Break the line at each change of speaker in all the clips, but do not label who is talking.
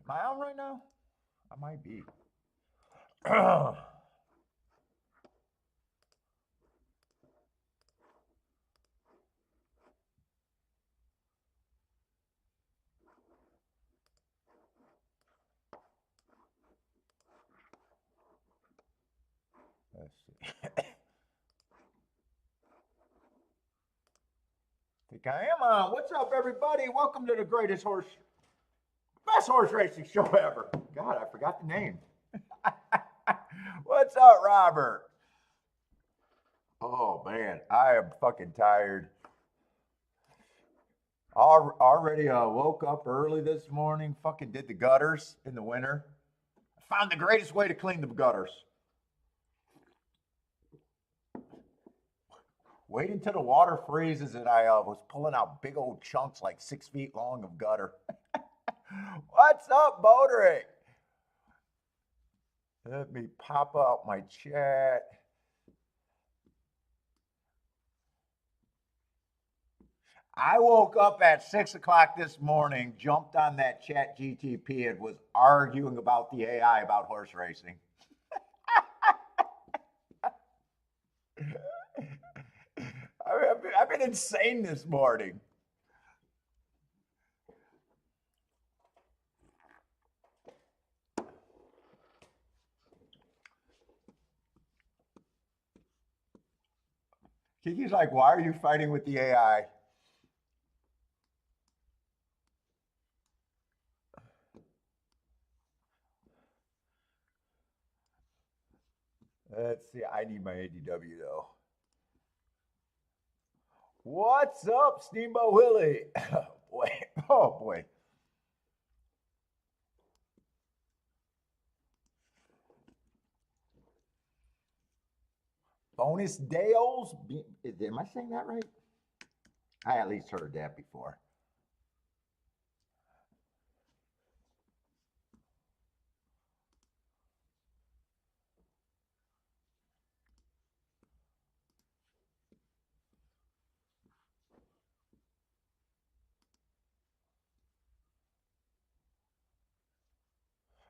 Am I on right now? I might be. Let's see. Think I am on. What's up, everybody? Welcome to the best horse racing show ever. God, I forgot the name. What's up, Robert? Oh man, I am fucking tired. Already woke up early this morning. Fucking did the gutters in the winter. I found the greatest way to clean the gutters. Wait until the water freezes, and I was pulling out big old chunks like 6 feet long of gutter. What's up, Boderick? Let me pop out my chat. I woke up at 6 o'clock this morning, jumped on that chat GTP, and was arguing about the AI about horse racing. I've been insane this morning. Kiki's like, why are you fighting with the AI? Let's see. I need my ADW though. What's up, Steamboat Willie? Oh boy. Oh boy. Bonus Dales. Am I saying that right? I at least heard that before.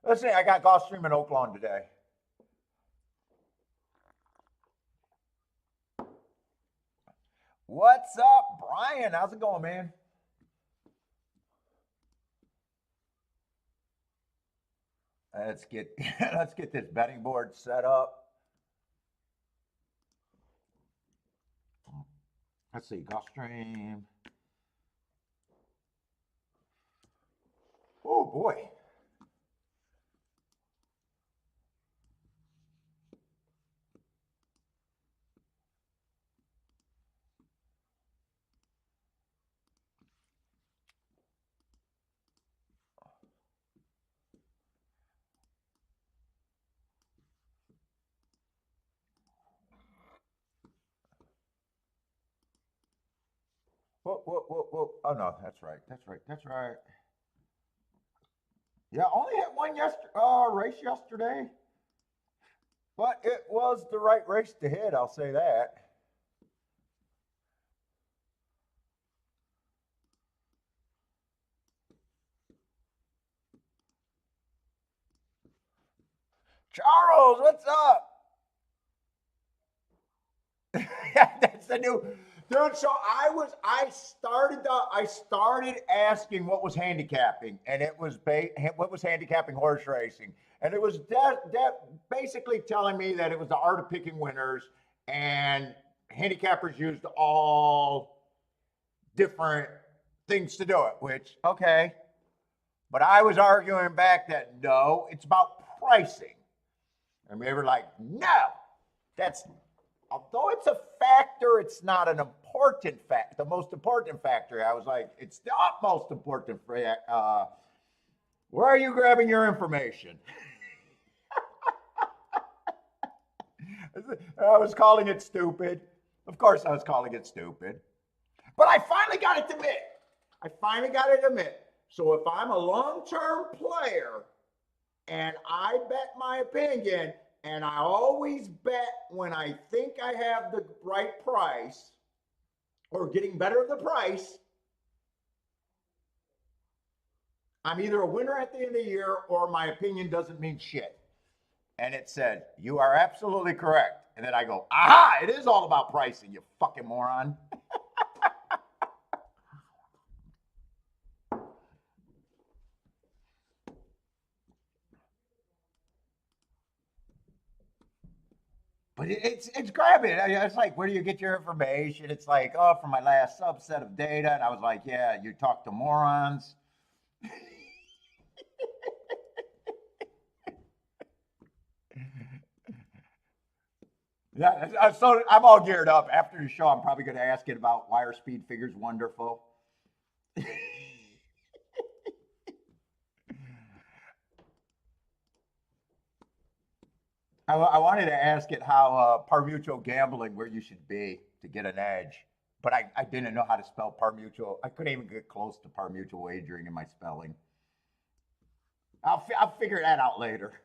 Let's see. I got GULFSTREAM in OAKLAWN today. What's up, Brian? How's it going, man? Let's get this betting board set up. Let's see, GULFSTREAM. Oh boy. Whoa. Oh no, that's right. Yeah, only had one race yesterday, but it was the right race to hit. I'll say that. Charles, what's up? Yeah, that's the new dude. So I started asking what was handicapping, and it was what was handicapping horse racing, and it was basically telling me that it was the art of picking winners, and handicappers used all different things to do it. Which okay, but I was arguing back that no, it's about pricing, and they were like, no, that's although it's a factor, it's not an important fact. The most important factor. I was like, it's the utmost important. Where are you grabbing your information? I was calling it stupid. Of course, I was calling it stupid. But I finally got it to admit. So if I'm a long-term player and I bet my opinion, and I always bet when I think I have the right price or getting better the price, I'm either a winner at the end of the year or my opinion doesn't mean shit. And it said, you are absolutely correct. And then I go, aha, it is all about pricing, you fucking moron. But it's grabbing. It's like, where do you get your information? It's like, oh, from my last subset of data. And I was like, yeah, you talk to morons. Yeah, so I'm all geared up. After the show, I'm probably going to ask it about why are speed figures wonderful. I wanted to ask it how par mutual gambling, where you should be to get an edge, but I didn't know how to spell par mutual. I couldn't even get close to par mutual wagering in my spelling. I'll figure that out later.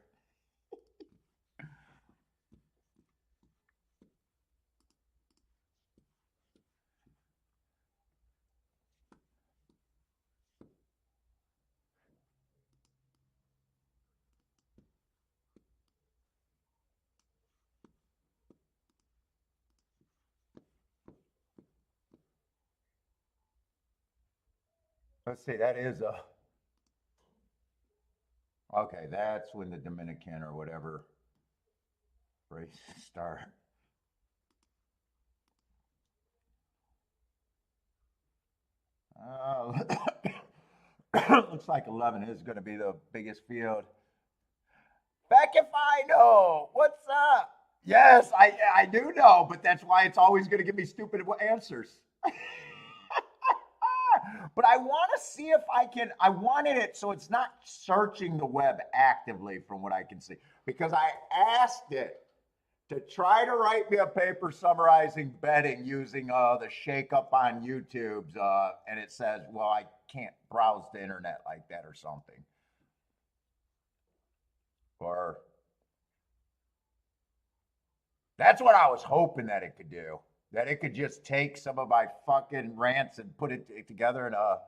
Let's see. That is a okay. That's when the Dominican or whatever race start. Uh, looks like 11 is going to be the biggest field. Back if I know. What's up? Yes, I do know, but that's why it's always going to give me stupid answers. But I want to see if I can. I wanted it so it's not searching the web actively from what I can see. Because I asked it to try to write me a paper summarizing betting using the shake up on YouTube's, and it says, well, I can't browse the internet like that or something. Or that's what I was hoping that it could do. That it could just take some of my fucking rants and put it together in a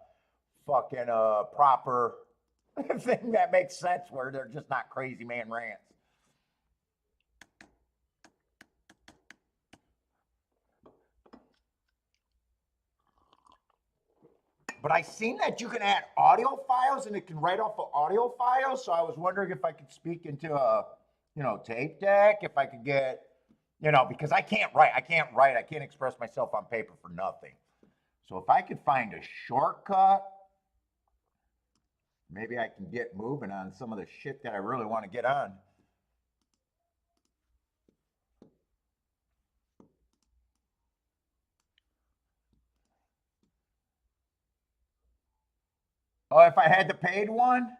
fucking proper thing that makes sense where they're just not crazy man rants. But I seen that you can add audio files and it can write off of audio files. So I was wondering if I could speak into a, tape deck, if I could get, because I can't write. I can't express myself on paper for nothing. So if I could find a shortcut, maybe I can get moving on some of the shit that I really want to get on. Oh, if I had the paid one?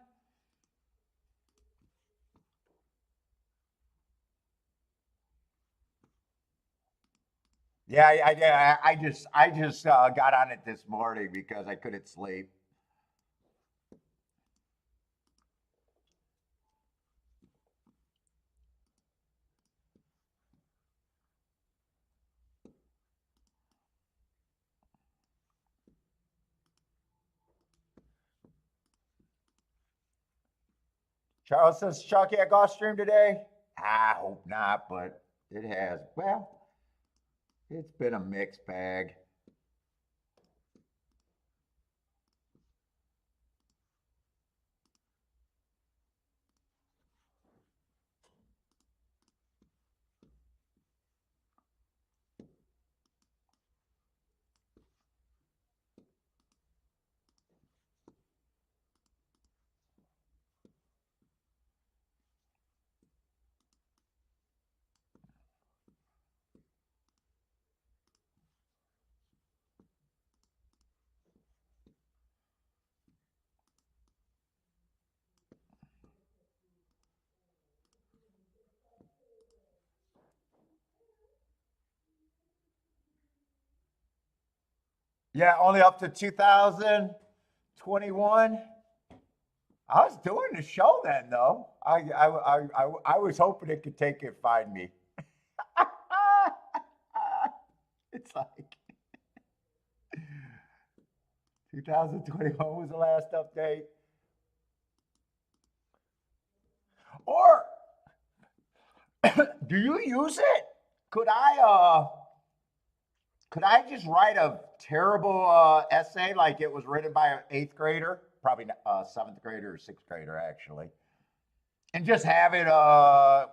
Yeah, I just got on it this morning because I couldn't sleep. Charles says Chucky at GULFSTREAM today. I hope not, but it has. Well, it's been a mixed bag. Yeah, only up to 2021. I was doing the show then, though. I was hoping it could take and find me. It's like 2021 was the last update. Or do you use it? Could I just write a terrible essay like it was written by an eighth grader, probably seventh grader or sixth grader actually, and just have it?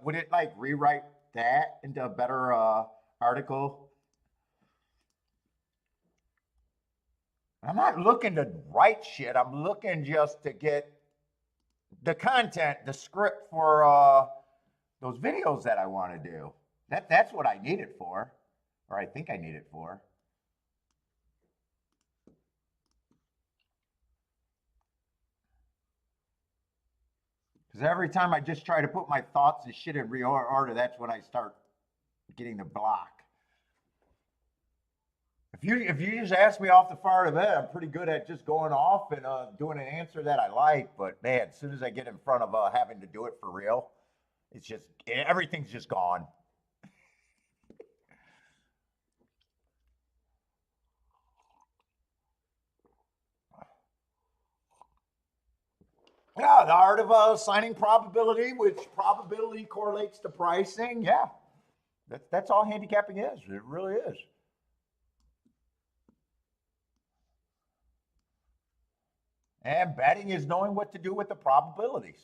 Would it like rewrite that into a better article? I'm not looking to write shit. I'm looking just to get the content, the script for those videos that I want to do. That's what I need it for, or I think I need it for. Because every time I just try to put my thoughts and shit in reorder, that's when I start getting the block. If you just ask me off the far of it, I'm pretty good at just going off and doing an answer that I like. But man, as soon as I get in front of having to do it for real, it's just everything's just gone. Yeah, the art of assigning probability, which probability correlates to pricing. Yeah, that's all handicapping is. It really is. And betting is knowing what to do with the probabilities.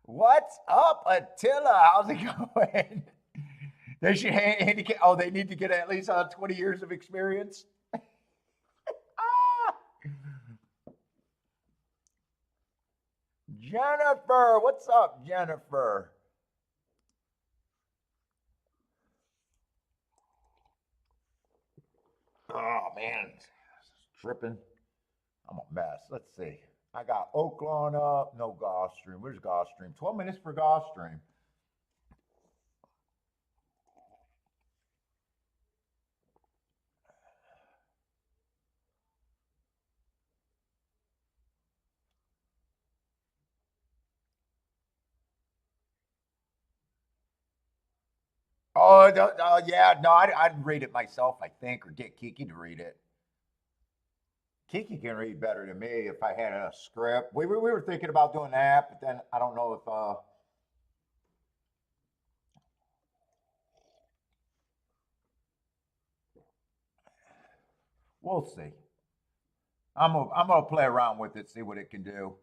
What's up, Attila? How's it going? They should handicap. Oh, they need to get at least 20 years of experience. Ah! Jennifer, what's up, Jennifer? Oh man, tripping. I'm a mess. Let's see. I got OAKLAWN up. No GULFSTREAM. Where's GULFSTREAM? 12 minutes for GULFSTREAM. Oh, yeah. No, I'd read it myself, I think, or get Kiki to read it. Kiki can read better than me if I had a script. We were thinking about doing that, but then I don't know if we'll see. I'm gonna play around with it, see what it can do.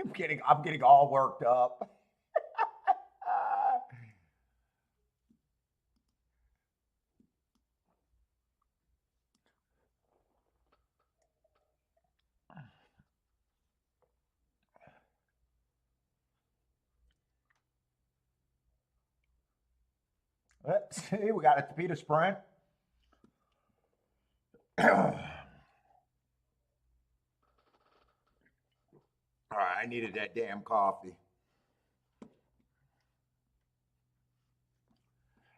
I'm getting all worked up. Let's see. We got a Tapita Sprint. All right, I needed that damn coffee.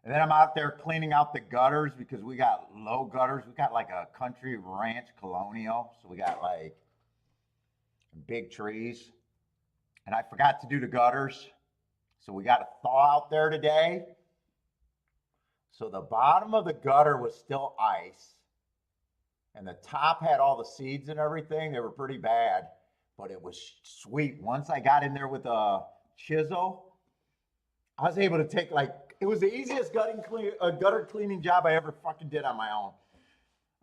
And then I'm out there cleaning out the gutters because we got low gutters. We got like a country ranch colonial. So we got like big trees. And I forgot to do the gutters. So we got a thaw out there today. So the bottom of the gutter was still ice. And the top had all the seeds and everything. They were pretty bad, but it was sweet. Once I got in there with a chisel, I was able to take like, it was the easiest gutter cleaning job I ever fucking did on my own.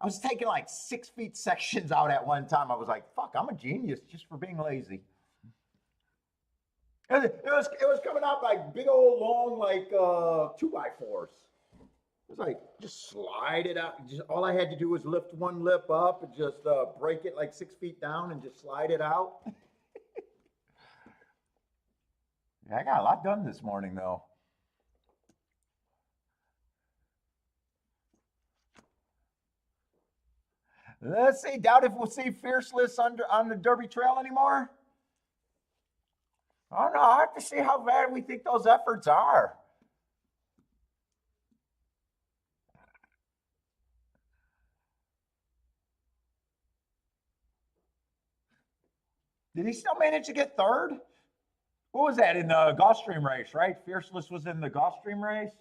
I was taking like 6 feet sections out at one time. I was like, fuck, I'm a genius just for being lazy. And it was coming out like big old long like 2x4s. It was like just slide it out. Just all I had to do was lift one lip up and just break it like 6 feet down and just slide it out. Yeah, I got a lot done this morning though. Let's see. Doubt if we'll see Fierceless on the Derby Trail anymore. I don't know. I have to see how bad we think those efforts are. Did he still manage to get third? What was that in the GULFSTREAM race, right? Fearless was in the GULFSTREAM race.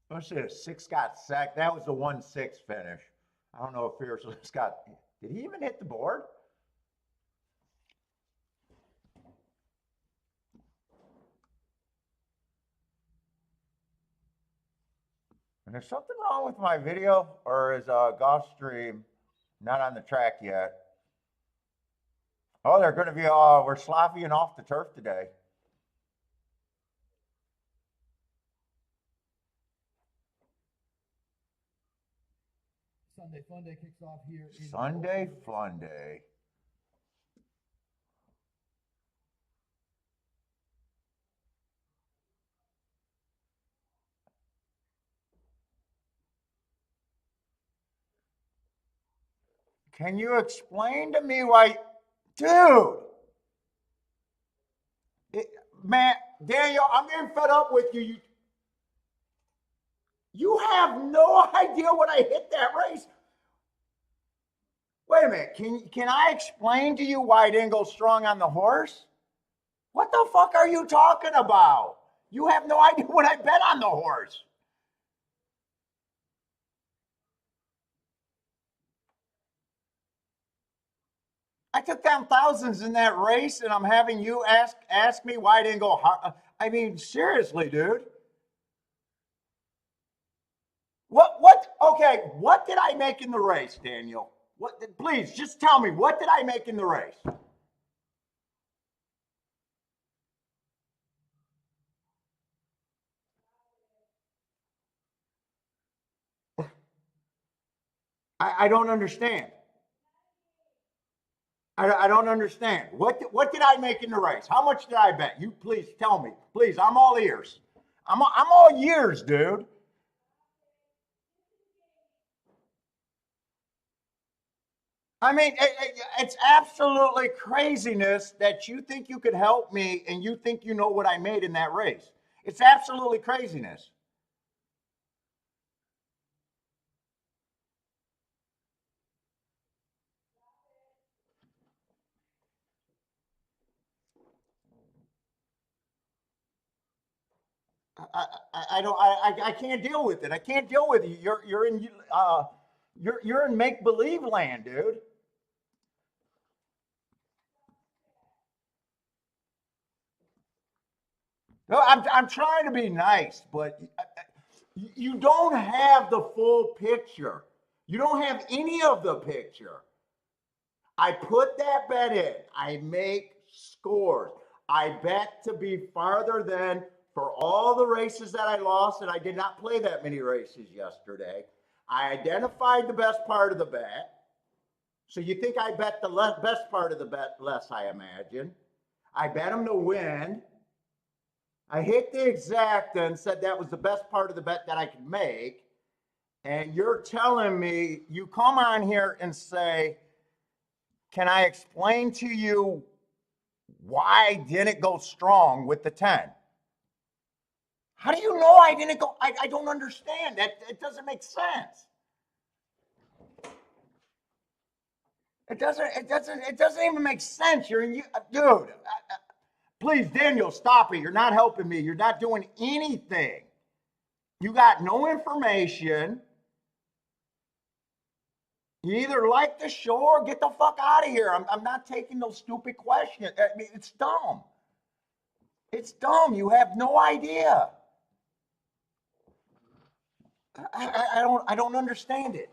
What's this? 6 got sacked. That was the 1-6 finish. I don't know if Fearless got. Did he even hit the board? And there's something wrong with my video, or is GULFSTREAM not on the track yet? Oh, they're going to be, we're sloppying off the turf today.
Sunday Fun Day kicks off here.
Sunday Fun Day. Can you explain to me why, dude? Man, Daniel, I'm getting fed up with you. You have no idea what I hit that race. Wait a minute. Can I explain to you why I didn't go strong on the horse? What the fuck are you talking about? You have no idea what I bet on the horse. I took down thousands in that race, and I'm having you ask me why I didn't go hard. I mean, seriously, dude. Okay, what did I make in the race, Daniel? Please, just tell me, what did I make in the race? I don't understand. I don't understand. What did I make in the race? How much did I bet? You please tell me. Please, I'm all ears. I'm all ears, dude. I mean, it's absolutely craziness that you think you could help me and you think you know what I made in that race. It's absolutely craziness. I can't deal with it. I can't deal with you. You're in make believe land, dude. No, I'm trying to be nice, but you don't have the full picture. You don't have any of the picture. I put that bet in. I make scores. I bet to be farther than for all the races that I lost, and I did not play that many races yesterday. I identified the best part of the bet. So you think I bet the best part of the bet less, I imagine. I bet him to win. I hit the exacta and said that was the best part of the bet that I could make. And you're telling me, you come on here and say, can I explain to you why I didn't go strong with the 10? How do you know I didn't go? I don't understand. It doesn't make sense. It doesn't even make sense. Dude. Please, Daniel, stop it. You're not helping me. You're not doing anything. You got no information. You either like the show or get the fuck out of here. I'm not taking those stupid questions. I mean, it's dumb. It's dumb. You have no idea. I don't understand it.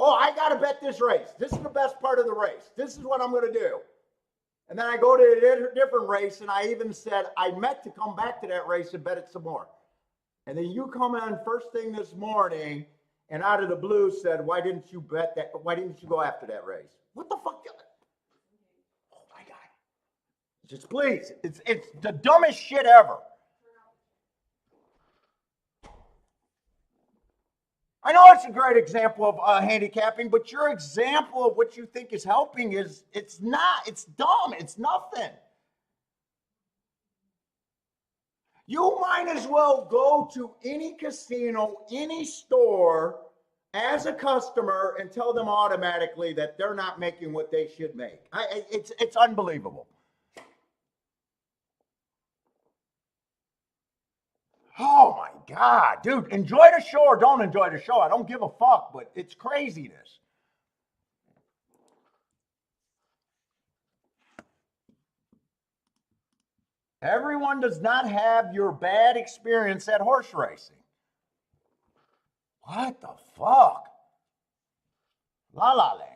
Oh, I got to bet this race. This is the best part of the race. This is what I'm going to do. And then I go to a different race, and I even said I meant to come back to that race and bet it some more. And then you come in first thing this morning, and out of the blue said, why didn't you bet that? Why didn't you go after that race? What the fuck? Oh, my God. Just please. It's the dumbest shit ever. I know it's a great example of handicapping, but your example of what you think is helping it's not. It's dumb. It's nothing. You might as well go to any casino, any store as a customer and tell them automatically that they're not making what they should make. It's unbelievable. Oh my God, dude, enjoy the show or don't enjoy the show. I don't give a fuck, but it's craziness. Everyone does not have your bad experience at horse racing. What the fuck? La La Land.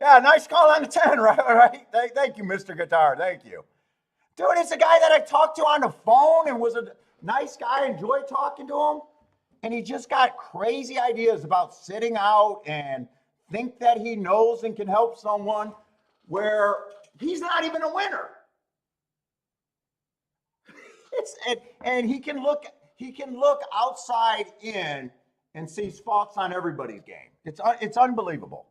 Yeah, nice call on the 10, right? Thank you, Mr. Guitar. Thank you. Dude, it's a guy that I talked to on the phone and was a nice guy. Enjoyed talking to him. And he just got crazy ideas about sitting out and think that he knows and can help someone where he's not even a winner. And he can look outside in and sees faults on everybody's game. It's unbelievable.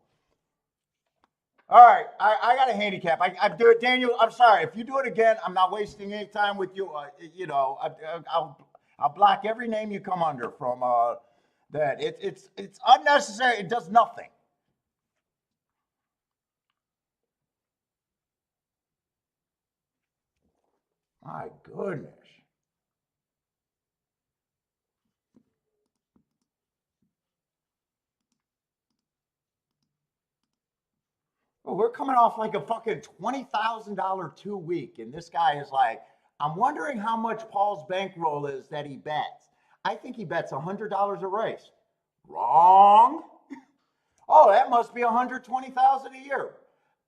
All right, I got a handicap. I do it, Daniel. I'm sorry if you do it again. I'm not wasting any time with you. I'll block every name you come under from that. It's unnecessary. It does nothing. My goodness. Well, we're coming off like a fucking $20,000 2 week, and this guy is like, I'm wondering how much Paul's bankroll is that he bets. I think he bets $100 a race. Wrong. Oh, that must be 120,000 a year.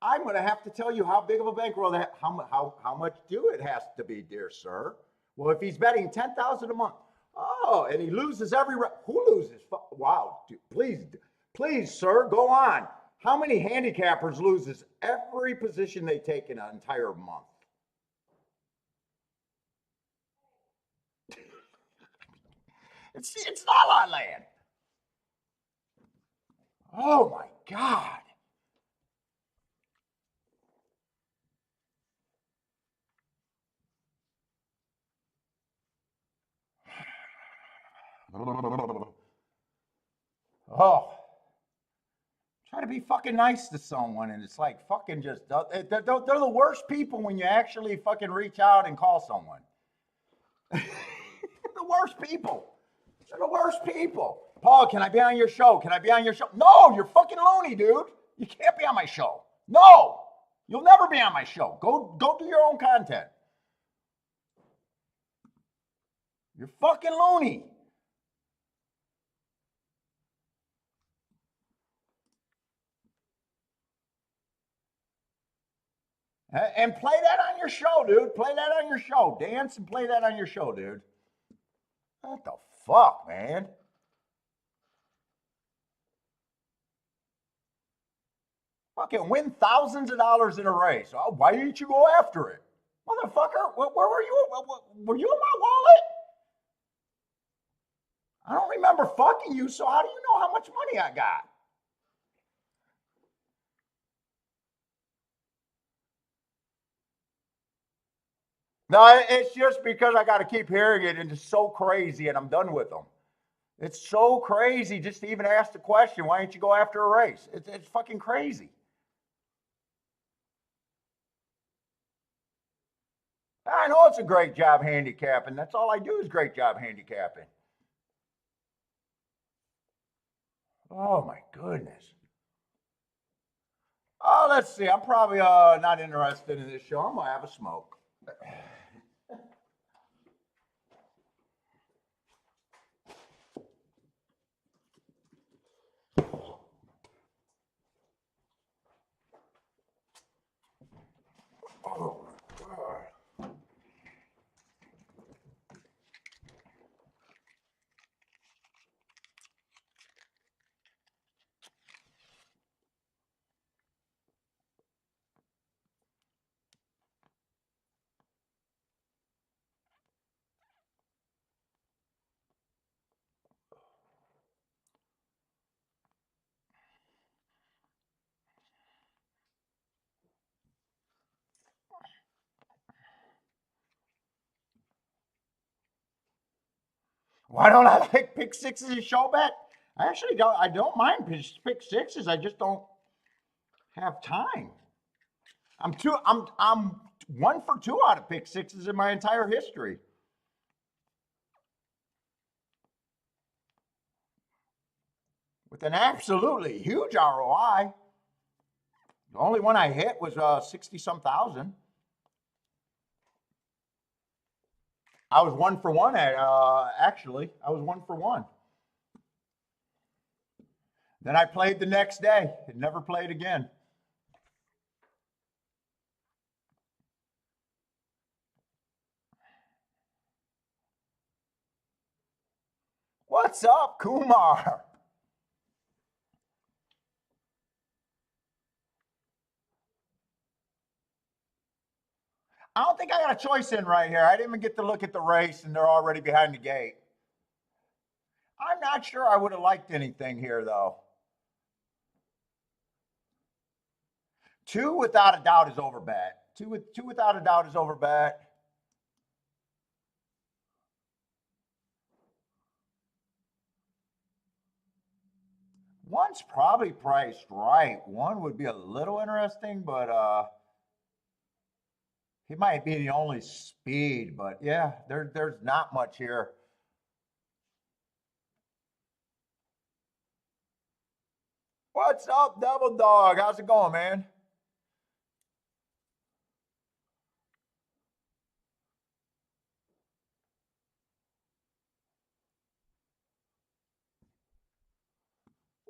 I'm going to have to tell you how big of a bankroll that. How much do it has to be, dear sir? Well, if he's betting 10,000 a month, oh, and he loses every. Who loses? Wow, dude, please, sir, go on. How many handicappers loses every position they take in an entire month? It's La La Land. Oh my God. Oh, try to be fucking nice to someone, and it's like fucking just they're the worst people when you actually fucking reach out and call someone. The worst people. They're the worst people. Paul, can I be on your show? Can I be on your show? No, you're fucking loony, dude. You can't be on my show. No, you'll never be on my show. Go do your own content. You're fucking loony. And play that on your show, dude. Play that on your show. Dance and play that on your show, dude. What the fuck, man? Fucking win thousands of dollars in a race. Oh, why didn't you go after it? Motherfucker, where were you? Were you in my wallet? I don't remember fucking you, so how do you know how much money I got? No, it's just because I got to keep hearing it, and it's so crazy, and I'm done with them. It's so crazy just to even ask the question, why didn't you go after a race? It's fucking crazy. I know it's a great job handicapping. That's all I do is great job handicapping. Oh my goodness. Oh, let's see. I'm probably not interested in this show. I'm gonna have a smoke. Oh God. Why don't I like pick sixes and show bet? I actually don't. I don't mind pick sixes. I just don't have time. I'm 1 for 2 out of pick sixes in my entire history. With an absolutely huge ROI. The only one I hit was 60 some thousand. I was 1 for 1 at actually. I was 1 for 1. Then I played the next day and never played again. What's up, Kumar? I don't think I got a choice in right here. I didn't even get to look at the race, and they're already behind the gate. I'm not sure I would have liked anything here, though. 2 without a doubt is over bet. Two without a doubt is over bet. One's probably priced right. One would be a little interesting, but he might be the only speed. But yeah, there's not much here. What's up, Double Dog? How's it going, man?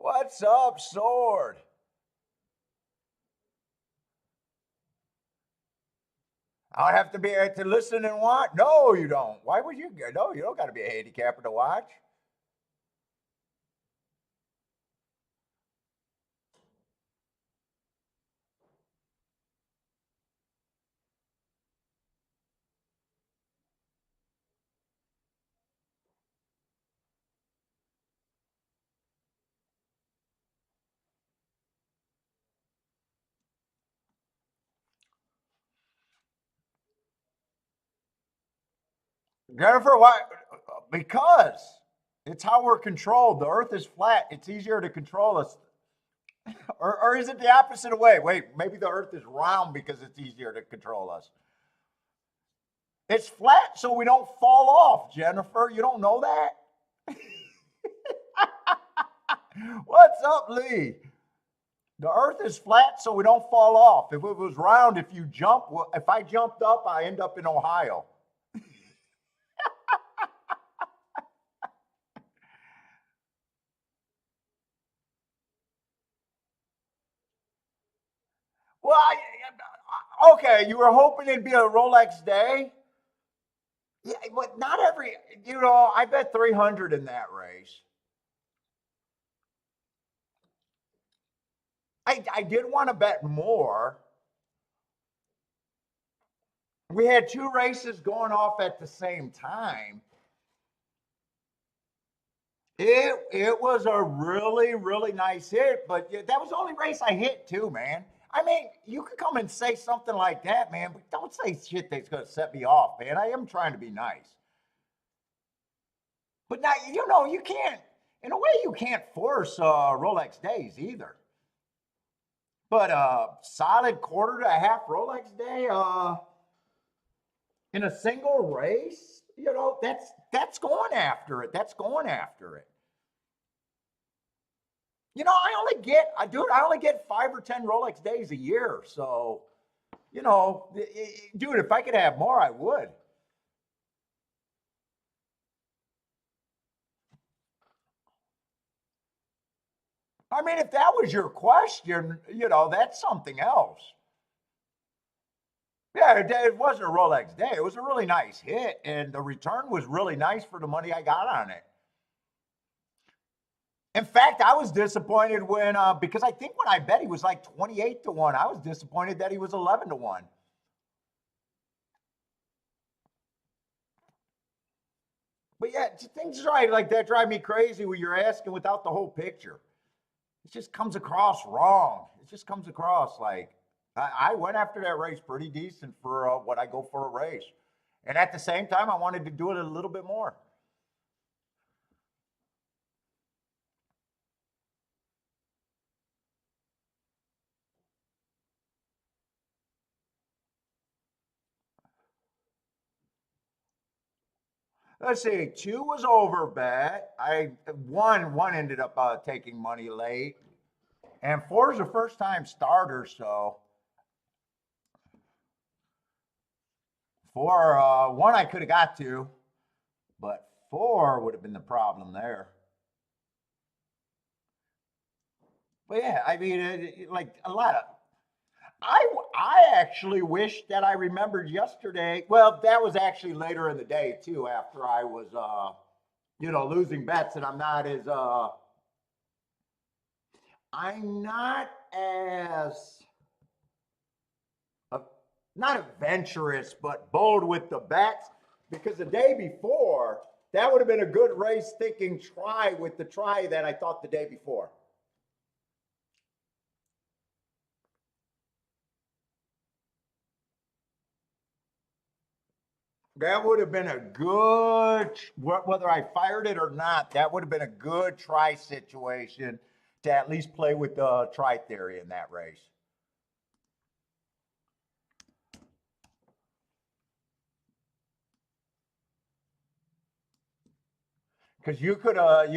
What's up, Sword? I have to be to listen and watch. No, you don't. Why would you? No, you don't got to be a handicapper to watch. Jennifer, why? Because it's how we're controlled. The Earth is flat. It's easier to control us. Or is it the opposite way? Wait, maybe the Earth is round because it's easier to control us. It's flat so we don't fall off, Jennifer. You don't know that? What's up, Lee? The Earth is flat so we don't fall off. If it was round, if you jump, if I jumped up, I end up in Ohio. Well, okay, you were hoping it'd be a Rolex day. Yeah, but not every. I bet 300 in that race. I did want to bet more. We had 2 races going off at the same time. It was a really nice hit, but that was the only race I hit too, man. I mean, you could come and say something like that, man, but don't say shit that's gonna set me off, man. I am trying to be nice. But now you can't in a way you can't force Rolex days either. But solid quarter to a half Rolex day in a single race, that's going after it. That's going after it. I only get 5 or 10 Rolex days a year. So, dude, if I could have more, I would. I mean, if that was your question, that's something else. Yeah, it wasn't a Rolex day. It was a really nice hit, and the return was really nice for the money I got on it. In fact, I was disappointed when because I think when I bet he was like 28 to 1. I was disappointed that he was 11 to 1. But yeah, things right like that drive me crazy when you're asking without the whole picture. It just comes across wrong. It just comes across like I went after that race pretty decent for what I go for a race, and at the same time, I wanted to do it a little bit more. Let's see, two was over bet. One ended up taking money late, and four is a first time starter, so four one I could have got to, but four would have been the problem there. But yeah, I mean, like a lot of I actually wish that I remembered yesterday. Well, that was actually later in the day too, after I was losing bets, and I'm not as uh, not adventurous, but bold with the bets, because the day before that would have been a good race thinking try with the try that I thought the day before. That would have been a good, whether I fired it or not, that would have been a good try situation to at least play with the try theory in that race. Because you could have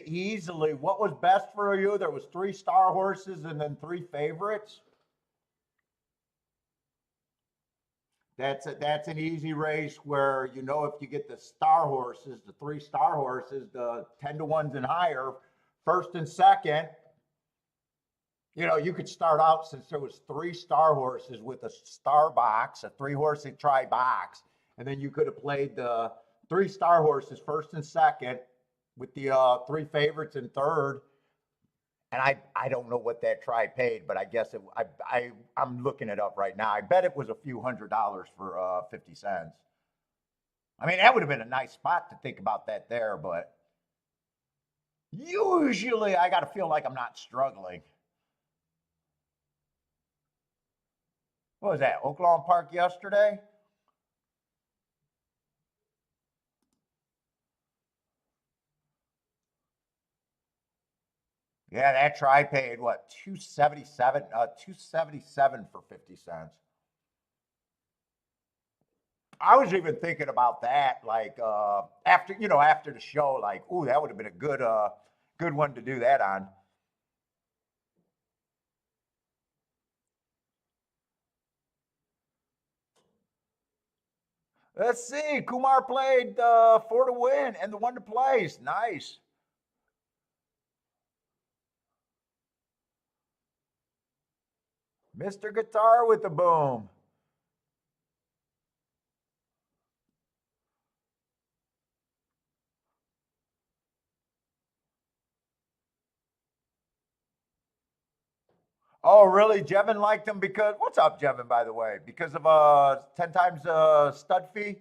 easily, what was best for you? There was three star horses and then three favorites. That's an easy race where if you get the star horses, the three star horses, the 10 to 1s and higher, first and second, you could start out, since there was three star horses with a star box, a three horse try box, and then you could have played the three star horses first and second with the three favorites in third. And I don't know what that try paid, but I guess I'm looking it up right now. I bet it was a few $100s for 50 cents. I mean, that would have been a nice spot to think about that there, but usually I got to feel like I'm not struggling. What was that? OAKLAWN Park yesterday? Yeah, that try paid what, 277, 277 for 50 cents. I was even thinking about that, like after the show, like, ooh, that would have been a good one to do that on. Let's see. Kumar played four to win and the one to place. Nice. Mr. Guitar with the boom. Oh, really? Jevin liked him because what's up, Jevin? By the way, because of 10 times stud fee.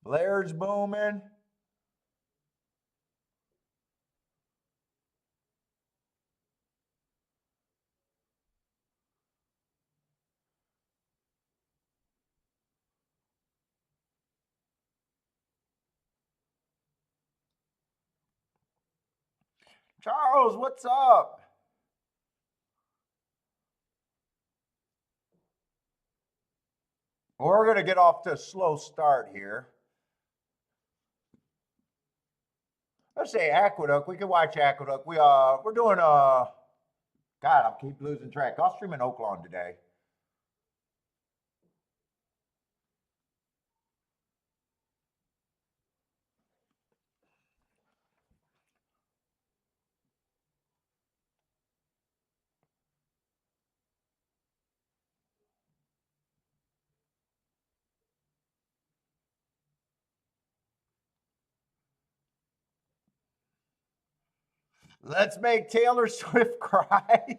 Blair's booming. Charles, what's up? We're gonna get off to a slow start here. Let's say Aqueduct. We can watch Aqueduct. We're doing God, I keep losing track. Gulfstream and OAKLAWN today. Let's make Taylor Swift cry.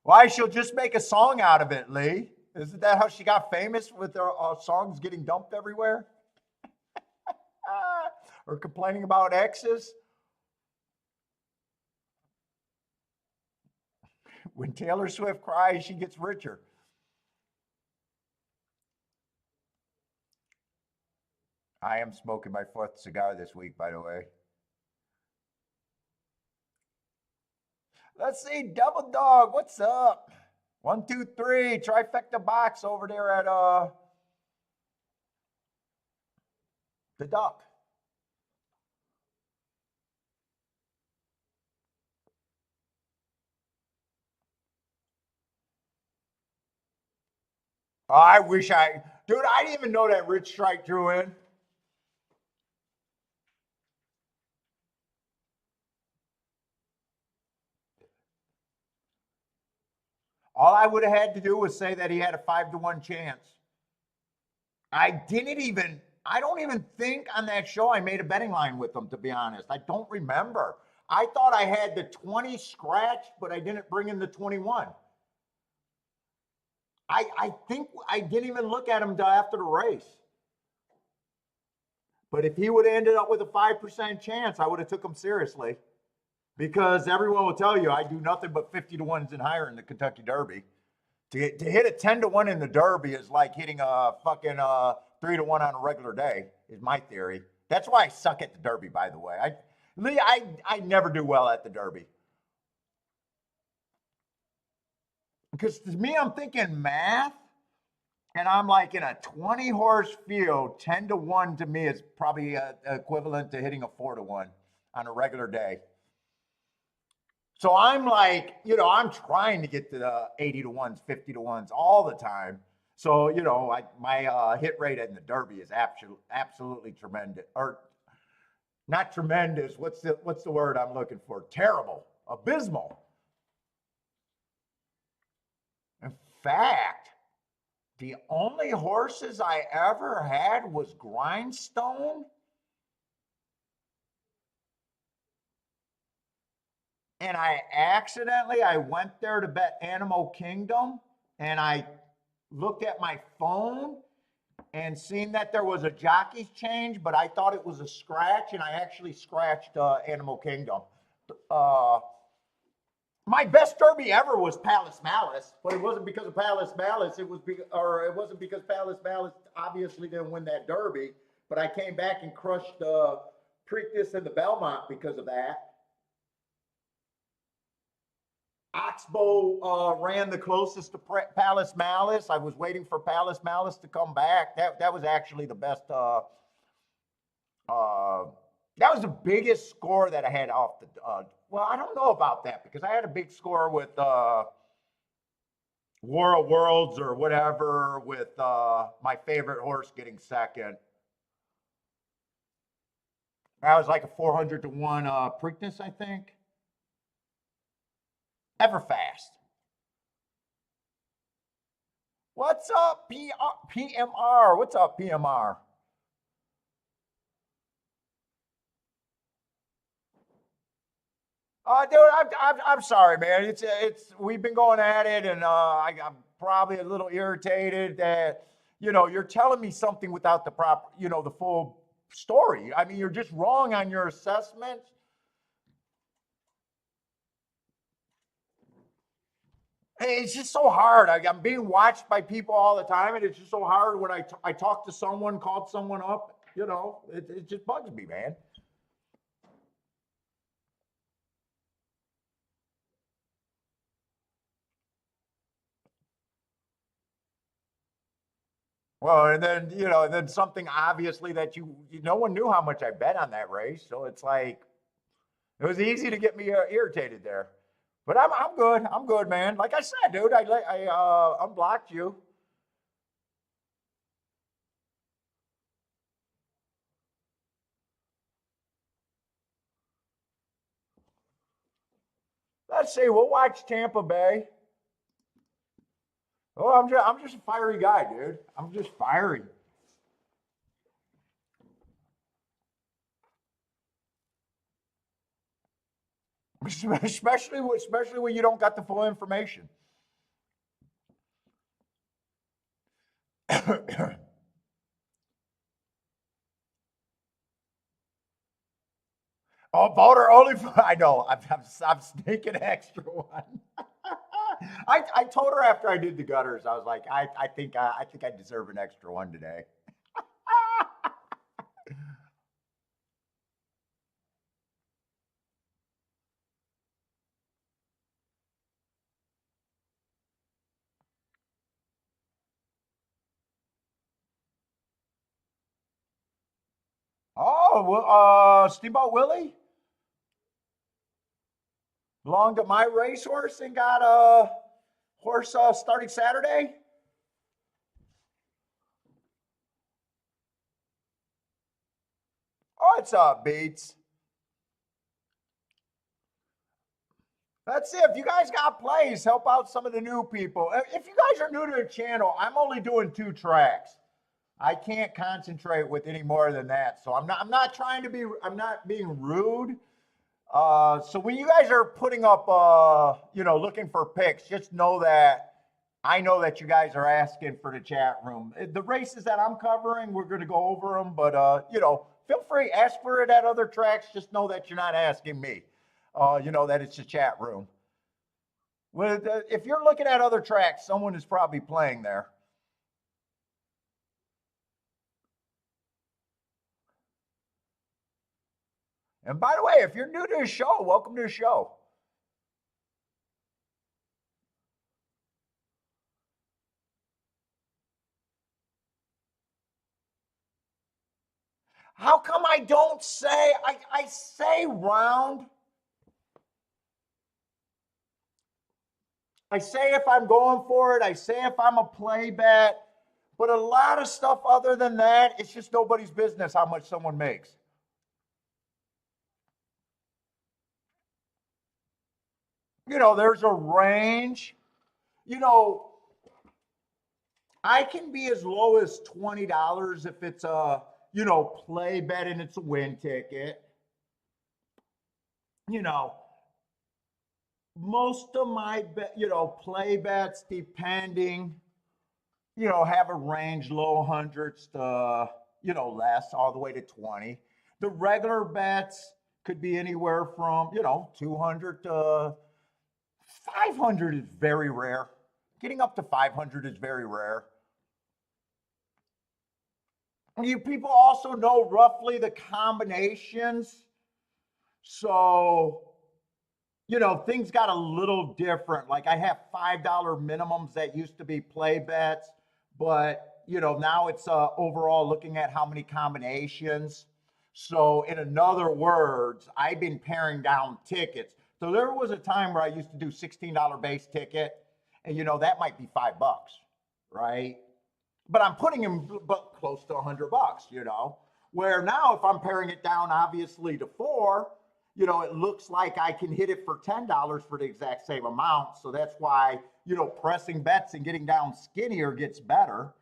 Why, she'll just make a song out of it, Lee. Isn't that how she got famous, with her songs getting dumped everywhere? Or complaining about exes? When Taylor Swift cries, she gets richer. I am smoking my fourth cigar this week, by the way. Let's see, Double Dog, what's up? 1, 2, 3, trifecta box over there at the Duck. Oh, I wish dude, I didn't even know that Rich Strike drew in. All I would have had to do was say that he had a 5-to-1 chance. I don't even think on that show I made a betting line with him, to be honest. I don't remember. I thought I had the 20 scratched, but I didn't bring in the 21. I think I didn't even look at him until after the race. But if he would have ended up with a 5% chance, I would have took him seriously. Because everyone will tell you I do nothing but 50-to-1s and higher in the Kentucky Derby. To hit a 10-to-1 in the Derby is like hitting a fucking 3-to-1 on a regular day, is my theory. That's why I suck at the Derby, by the way. I never do well at the Derby. Because to me, I'm thinking math, and I'm like in a 20-horse field, 10-to-1 to me is probably equivalent to hitting a 4-to-1 on a regular day. So I'm like, I'm trying to get to the 80-to-1s, 50-to-1s all the time. So, my hit rate in the Derby is absolutely tremendous. Or not tremendous. What's the word I'm looking for? Terrible, abysmal. In fact, the only horses I ever had was Grindstone and I went there to bet Animal Kingdom, and I looked at my phone and seen that there was a jockey's change, but I thought it was a scratch, and I actually scratched Animal Kingdom. My best Derby ever was Palace Malice, but it wasn't because of Palace Malice. It wasn't because Palace Malice obviously didn't win that Derby, but I came back and crushed Preakness and the Belmont because of that. Oxbow ran the closest to Palace Malice. I was waiting for Palace Malice to come back. That was actually the best. That was the biggest score that I had off the. Well, I don't know about that because I had a big score with War of Worlds or whatever with my favorite horse getting second. That was like a 400-to-1 Preakness, I think. Everfast. What's up, PMR? What's up, PMR? Dude, I'm sorry, man. It's we've been going at it, and I'm probably a little irritated that you're telling me something without the proper, the full story. I mean, you're just wrong on your assessment. It's just so hard. I'm being watched by people all the time, and it's just so hard when I talk to someone, called someone up. It just bugs me, man. Well, and then then something obviously that no one knew how much I bet on that race, so it's like it was easy to get me irritated there. But I'm good. I'm good, man. Like I said, dude, I unblocked you. Let's see. We'll watch Tampa Bay. Oh, I'm just a fiery guy, dude. I'm just fiery. Especially when you don't got the full information. Oh, voter only. I know. I'm sneaking an extra one. I told her after I did the gutters, I was like, I think I deserve an extra one today. Oh, Steamboat Willie belonged to my racehorse and got a horse starting Saturday. Oh, it's beats. That's it. If you guys got plays, help out some of the new people. If you guys are new to the channel, I'm only doing 2 tracks. I can't concentrate with any more than that. So I'm not trying to be, I'm not being rude. So when you guys are putting up, looking for picks, just know that I know that you guys are asking for the chat room. The races that I'm covering, we're going to go over them, but feel free, ask for it at other tracks. Just know that you're not asking me. That it's a chat room. Well, if you're looking at other tracks, someone is probably playing there. And by the way, if you're new to the show, welcome to the show. How come I don't say, I say round? I say if I'm going for it, I say if I'm a play bet, but a lot of stuff other than that, it's just nobody's business how much someone makes. There's a range. I can be as low as $20 if it's a, play bet and it's a win ticket. Most of my, play bets, depending, have a range low hundreds to, less all the way to 20. The regular bets could be anywhere from, 200 to 500 is very rare. Getting up to 500 is very rare. You people also know roughly the combinations. So, things got a little different. Like I have $5 minimums that used to be play bets, but now it's overall looking at how many combinations. So in other words, I've been paring down tickets. So there was a time where I used to do $16 base ticket, and that might be $5, right? But I'm putting him close to $100, where now if I'm paring it down, obviously to 4, it looks like I can hit it for $10 for the exact same amount. So that's why, pressing bets and getting down skinnier gets better.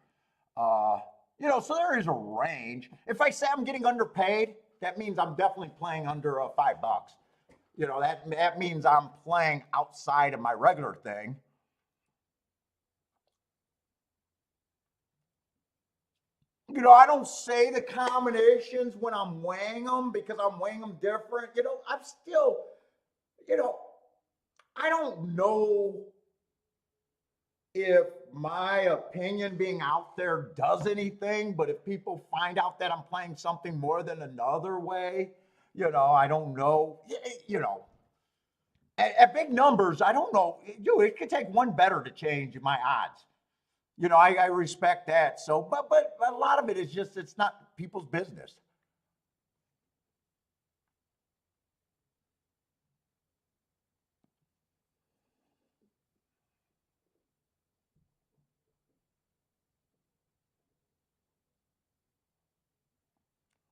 So there is a range. If I say I'm getting underpaid, that means I'm definitely playing under $5. That means I'm playing outside of my regular thing. I don't say the combinations when I'm weighing them because I'm weighing them different. I'm still, I don't know if my opinion being out there does anything, but if people find out that I'm playing something more than another way, I don't know, at big numbers, I don't know, it could take one better to change my odds. I respect that. So, but a lot of it is just, it's not people's business.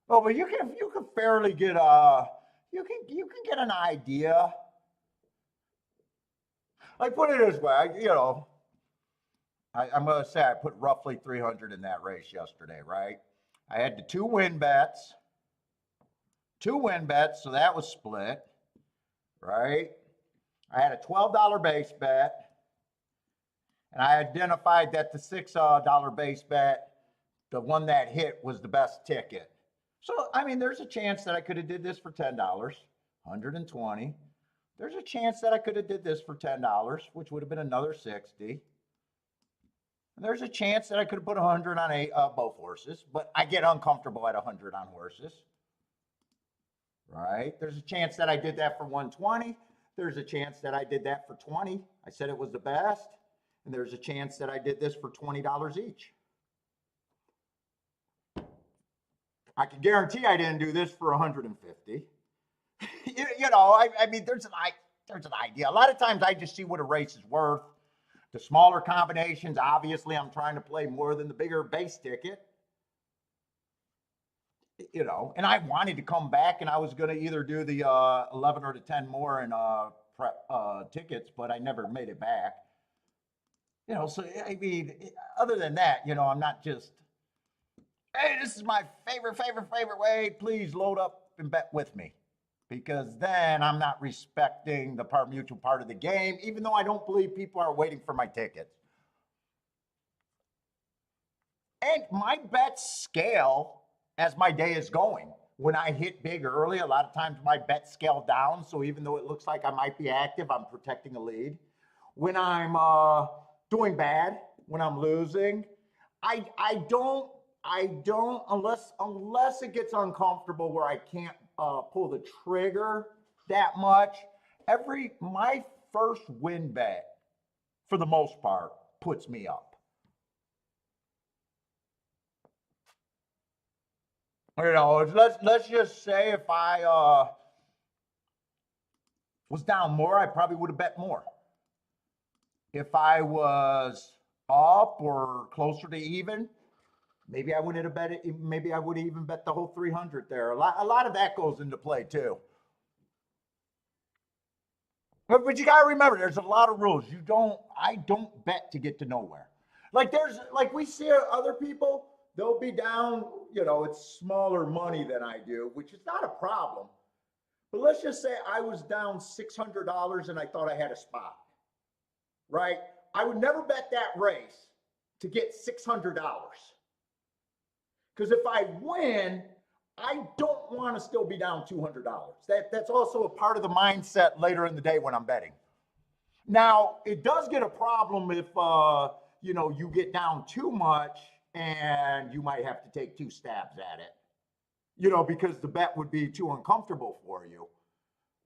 Oh, but you can fairly get you can get an idea. Like put it this way, I'm gonna say I put roughly 300 in that race yesterday, right? I had the two win bets, so that was split, right? I had a $12 base bet, and I identified that the $6 base bet, the one that hit, was the best ticket. So I mean, there's a chance that I could have did this for $10, 120. There's a chance that I could have did this for $10, which would have been another 60. And there's a chance that I could have put 100 on both horses, but I get uncomfortable at 100 on horses. Right? There's a chance that I did that for 120. There's a chance that I did that for 20. I said it was the best. And there's a chance that I did this for $20 each. I can guarantee I didn't do this for 150. You know, I mean, there's an idea. A lot of times I just see what a race is worth. The smaller combinations, obviously, I'm trying to play more than the bigger base ticket. You know, and I wanted to come back, and I was going to either do the 11 or the 10 more in tickets, but I never made it back. You know, so I mean, other than that, you know, I'm not just, hey, this is my favorite way. Please load up and bet with me, because then I'm not respecting the mutual part of the game, even though I don't believe people are waiting for my tickets. And my bets scale as my day is going. When I hit big early, a lot of times my bets scale down. So even though it looks like I might be active, I'm protecting a lead. When I'm doing bad, when I'm losing, I don't unless it gets uncomfortable where I can't pull the trigger that much. My first win bet, for the most part, puts me up. You know, let's just say if I was down more, I probably would have bet more. If I was up or closer to even, maybe I wouldn't have bet it. Maybe I would have even bet the whole 300 there. A lot of that goes into play too. But you gotta remember, there's a lot of rules. I don't bet to get to nowhere. Like we see other people, they'll be down, you know, it's smaller money than I do, which is not a problem. But let's just say I was down $600 and I thought I had a spot, right? I would never bet that race to get $600. Because if I win, I don't want to still be down $200. That's also a part of the mindset later in the day when I'm betting. Now, it does get a problem if you know, you get down too much and you might have to take 2 stabs at it. You know, because the bet would be too uncomfortable for you.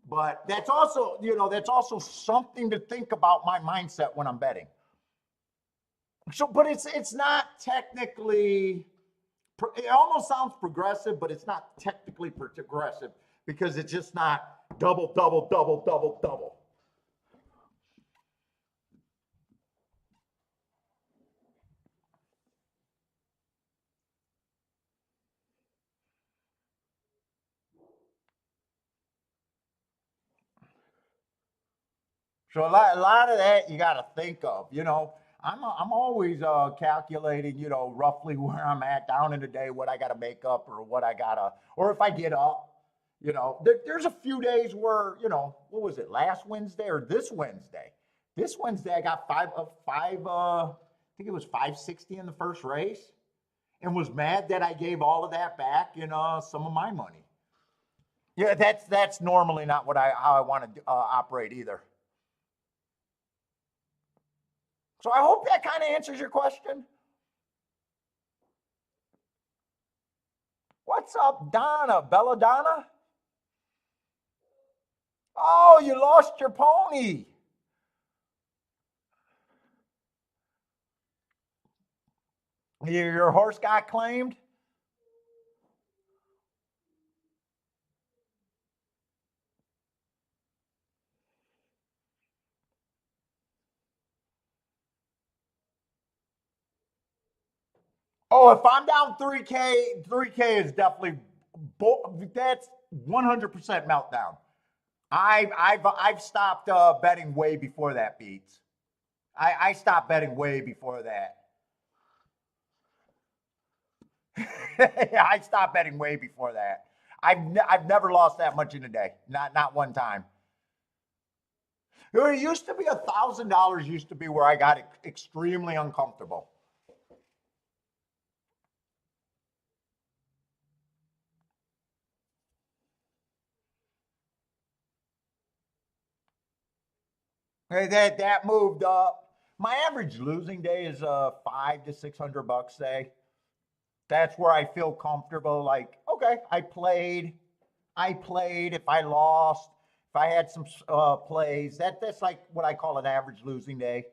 But that's also, you know, that's also something to think about my mindset when I'm betting. So, but it's not technically, it almost sounds progressive, but it's not technically progressive because it's just not double, double, double, double, double. So a lot of that you got to think of, you know. I'm always calculating, you know, roughly where I'm at down in the day, what I got to make up or what I got to, or if I get up, you know, there's a few days where, you know, what was it, last Wednesday or this Wednesday? This Wednesday I got I think it was 560 in the first race, and was mad that I gave all of that back in some of my money. Yeah, that's normally not how I want to operate either. So I hope that kind of answers your question. What's up, Donna? Belladonna? Oh, you lost your pony. Your horse got claimed? Oh, if I'm down 3K is definitely, that's 100% meltdown. I've stopped betting way before that, Beats. I stopped betting way before that. I stopped betting way before that. I've never lost that much in a day. Not one time. It used to be $1,000 used to be where I got extremely uncomfortable. That moved up. My average losing day is $500 to $600, say. That's where I feel comfortable. Like, okay, I played. If I lost, if I had some plays, that's like what I call an average losing day.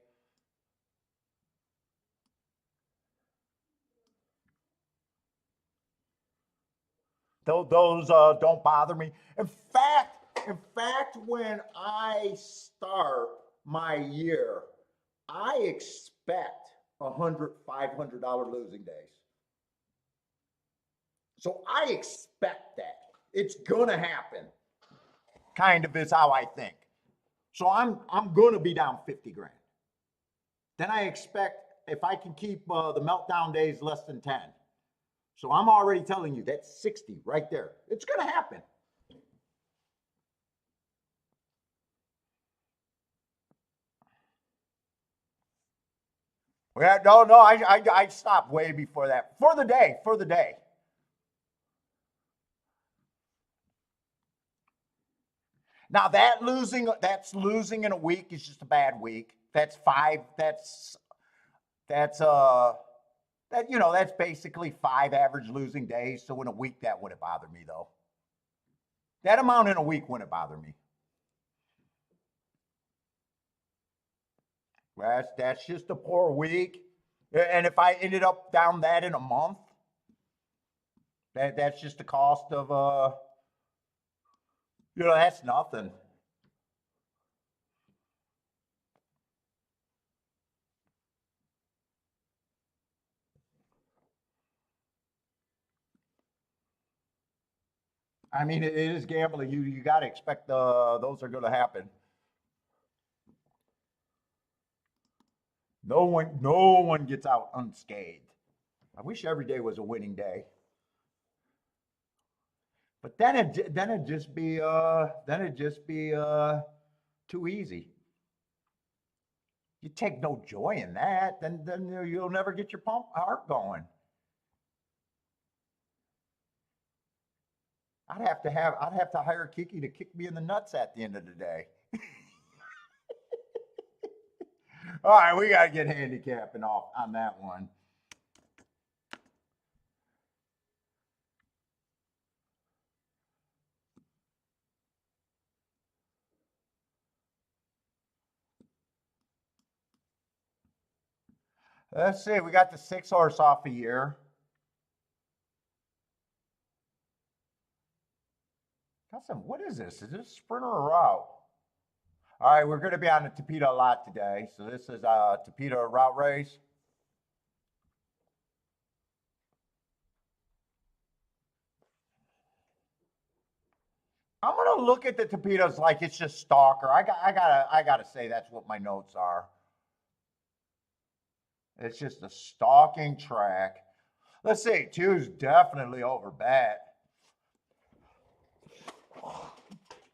Those don't bother me. In fact, when I start my year, I expect 100, $500 losing days. So I expect that. It's gonna happen. Kind of is how I think. So I'm gonna be down 50 grand. Then I expect if I can keep the meltdown days less than 10. So I'm already telling you that's 60 right there. It's gonna happen. Yeah, no, I stopped way before that. For the day, for the day. Now that's losing in a week is just a bad week. That's five. That's that that's basically 5 average losing days. So in a week that wouldn't bother me though. That amount in a week wouldn't bother me. That's just a poor week. And if I ended up down that in a month, that's just the cost of that's nothing. I mean, it is gambling. You got to expect those are going to happen. No one gets out unscathed. I wish every day was a winning day, but then it'd just be too easy. You take no joy in that, then you'll never get your pump heart going. I'd have to hire Kiki to kick me in the nuts at the end of the day. All right, we gotta get handicapping off on that one. Let's see. We got the 6 horse off a year. What is this? Is this a sprinter or route? All right, we're going to be on the Tapeta a lot today. So this is a Tapeta route race. I'm going to look at the Tapetas like it's just stalker. I gotta say that's what my notes are. It's just a stalking track. Let's see. Two's definitely over bat.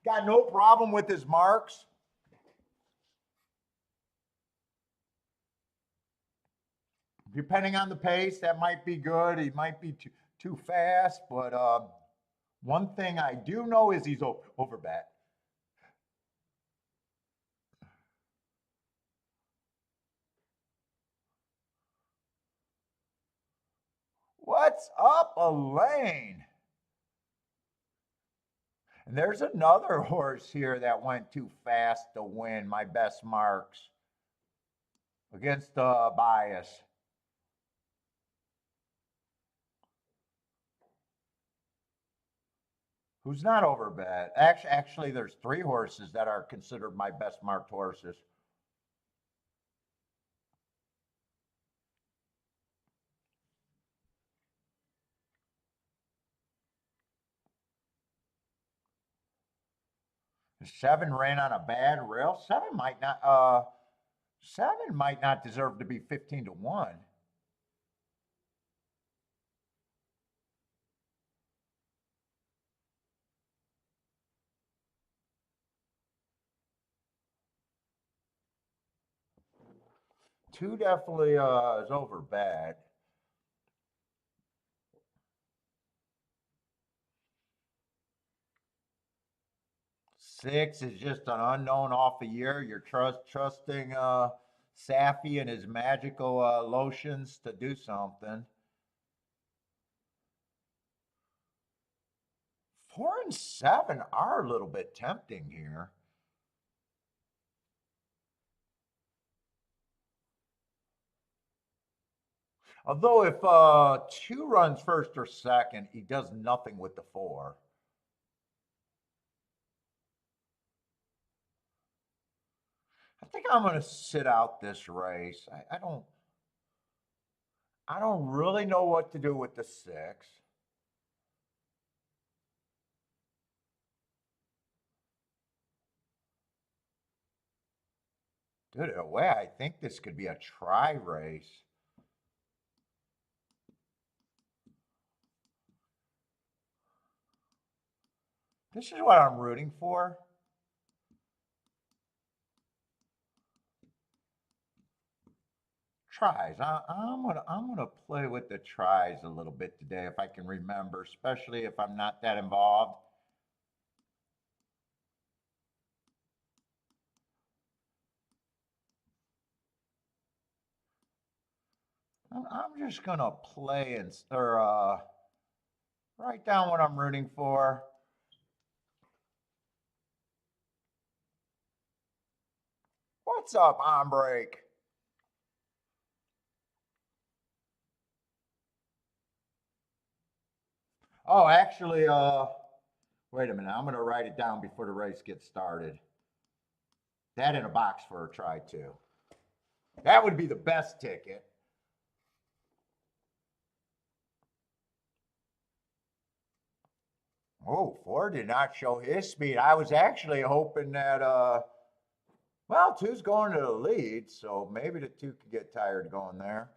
Got no problem with his marks. Depending on the pace, that might be good. He might be too fast, but one thing I do know is he's over bat. What's up, Elaine? And there's another horse here that went too fast to win my best marks against bias. Who's not over bet? Actually, there's 3 horses that are considered my best marked horses. Seven ran on a bad rail. Seven might not deserve to be 15-1. Two definitely is over bad. Six is just an unknown off a year. You're trusting Safi and his magical lotions to do something. 4 and 7 are a little bit tempting here. Although if 2 runs first or second, he does nothing with the 4. I think I'm going to sit out this race. I don't really know what to do with the 6. Dude, in a way, I think this could be a try race. This is what I'm rooting for. Tries. I'm gonna play with the tries a little bit today if I can remember, especially if I'm not that involved. I'm just gonna play and or write down what I'm rooting for. What's up, on break? Oh, actually, wait a minute. I'm gonna write it down before the race gets started. That in a box for a try too. That would be the best ticket. Oh, Ford did not show his speed. I was actually hoping that well, two's going to the lead, so maybe the 2 could get tired going there.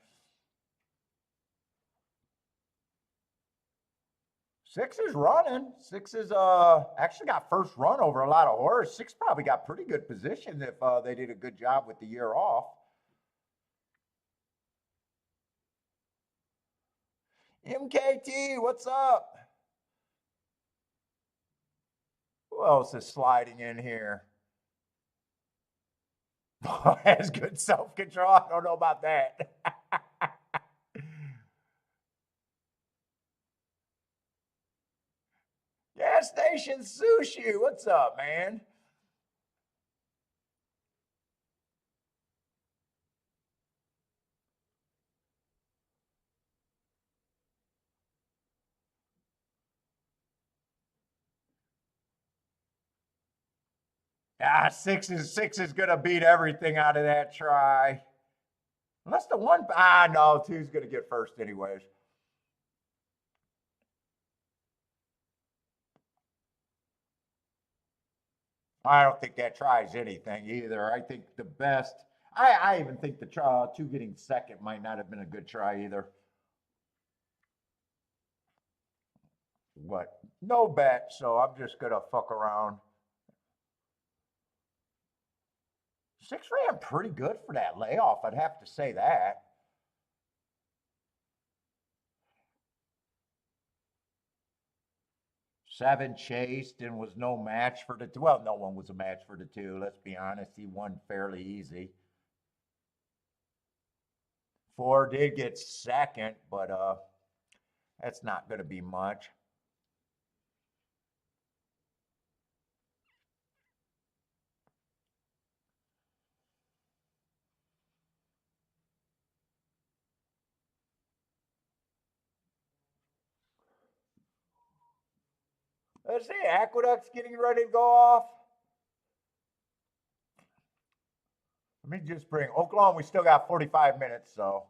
6 is running. 6 is actually got first run over a lot of horse. 6 probably got pretty good position if they did a good job with the year off. MKT, what's up? Who else is sliding in here? Has good self control. I don't know about that. Gas station sushi. What's up, man? Ah, six is gonna beat everything out of that try. Unless the one no, two's gonna get first anyways. I don't think that tries anything either. I think the best. I even think the two getting second might not have been a good try either. But no bet, so I'm just gonna fuck around. 6 ran pretty good for that layoff. I'd have to say that. 7 chased and was no match for the 2. Well, no one was a match for the 2. Let's be honest. He won fairly easy. 4 did get second, but that's not going to be much. Let's see. Aqueduct's getting ready to go off. Let me just bring OAKLAWN. We still got 45 minutes, so.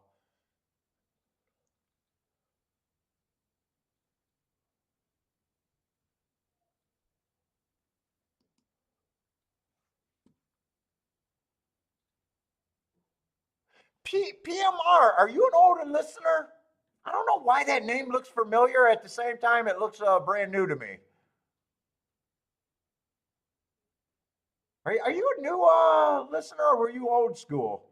PMR, are you an older listener? I don't know why that name looks familiar. At the same time, it looks brand new to me. Are you a new listener or were you old school?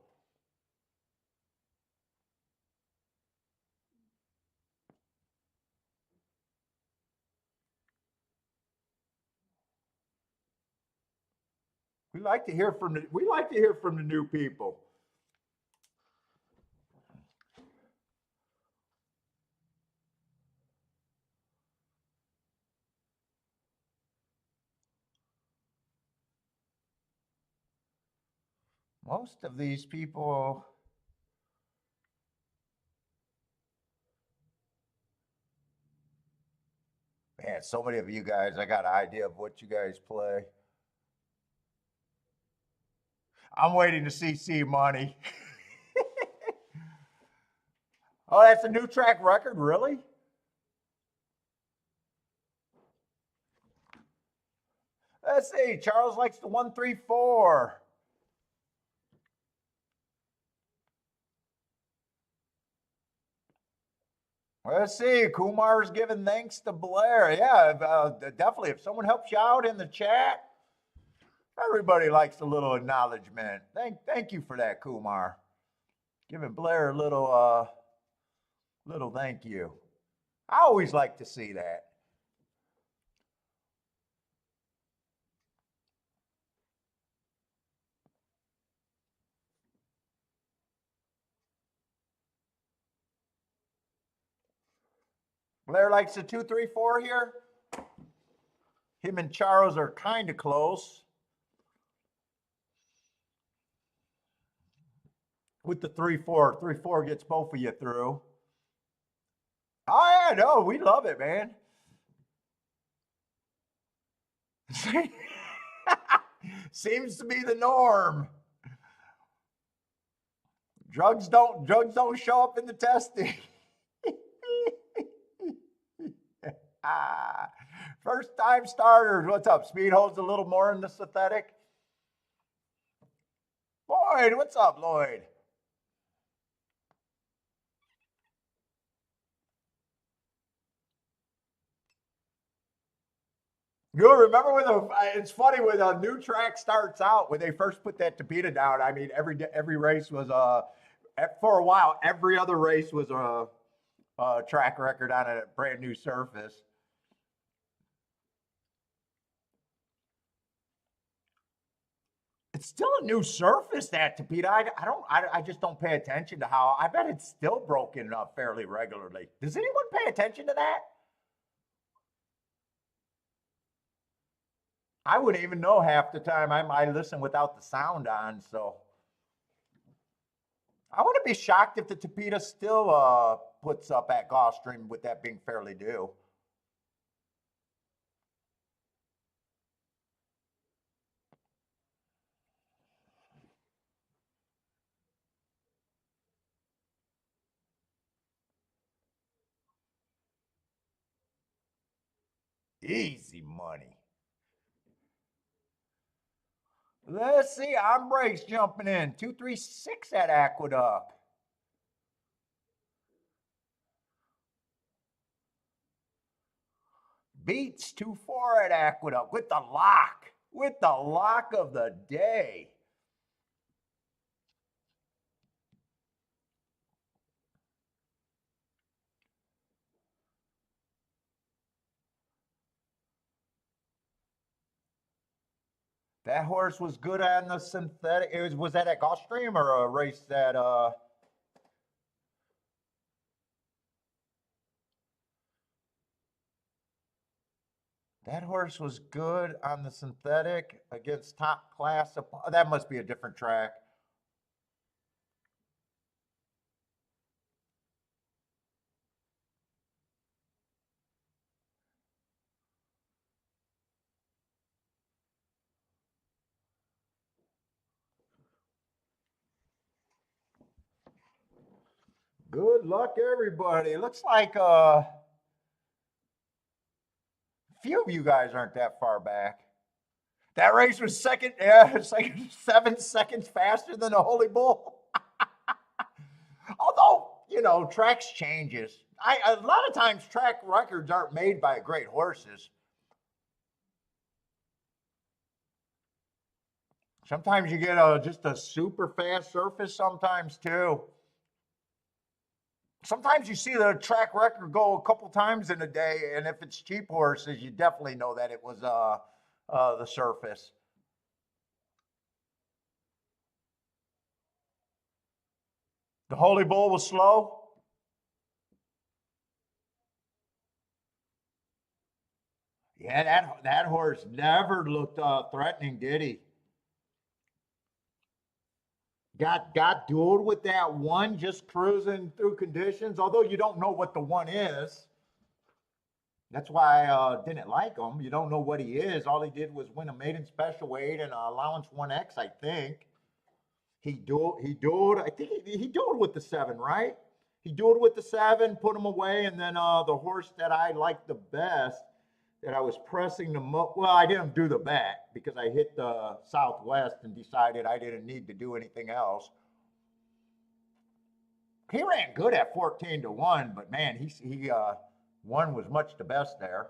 We like to hear from the new people. Most of these people Man, so many of you guys, I got an idea of what you guys play. I'm waiting to see money. Oh, that's a new track record, really? Let's see. Charles likes the 134. Let's see. Kumar's giving thanks to Blair. Yeah, definitely. If someone helps you out in the chat, everybody likes a little acknowledgement. Thank you for that, Kumar. Giving Blair a little thank you. I always like to see that. Blair likes the 234 here. Him and Charles are kind of close. With the 3-4. 3-4 gets both of you through. Oh, yeah, no, we love it, man. Seems to be the norm. Drugs don't show up in the testing. First time starters. What's up? Speed holds a little more in the synthetic. Lloyd, what's up, Lloyd? You remember when it's funny when a new track starts out, when they first put that Tapeta down, I mean, every race was for a while, every other race was a track record on a brand new surface. It's still a new surface, that Tapeta. I just don't pay attention to how. I bet it's still broken up fairly regularly. Does anyone pay attention to that? I wouldn't even know half the time. I listen without the sound on, so I wouldn't be shocked if the Tapeta still puts up at GULFSTREAM with that being fairly new. Easy money. Let's see. Hombre's jumping in. 236 at Aqueduct. Beats 2-4 at Aqueduct with the lock. With the lock of the day. That horse was good on the synthetic. Was that at GULFSTREAM or a race that that horse was good on the synthetic against top class. That must be a different track. Good luck, everybody. Looks like few of you guys aren't that far back. That race was second, yeah, it's like 7 seconds faster than the Holy Bull. Although, you know, tracks changes. A lot of times track records aren't made by great horses. Sometimes you get just a super fast surface sometimes too. Sometimes you see the track record go a couple times in a day, and if it's cheap horses, you definitely know that it was the surface. The Holy Bull was slow. Yeah, that horse never looked threatening, did he? Got dueled with that one, just cruising through conditions. Although you don't know what the one is. That's why I didn't like him. You don't know what he is. All he did was win a maiden special weight and allowance 1X, I think. He dueled. I think he dueled with the 7, right? He dueled with the 7, put him away, and then the horse that I liked the best, that I was pressing the most. Well, I didn't do the bet because I hit the Southwest and decided I didn't need to do anything else. He ran good at 14-1, but man, he one was much the best there.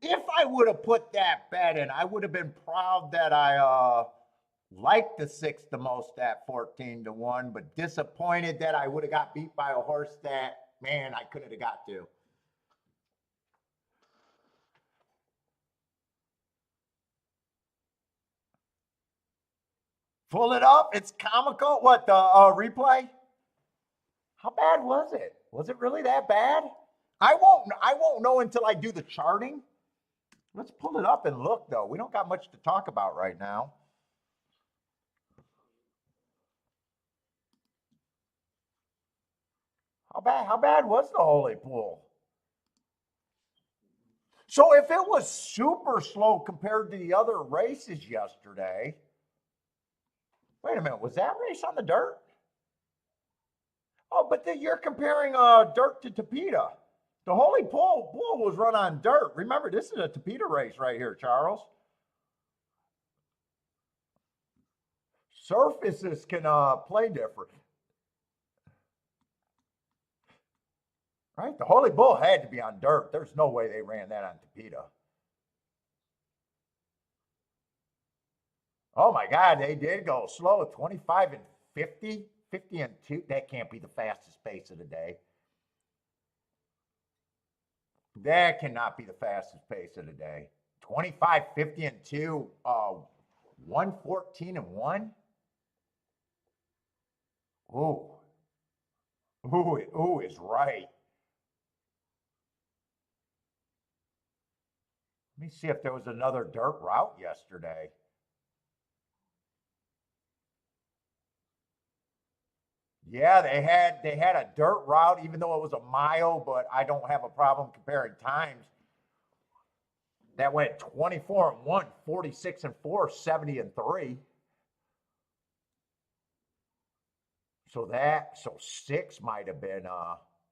If I would have put that bet in, I would have been proud that I liked the 6 the most at 14-1, but disappointed that I would have got beat by a horse that, man, I couldn't have got to. Pull it up. It's comical. What, the replay? How bad was it? Was it really that bad? I won't know until I do the charting. Let's pull it up and look, though. We don't got much to talk about right now. How bad was the Holy Pool? So if it was super slow compared to the other races yesterday, wait a minute, was that race on the dirt? Oh, but you're comparing dirt to Tapeta. The Holy Bull was run on dirt. Remember, this is a Tapeta race right here, Charles. Surfaces can play different. Right? The Holy Bull had to be on dirt. There's no way they ran that on Tapeta. Oh my God, they did go slow. 25 and 50, 50 and 2. That can't be the fastest pace of the day. That cannot be the fastest pace of the day. 25, 50 and 2, 114 and 1. Ooh. Ooh is right. Let me see if there was another dirt route yesterday. Yeah, they had a dirt route, even though it was a mile, but I don't have a problem comparing times. That went 24 and 1, 46 and 4, 70 and 3. So 6 might have been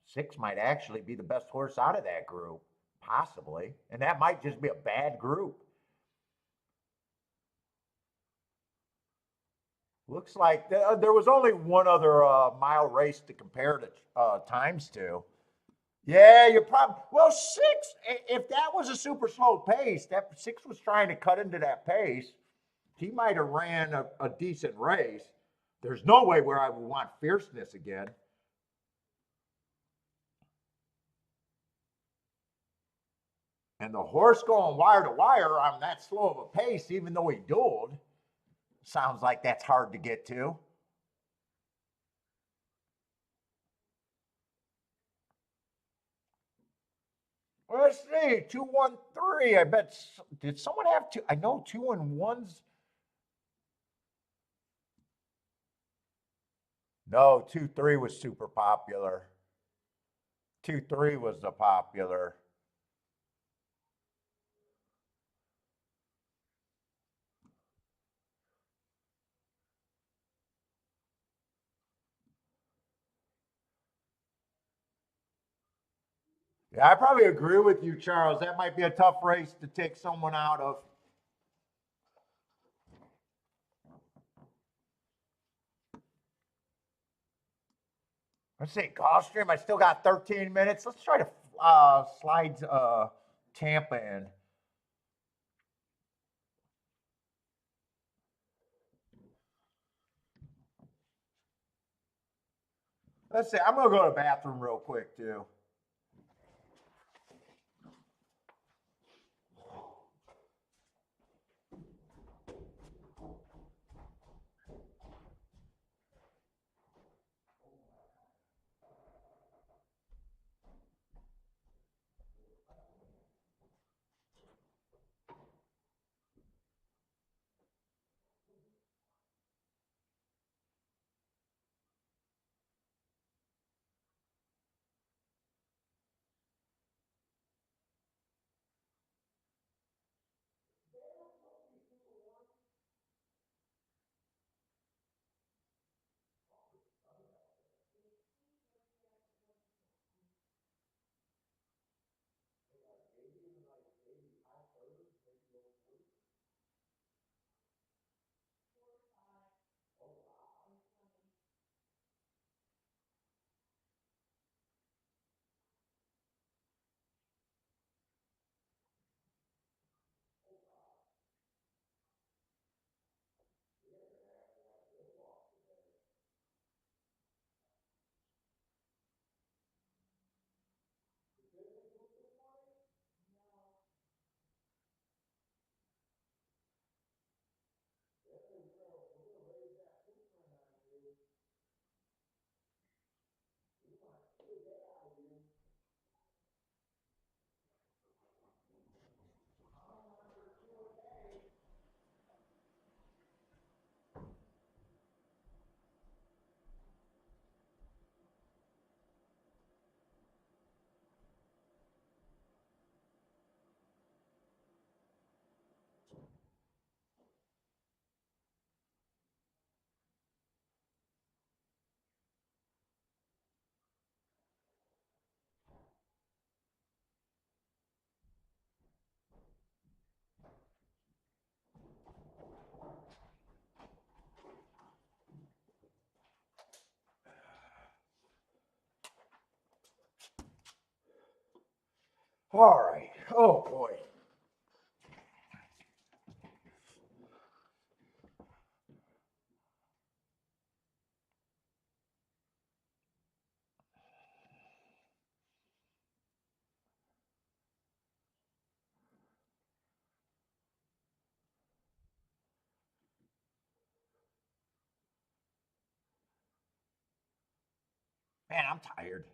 6 might actually be the best horse out of that group, possibly. And that might just be a bad group. Looks like there was only one other mile race to compare the times to. Yeah, you're probably well 6. If that was a super slow pace, that 6 was trying to cut into that pace. He might have ran a decent race. There's no way where I would want fierceness again. And the horse going wire to wire on that slow of a pace, even though he dueled, sounds like that's hard to get to. Let's see, 213. I bet. Did someone have two? I know 2-1s. No, 2-3 was super popular. 2-3 was the popular. Yeah, I probably agree with you, Charles. That might be a tough race to take someone out of. Let's see, Gulfstream. I still got 13 minutes. Let's try to slide Tampa in. Let's see. I'm gonna go to the bathroom real quick too. All right. Oh boy. Man, I'm tired.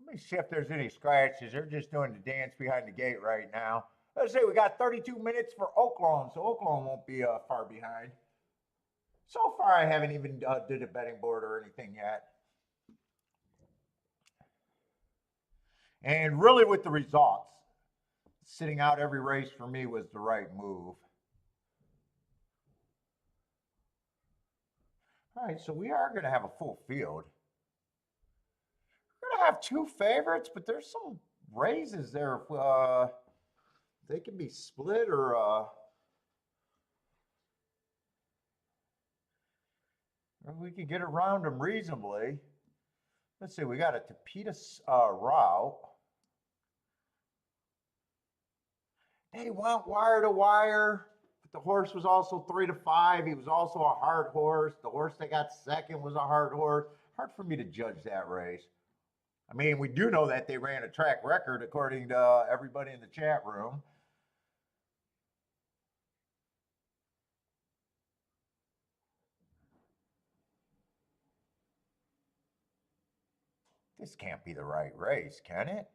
Let me see if there's any scratches. They're just doing the dance behind the gate right now. Let's say we got 32 minutes for OAKLAWN, so OAKLAWN won't be far behind. So far, I haven't even did a betting board or anything yet. And really, with the results, sitting out every race for me was the right move. All right, so we are going to have a full field. We're going to have two favorites, but there's some raises there. They can be split or we can get around them reasonably. Let's see, we got a Tapita route. They went wire to wire. But the horse was also 3 to 5. He was also a hard horse. The horse that got second was a hard horse. Hard for me to judge that race. I mean, we do know that they ran a track record according to everybody in the chat room. This can't be the right race, can it?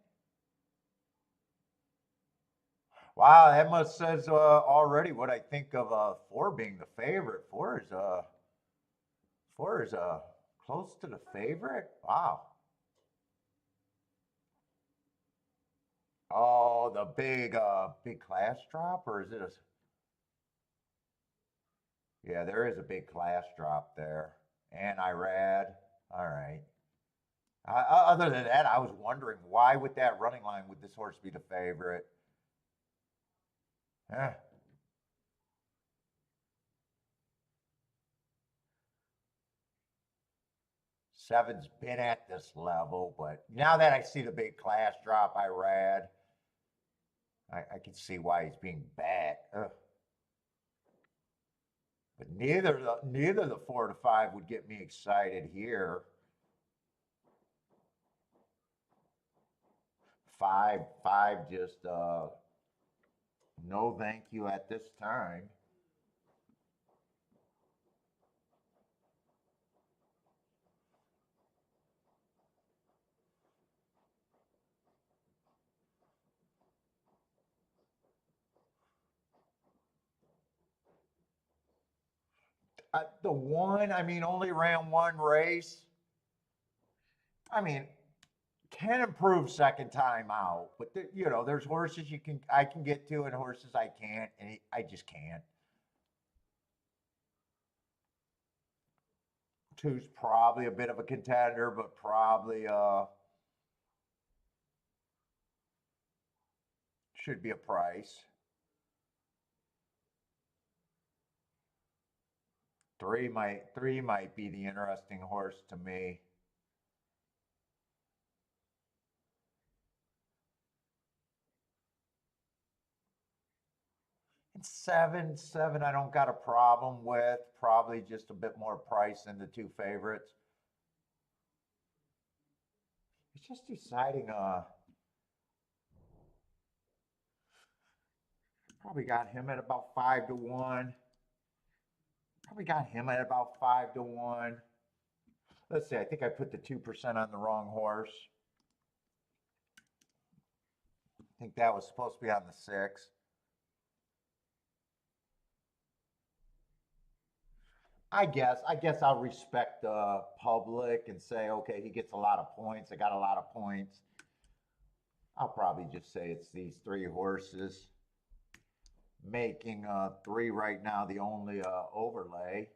Wow, that must says already what I think of 4 being the favorite. 4 is close to the favorite. Wow. Oh, the big class drop, or is it a? Yeah, there is a big class drop there, and Irad. All right. Other than that, I was wondering why with that running line would this horse be the favorite? Eh. Seven's been at this level, but now that I see the big class drop, Irad, I can see why he's being backed. Ugh. But neither the 4 to 5 would get me excited here. Five just no thank you at this time. The one, I mean, only ran one race. I mean, can improve second time out, but there's horses I can get to and horses I can't, and I just can't. Two's probably a bit of a contender, but probably should be a price. Three might be the interesting horse to me. And seven, I don't got a problem with. Probably just a bit more price than the two favorites. It's just deciding. Probably got him at about 5 to 1. Probably got him at about 5 to 1. Let's see. I think I put the 2% on the wrong horse. I think that was supposed to be on the 6. I guess I'll respect the public and say, okay, he gets a lot of points. I got a lot of points. I'll probably just say it's these 3 horses, making 3 right now the only overlay.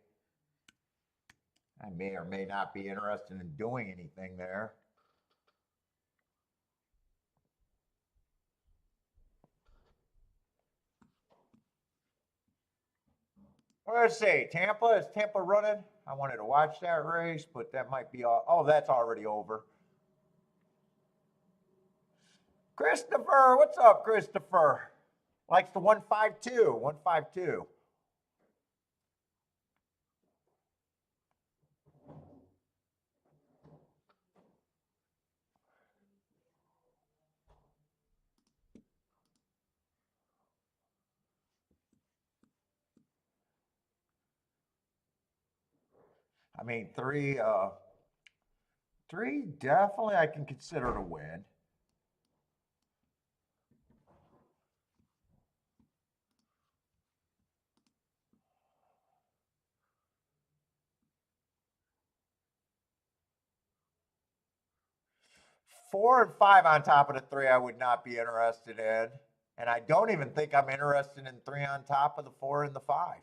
I may or may not be interested in doing anything there. Let's see. Tampa, is Tampa running? I wanted to watch that race, but that might be all. Oh, that's already over. Christopher, what's up, Christopher? Likes the 152. 152. I mean, three definitely I can consider to win. Four and five on top of the three, I would not be interested in. And I don't even think I'm interested in three on top of the four and the five.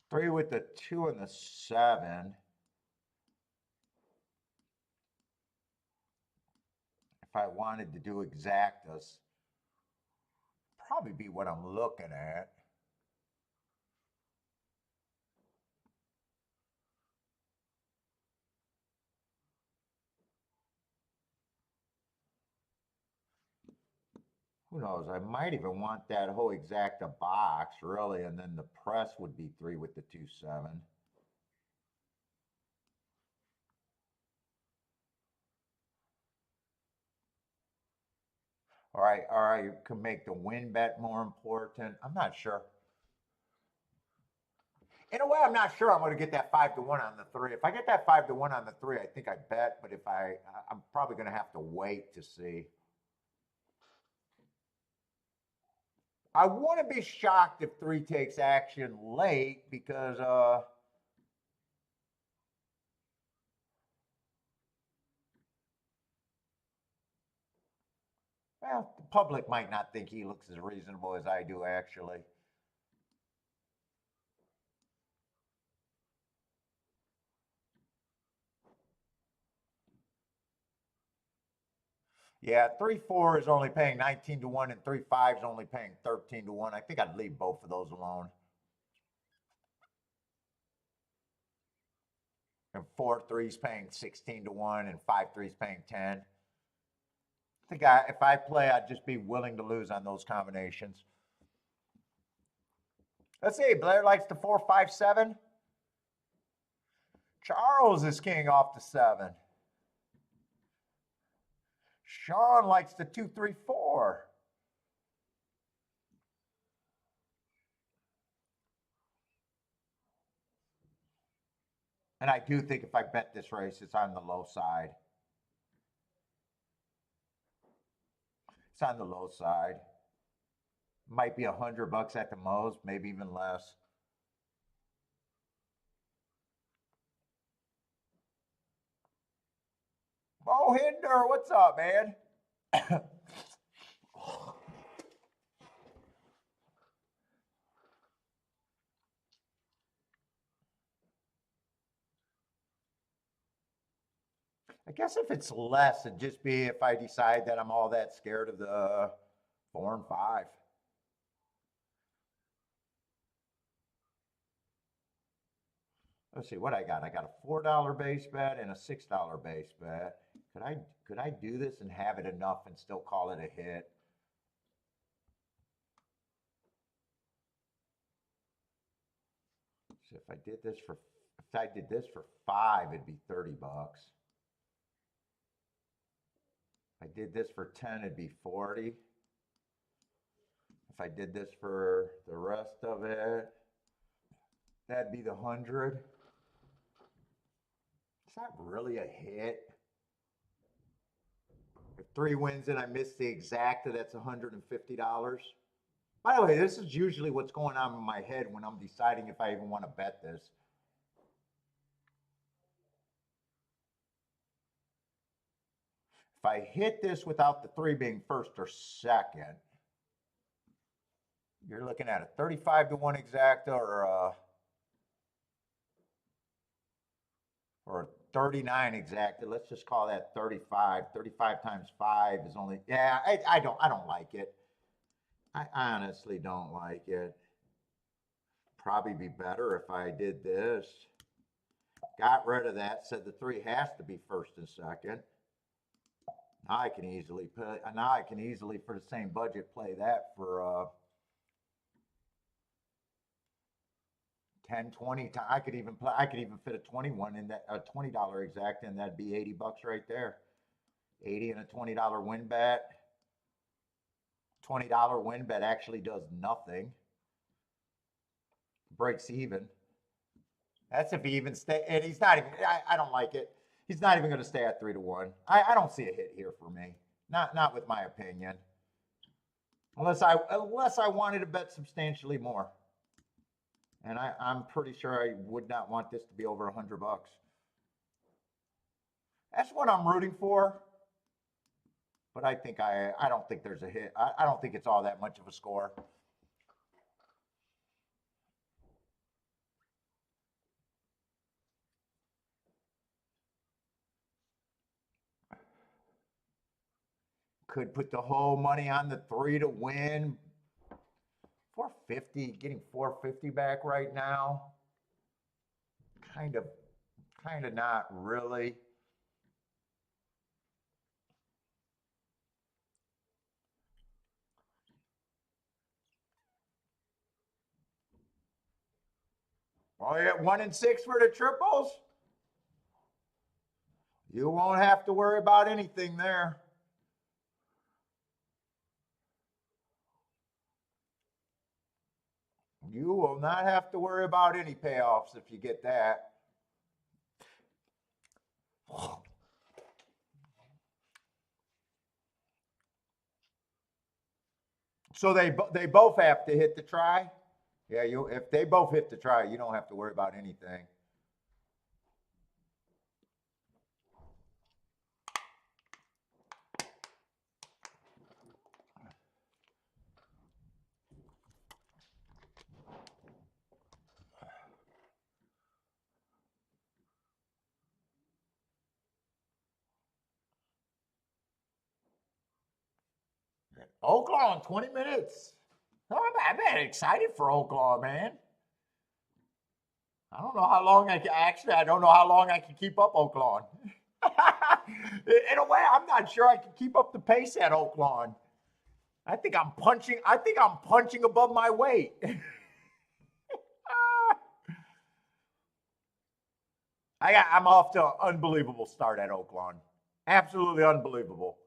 Three with the two and the seven. If I wanted to do exactas, probably be what I'm looking at. Who knows? I might even want that whole exacta box, really, and then the press would be three with the 2-7. All right, you can make the win bet more important. I'm not sure. In a way, I'm not sure I'm going to get that 5-1 on the three. If I get that 5-1 on the three, I think I bet. But if I'm probably going to have to wait to see. I wouldn't be shocked if three takes action late because well, the public might not think he looks as reasonable as I do, actually. Yeah, 3-4 is only paying 19-1, and 3-5 is only paying 13-1. I think I'd leave both of those alone. And 4-3 is paying 16-1, and 5-3 is paying 10. I think if I play, I'd just be willing to lose on those combinations. Let's see. Blair likes the 4-5-7. Charles is king off the 7. Sean likes the 2-3-4. And I do think if I bet this race, it's on the low side. It's on the low side. Might be $100 at the most, maybe even less. Oh, Hinder, what's up, man? I guess if it's less, it'd just be if I decide that I'm all that scared of the 4 and 5. Let's see what I got. I got a $4 base bet and a $6 base bet. Could I do this and have it enough and still call it a hit? So if I did this for 5, it'd be $30. If I did this for 10, it'd be 40. If I did this for the rest of it, that'd be the 100. Is that really a hit? If 3 wins and I miss the exacta, that's $150. By the way, this is usually what's going on in my head when I'm deciding if I even want to bet this. If I hit this without the 3 being first or second, you're looking at a 35-1 exacta or 39 exactly. Let's just call that 35. 35 times 5 is only, yeah, I don't like it. I honestly don't like it. Probably be better if I did this. Got rid of that, said the 3 has to be first and second. Now I can easily play, now I can easily, for the same budget, play that for 10, 20. I could even play, I could even fit a 21 in that, a $20 exact, and that'd be 80 bucks right there. 80 and a $20 win bet. $20 win bet actually does nothing. Breaks even. That's if he even stay, and he's not even, I don't like it. He's not even going to stay at 3 to 1. I don't see a hit here for me. Not with my opinion. Unless I wanted to bet substantially more. And I'm pretty sure I would not want this to be over 100 bucks. That's what I'm rooting for. But I don't think there's a hit. I don't think it's all that much of a score. Could put the whole money on the 3 to win. 450, getting 450 back right now. Kind of not really. Oh, yeah, 1 and 6 for the triples. You won't have to worry about anything there. You will not have to worry about any payoffs if you get that. So they both have to hit the try. Yeah, if they both hit the try, you don't have to worry about anything. OAKLAWN, 20 minutes. Oh, I'm excited for OAKLAWN, man. I don't know how long I can, actually, I don't know how long I can keep up OAKLAWN. In a way, I'm not sure I can keep up the pace at OAKLAWN. I think I'm punching above my weight. I'm off to an unbelievable start at OAKLAWN. Absolutely unbelievable.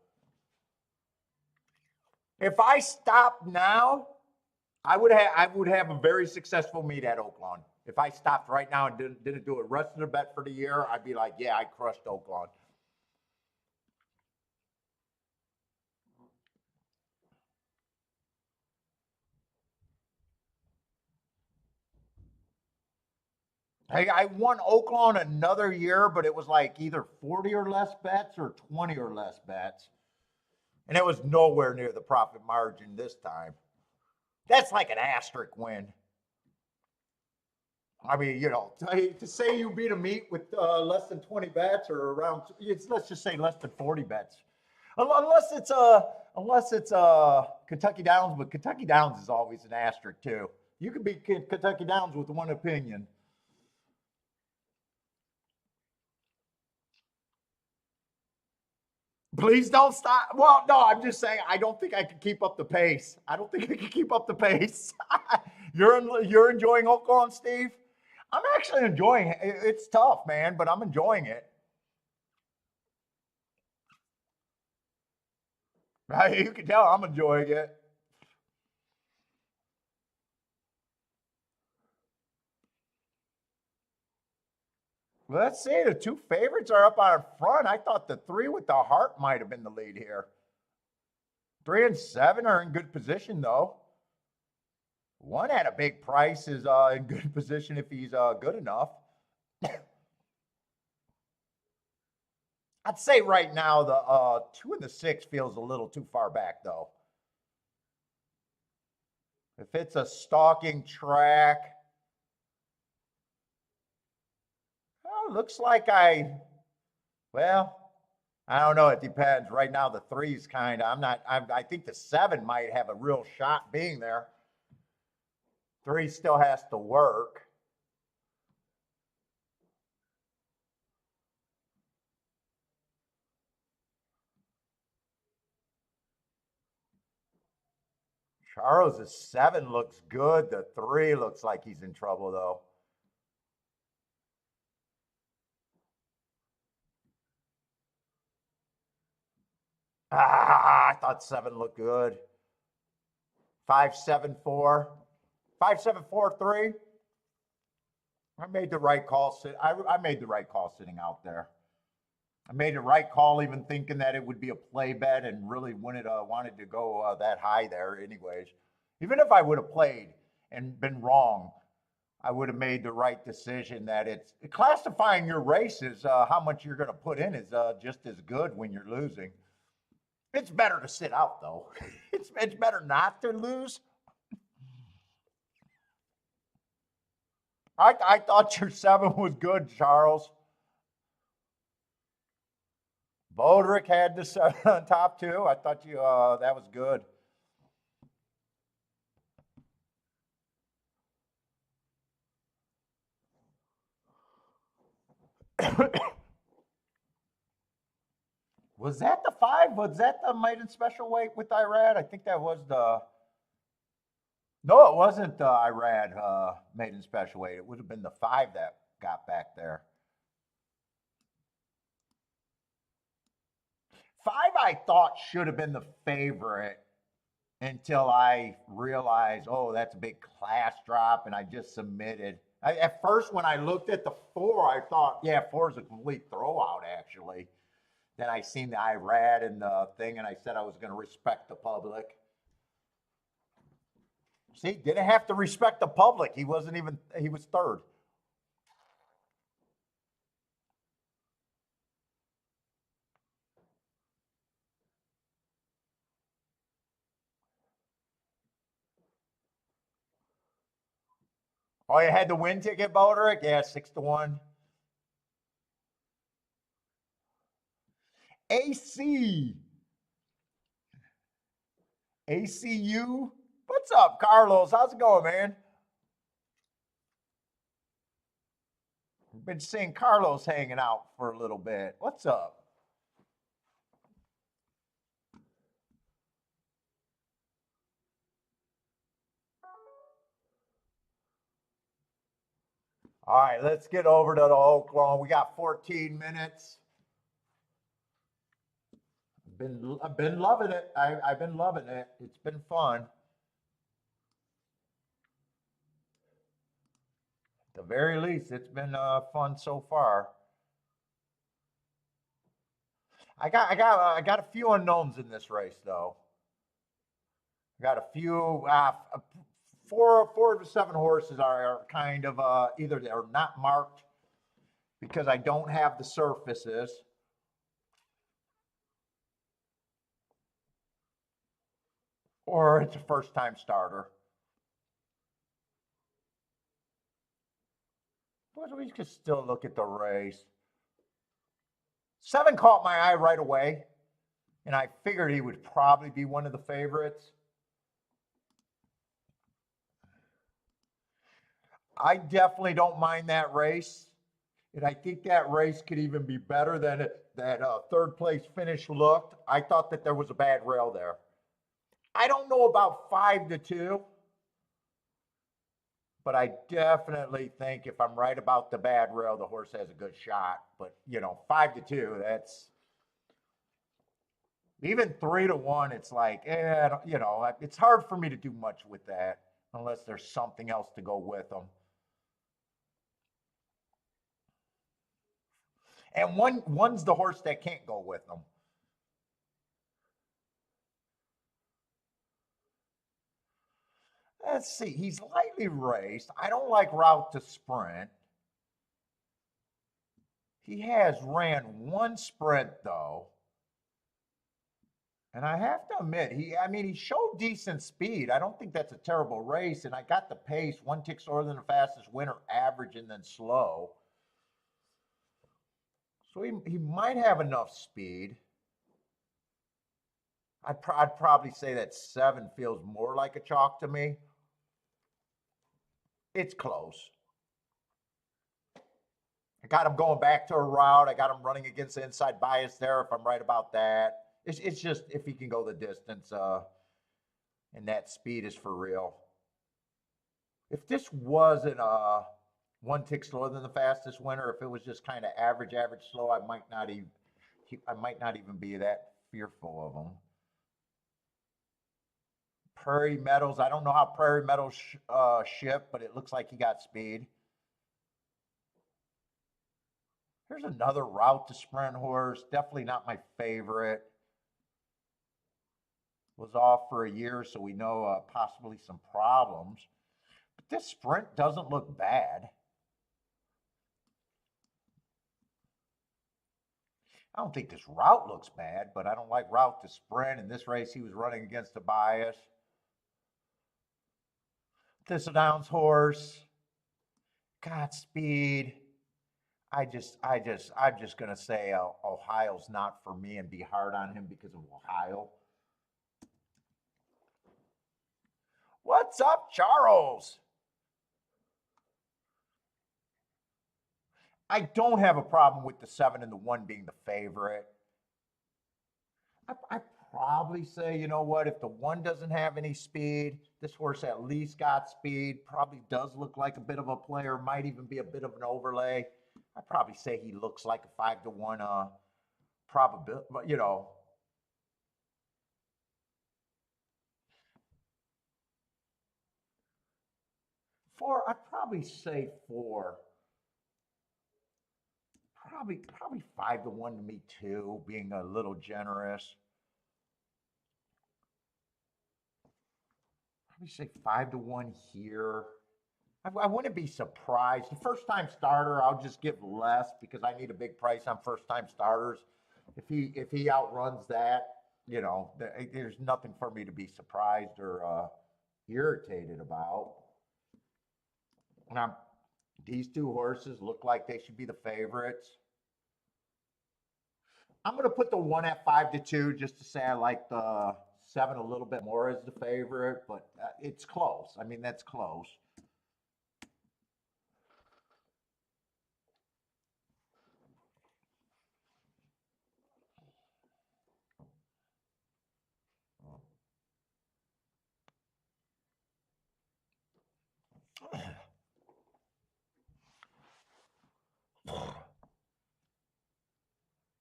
If I stopped now, I would have a very successful meet at OAKLAWN. If I stopped right now and didn't do a rest of the bet for the year, I'd be like, yeah, I crushed OAKLAWN. Hey, I won OAKLAWN another year, but it was like either 40 or less bets or 20 or less bets. And it was nowhere near the profit margin this time. That's like an asterisk win. I mean, you know, to say you beat a meet with less than 20 bets or around, let's just say less than 40 bets. Unless it's Kentucky Downs, but Kentucky Downs is always an asterisk too. You can beat Kentucky Downs with one opinion. Please don't stop. Well, no, I'm just saying I don't think I can keep up the pace. I don't think I can keep up the pace. You're enjoying OAKLAWN, Steve? I'm actually enjoying it. It's tough, man, but I'm enjoying it. You can tell I'm enjoying it. Let's see. The 2 favorites are up out front. I thought the 3 with the heart might have been the lead here. 3 and 7 are in good position, though. 1 at a big price is in good position if he's good enough. I'd say right now the 2 and the 6 feels a little too far back, though. If it's a stalking track, well, looks like I Well, I don't know. It depends. Right now, the three's kind of. I'm not. I think the seven might have a real shot being there. Three still has to work. Charles's seven looks good. The three looks like he's in trouble though. I thought seven looked good. 5-7-4, 5-7-4-3. I made the right call. I made the right call sitting out there. I made the right call, even thinking that it would be a play bet, and really wanted to go that high there, anyways. Even if I would have played and been wrong, I would have made the right decision. That it's classifying your races, how much you're going to put in is just as good when you're losing. It's better to sit out though. It's better not to lose. I thought your seven was good, Charles. Bodrick had the seven on top too. I thought you that was good. Was that the five? Was that the maiden special weight with Irad? I think that was the. No, it wasn't the Irad maiden special weight. It would have been the five that got back there. Five, I thought should have been the favorite until I realized, oh, that's a big class drop, and I just submitted. At first, when I looked at the four, I thought, yeah, four is a complete throwout, actually. Then I seen the Irad and the thing, and I said I was going to respect the public. See, didn't have to respect the public. He wasn't even, he was third. Oh, you had the win ticket, Boderick? Yeah, 6-1. AC. ACU. What's up, Carlos? How's it going, man? I've been seeing Carlos hanging out for a little bit. What's up? All right, let's get over to the OAKLAWN. We got 14 minutes. I've been loving it. I've been loving it. It's been fun. At the very least, it's been fun so far. I got a few unknowns in this race though. I got a few. Four of the seven horses are kind of either they're not marked because I don't have the surfaces, or it's a first time starter. But we could still look at the race. Seven caught my eye right away, and I figured he would probably be one of the favorites. I definitely don't mind that race. And I think that race could even be better than that third place finish looked. I thought that there was a bad rail there. I don't know about 5-2, but I definitely think if I'm right about the bad rail, the horse has a good shot. But 5-2, that's even 3-1. It's like, it's hard for me to do much with that unless there's something else to go with them. And one's the horse that can't go with them. Let's see. He's lightly raced. I don't like route to sprint. He has ran one sprint though. And I have to admit, he showed decent speed. I don't think that's a terrible race. And I got the pace, one tick slower than the fastest winner, average, and then slow. So he might have enough speed. I'd probably say that 7 feels more like a chalk to me. It's close. I got him going back to a route. I got him running against the inside bias there, if I'm right about that. It's just if he can go the distance, and that speed is for real. If this wasn't 1 tick slower than the fastest winner, if it was just kind of average slow, I might not even be that fearful of him. Prairie Meadows, I don't know how Prairie Meadows ship, but it looks like he got speed. Here's another route to sprint horse. Definitely not my favorite. Was off for a year, so we know possibly some problems. But this sprint doesn't look bad. I don't think this route looks bad, but I don't like route to sprint. In this race, he was running against a bias. Thistledown's horse got speed. I'm just gonna say Ohio's not for me and be hard on him because of Ohio. What's up, Charles? I don't have a problem with the 7 and the 1 being the favorite. I probably say, you know what, if the 1 doesn't have any speed, this horse at least got speed, probably does look like a bit of a player, might even be a bit of an overlay. I'd probably say he looks like a 5-1 probability, you know. I'd probably say 4. Probably 5-1 to me too, being a little generous. Probably say 5-1 here. I wouldn't be surprised. The first time starter, I'll just give less because I need a big price on first time starters. If he outruns that, you know, there's nothing for me to be surprised or irritated about. Now, these 2 horses look like they should be the favorites. I'm going to put the 1 at 5-2 just to say I like the 7 a little bit more as the favorite, but it's close. I mean, that's close.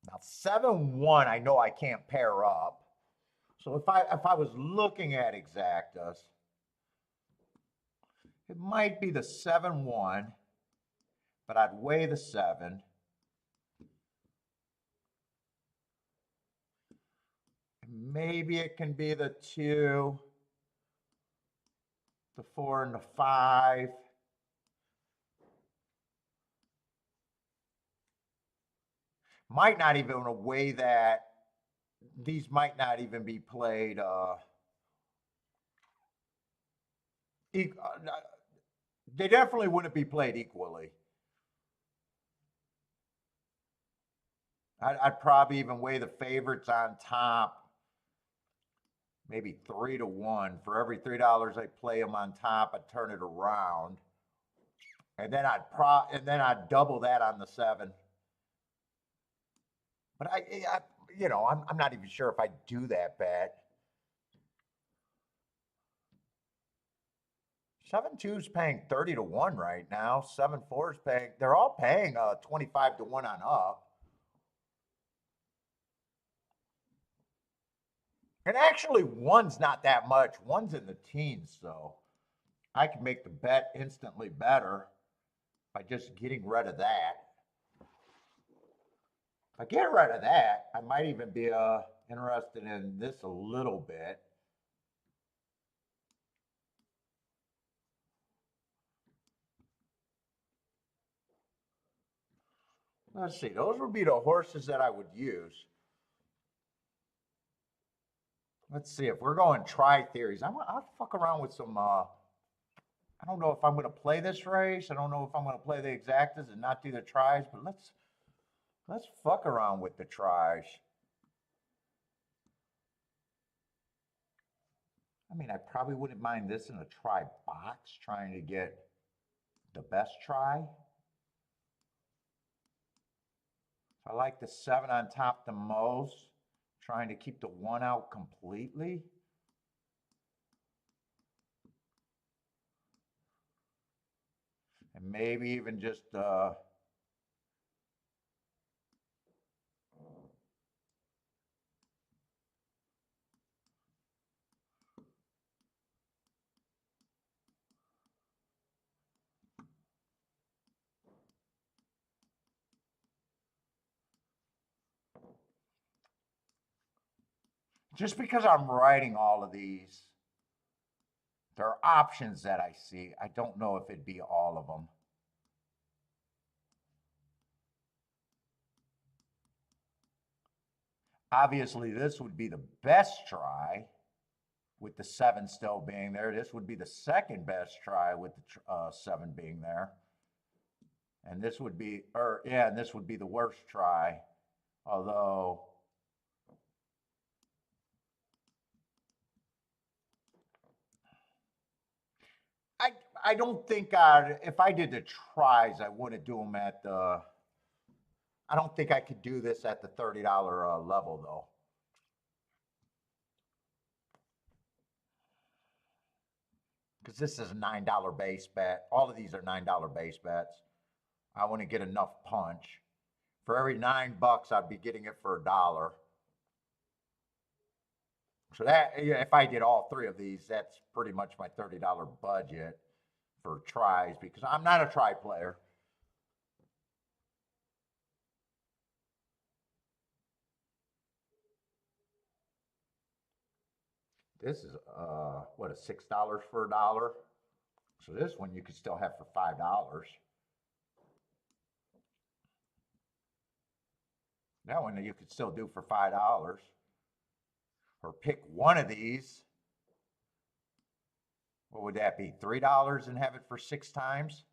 Now 7-1, I know I can't pair up. So if I was looking at exactas, it might be the 7-1, but I'd weigh the 7. Maybe it can be the 2, the 4, and the 5. Might not even weigh that. These might not even be played. They definitely wouldn't be played equally. I'd probably even weigh the favorites on top. Maybe 3-1. For every $3 I play them on top, I'd turn it around, and then I'd double that on the 7. But I'm not even sure if I'd do that bet. 7-2 is paying 30-1 right now. 7-4 is paying. They're all paying 25-1 on up. And actually, 1's not that much. 1's in the teens, so I can make the bet instantly better by just getting rid of that. If I get rid of that, I might even be interested in this a little bit. Let's see. Those would be the horses that I would use. Let's see. If we're going tri-theories, I'll fuck around with some. I don't know if I'm going to play this race. I don't know if I'm going to play the exactas and not do the tries, but let's Let's fuck around with the tries. I mean, I probably wouldn't mind this in a try box, trying to get the best try. I like the 7 on top the most, trying to keep the 1 out completely. And maybe even just just because I'm writing all of these, there are options that I see. I don't know if it'd be all of them. Obviously, this would be the best try with the 7 still being there. This would be the second best try with the 7 being there. And this would be, and this would be the worst try. Although, I don't think if I did the tries, I wouldn't do them at the, I don't think I could do this at the $30 level though. Because this is a $9 base bet. All of these are $9 base bets. I want to get enough punch. For every $9, I'd be getting it for $1. So that, if I did all 3 of these, that's pretty much my $30 budget for tries, because I'm not a try player. This is what, a $6 for $1. So this one you could still have for $5. That one you could still do for $5. Or pick one of these. What would that be? $3 and have it for 6 times?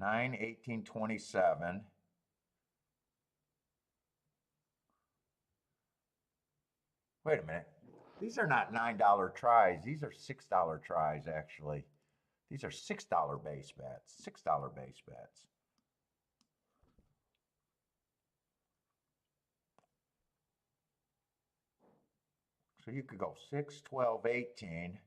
$9, $18, $27. Wait a minute. These are not $9 tries. These are $6 tries, actually. These are $6 base bets. $6 base bets. So you could go 6, 12, 18.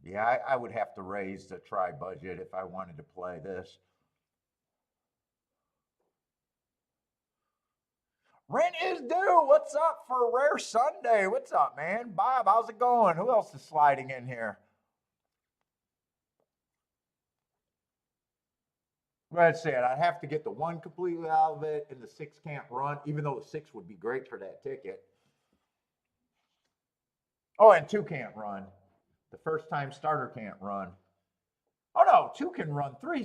Yeah, I would have to raise the try budget if I wanted to play this. Rent is due. What's up for a rare Sunday? What's up, man? Bob, how's it going? Who else is sliding in here? That's it. I'd have to get the 1 completely out of it, and the 6 can't run, even though the 6 would be great for that ticket. Oh, and 2 can't run. The first time starter can't run. Oh no, 2 can run. 3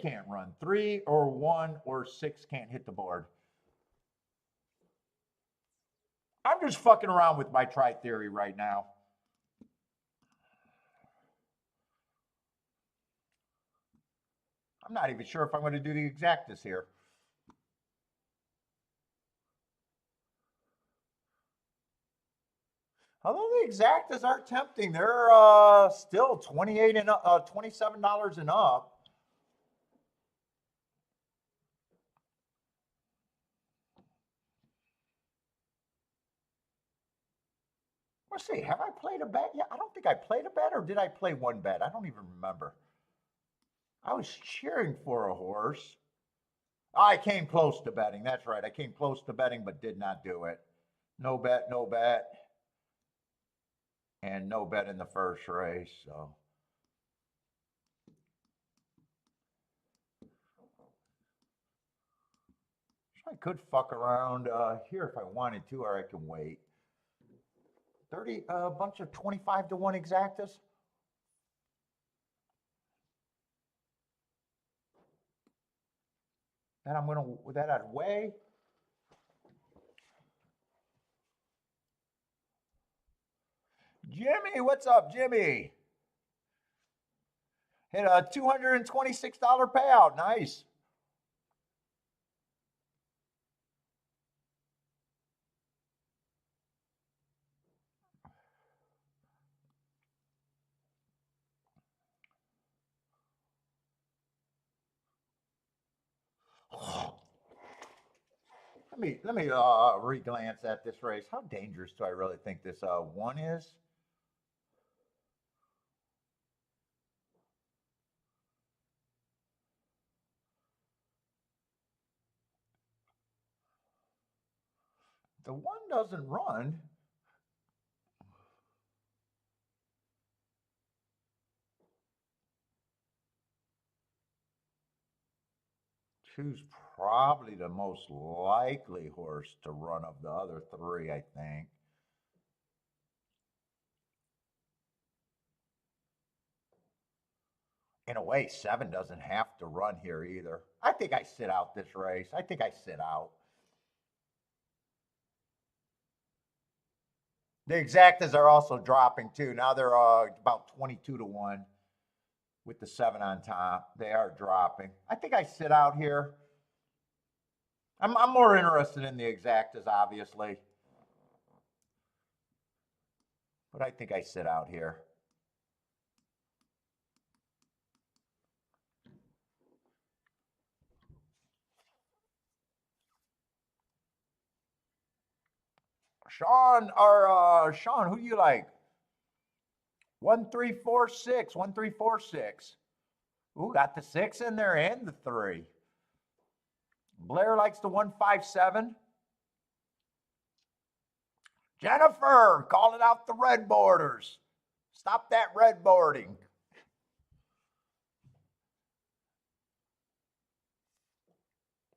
can't run. 3 or 1 or 6 can't hit the board. I'm just fucking around with my try theory right now. I'm not even sure if I'm going to do the exactas here. Although the exactas are tempting, they're still $28 and $27 and up. Let's see, have I played a bet? Yeah, I don't think I played a bet, or did I play 1 bet? I don't even remember. I was cheering for a horse. I came close to betting. That's right. I came close to betting, but did not do it. No bet, no bet. And no bet in the first race. So I could fuck around here if I wanted to, or I can wait. 30, a bunch of 25 to 1 exactas. That I'd weigh. Jimmy, what's up, Jimmy? Hit a $226 payout. Nice. Let me re-glance at this race. How dangerous do I really think this one is? The one doesn't run. Two's probably the most likely horse to run of the other three, I think. In a way, seven doesn't have to run here either. I think I sit out this race. I think I sit out. The exactas are also dropping too. Now they're about 22 to 1 with the seven on top. They are dropping. I think I sit out here. I'm more interested in the exactas, obviously. But I think I sit out here. Sean, who do you like? 1346, 1346. Ooh, got the 6 in there and the 3. Blair likes the 157. Jennifer, calling out the red borders. Stop that red boarding.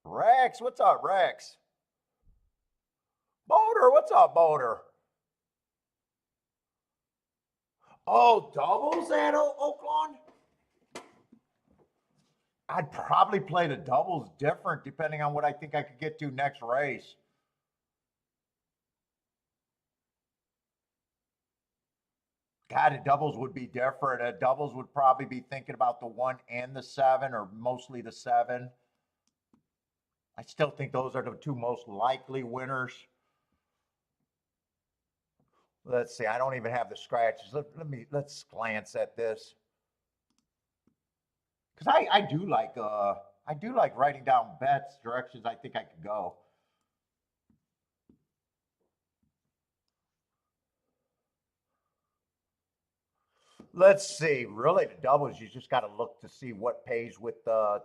Rex, what's up, Rex? Boater, what's up, Boater? Oh, doubles at OAKLAWN? I'd probably play the doubles different depending on what I think I could get to next race. God, a doubles would be different. A doubles would probably be thinking about the 1 and the 7, or mostly the 7. I still think those are the two most likely winners. Let's see. I don't even have the scratches. Let's glance at this, because I do like writing down bets, directions I think I could go. Let's see. Really, the doubles, you just got to look to see what pays with the.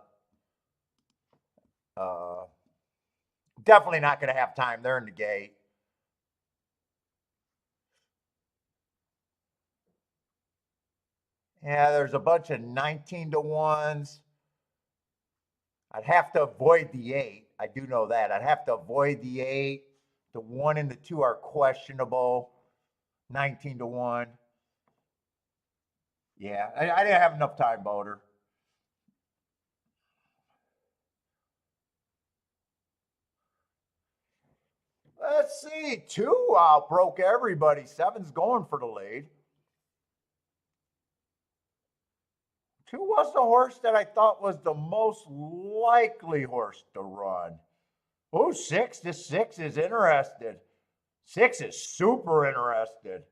Definitely not going to have time. They're in the gate. Yeah, there's a bunch of 19 to 1s. I'd have to avoid the 8. I do know that. I'd have to avoid the 8. The 1 and the 2 are questionable. 19 to 1. Yeah, I didn't have enough time, Boater. Let's see. 2 outbroke everybody. 7's going for the lead. 2 was the horse that I thought was the most likely horse to run. Oh, 6. This 6 is interested. 6 is super interested.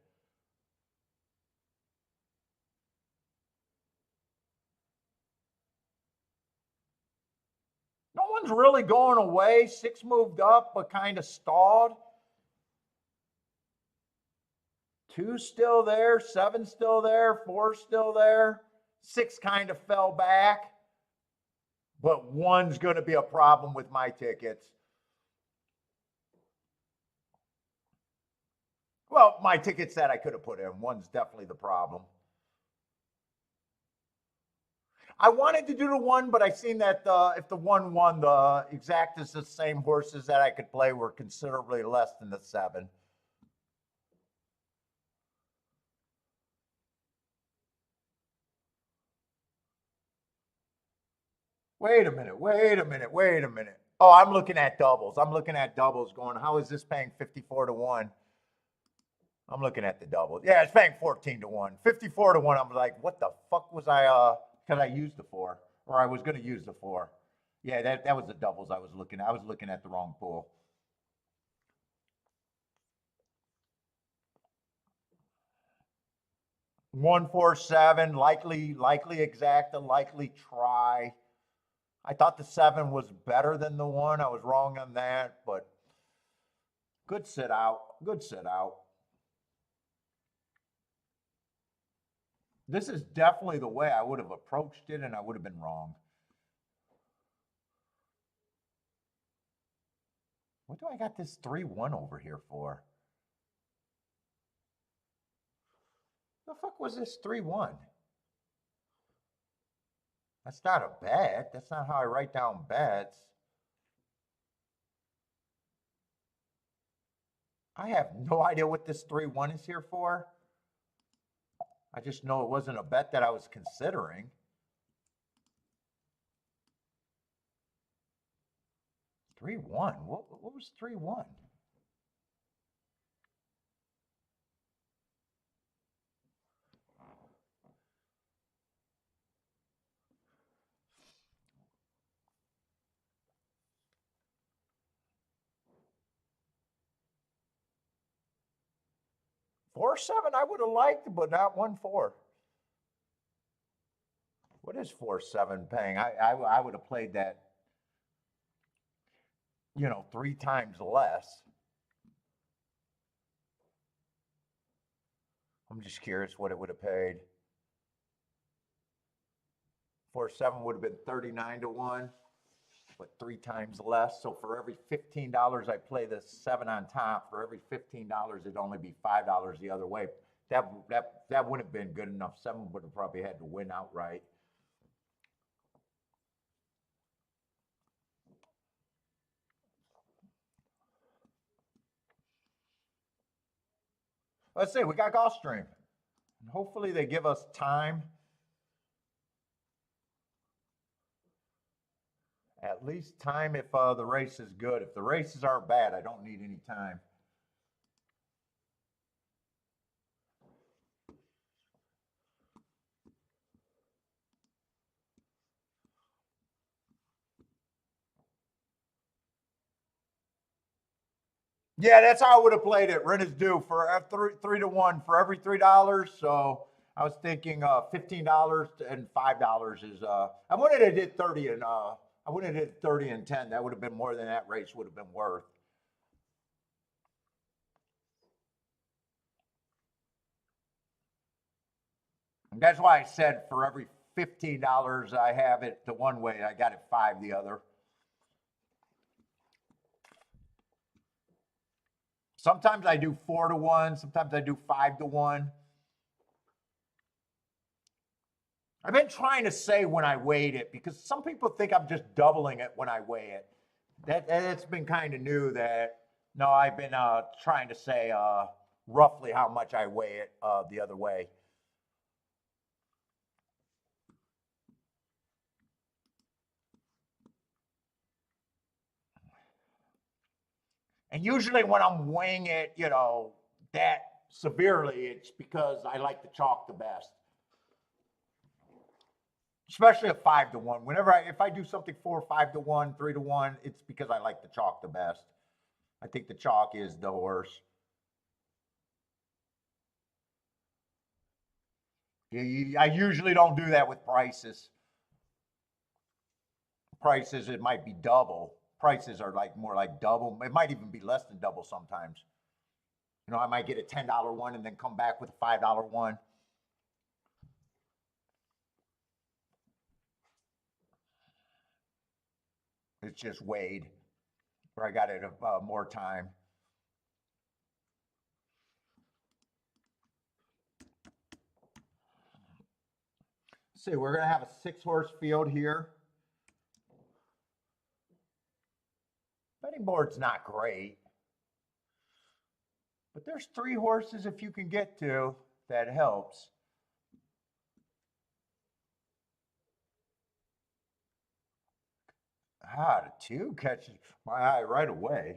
No one's really going away. 6 moved up, but kind of stalled. 2's still there. 7's still there. 4's still there. 6 kind of fell back. But 1's going to be a problem with my tickets. Well, my tickets that I could have put in. 1's definitely the problem. I wanted to do the 1, but I seen that if the 1 won, the exactas, the same horses that I could play were considerably less than the 7. Wait a minute. Oh, I'm looking at doubles. Going, how is this paying 54 to 1? I'm looking at the doubles. Yeah, it's paying 14 to 1. 54 to 1. I'm like, what the fuck was I because I used the 4. Or I was gonna use the 4. Yeah, that was the doubles I was looking at. I was looking at the wrong pool. 147, likely exacta, likely try. I thought the 7 was better than the 1. I was wrong on that, but good sit out. Good sit out. This is definitely the way I would have approached it, and I would have been wrong. What do I got this 3-1 over here for? The fuck was this 3-1? That's not a bet. That's not how I write down bets. I have no idea what this 3-1 is here for. I just know it wasn't a bet that I was considering. Three one. What was 3-1? Four seven I would have liked, but not 1-4. What is 4-7 paying? I would have played that, 3 times less. I'm just curious what it would have paid. 4-7 would have been 39 to 1, but 3 times less. So for every $15 I play the 7 on top, for every $15 it'd only be $5 the other way. That wouldn't have been good enough. 7 would have probably had to win outright. Let's see, we got GULFSTREAM. And hopefully they give us time. At least time if the race is good. If the races aren't bad, I don't need any time. Yeah, that's how I would have played it. Rent is due for three to one for every $3. So I was thinking $15 and $5 is. I wanted to did 30 and I would have did 30 and 10. That would have been more than that race would have been worth. And that's why I said for every $15 I have it the one way, I got it 5 the other. Sometimes I do 4 to 1. Sometimes I do 5 to 1. I've been trying to say when I weighed it because some people think I'm just doubling it when I weigh it. That's been kind of new. That no, I've been trying to say roughly how much I weigh it the other way. And usually when I'm weighing it, that severely, it's because I like the chalk the best. Especially a 5 to 1. If I do something 4, 5 to 1, 3 to 1, it's because I like the chalk the best. I think the chalk is the horse. I usually don't do that with prices. Prices, it might be double. Prices are like more like double. It might even be less than double sometimes. I might get a $10 one and then come back with a $5 one. It's just weighed, where I got it more time. Let's see, we're going to have a 6-horse field here. Betting board's not great, but there's 3 horses if you can get to. That helps. The 2 catches my eye right away.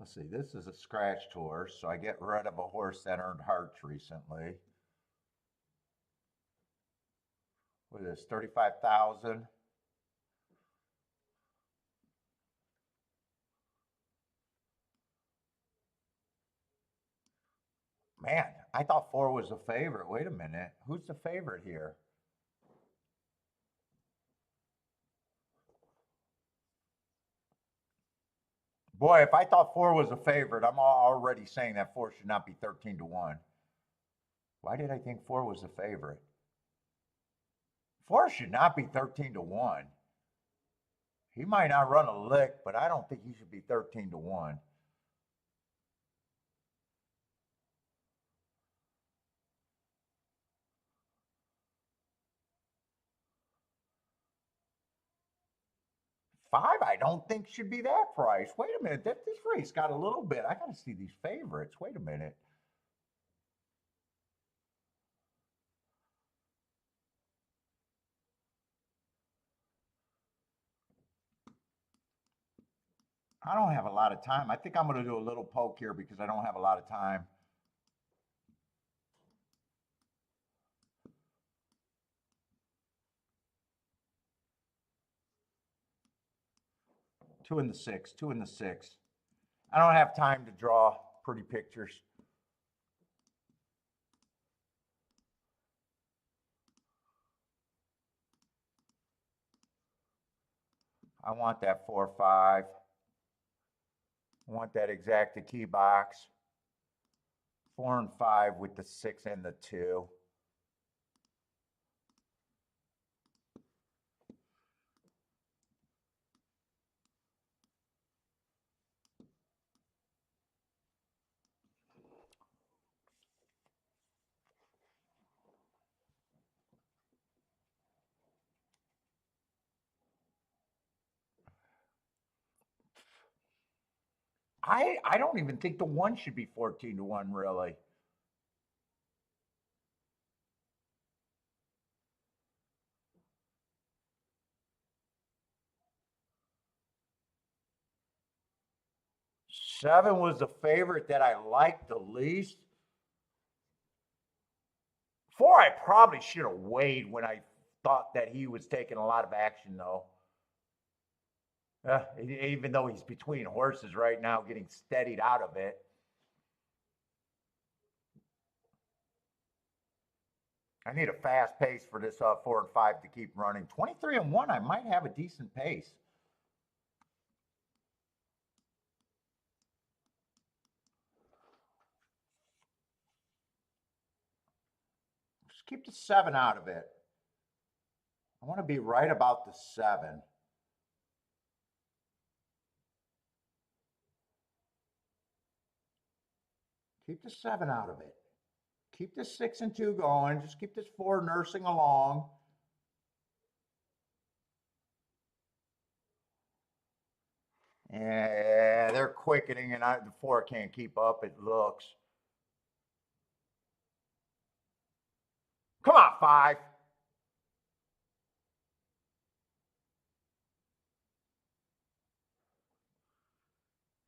Let's see, this is a scratched horse, so I get rid of a horse that earned hearts recently. What is this, 35,000? Man, I thought 4 was the favorite. Wait a minute. Who's the favorite here? Boy, if I thought 4 was a favorite, I'm already saying that 4 should not be 13 to 1. Why did I think 4 was the favorite? 4 should not be 13 to 1. He might not run a lick, but I don't think he should be 13 to 1. Five, I don't think should be that price. Wait a minute, this race got a little bit. I got to see these favorites. Wait a minute. I don't have a lot of time. I think I'm going to do a little poke here because I don't have a lot of time. Two in the six, 2 in the 6. I don't have time to draw pretty pictures. I want that 4-5. I want that exacta key box. 4 and 5 with the 6 and the 2. I don't even think the 1 should be 14 to 1, really. Seven was the favorite that I liked the least. 4, I probably should have weighed when I thought that he was taking a lot of action, though. Even though he's between horses right now, getting steadied out of it. I need a fast pace for this 4 and 5 to keep running. 23 and 1, I might have a decent pace. Just keep the 7 out of it. I want to be right about the 7. Keep the 7 out of it. Keep this 6 and 2 going. Just keep this 4 nursing along. Yeah, they're quickening, and the 4 can't keep up, it looks. Come on, 5.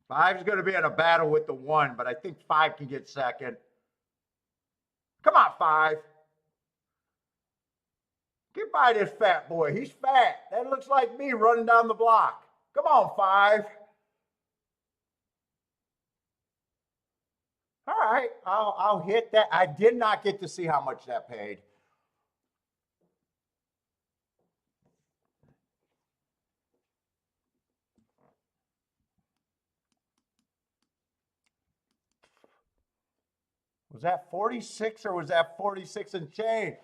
Five's going to be in a battle with the 1, but I think 5 can get second. Come on, 5. Get by this fat boy. He's fat. That looks like me running down the block. Come on, 5. All right, I'll hit that. I did not get to see how much that paid. Was that 46 or was that 46 and change?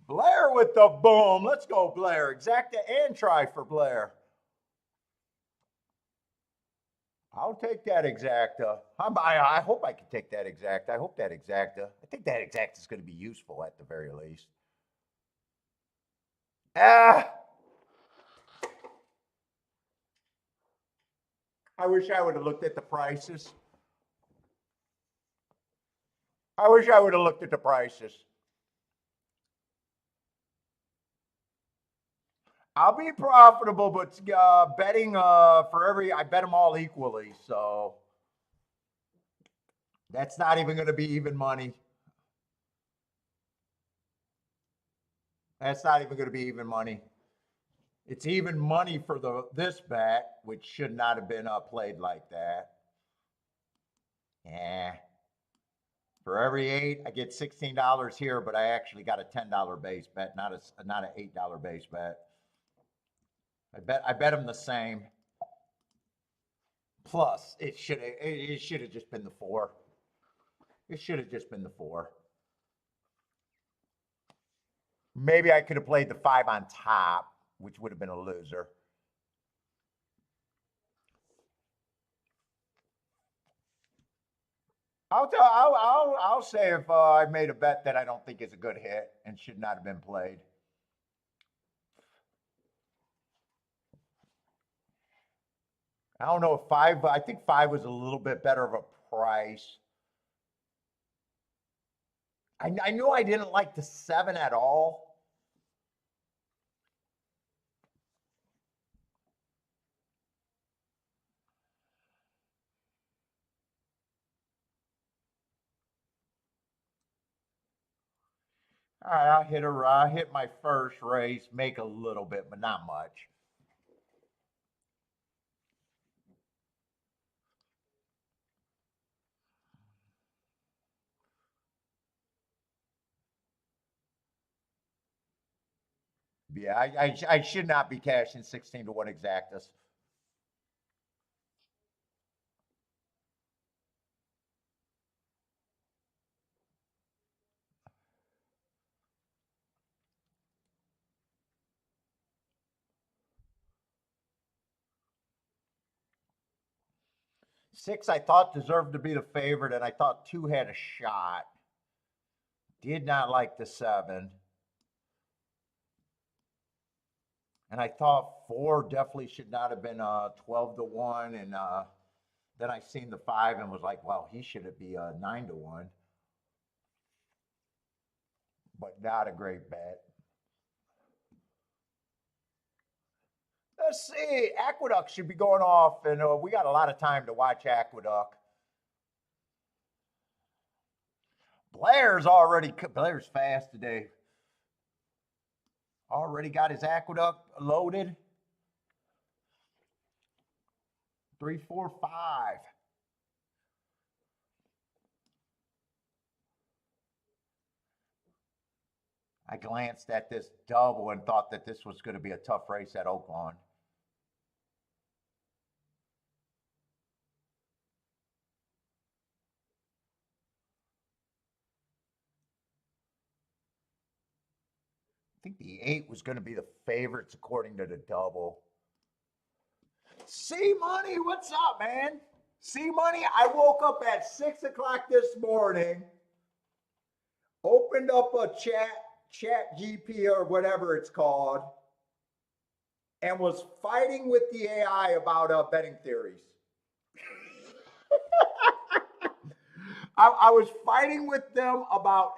Blair with the boom. Let's go, Blair. Exacta and try for Blair. I'll take that exacta. I hope I can take that exacta. I hope that exacta. I think that exacta is going to be useful at the very least. I wish I would have looked at the prices. I wish I would have looked at the prices. I'll be profitable, but betting for every, I bet them all equally. So That's not even going to be even money. That's not even going to be even money. It's even money for this bet, which should not have been played like that. Yeah. For every 8, I get $16 here, but I actually got a $10 base bet, not an $8 base bet. I bet them the same. Plus, it should have just been the 4. It should have just been the 4. Maybe I could have played the 5 on top, which would have been a loser. I'll say if I made a bet that I don't think is a good hit and should not have been played. I don't know if 5. I think 5 was a little bit better of a price. I knew I didn't like the 7 at all. All right, I'll hit my first race, make a little bit, but not much. Yeah, I should not be cashing 16 to 1 exactus. Six, I thought deserved to be the favorite, and I thought 2 had a shot. Did not like the 7. And I thought 4 definitely should not have been 12 to 1. And then I seen the 5 and was like, well, he should be 9 to 1. But not a great bet. Let's see. Aqueduct should be going off, and we got a lot of time to watch Aqueduct. Blair's fast today. Already got his Aqueduct loaded. 3, 4, 5. I glanced at this double and thought that this was going to be a tough race at OAKLAWN. I think the 8 was going to be the favorites according to the double. C Money, what's up, man? C Money, I woke up at 6 o'clock this morning, opened up a chat GP or whatever it's called, and was fighting with the AI about betting theories. I was fighting with them about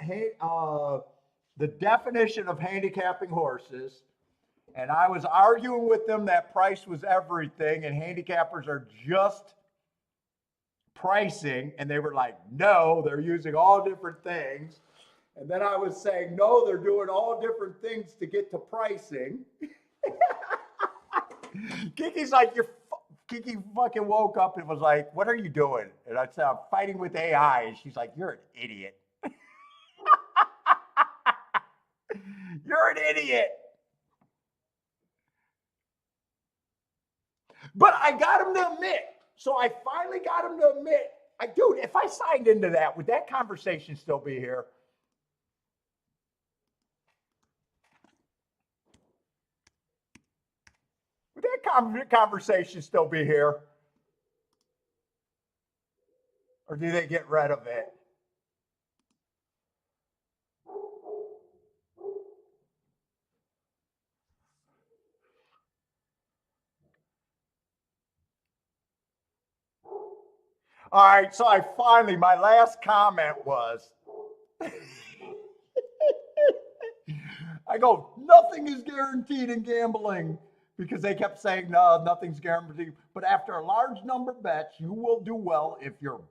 the definition of handicapping horses. And I was arguing with them that price was everything and handicappers are just pricing. And they were like, no, they're using all different things. And then I was saying, no, they're doing all different things to get to pricing. Kiki's like, Kiki fucking woke up and was like, what are you doing? And I said, I'm fighting with AI. And she's like, you're an idiot. You're an idiot. But I got him to admit. So I finally got him to admit. Dude, if I signed into that, would that conversation still be here? Would that conversation still be here? Or do they get rid of it? All right, so my last comment was, I go, nothing is guaranteed in gambling because they kept saying, no, nothing's guaranteed. But after a large number of bets, you will do well if you're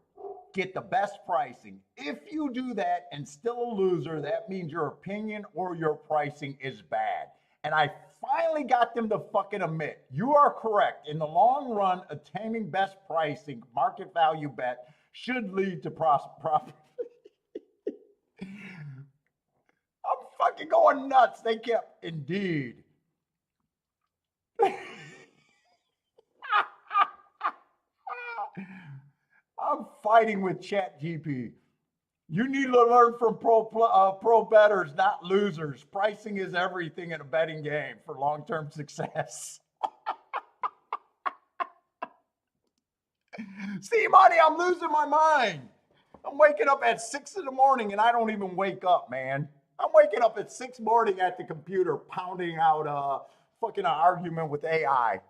get the best pricing. If you do that and still a loser, that means your opinion or your pricing is bad. And I finally got them to fucking admit, you are correct. In the long run, attaining best pricing, market value bet should lead to profit. I'm fucking going nuts. They kept, indeed. I'm fighting with ChatGPT. You need to learn from pro bettors, not losers. Pricing is everything in a betting game for long-term success. See, money, I'm losing my mind. I'm waking up at 6 in the morning and I don't even wake up, man. I'm waking up at 6 morning at the computer pounding out fucking an argument with AI.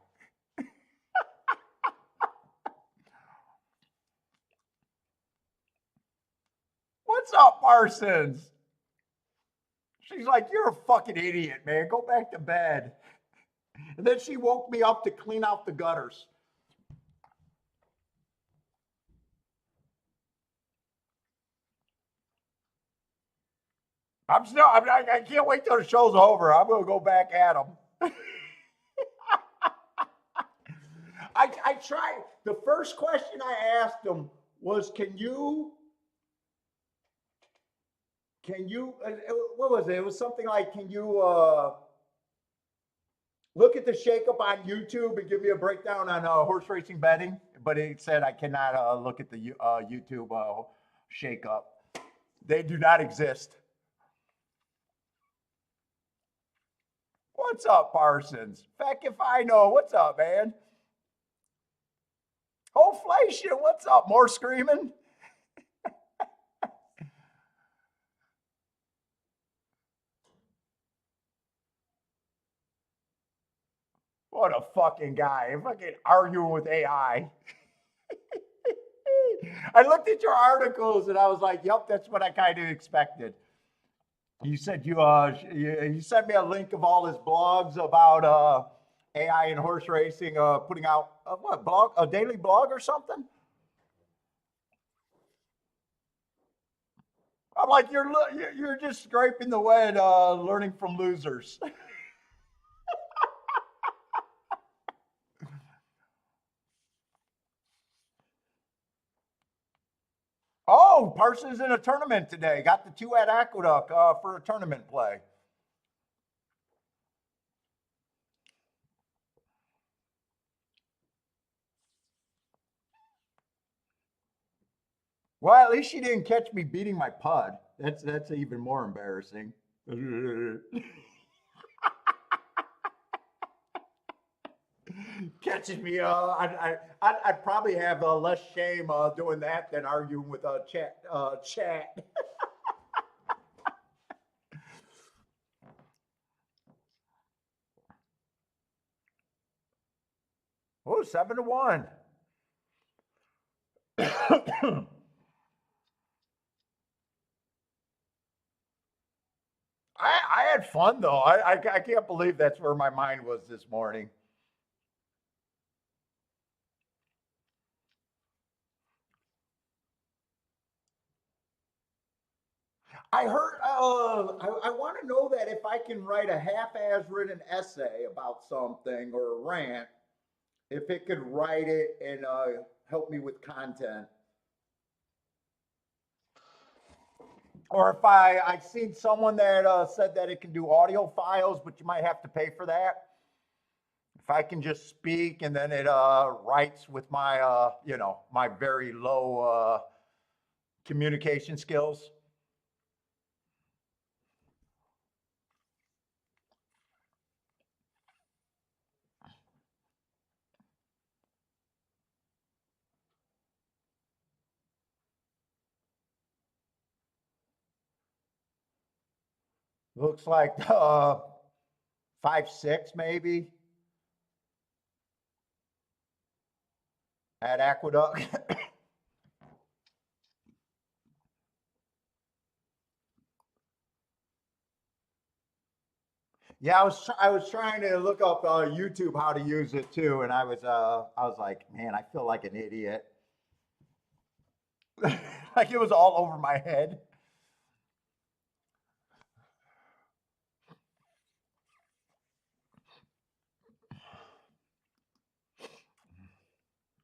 What's up, Parsons? She's like, you're a fucking idiot, man. Go back to bed. And then she woke me up to clean out the gutters. I can't wait till the show's over. I'm going to go back at them. I tried. The first question I asked them was, can you, what was it? It was something like, can you look at the shakeup on YouTube and give me a breakdown on horse racing betting? But it said I cannot look at the YouTube shakeup. They do not exist. What's up, Parsons? Feck if I know. What's up, man? Inflation, what's up? More screaming? What a fucking guy. I'm fucking arguing with AI. I looked at your articles and I was like, yep, that's what I kind of expected. You said you sent me a link of all his blogs about AI and horse racing, putting out a daily blog or something? I'm like, you're just scraping the wet, learning from losers. Oh, Parsons in a tournament today. Got the 2 at Aqueduct for a tournament play. Well, at least she didn't catch me beating my pud. That's even more embarrassing. Catches me. I'd probably have less shame doing that than arguing with chat. Oh, 7-1. I had fun though. I can't believe that's where my mind was this morning. I heard. I want to know that if I can write a half-ass written essay about something or a rant, if it could write it and help me with content. Or if I've seen someone that said that it can do audio files, but you might have to pay for that. If I can just speak and then it writes with my my very low communication skills. Looks like 5'6" maybe at Aqueduct. Yeah, I was trying to look up YouTube how to use it too, and I was like, man, I feel like an idiot. Like it was all over my head.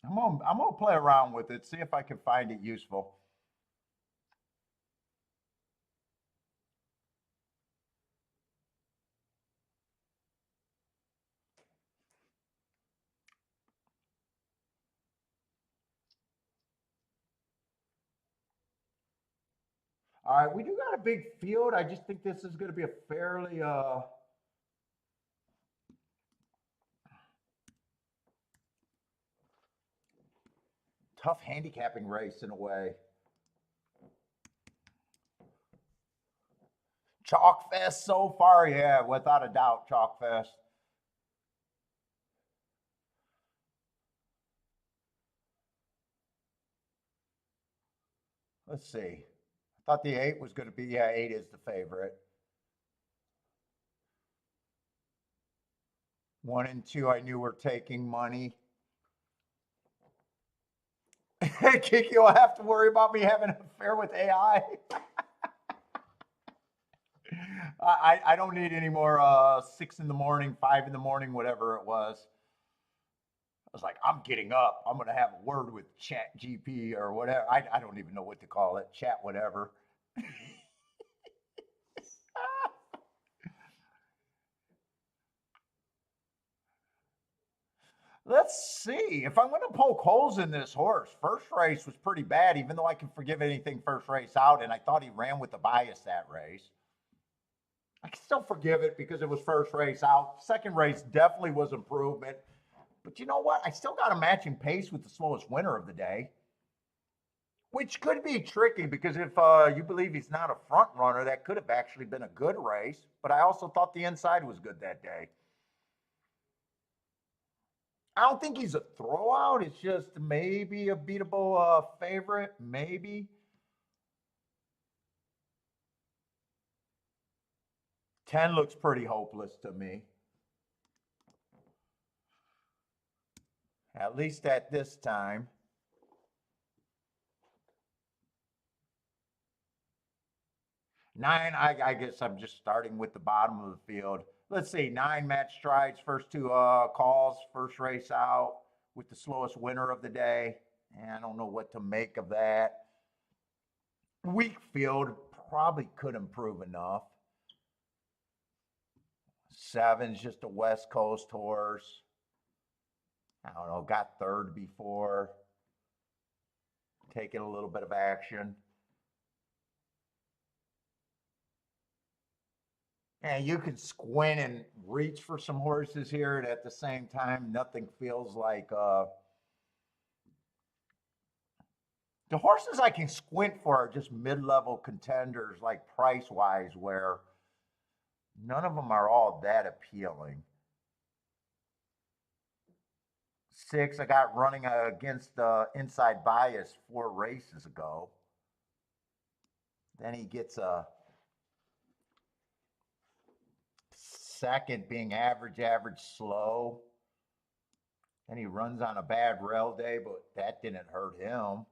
I'm gonna play around with it, see if I can find it useful. All right, we do got a big field. I just think this is going to be a fairly tough handicapping race in a way. Chalk fest so far, yeah, without a doubt, chalk fest. Let's see. I thought the eight was going to be, yeah, eight is the favorite. One and two, I knew were taking money. Kiki will have to worry about me having an affair with AI. I don't need any more 6 in the morning, 5 in the morning, whatever it was. I was like, I'm getting up. I'm going to have a word with Chat GP or whatever. I don't even know what to call it. Chat whatever. Let's see. If I'm going to poke holes in this horse, first race was pretty bad, even though I can forgive anything first race out. And I thought he ran with the bias that race. I can still forgive it because it was first race out. Second race definitely was improvement. But you know what? I still got a matching pace with the slowest winner of the day, which could be tricky because if you believe he's not a front runner, that could have actually been a good race. But I also thought the inside was good that day. I don't think he's a throwout. It's just maybe a beatable favorite, maybe. 10 looks pretty hopeless to me. At least at this time. 9, I guess I'm just starting with the bottom of the field. Let's see, 9 match strides, first two calls, first race out with the slowest winner of the day. And I don't know what to make of that. Weak field, probably could improve enough. 7's just a West Coast horse. I don't know, got third before, taking a little bit of action. And you can squint and reach for some horses here, and at the same time, nothing feels like the horses I can squint for are just mid-level contenders, like price-wise, where none of them are all that appealing. 6, I got running against inside bias 4 races ago. Then he gets a second being average, average, slow. Then he runs on a bad rail day, but that didn't hurt him.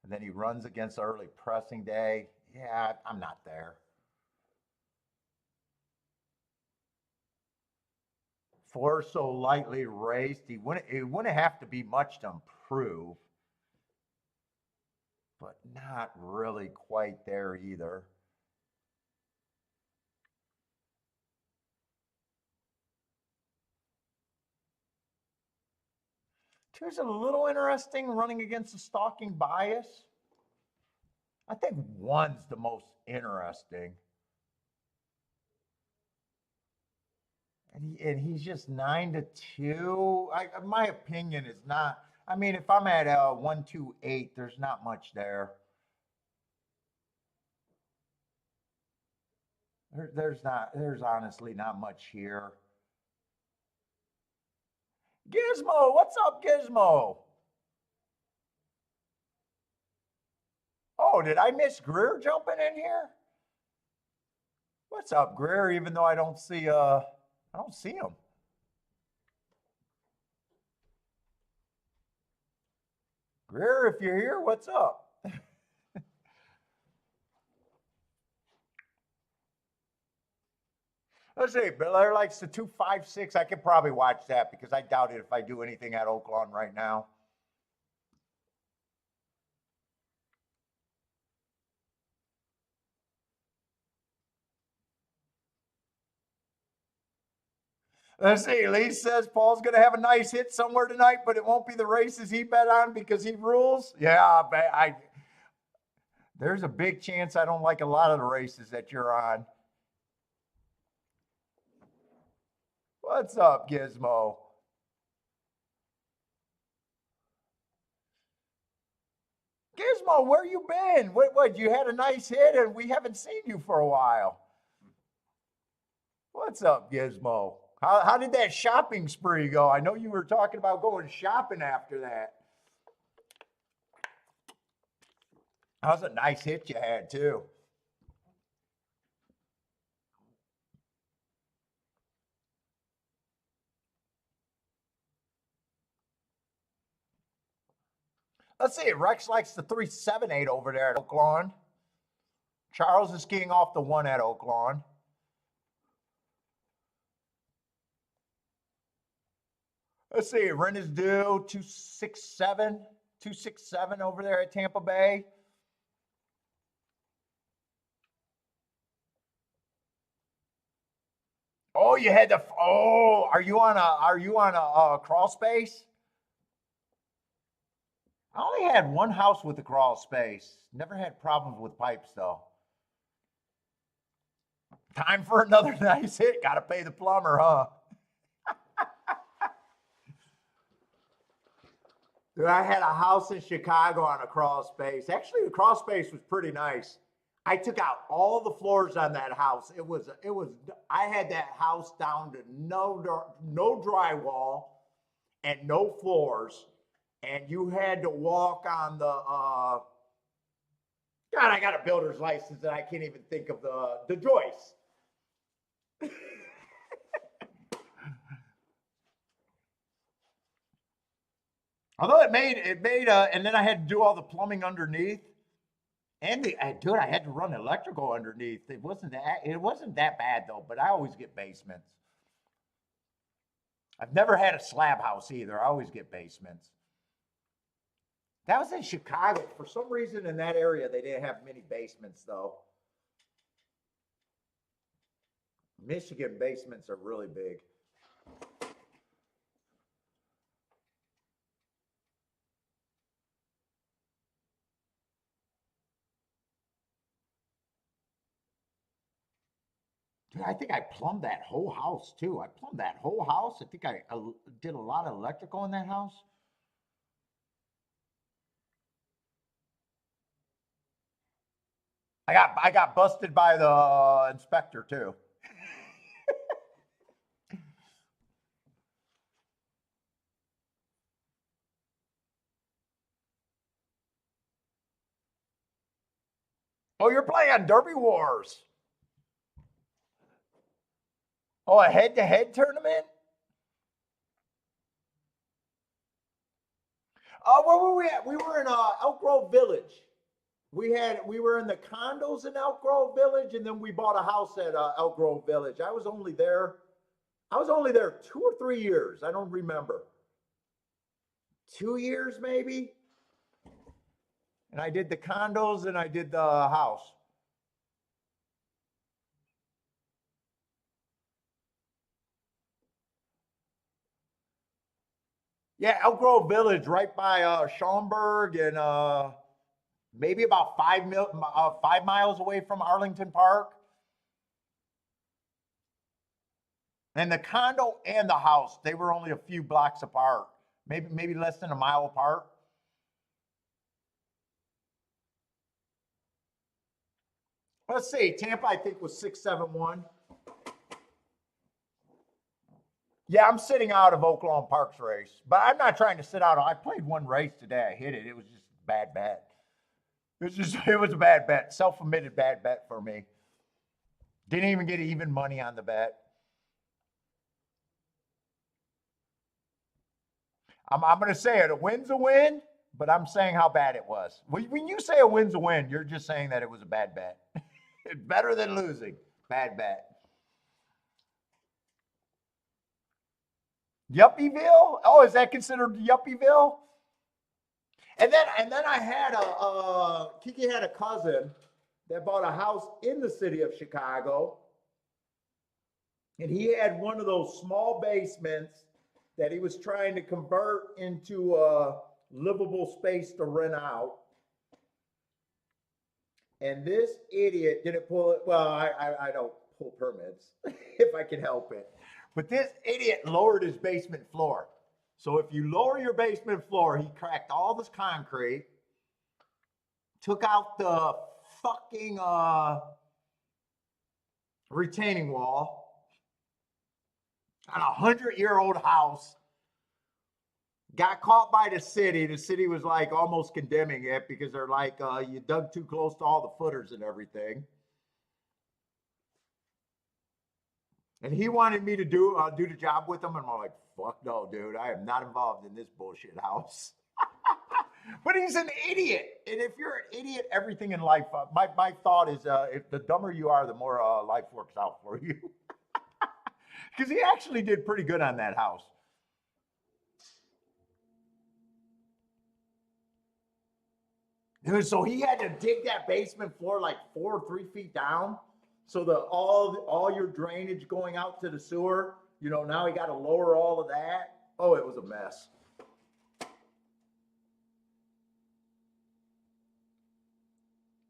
And then he runs against early pressing day. Yeah, I'm not there. 4 so lightly raced. It wouldn't have to be much to improve, but not really quite there either. Two's a little interesting running against a stalking bias. I think 1's the most interesting. And he's just 9-2. My opinion is not. I mean, if I'm at 1-2-8, there's not much there. There's honestly not much here. Gizmo, what's up, Gizmo? Oh, did I miss Greer jumping in here? What's up, Greer? Even though I don't see him. Greer, if you're here, what's up? Let's see, Blair likes the 256. I could probably watch that because I doubt it if I do anything at OAKLAWN right now. Let's see. Lee says Paul's going to have a nice hit somewhere tonight, but it won't be the races he bet on because he rules. Yeah, there's a big chance I don't like a lot of the races that you're on. What's up, Gizmo? Gizmo, where you been? What? You had a nice hit and we haven't seen you for a while. What's up, Gizmo? How did that shopping spree go? I know you were talking about going shopping after that. That was a nice hit you had, too. Let's see. Rex likes the 378 over there at OAKLAWN. Charles is skiing off the 1 at OAKLAWN. Let's see. Ren is due 267 over there at Tampa Bay. Oh, you had the. Oh, are you on a crawl space? I only had one house with a crawl space. Never had problems with pipes though. Time for another nice hit. Got to pay the plumber, huh? Dude, I had a house in Chicago on a crawl space. Actually, the crawl space was pretty nice. I took out all the floors on that house. I had that house down to no drywall and no floors. And you had to walk on the, God, I got a builder's license and I can't even think of the joists. Although it made, and then I had to do all the plumbing underneath. And dude, I had to run electrical underneath. It wasn't that bad though, but I always get basements. I've never had a slab house either. I always get basements. That was in Chicago. For some reason in that area, they didn't have many basements though. Michigan basements are really big. Dude, I think I plumbed that whole house too. I plumbed that whole house. I think I did a lot of electrical in that house. I got busted by the inspector too. Oh, you're playing Derby Wars. Oh, a head-to-head tournament? Where were we at? We were in Elk Grove Village. We were in the condos in Elk Grove Village, and then we bought a house at Elk Grove Village. I was only there 2 or 3 years. I don't remember. 2 years maybe. And I did the condos and I did the house. Yeah, Elk Grove Village, right by Schaumburg, and maybe about 5 miles away from Arlington Park. And the condo and the house, they were only a few blocks apart, maybe less than a mile apart. Let's see, Tampa, I think, was 671. Yeah, I'm sitting out of OAKLAWN Park's race, but I'm not trying to sit out. I played one race today. I hit it. It was just a bad bet. It was a bad bet. Self-admitted bad bet for me. Didn't even get even money on the bet. I'm going to say it. A win's a win, but I'm saying how bad it was. When you say a win's a win, you're just saying that it was a bad bet. It's better than losing. Bad bet. Yuppieville? Oh, is that considered Yuppieville? And then I had Kiki had a cousin that bought a house in the city of Chicago, and he had one of those small basements that he was trying to convert into a livable space to rent out. And this idiot didn't pull it. Well, I don't pull permits if I can help it. But this idiot lowered his basement floor. So if you lower your basement floor, he cracked all this concrete, took out the fucking retaining wall on a 100-year-old house. Got caught by the city. The city was like almost condemning it because they're like, you dug too close to all the footers and everything. And he wanted me to do the job with him, and I'm like, fuck no, dude. I am not involved in this bullshit house. But he's an idiot. And if you're an idiot, everything in life, my thought is if the dumber you are, the more life works out for you. Because he actually did pretty good on that house. Dude, so he had to dig that basement floor like 4 or 3 feet down. So all your drainage going out to the sewer, now he got to lower all of that. Oh, it was a mess.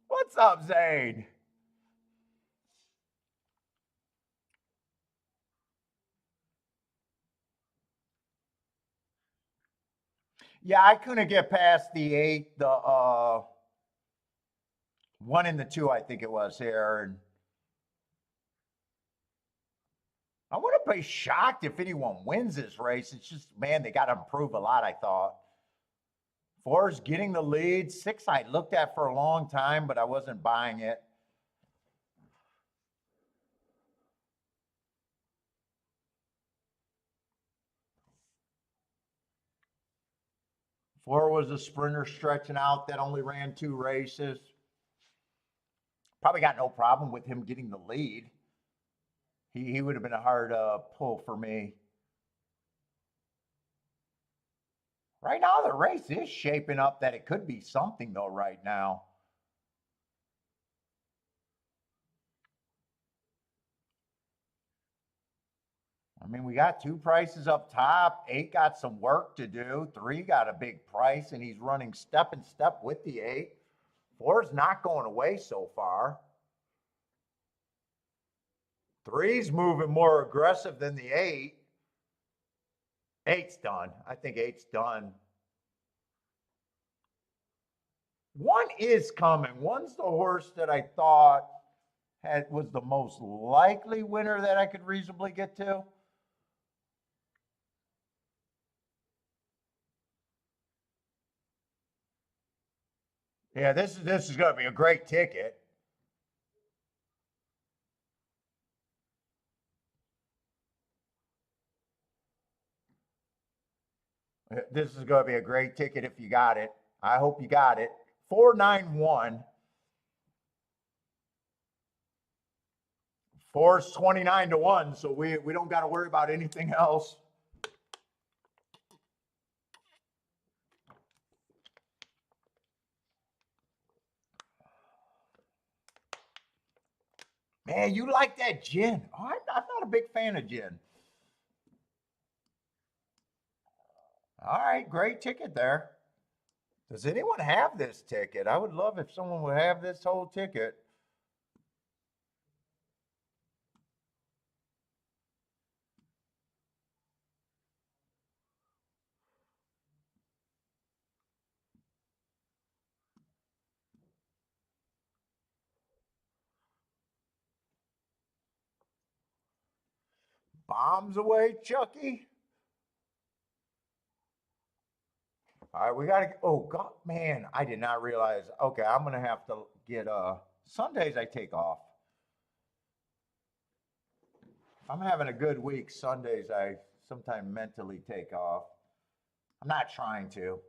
What's up, Zane? Yeah, I couldn't get past the 8, the 1 and the 2, I think it was here. And I wouldn't be shocked if anyone wins this race. It's just, man, they got to improve a lot, I thought. 4 is getting the lead. 6 I looked at for a long time, but I wasn't buying it. Four was a sprinter stretching out that only ran 2 races. Probably got no problem with him getting the lead. He would have been a hard pull for me. Right now, the race is shaping up that it could be something, though, right now. I mean, we got 2 prices up top. 8 got some work to do. 3 got a big price, and he's running step and step with the 8. 4's not going away so far. 3's moving more aggressive than the 8. 8's done. I think 8's done. 1 is coming. 1's the horse that I thought was the most likely winner that I could reasonably get to. Yeah, this is going to be a great ticket. This is going to be a great ticket if you got it. I hope you got it. 491. 4's 29 to 1, so we don't got to worry about anything else. Man, you like that gin? Oh, I'm not a big fan of gin. All right, great ticket there. Does anyone have this ticket? I would love if someone would have this whole ticket. Bombs away, Chucky. All right, we got to, oh, God, man, I did not realize. Okay, I'm going to have to get, Sundays I take off. If I'm having a good week, Sundays I sometimes mentally take off. I'm not trying to.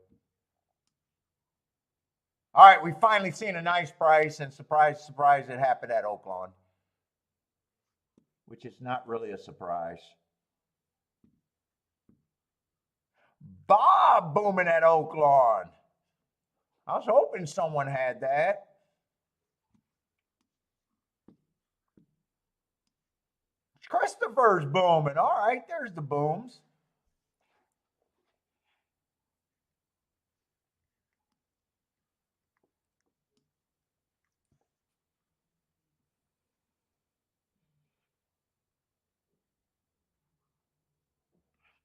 All right, we finally seen a nice price, and surprise, surprise, it happened at OAKLAWN, which is not really a surprise. Bob booming at OAKLAWN. I was hoping someone had that. Christopher's booming. All right, there's the booms.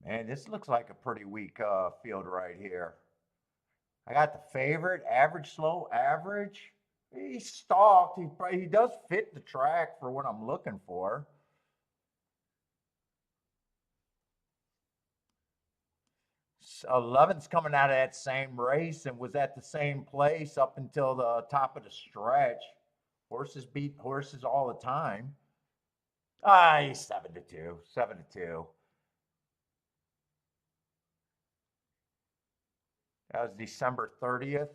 Man, this looks like a pretty weak field right here. I got the favorite, average, slow, average. He's stalked. He does fit the track for what I'm looking for. 11's coming out of that same race and was at the same place up until the top of the stretch. Horses beat horses all the time. He's 7-2, 7-2. That was December 30th.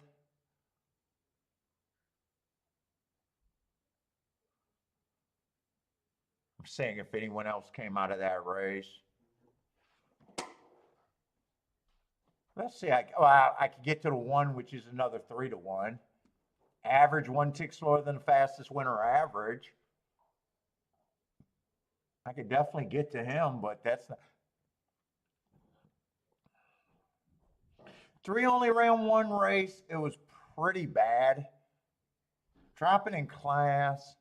I'm seeing if anyone else came out of that race. Let's see. I could get to the 1, which is another 3-1. Average 1 tick slower than the fastest winner average. I could definitely get to him, but that's not. 3 only ran 1 race. It was pretty bad. Dropping in class.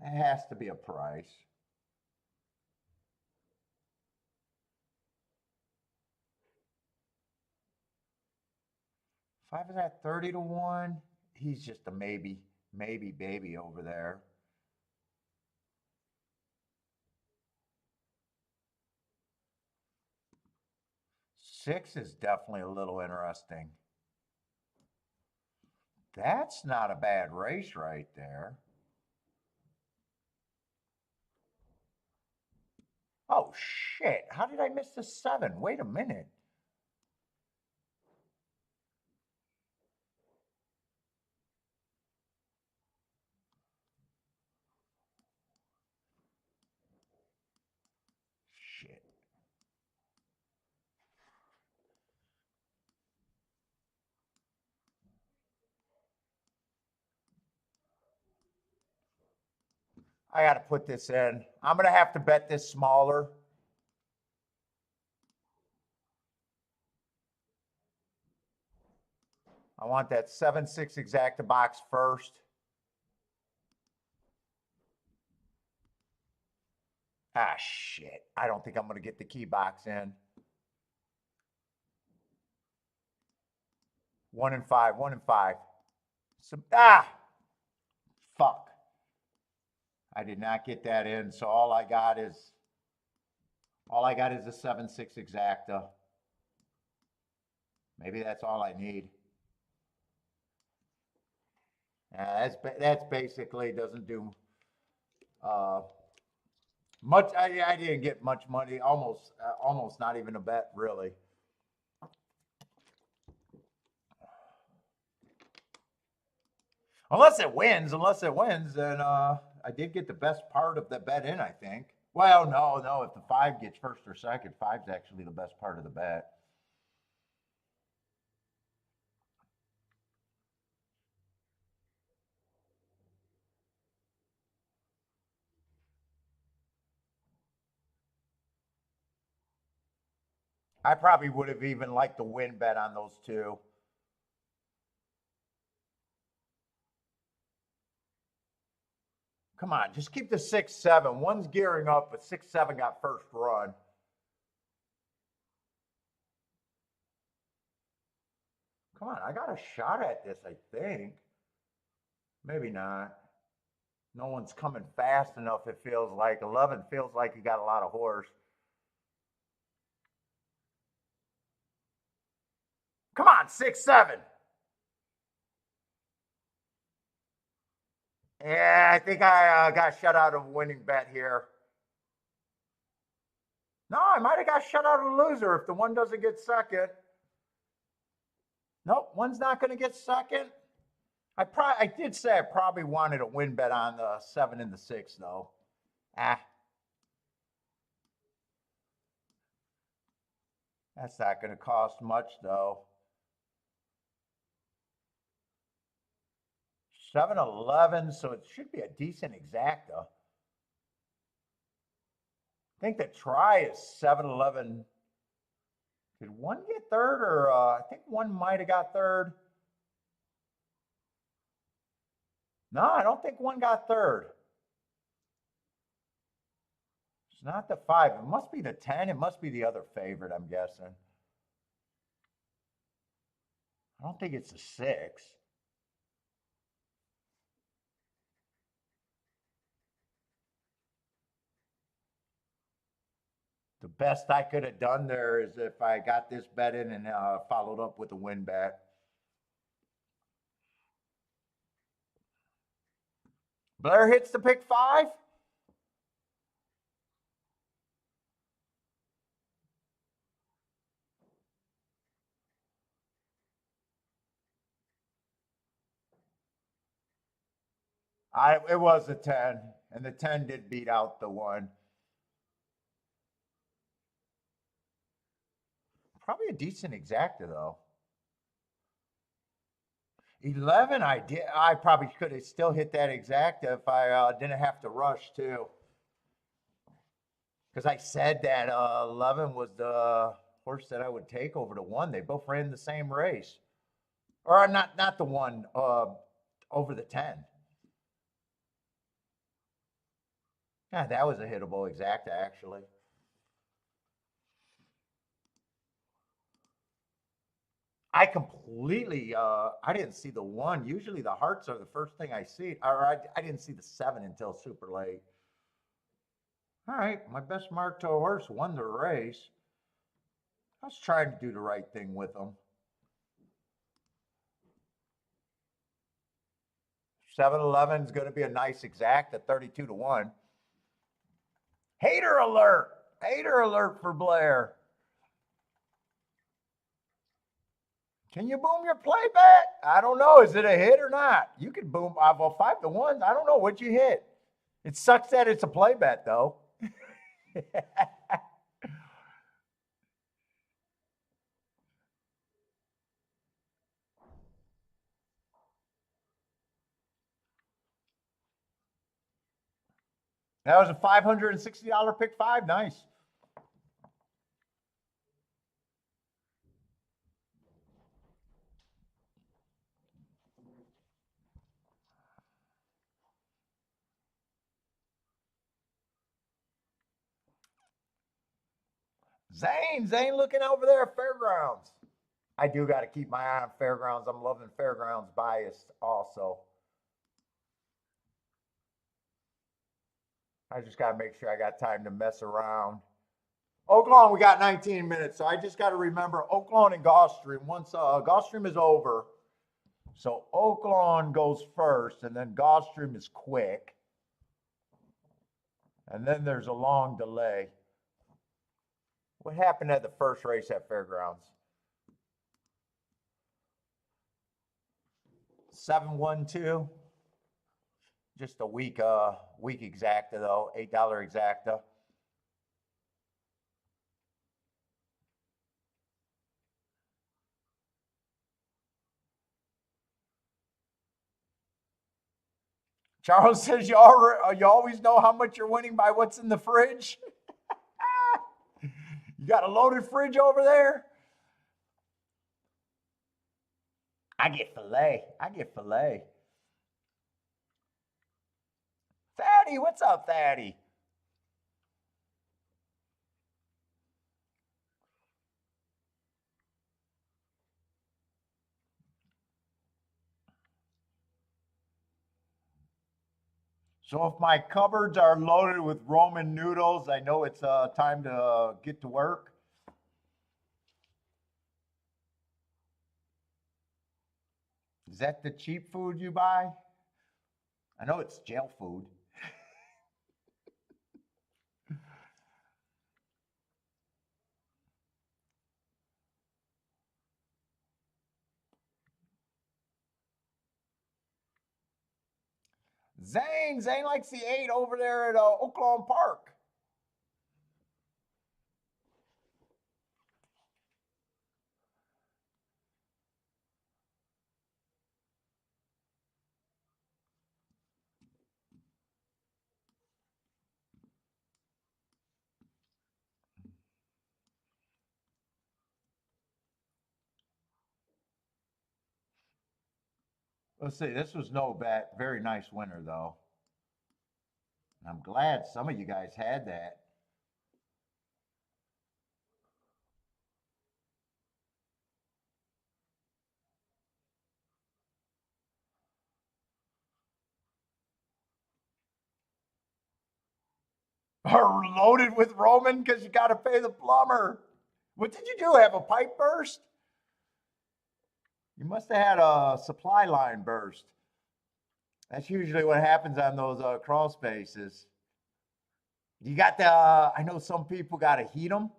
It has to be a price. 5 is at 30-1. He's just a maybe baby over there. 6 is definitely a little interesting. That's not a bad race right there. Oh, shit. How did I miss the 7? Wait a minute. Shit. I got to put this in. I'm going to have to bet this smaller. I want that 7-6 exacta box first. Ah, shit. I don't think I'm going to get the key box in. 1 and 5, 1 and 5. Fuck. I did not get that in, so all I got is a 7-6 exacta. Maybe that's all I need. That's basically doesn't do much. I didn't get much money. Almost not even a bet, really. Unless it wins, then I did get the best part of the bet in, I think. Well, no. If the 5 gets first or second, 5's actually the best part of the bet. I probably would have even liked the win bet on those 2. Come on, just keep the 6-7. 1's gearing up, but 6-7 got first run. Come on, I got a shot at this, I think. Maybe not. No one's coming fast enough, it feels like. 11 feels like you got a lot of horse. Come on, 6-7. Yeah, I think I got shut out of a winning bet here. No, I might have got shut out of a loser if the 1 doesn't get second. Nope, 1's not going to get second. I did say I probably wanted a win bet on the 7 and the 6, though. That's not going to cost much though. 7-Eleven, so it should be a decent exacta. I think the try is 7-Eleven. Did one get third, or I think one might have got third. No, I don't think one got third. It's not the 5. It must be the 10. It must be the other favorite, I'm guessing. I don't think it's the 6. The best I could have done there is if I got this bet in and followed up with a win bet. Blair hits the pick 5. It was a 10, and the 10 did beat out the 1. Probably a decent exacta though. 11, I probably could have still hit that exacta if I didn't have to rush too. Because I said that 11 was the horse that I would take over the 1. They both ran the same race, or not the 1, over the 10. Yeah, that was a hittable exacta actually. I completely, I didn't see the 1. Usually the hearts are the first thing I see. Or I didn't see the 7 until super late. All right, my best mark to a horse won the race. I was trying to do the right thing with them. 7-Eleven is going to be a nice exact at 32-1. Hater alert! Hater alert for Blair. Can you boom your play bet? I don't know. Is it a hit or not? You could boom. Well, 5-1. I don't know what you hit. It sucks that it's a play bet though. That was a $560 pick 5. Nice. Zane looking over there at Fairgrounds. I do got to keep my eye on Fairgrounds. I'm loving Fairgrounds bias also. I just got to make sure I got time to mess around. OAKLAWN, we got 19 minutes, so I just got to remember OAKLAWN and GULFSTREAM. Once GULFSTREAM is over, so OAKLAWN goes first, and then GULFSTREAM is quick, and then there's a long delay. What happened at the first race at Fairgrounds? 7-1-2. Just a week exacta though, $8 exacta. Charles says you always know how much you're winning by what's in the fridge. You got a loaded fridge over there? I get filet. Thaddy, what's up, Thaddy? So if my cupboards are loaded with Roman noodles, I know it's time to get to work. Is that the cheap food you buy? I know it's jail food. Zane likes the 8 over there at OAKLAWN Park. Let's see. This was no bad, very nice winter though. I'm glad some of you guys had that. Are loaded with Roman because you got to pay the plumber. What did you do? Have a pipe burst? You must have had a supply line burst. That's usually what happens on those crawl spaces. You got the, I know some people got to heat them.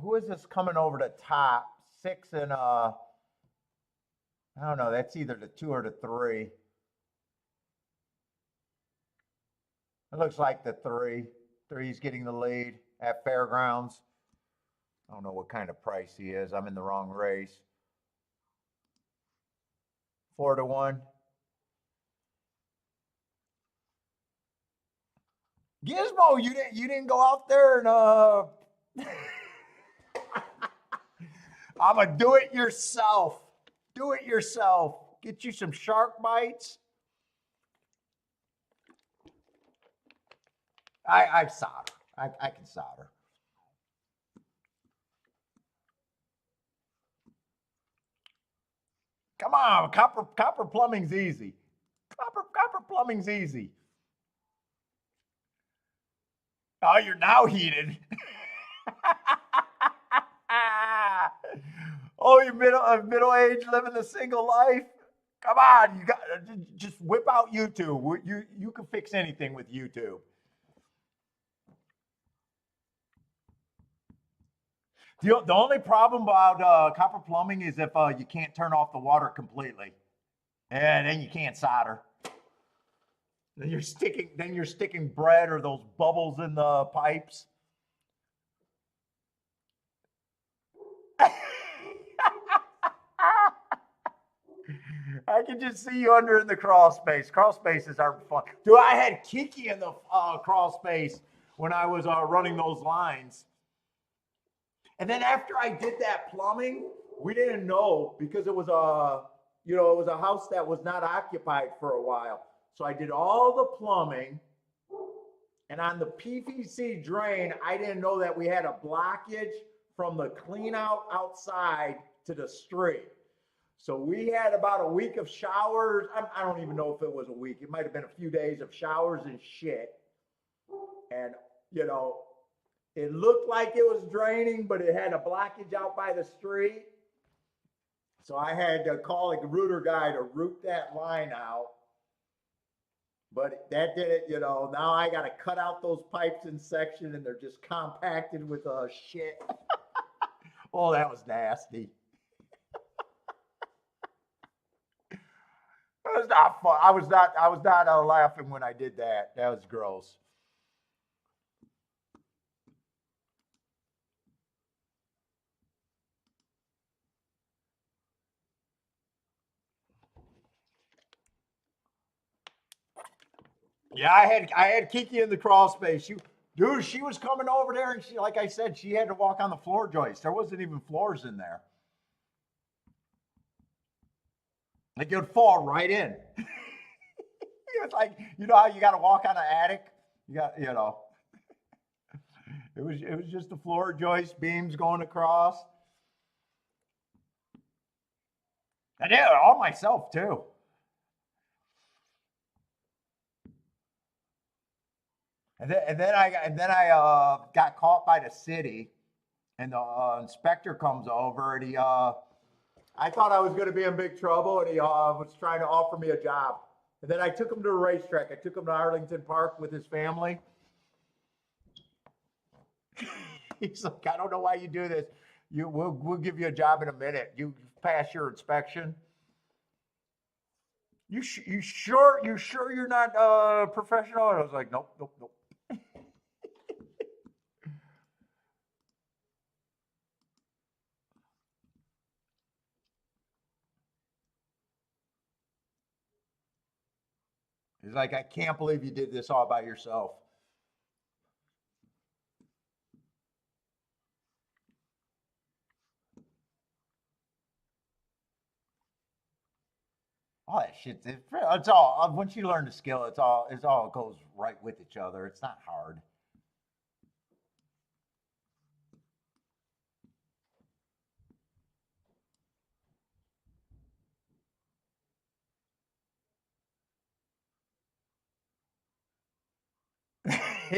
Who is this coming over the top? Six and, I don't know, that's either the two or the three. It looks like the three. Three's getting the lead at Fairgrounds. I don't know what kind of price he is. I'm in the wrong race. 4-1. Gizmo, you didn't go out there and I'm a do it yourself. Do it yourself. Get you some shark bites. I solder. I can solder. Come on, copper plumbing's easy. Copper plumbing's easy. Oh, you're now heated. Oh, you're middle age, living the single life. Come on, you got just whip out YouTube. You can fix anything with YouTube. The only problem about copper plumbing is if you can't turn off the water completely, and then you can't solder. Then you're sticking bread or those bubbles in the pipes. I can just see you under in the crawl space. Crawl spaces aren't fun. Dude, I had Kiki in the crawl space when I was running those lines. And then after I did that plumbing, we didn't know because it was it was a house that was not occupied for a while. So I did all the plumbing, and on the PVC drain, I didn't know that we had a blockage from the clean out outside to the street. So we had about a week of showers. I don't even know if it was a week. It might have been a few days of showers and shit. And, it looked like it was draining, but it had a blockage out by the street. So I had to call a rooter guy to root that line out. But that did it, Now I got to cut out those pipes in section, and they're just compacted with shit. Oh, that was nasty. It was not fun. I was not laughing when I did that. That was gross. Yeah, I had Kiki in the crawl space. She was coming over there, and like I said, she had to walk on the floor joist. There wasn't even floors in there. Like it would fall right in. It's like how you got to walk on an attic. It was just the floor joist beams going across. I did it all myself too. And then I got caught by the city, and the inspector comes over, and I thought I was going to be in big trouble, and he was trying to offer me a job. And then I took him to a racetrack. I took him to Arlington Park with his family. He's like, I don't know why you do this. We'll give you a job in a minute. You pass your inspection. You sure you're not professional? And I was like, nope. He's like, I can't believe you did this all by yourself. All that shit, it's all, once you learn the skill, it's all goes right with each other. It's not hard.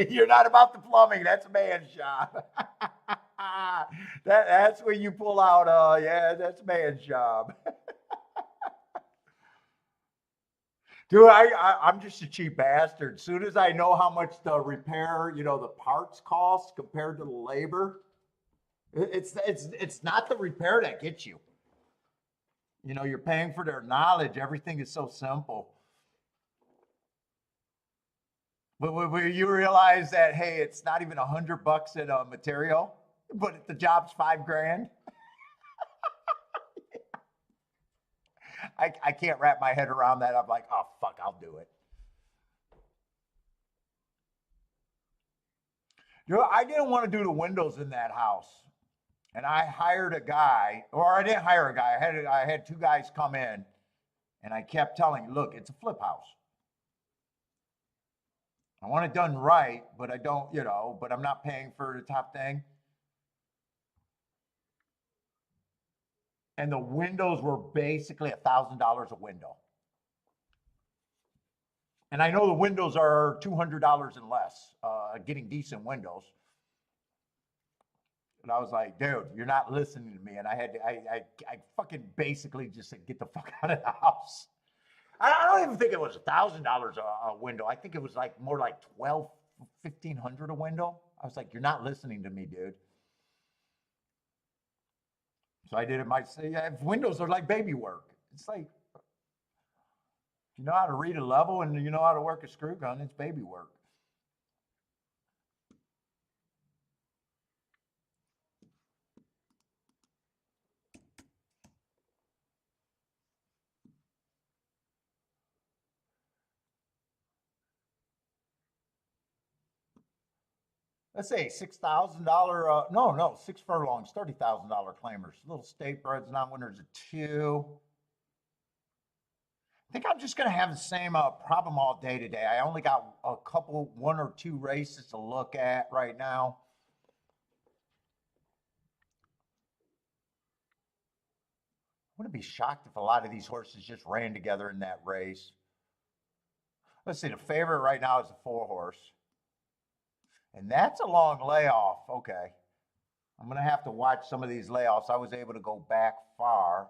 You're not about the plumbing. That's a man's job. That's where you pull out. Yeah, that's a man's job. Dude, I'm just a cheap bastard. As soon as I know how much the repair, the parts cost compared to the labor, it's not the repair that gets you. You're paying for their knowledge. Everything is so simple. But when you realize that, hey, it's not even $100 in material, but the job's $5,000. I can't wrap my head around that. I'm like, oh fuck, I'll do it. I didn't want to do the windows in that house, and I hired a guy, or I didn't hire a guy. I had two guys come in, and I kept telling, look, it's a flip house. I want it done right, but I don't, but I'm not paying for the top thing. And the windows were basically $1,000 a window. And I know the windows are $200 and less, getting decent windows. And I was like, dude, you're not listening to me. And I fucking basically just said, get the fuck out of the house. I don't even think it was $1,000 a window. I think it was like more like 12, 1,500 a window. I was like, you're not listening to me, dude. So I did it myself. Yeah, windows are like baby work. It's like, you know how to read a level and you know how to work a screw gun, it's baby work. Let's say $6,000. No, 6 furlongs, $30,000 claimers. Little state breds, non-winners of two. I think I'm just going to have the same problem all day today. I only got a couple, one or two races to look at right now. I wouldn't be shocked if a lot of these horses just ran together in that race. Let's see, the favorite right now is the 4-horse. And that's a long layoff. Okay. I'm going to have to watch some of these layoffs. I was able to go back far.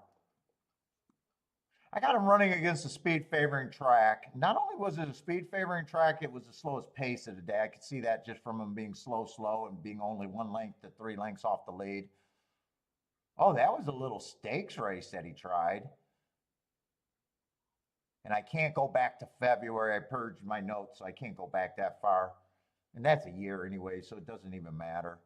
I got him running against a speed favoring track. Not only was it a speed favoring track, it was the slowest pace of the day. I could see that just from him being slow, and being only 1 length to 3 lengths off the lead. Oh, that was a little stakes race that he tried. And I can't go back to February. I purged my notes, so I can't go back that far. And that's a year anyway, so it doesn't even matter.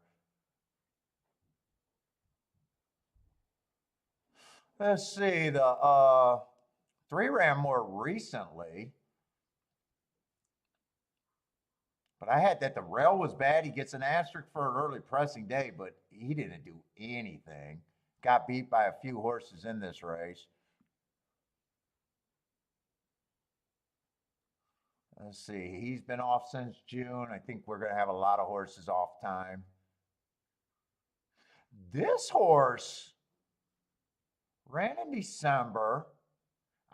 Let's see, the 3 ran more recently. But I had that the rail was bad. He gets an asterisk for an early pressing day, but he didn't do anything. Got beat by a few horses in this race. Let's see, he's been off since June. I think we're going to have a lot of horses off time. This horse ran in December.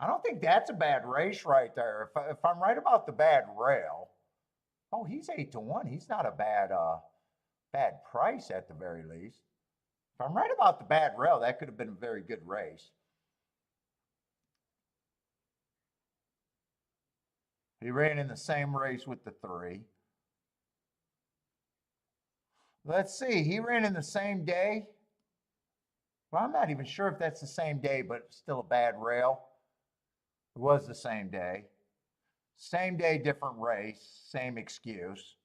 I don't think that's a bad race right there. If I'm right about the bad rail, oh, he's 8-1. He's not a bad price at the very least. If I'm right about the bad rail, that could have been a very good race. He ran in the same race with the 3. Let's see, he ran in the same day. Well, I'm not even sure if that's the same day, but still a bad rail. It was the same day. Same day, different race, same excuse.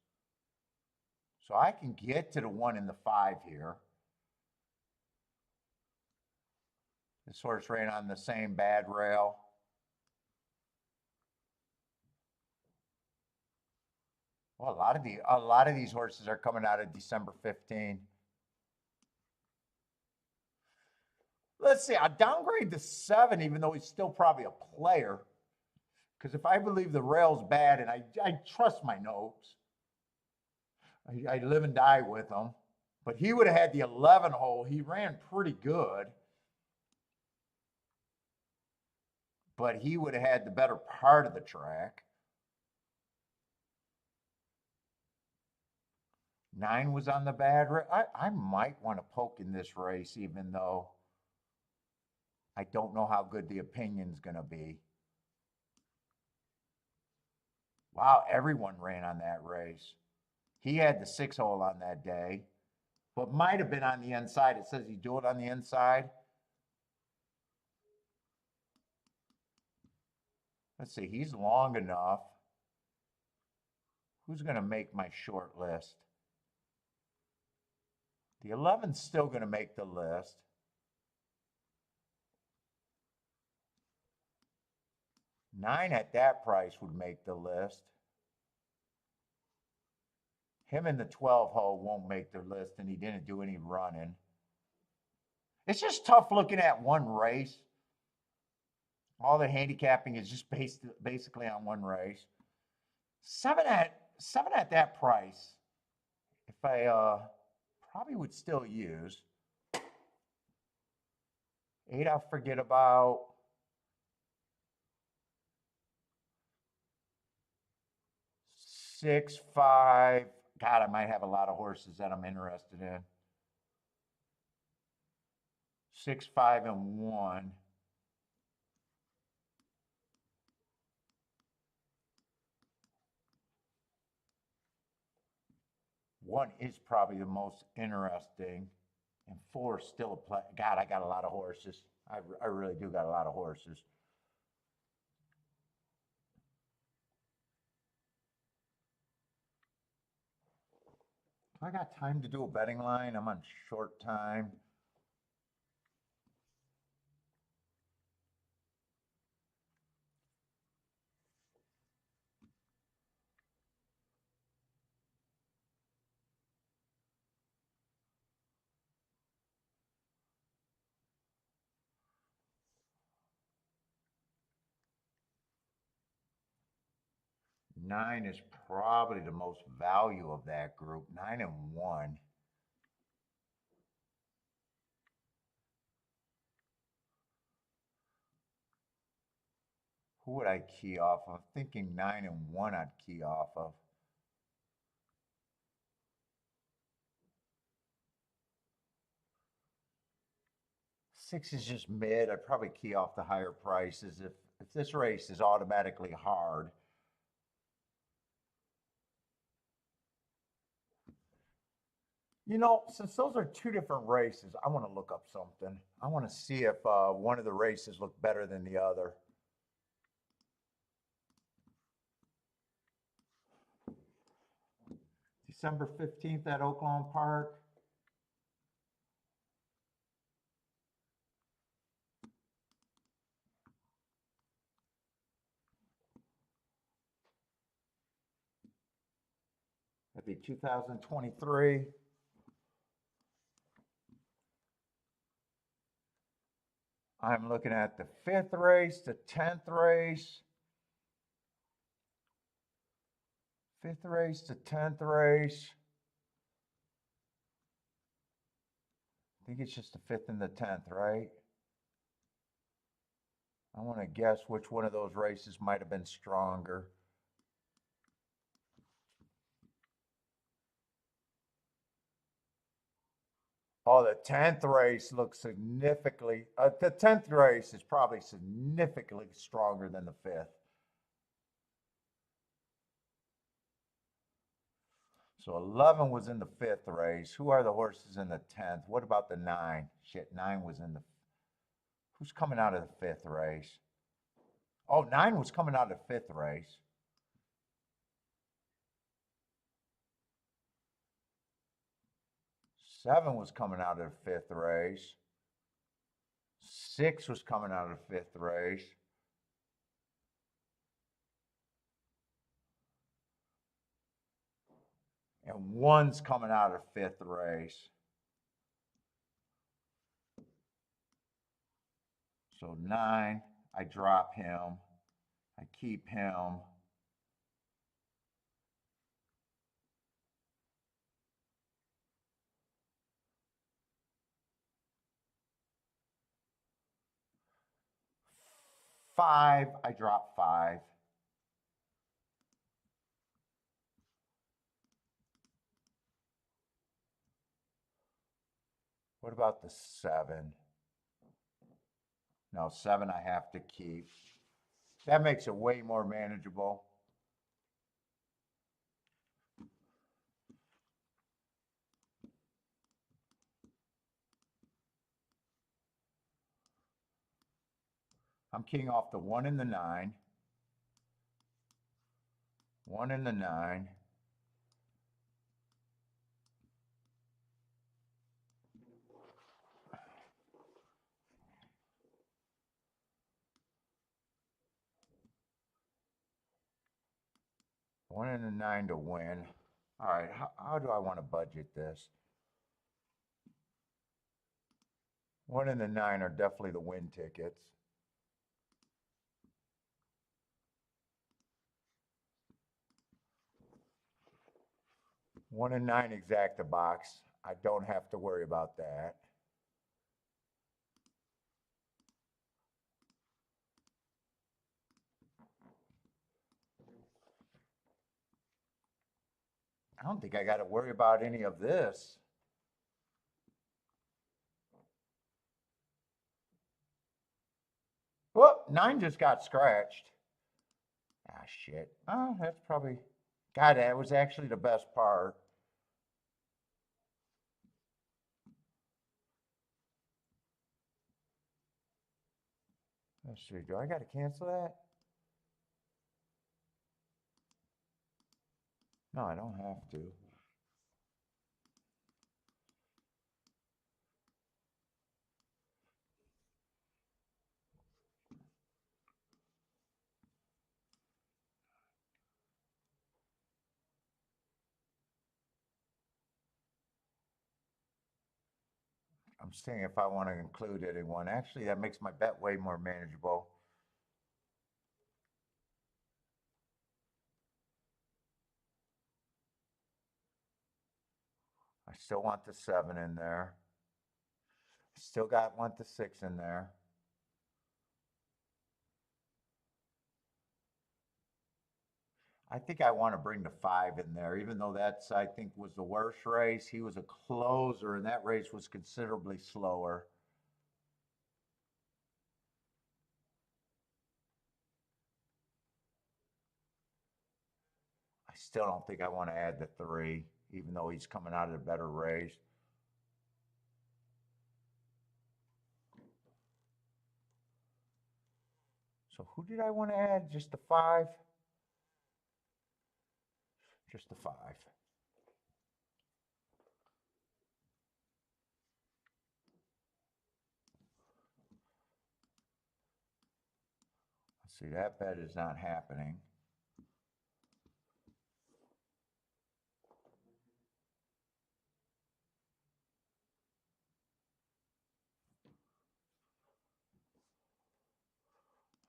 So I can get to the 1 and the 5 here. This horse ran on the same bad rail. Well, a lot of these horses are coming out of December 15. Let's see. I downgrade to 7, even though he's still probably a player. Because if I believe the rail's bad, and I trust my nose, I live and die with him. But he would have had the 11 hole. He ran pretty good. But he would have had the better part of the track. 9 was on the bad race. I might want to poke in this race, even though I don't know how good the opinion's going to be. Wow, everyone ran on that race. He had the 6 hole on that day, but might have been on the inside. It says he do it on the inside. Let's see, he's long enough. Who's going to make my short list? The 11's still going to make the list. Nine at that price would make the list. Him in the 12 hole won't make the list, and he didn't do any running. It's just tough looking at one race. All the handicapping is just basically on one race. Seven at that price, if I probably would still use. 8 I'll forget about. 6, 5. God, I might have a lot of horses that I'm interested in. 6, 5, and 1. One is probably the most interesting, and 4 is still a play. God, I got a lot of horses. I really do got a lot of horses. I got time to do a betting line. I'm on short time. Nine is probably the most value of that group. 9 and 1. Who would I key off of? I'm thinking 9 and 1 I'd key off of. Six is just mid. I'd probably key off the higher prices if this race is automatically hard. You know, since those are 2 different races, I want to look up something. I want to see if one of the races look better than the other. December 15th at OAKLAWN Park. That'd be 2023. I'm looking at the 5th race, the 10th race, 5th race, the 10th race. I think it's just the 5th and the 10th, right? I want to guess which one of those races might have been stronger. Oh, the 10th race looks significantly, the 10th race is probably significantly stronger than the 5th. So 11 was in the 5th race. Who are the horses in the 10th? What about the 9? Shit, 9 was in the, who's coming out of the 5th race? Oh, 9 was coming out of the 5th race. Seven was coming out of the 5th race. 6 was coming out of the 5th race. And one's coming out of fifth race. So 9, I drop him. I keep him. Five, I drop 5. What about the 7? No, 7 I have to keep. That makes it way more manageable. I'm keying off the 1 and the 9. 1 and the 9. One and a 9 to win. All right, how do I want to budget this? 1 and the 9 are definitely the win tickets. One and 9 exacta box. I don't have to worry about that. I don't think I got to worry about any of this. Whoop, 9 just got scratched. Ah, shit. Oh, that's probably, God, that was actually the best part. Let's see, do I got to cancel that? No, I don't have to. I'm seeing if I want to include anyone. Actually, that makes my bet way more manageable. I still want the 7 in there. Still want the 6 in there. I think I want to bring the 5 in there, even though that's, I think, was the worst race. He was a closer, and that race was considerably slower. I still don't think I want to add the 3, even though he's coming out of a better race. So who did I want to add? Just the 5? Just the 5. Let's see, that bet is not happening.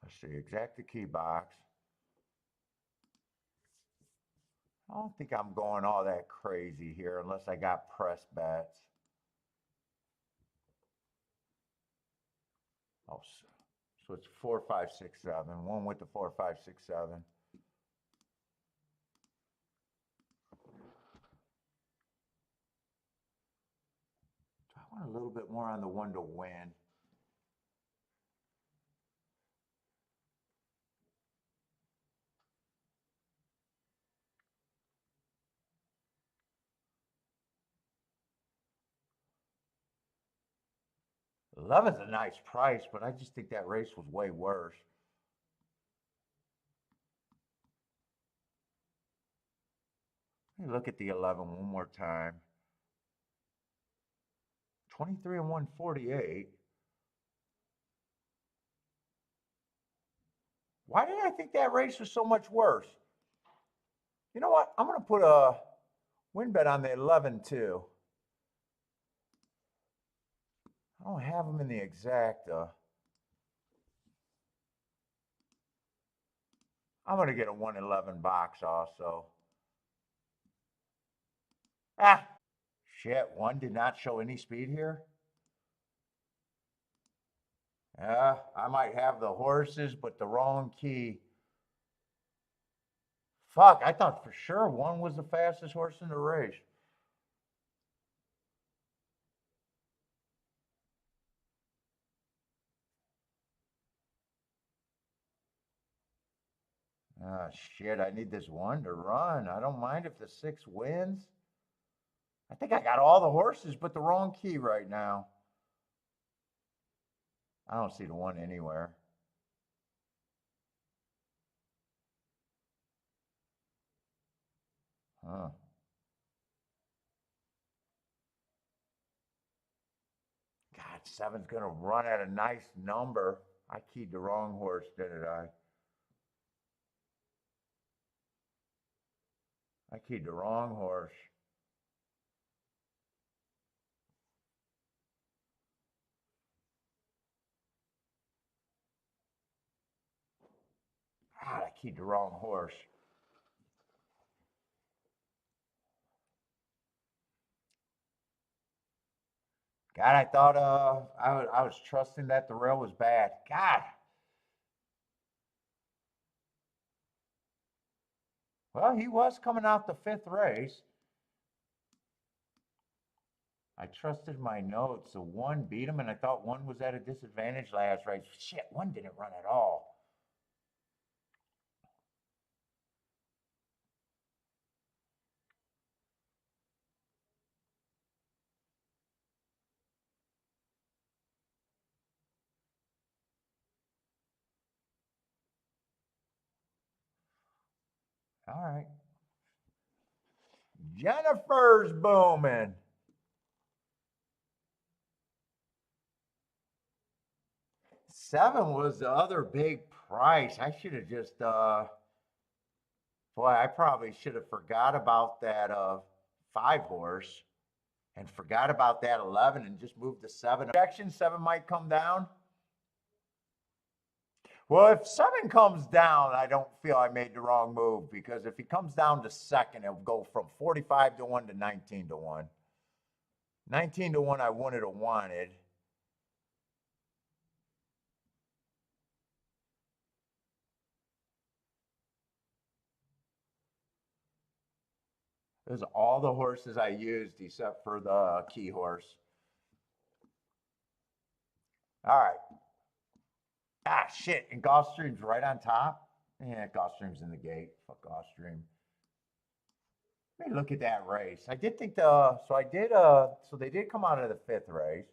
Let's see, exacta key box. I don't think I'm going all that crazy here unless I got press bets. Oh, so it's 4, 5, 6, 7. One with the 4, 5, 6, 7. I want a little bit more on the 1 to win. $11's a nice price, but I just think that race was way worse. Let me look at the 11 one more time. 23 and 148. Why did I think that race was so much worse? You know what? I'm going to put a Win bet on the 11 too. I don't have them in the exact. I'm going to get a 111 box also. Ah, shit. One did not show any speed here. Yeah, I might have the horses, but the wrong key. Fuck, I thought for sure one was the fastest horse in the race. Ah, shit, I need this one to run. I don't mind if the 6 wins. I think I got all the horses, but the wrong key right now. I don't see the 1 anywhere. Huh. God, 7's going to run at a nice number. I keyed the wrong horse, didn't I? I keyed the wrong horse. God, I keyed the wrong horse. God, I thought I was trusting that the rail was bad. God. Well, he was coming out the 5th race. I trusted my notes. So 1 beat him, and I thought 1 was at a disadvantage last race. Shit, 1 didn't run at all. All right. Jennifer's booming. 7 was the other big price. I should have just boy, I probably should have forgot about that 5 horse and forgot about that 11 and just moved the 7. Objection, 7 might come down. Well, if 7 comes down, I don't feel I made the wrong move because if he comes down to 2nd, it'll go from 45 to 1 to 19 to 1. 19 to 1, I wouldn't have wanted. Those are all the horses I used except for the key horse. All right. Ah, shit. And Gulfstream's right on top. Yeah, Gulfstream's in the gate. Fuck Gulfstream. Let me look at that race. I did think so they did come out of the 5th race.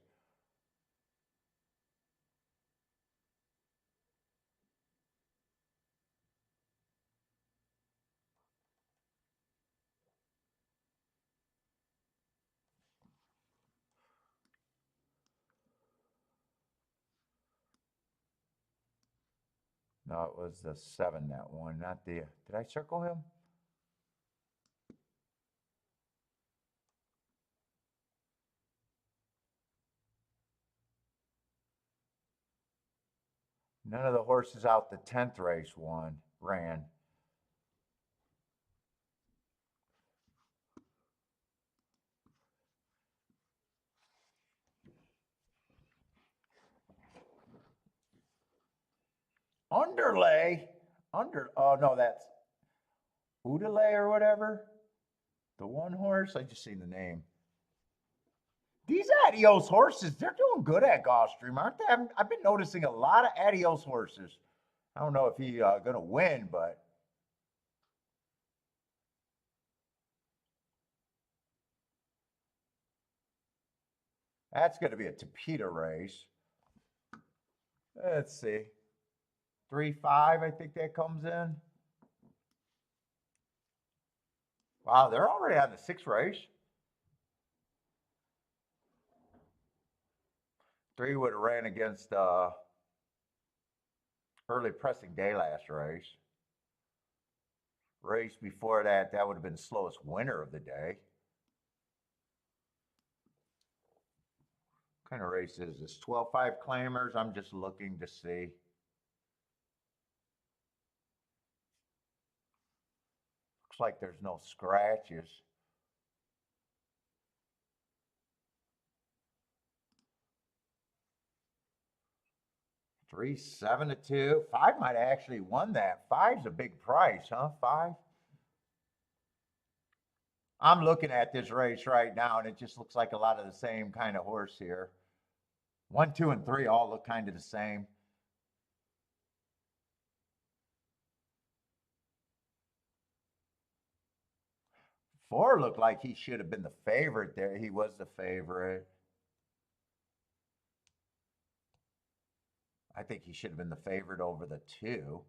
No, it was the 7 that one, not the. Did I circle him? None of the horses out the 10th race ran. Underlay, oh no, that's Udalay or whatever. The 1 horse. I just seen the name. These Adios horses, they're doing good at Gulfstream, aren't they? I've been noticing a lot of Adios horses. I don't know if he's going to win, but that's going to be a Tapeta race. Let's see. 3-5, I think that comes in. Wow, they're already on the 6th race. 3 would have ran against early pressing day last race. Race before that, that would have been the slowest winner of the day. kind of race is this? 12-5 claimers. I'm just looking to see. Looks like there's no scratches. Three, 7-2. 5 might have actually won that. 5's a big price, huh? 5. I'm looking at this race right now, and it just looks like a lot of the same kind of horse here. 1, 2, and 3 all look kind of the same. Four looked like he should have been the favorite there. He was the favorite. I think he should have been the favorite over the 2.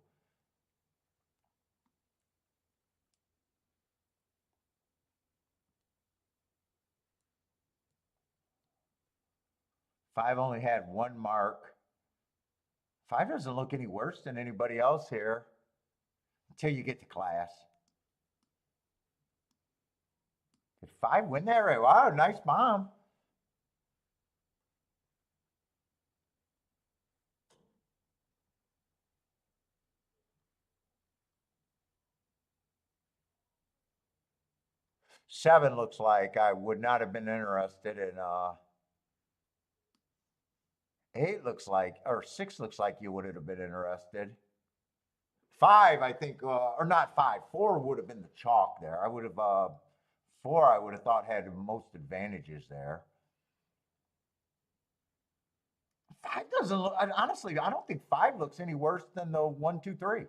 Five only had 1 mark. 5 doesn't look any worse than anybody else here until you get to class. Did 5 win that race? Wow, nice bomb. Seven looks like I would not have been interested in 8 looks like, or 6 looks like you would have been interested. 5, I think, or not 5, 4 would have been the chalk there. I would have, 4 I would have thought had the most advantages there. 5 doesn't look, honestly, I don't think 5 looks any worse than the 1, 2, 3.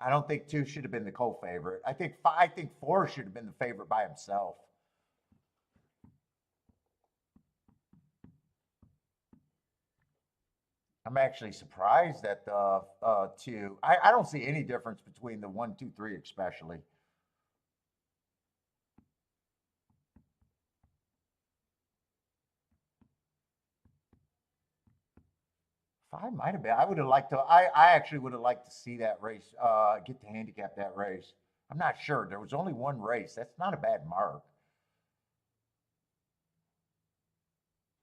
I don't think 2 should have been the co-favorite. I think 4 should have been the favorite by himself. I'm actually surprised that the 2. I don't see any difference between the 1, 2, 3, especially. Five might have been. I would have liked to. I actually would have liked to see that race. Get to handicap that race. I'm not sure. There was only 1 race. That's not a bad mark.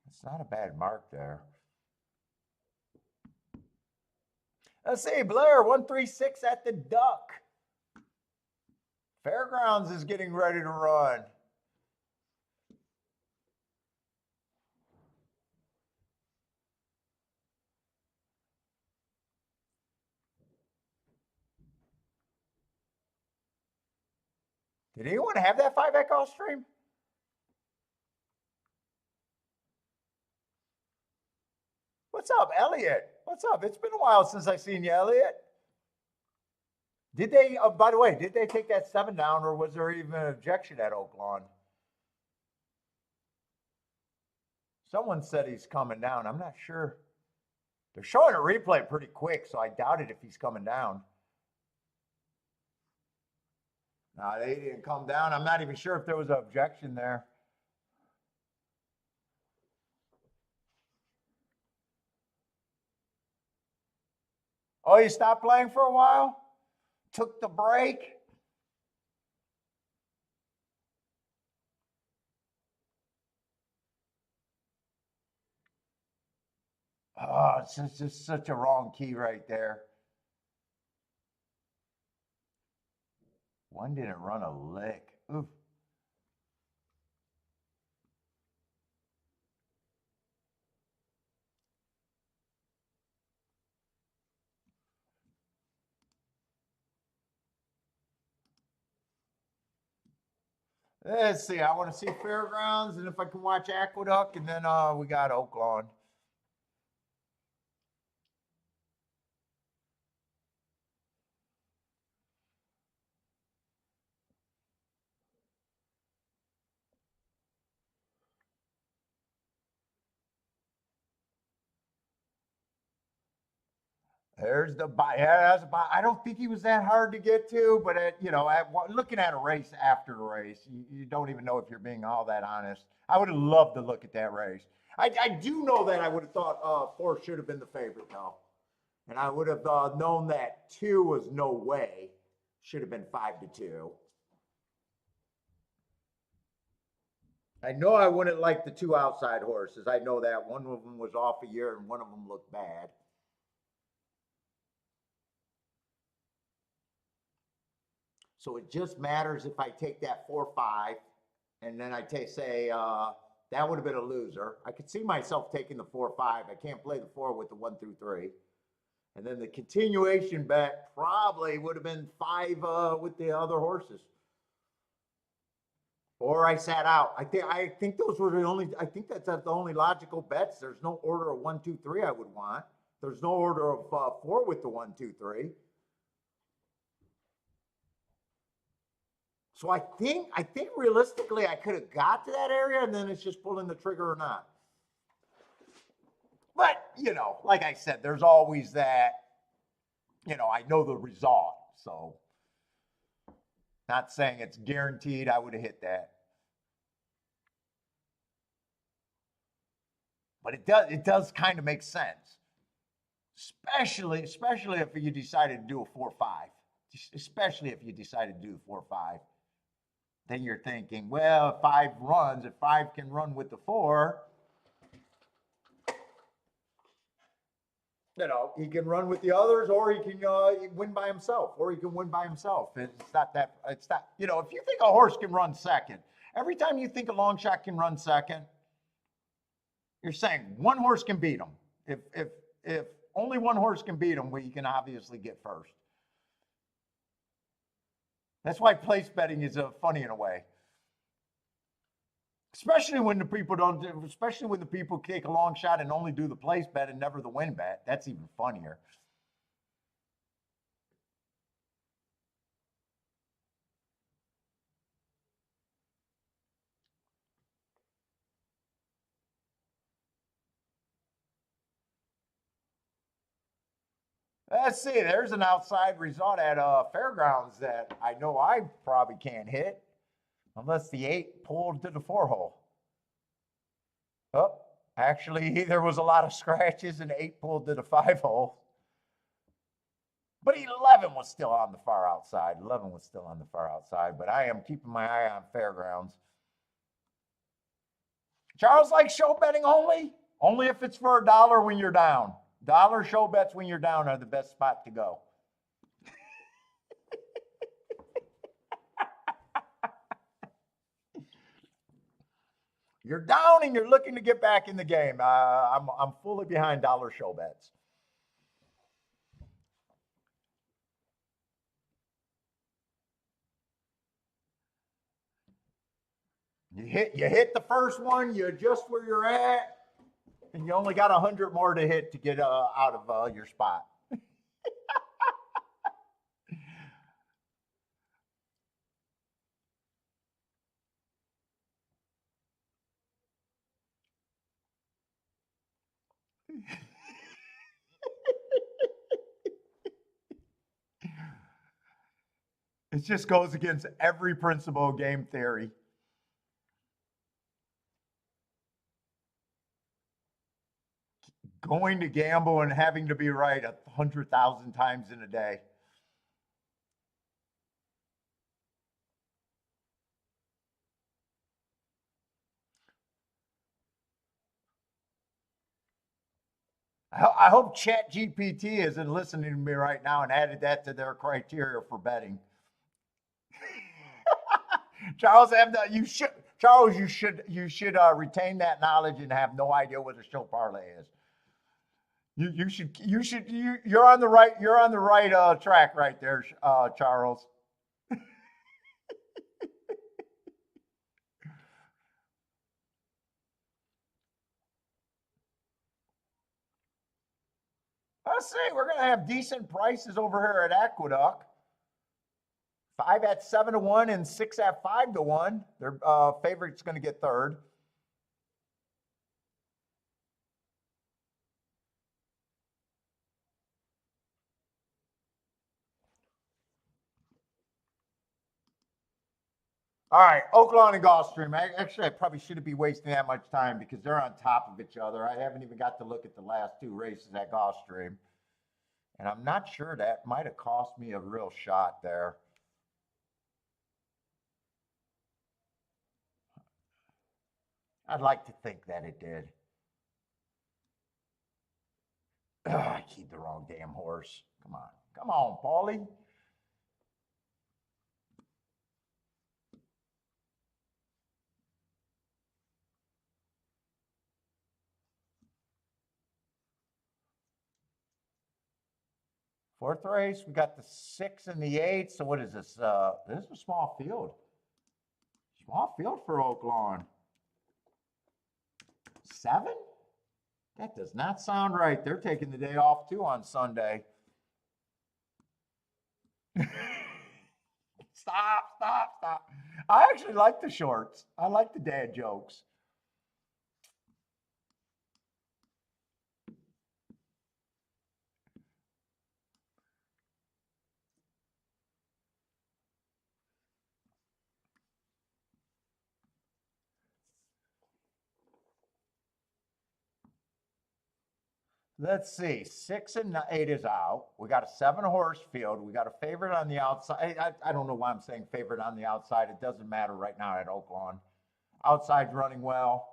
It's not a bad mark there. Let's see, Blair, 136 at the Duck. Fairgrounds is getting ready to run. Did anyone have that 5X Gulfstream? What's up, Elliot? What's up? It's been a while since I seen you, Elliot. Did they, by the way, did they take that 7 down, or was there even an objection at OAKLAWN? Someone said he's coming down. I'm not sure. They're showing a replay pretty quick, so I doubt it if he's coming down. No, they didn't come down. I'm not even sure if there was an objection there. Oh, you stopped playing for a while? Took the break? Oh, it's just such a wrong key right there. 1 didn't run a lick. Oof. Let's see. I want to see Fairgrounds, and if I can watch Aqueduct, and then we got OAKLAWN. There's the buy. Yeah, that's a buy. I don't think he was that hard to get to, but looking at a race after a race, you don't even know if you're being all that honest. I would have loved to look at that race. I do know that I would have thought 4 should have been the favorite, though. And I would have known that 2 was no way Should have been 5-2. I know I wouldn't like the two outside horses. I know that one of them was off a year and one of them looked bad. So it just matters if I take that 4-5 and then I say that would have been a loser. I could see myself taking the 4-5. I can't play the 4 with the 1 through 3. And then the continuation bet probably would have been 5 with the other horses. Or I sat out. I think those were the only. I think that's the only logical bets. There's no order of 1, 2, 3 I would want. There's no order of 4 with the 1, 2, 3. So I think realistically I could have got to that area, and then it's just pulling the trigger or not. But you know, like I said, there's always that. You know, I know the result, so. Not saying it's guaranteed I would have hit that. But it does kind of make sense. Especially if you decided to do a 4-5. Especially if you decided to do a 4-5. Then you're thinking, well, if 5 runs, if 5 can run with the 4, you know, he can run with the others, or he can win by himself, It's not, you know, if you think a horse can run second, every time you think a long shot can run second, you're saying one horse can beat him. If only one horse can beat him, well, you can obviously get first. That's why place betting is funny in a way. Especially when the people take a long shot and only do the place bet and never the win bet. That's even funnier. Let's see, there's an outside result at Fairgrounds that I know I probably can't hit unless the 8 pulled to the 4 hole. Oh, actually, there was a lot of scratches and 8 pulled to the 5 hole. But 11 was still on the far outside. But I am keeping my eye on Fairgrounds. Charles likes show betting only? Only if it's for $1 when you're down. Dollar show bets when you're down are the best spot to go. You're down and you're looking to get back in the game. I'm fully behind dollar show bets. You hit the first one, you adjust where you're at, and you only got 100 more to hit to get out of your spot. It just goes against every principle of game theory. Going to gamble and having to be right 100,000 times in a day. I hope ChatGPT isn't listening to me right now and added that to their criteria for betting. Charles, you should retain that knowledge and have no idea what a show parlay is. You're on the right track right there, Charles. Let's see, we're going to have decent prices over here at Aqueduct. 5 at 7-1 and 6 at 5-1. Their favorite's going to get third. All right, OAKLAWN and GULFSTREAM. Actually, I probably shouldn't be wasting that much time because they're on top of each other. I haven't even got to look at the last 2 races at GULFSTREAM. And I'm not sure, that might have cost me a real shot there. I'd like to think that it did. Ugh, I keyed the wrong damn horse. Come on. Come on, Paulie. Fourth race, we got the 6 and the 8. So what is this? This is a small field. Small field for OAKLAWN. 7? That does not sound right. They're taking the day off too on Sunday. Stop. I actually like the shorts. I like the dad jokes. Let's see. 6 and 8 is out. We got a 7-horse field. We got a favorite on the outside. I don't know why I'm saying favorite on the outside. It doesn't matter right now at OAKLAWN. Outside's running well.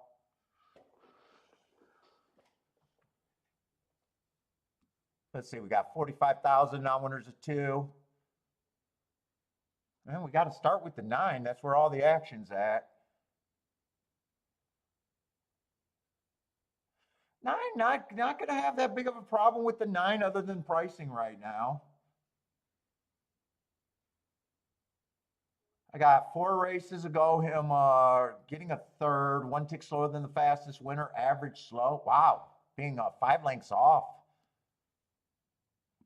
Let's see. We got 45,000 now. Winners of 2. And we got to start with the 9. That's where all the action's at. 9, not going to have that big of a problem with the 9 other than pricing right now. I got 4 races to go. Him getting a 3rd, 1 tick slower than the fastest winner, average slow. Wow, being 5 lengths off.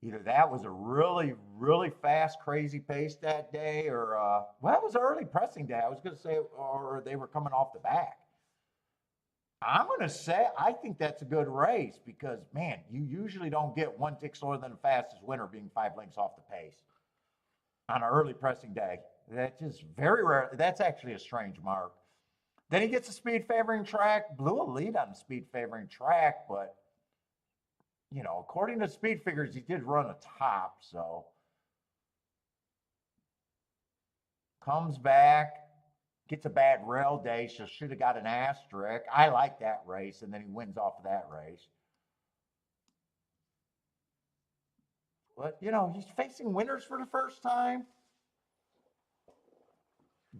Either that was a really, really fast, crazy pace that day, or well, it was early pressing day. I was going to say, or they were coming off the back. I'm going to say I think that's a good race because, man, you usually don't get 1 tick slower than the fastest winner being 5 lengths off the pace on an early pressing day. That's just very rare. That's actually a strange mark. Then he gets a speed favoring track, blew a lead on the speed favoring track, but, you know, according to speed figures, he did run a top, so. Comes back, gets a bad rail day, so should have got an asterisk. I like that race, and then he wins off of that race. But, you know, he's facing winners for the first time.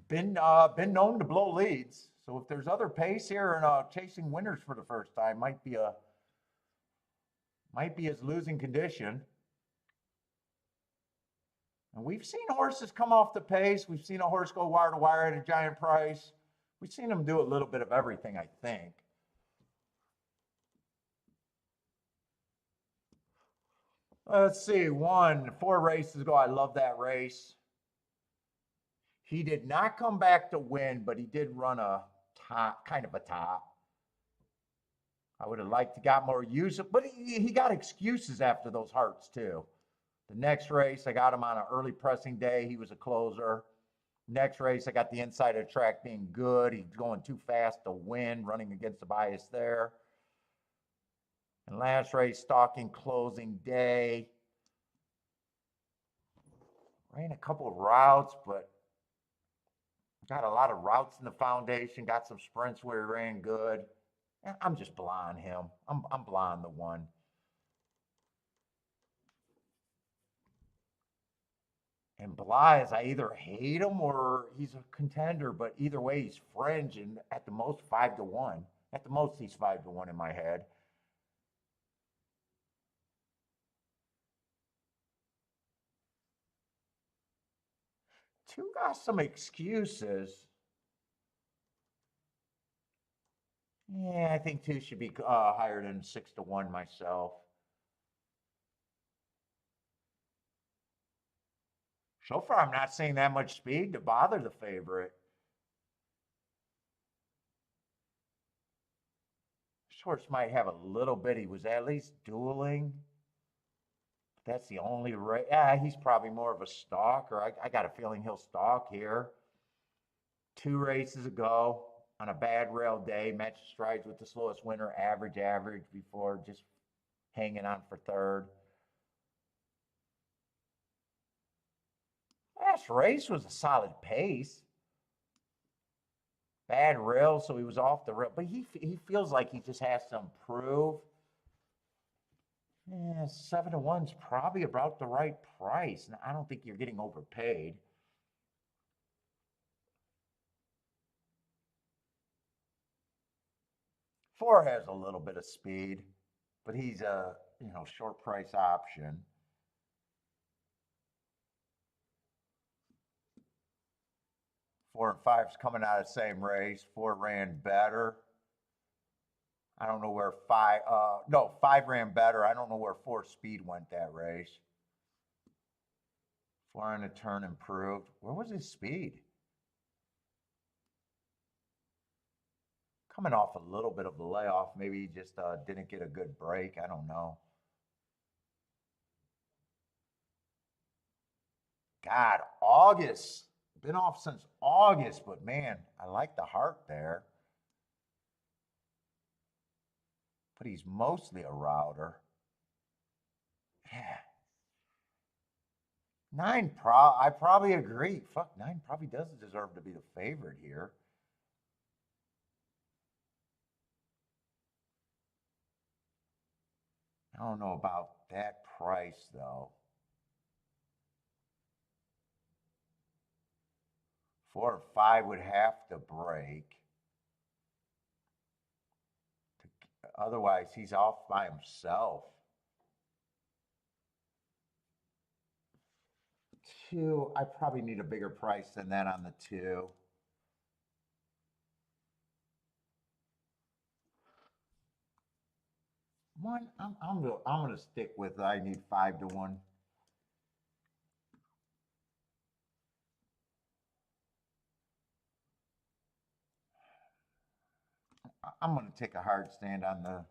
Been known to blow leads. So if there's other pace here and chasing winners for the first time, might be his losing condition. And we've seen horses come off the pace. We've seen a horse go wire to wire at a giant price. We've seen him do a little bit of everything, I think. Let's see, 4 races ago. I love that race. He did not come back to win, but he did run a top, kind of a top. I would have liked to got more use, but he got excuses after those hearts too. The next race, I got him on an early pressing day. He was a closer. Next race, I got the inside of the track being good. He's going too fast to win, running against the bias there. And last race, stalking closing day. Ran a couple of routes, but got a lot of routes in the foundation. Got some sprints where he ran good. I'm just blind him. I'm blind the 1. And Bly's, I either hate him or he's a contender, but either way, he's fringe and at the most 5-1. At the most, he's 5-1 in my head. Two got some excuses. Yeah, I think 2 should be higher than 6-1 myself. So far, I'm not seeing that much speed to bother the favorite. This horse might have a little bit. He was at least dueling. That's the only race. Yeah, he's probably more of a stalker. I got a feeling he'll stalk here. 2 races ago on a bad rail day, matched strides with the slowest winner, average before just hanging on for 3rd. Last race was a solid pace. Bad rail, so he was off the rail. But he feels like he just has to improve. Yeah, 7-1's probably about the right price. I don't think you're getting overpaid. Four has a little bit of speed, but he's a short price option. Four and five's coming out of the same race. Four ran better. I don't know where five. No, five ran better. I don't know where four speed went that race. Four on the turn improved. Where was his speed? Coming off a little bit of a layoff. Maybe he just didn't get a good break. I don't know. God, August. Been off since August, but man, I like the heart there. But he's mostly a router. Yeah. I probably agree. Fuck, nine probably doesn't deserve to be the favorite here. I don't know about that price though. Four or five would have to break. Otherwise, he's off by himself. Two, I probably need a bigger price than that on the two. One, I'm gonna stick with I need 5-1. I'm gonna take a hard stand on the.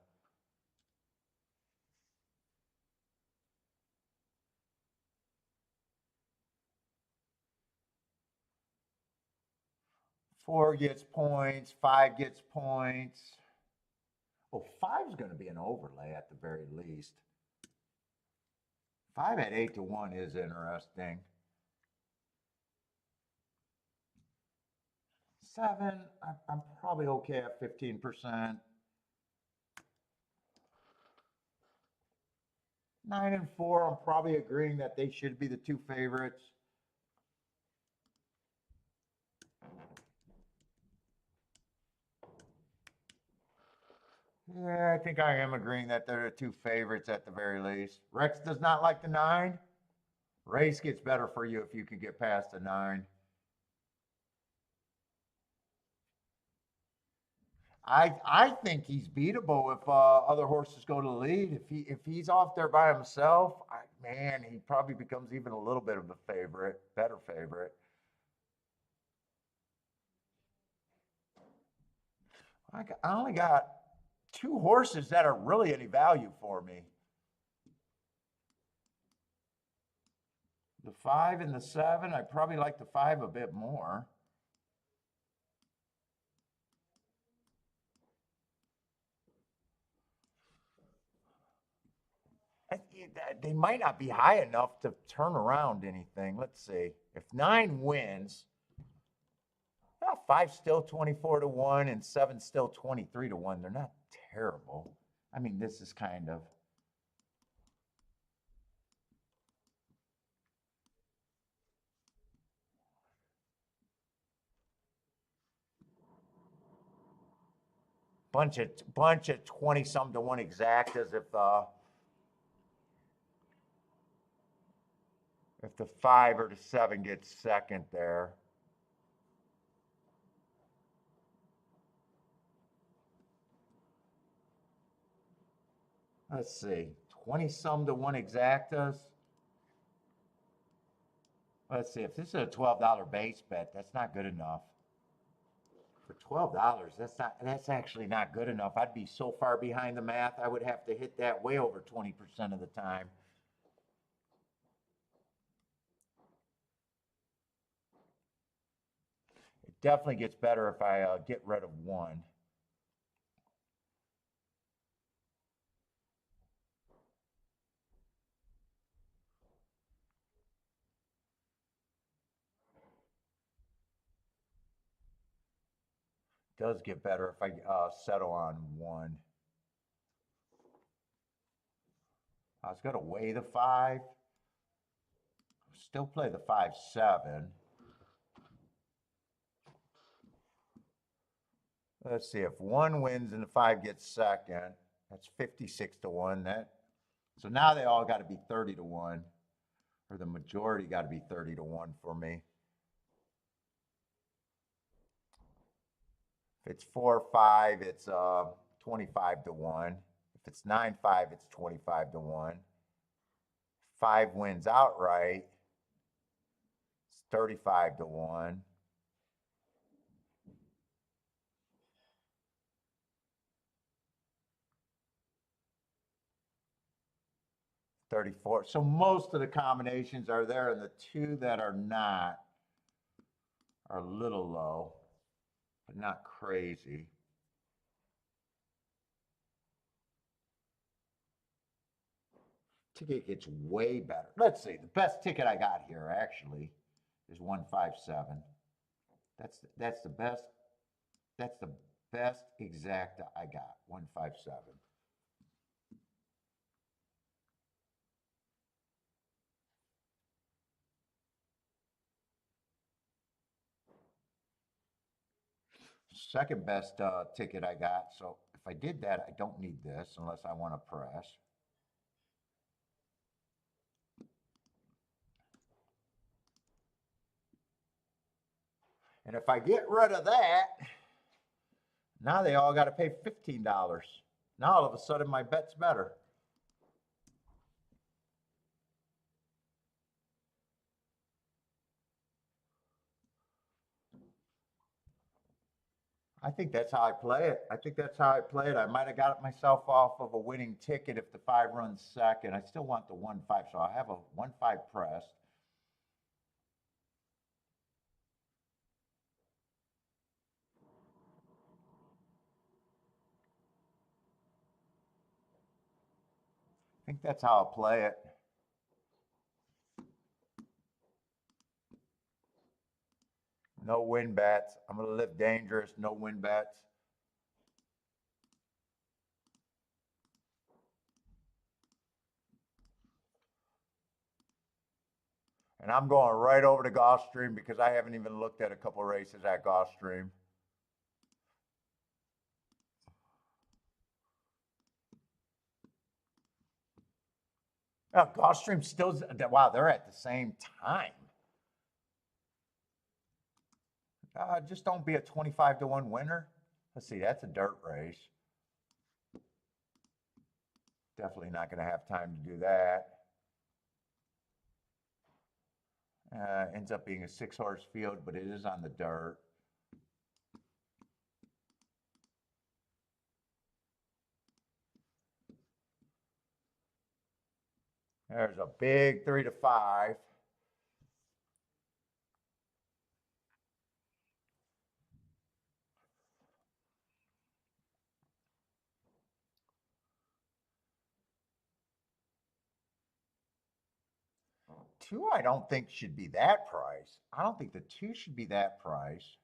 Four gets points, five gets points. Oh, five's going to be an overlay at the very least. Five at 8-1 is interesting. Seven, I'm probably okay at 15%. 9 and 4, I'm probably agreeing that they should be the two favorites. Yeah, I think I am agreeing that they're the two favorites at the very least. Rex does not like the nine. Race gets better for you if you can get past the nine. I think he's beatable if other horses go to the lead. If he's off there by himself, man, he probably becomes even a little bit of a favorite, better favorite. I only got two horses that are really any value for me. The five and the seven, I probably like the five a bit more. They might not be high enough to turn around anything. Let's see. If nine wins, well, five still 24-1 and seven still 23-1. They're not terrible. I mean, this is kind of. Bunch of 20-some to 1 exactas if the five or the seven gets second there. Let's see, 20-some to 1 exactas. Let's see, if this is a $12 base bet, that's not good enough. For $12, that's actually not good enough. I'd be so far behind the math, I would have to hit that way over 20% of the time. It definitely gets better if I get rid of one. Does get better if I settle on one. I was going to weigh the 5. Still play the 5-7. Let's see, if 1 wins and the 5 gets second, that's 56 to 1. So now they all got to be 30 to 1, or the majority got to be 30 to 1 for me. If it's 4-5, it's 25 to 1. If it's 9-5, it's 25 to 1. 5 wins outright, it's 35 to 1. $34. So most of the combinations are there, and the 2 that are not are a little low, but not crazy. Ticket gets way better. Let's see. The best ticket I got here actually is 157. That's the best. That's the best exacta I got. 157. Second best ticket I got. So if I did that, I don't need this unless I want to press. And if I get rid of that, now they all got to pay $15. Now all of a sudden my bet's better. I think that's how I play it. I might have got myself off of a winning ticket if the 5 runs second. I still want the 1-5, so I have a 1-5 pressed. I think that's how I'll play it. No win bets. I'm going to live dangerous. No win bets. And I'm going right over to GULFSTREAM because I haven't even looked at a couple races at GULFSTREAM. Oh, GULFSTREAM still, wow, they're at the same time. Just don't be a 25 to 1 winner. Let's see, that's a dirt race. Definitely not going to have time to do that. Ends up being a 6-horse field, but it is on the dirt. There's a big 3 to 5. Two, I don't think should be that price. I don't think the 2 should be that price.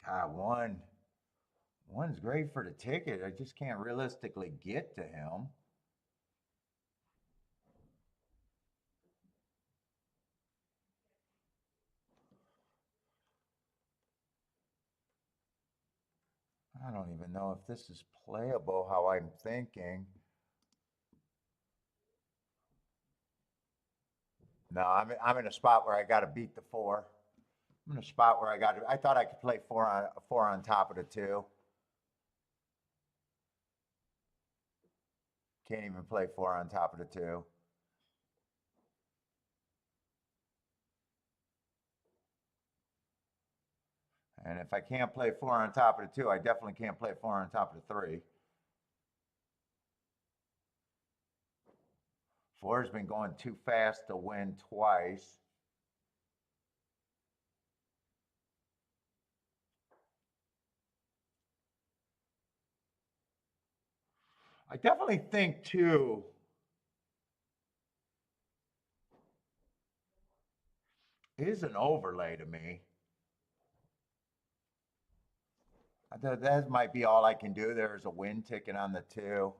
God, one's great for the ticket. I just can't realistically get to him. I don't even know if this is playable how I'm thinking. No, I'm in a spot where I got to beat the 4. I'm in a spot where I thought I could play 4 on top of the 2. Can't even play 4 on top of the 2. And if I can't play 4 on top of the 2, I definitely can't play 4 on top of the 3. 4 has been going too fast to win twice. I definitely think too, is an overlay to me. That might be all I can do. There's a win ticket on the 2.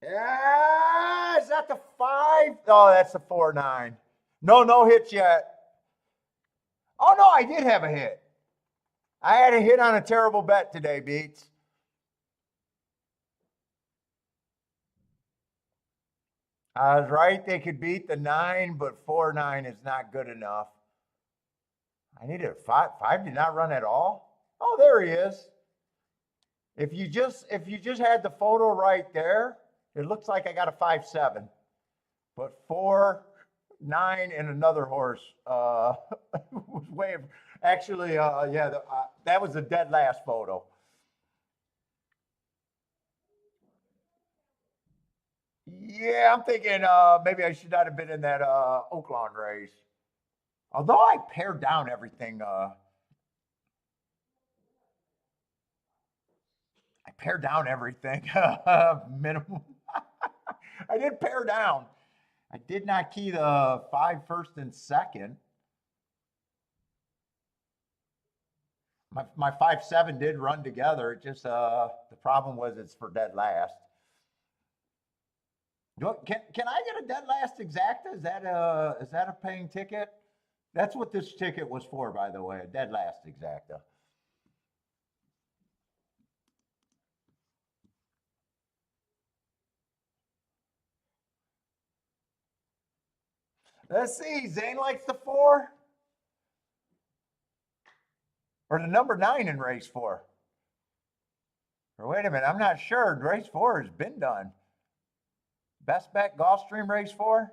Yeah, is that the 5? Oh, that's the 4-9. No hits yet. Oh no, I did have a hit. I had a hit on a terrible bet today, Beats. I was right. They could beat the 9, but 4-9 is not good enough. I needed a 5. 5 did not run at all. Oh, there he is. If you just had the photo right there, it looks like I got a 5-7. But 4-9 and another horse was way. Actually, yeah, that was the dead last photo. Yeah, I'm thinking maybe I should not have been in that OAKLAWN race. Although I pared down everything, minimum. I did pare down. I did not key the 5 first and second. My 5-7 did run together. It just the problem was it's for dead last. Can I get a dead last exacta? Is that a paying ticket? That's what this ticket was for, by the way, a dead last exacta. Let's see. Zane likes the 4 or the number 9 in race 4. Or wait a minute, I'm not sure. Race 4 has been done. Best bet Gulfstream race 4.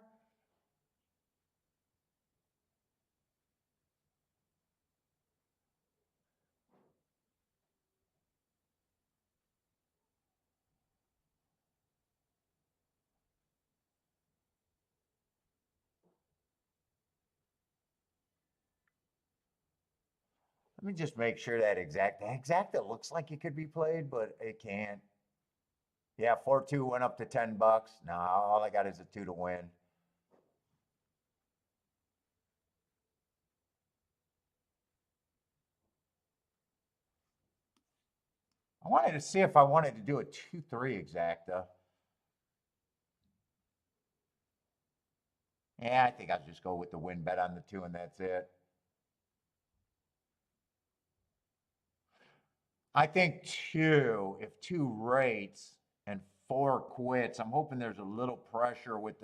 Let me just make sure that exacta looks like it could be played, but it can't. Yeah, 4-2 went up to $10. No, all I got is a 2 to win. I wanted to see if I wanted to do a 2-3 exacta. Yeah, I think I'll just go with the win bet on the 2 and that's it. I think 2, if 2 rates and 4 quits, I'm hoping there's a little pressure with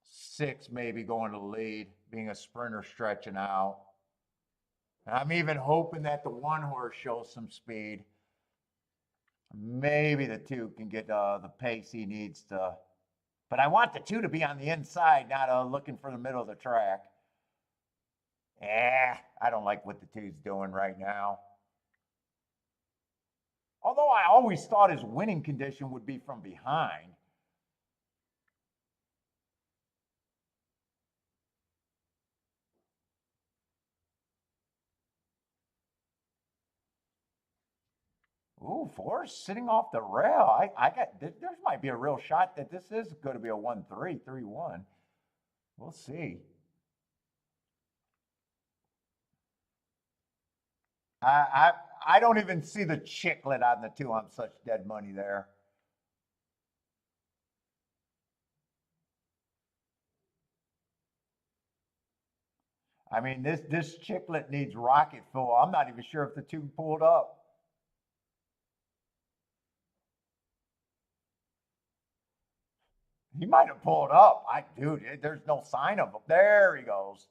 6 maybe going to lead, being a sprinter stretching out. And I'm even hoping that the 1 horse shows some speed. Maybe the 2 can get the pace he needs to. But I want the 2 to be on the inside, not looking for the middle of the track. I don't like what the 2's doing right now. Although I always thought his winning condition would be from behind. Ooh, 4 sitting off the rail. I got there might be a real shot that this is going to be a 1-3, 3-1. We'll see. I don't even see the chiclet on the 2. I'm such dead money there. I mean, this chiclet needs rocket fuel. I'm not even sure if the 2 pulled up. He might have pulled up. Dude, there's no sign of him. There he goes.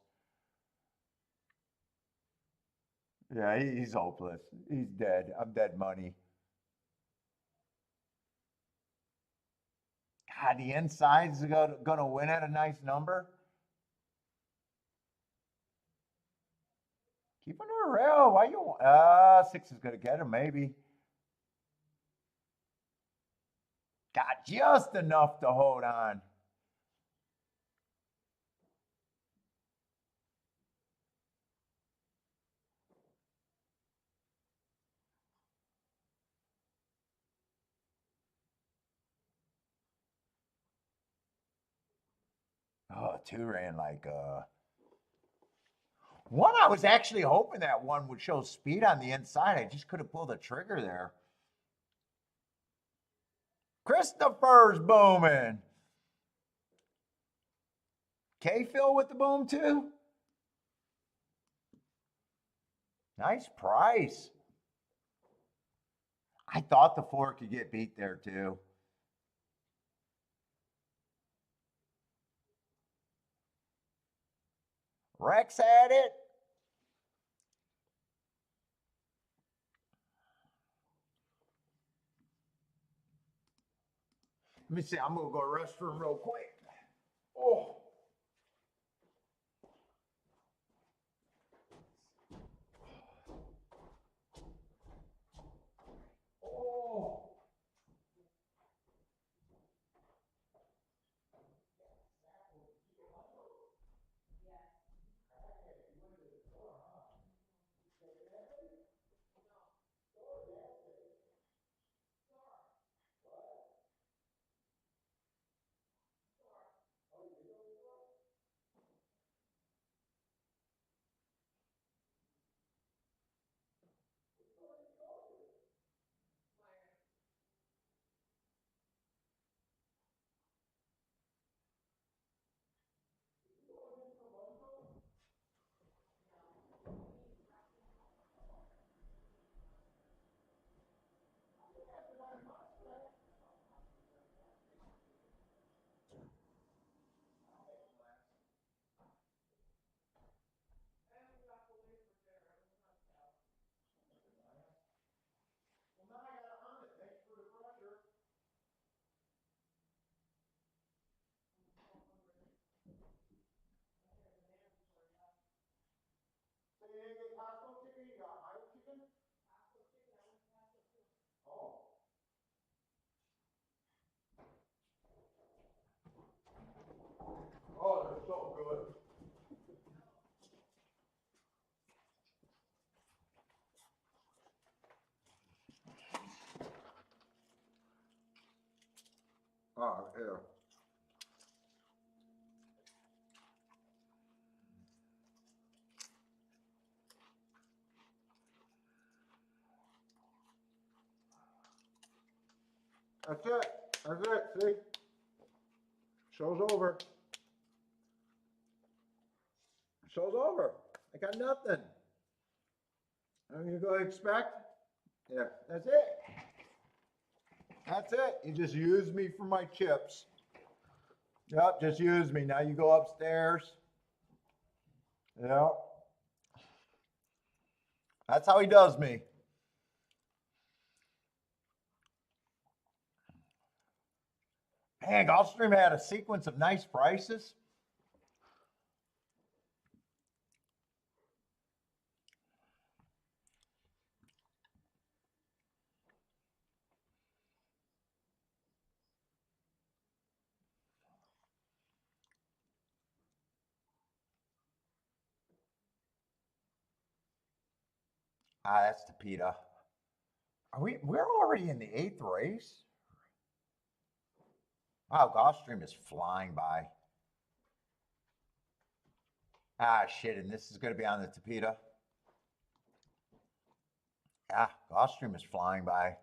Yeah, he's hopeless. He's dead. I'm dead money. God, the inside's going to win at a nice number. Keep under the rail. Why you? 6 is going to get him, maybe. Got just enough to hold on. Oh, two ran like one. I was actually hoping that one would show speed on the inside. I just could have pulled the trigger there. Christopher's booming. K-Phil with the boom too. Nice price. I thought the four could get beat there too. Rex had it. Let me see. I'm gonna go to the restroom real quick. Oh. Oh. Oh, they're so good. Oh, yeah. That's it. That's it. See? Show's over. Show's over. I got nothing. I'm gonna go expect. Yeah, that's it. That's it. You just use me for my chips. Yep, just use me. Now you go upstairs. Yep. That's how he does me. Man, Gulfstream had a sequence of nice prices. Ah, that's the PETA. We're already in the 8th race? Wow, Gulfstream is flying by. Ah, shit, and this is going to be on the Tapeta. Yeah, Gulfstream is flying by.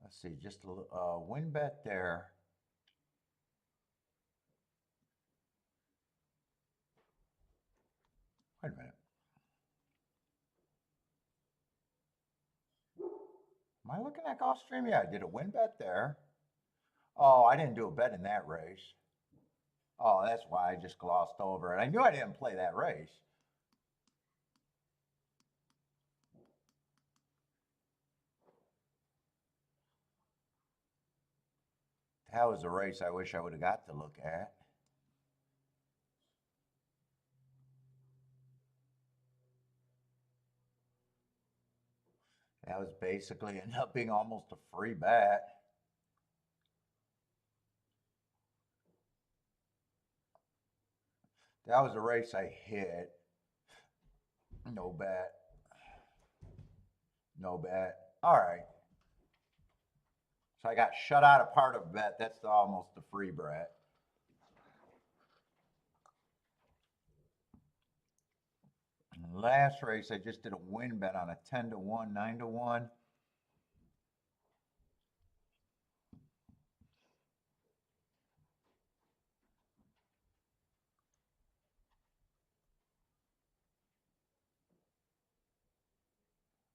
Let's see, just a win bet there. Wait a minute. Am I looking at Gulfstream? Yeah, I did a win bet there. Oh, I didn't do a bet in that race. Oh, that's why I just glossed over it. I knew I didn't play that race. That was a race I wish I would have got to look at. That was basically ended up being almost a free bet. That was a race I hit. No bet. No bet. All right. So I got shut out of part of a bet. That's almost a free bet. And last race, I just did a win bet on a 10 to 1, 9 to 1.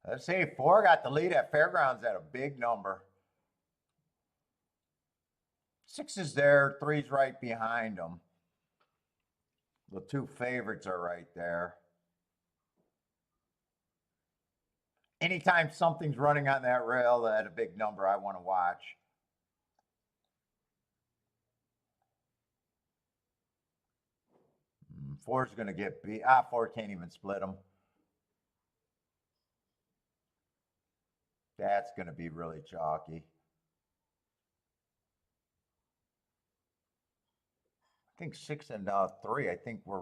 Let's see, 4 got the lead at Fairgrounds at a big number. 6 is there, 3's right behind them. The 2 favorites are right there. Anytime something's running on that rail at a big number, I want to watch. Four's going to get beat. 4 can't even split them. That's going to be really chalky. I think 6 and 3, I think we're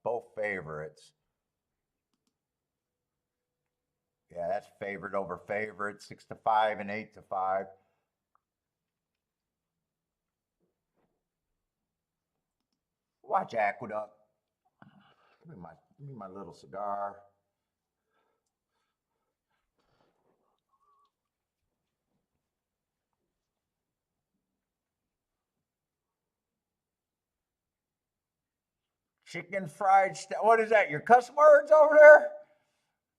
both favorites. Yeah, that's favorite over favorite, 6 to 5 and 8 to 5. Watch Aqueduct. Give me my little cigar. Chicken fried what is that? Your cuss words over there?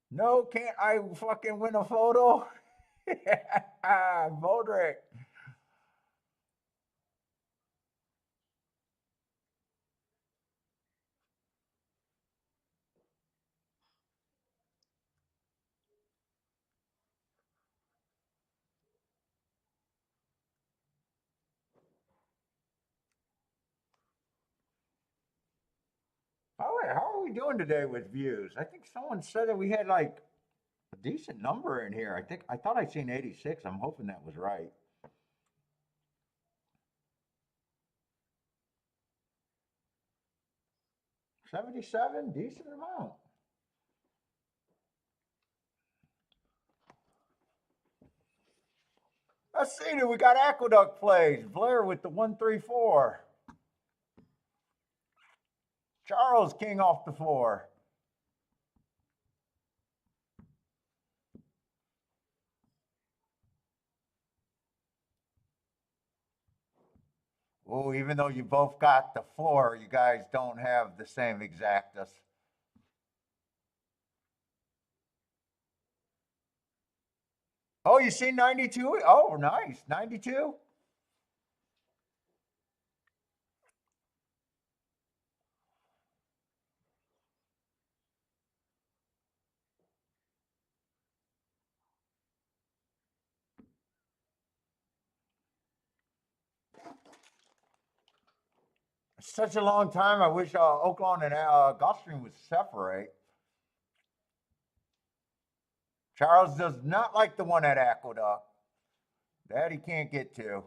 No, can't I fucking win a photo? Vodrick. How are we doing today with views? I think someone said that we had like a decent number in here. I thought I seen 86. I'm hoping that was right. 77, decent amount. Let's see, we got Aqueduct plays. Blair with the 134. Charles King off the 4. Oh, even though you both got the 4, you guys don't have the same exactus. Oh, you see 92? Oh, nice. 92? Such a long time. I wish OAKLAWN and GULFSTREAM would separate. Charles does not like the one at Aqueduct. That he can't get to.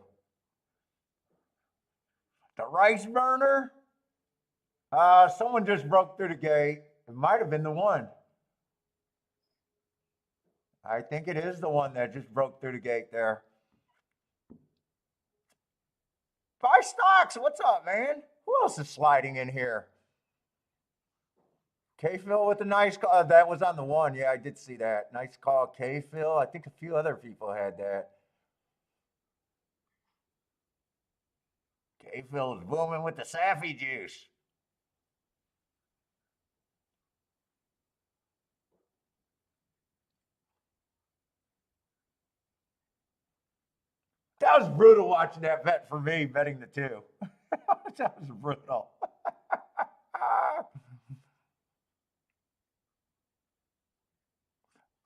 The rice burner? Someone just broke through the gate. It might have been the one. I think it is the one that just broke through the gate there. 5 stocks. What's up, man? Who else is sliding in here? K-Phil with a nice call. That was on the 1. Yeah, I did see that. Nice call, K-Phil. I think a few other people had that. K-Phil is booming with the Saffy juice. That was brutal watching that bet for me, betting the 2. That was brutal.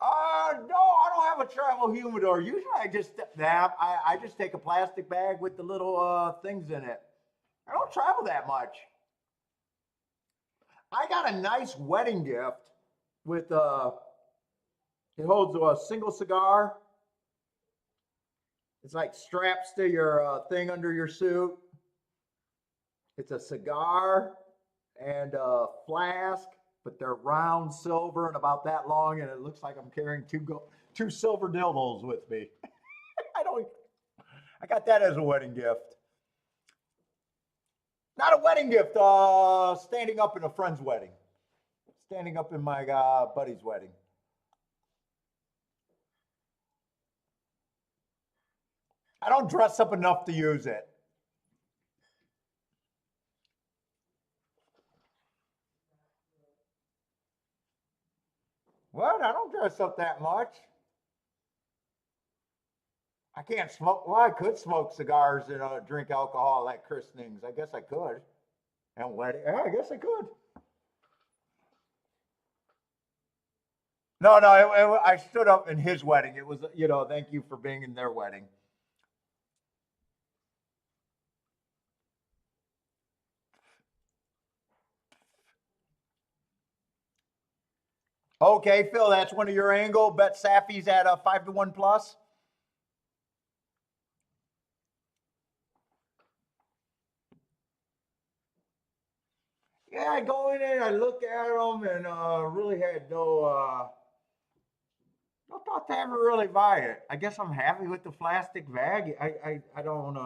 No, I don't have a travel humidor. Usually I just take a plastic bag with the little things in it. I don't travel that much. I got a nice wedding gift with it holds a single cigar. It's like straps to your thing under your suit. It's a cigar and a flask, but they're round silver and about that long, and it looks like I'm carrying two silver dildos with me. I don't. I got that as a wedding gift. Not a wedding gift. Standing up in a friend's wedding. Standing up in my buddy's wedding. I don't dress up enough to use it. What? I don't dress up that much. I can't smoke. Well, I could smoke cigars and drink alcohol at christenings. I guess I could. And wedding. Yeah, I guess I could. No, no. I stood up in his wedding. It was, thank you for being in their wedding. Okay, Phil, that's one of your angle. Bet Safi's at a 5-1 plus. Yeah, I go in there, I look at them, and really had no thought to ever really buy it. I guess I'm happy with the plastic bag. I don't.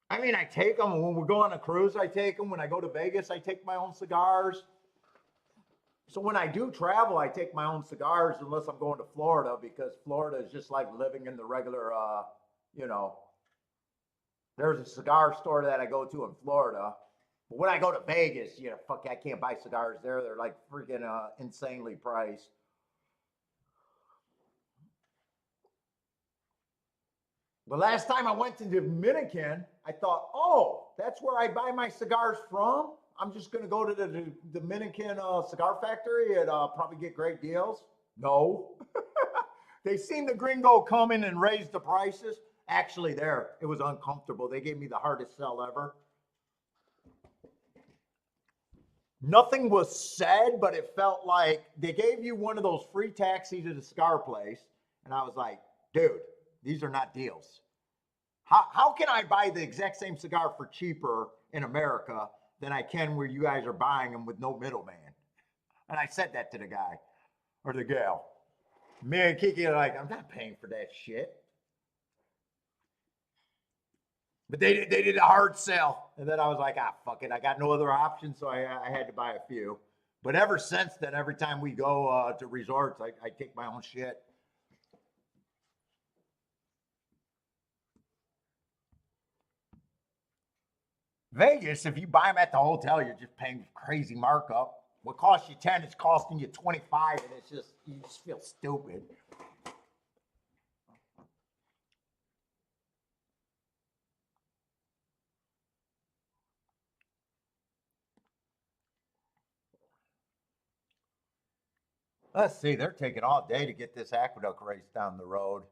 I mean, I take them when we go on a cruise. I take them when I go to Vegas. I take my own cigars. So when I do travel, I take my own cigars unless I'm going to Florida because Florida is just like living in the regular, you know, there's a cigar store that I go to in Florida. But when I go to Vegas, fuck, I can't buy cigars there. They're like freaking insanely priced. The last time I went to Dominican, I thought, oh, that's where I buy my cigars from. I'm just going to go to the Dominican cigar factory and probably get great deals. No. They seen the gringo come in and raise the prices. Actually, it was uncomfortable. They gave me the hardest sell ever. Nothing was said, but it felt like they gave you one of those free taxis at a cigar place. And I was like, dude, these are not deals. How can I buy the exact same cigar for cheaper in America than I can where you guys are buying them with no middleman? And I said that to the guy or the gal. Me and Kiki are like, I'm not paying for that shit. But they did a hard sell. And then I was like, fuck it. I got no other option, so I had to buy a few. But ever since then, every time we go to resorts, I take my own shit. Vegas, if you buy them at the hotel, you're just paying crazy markup. What costs you 10, it's costing you 25, and you just feel stupid. Let's see, they're taking all day to get this aqueduct race down the road.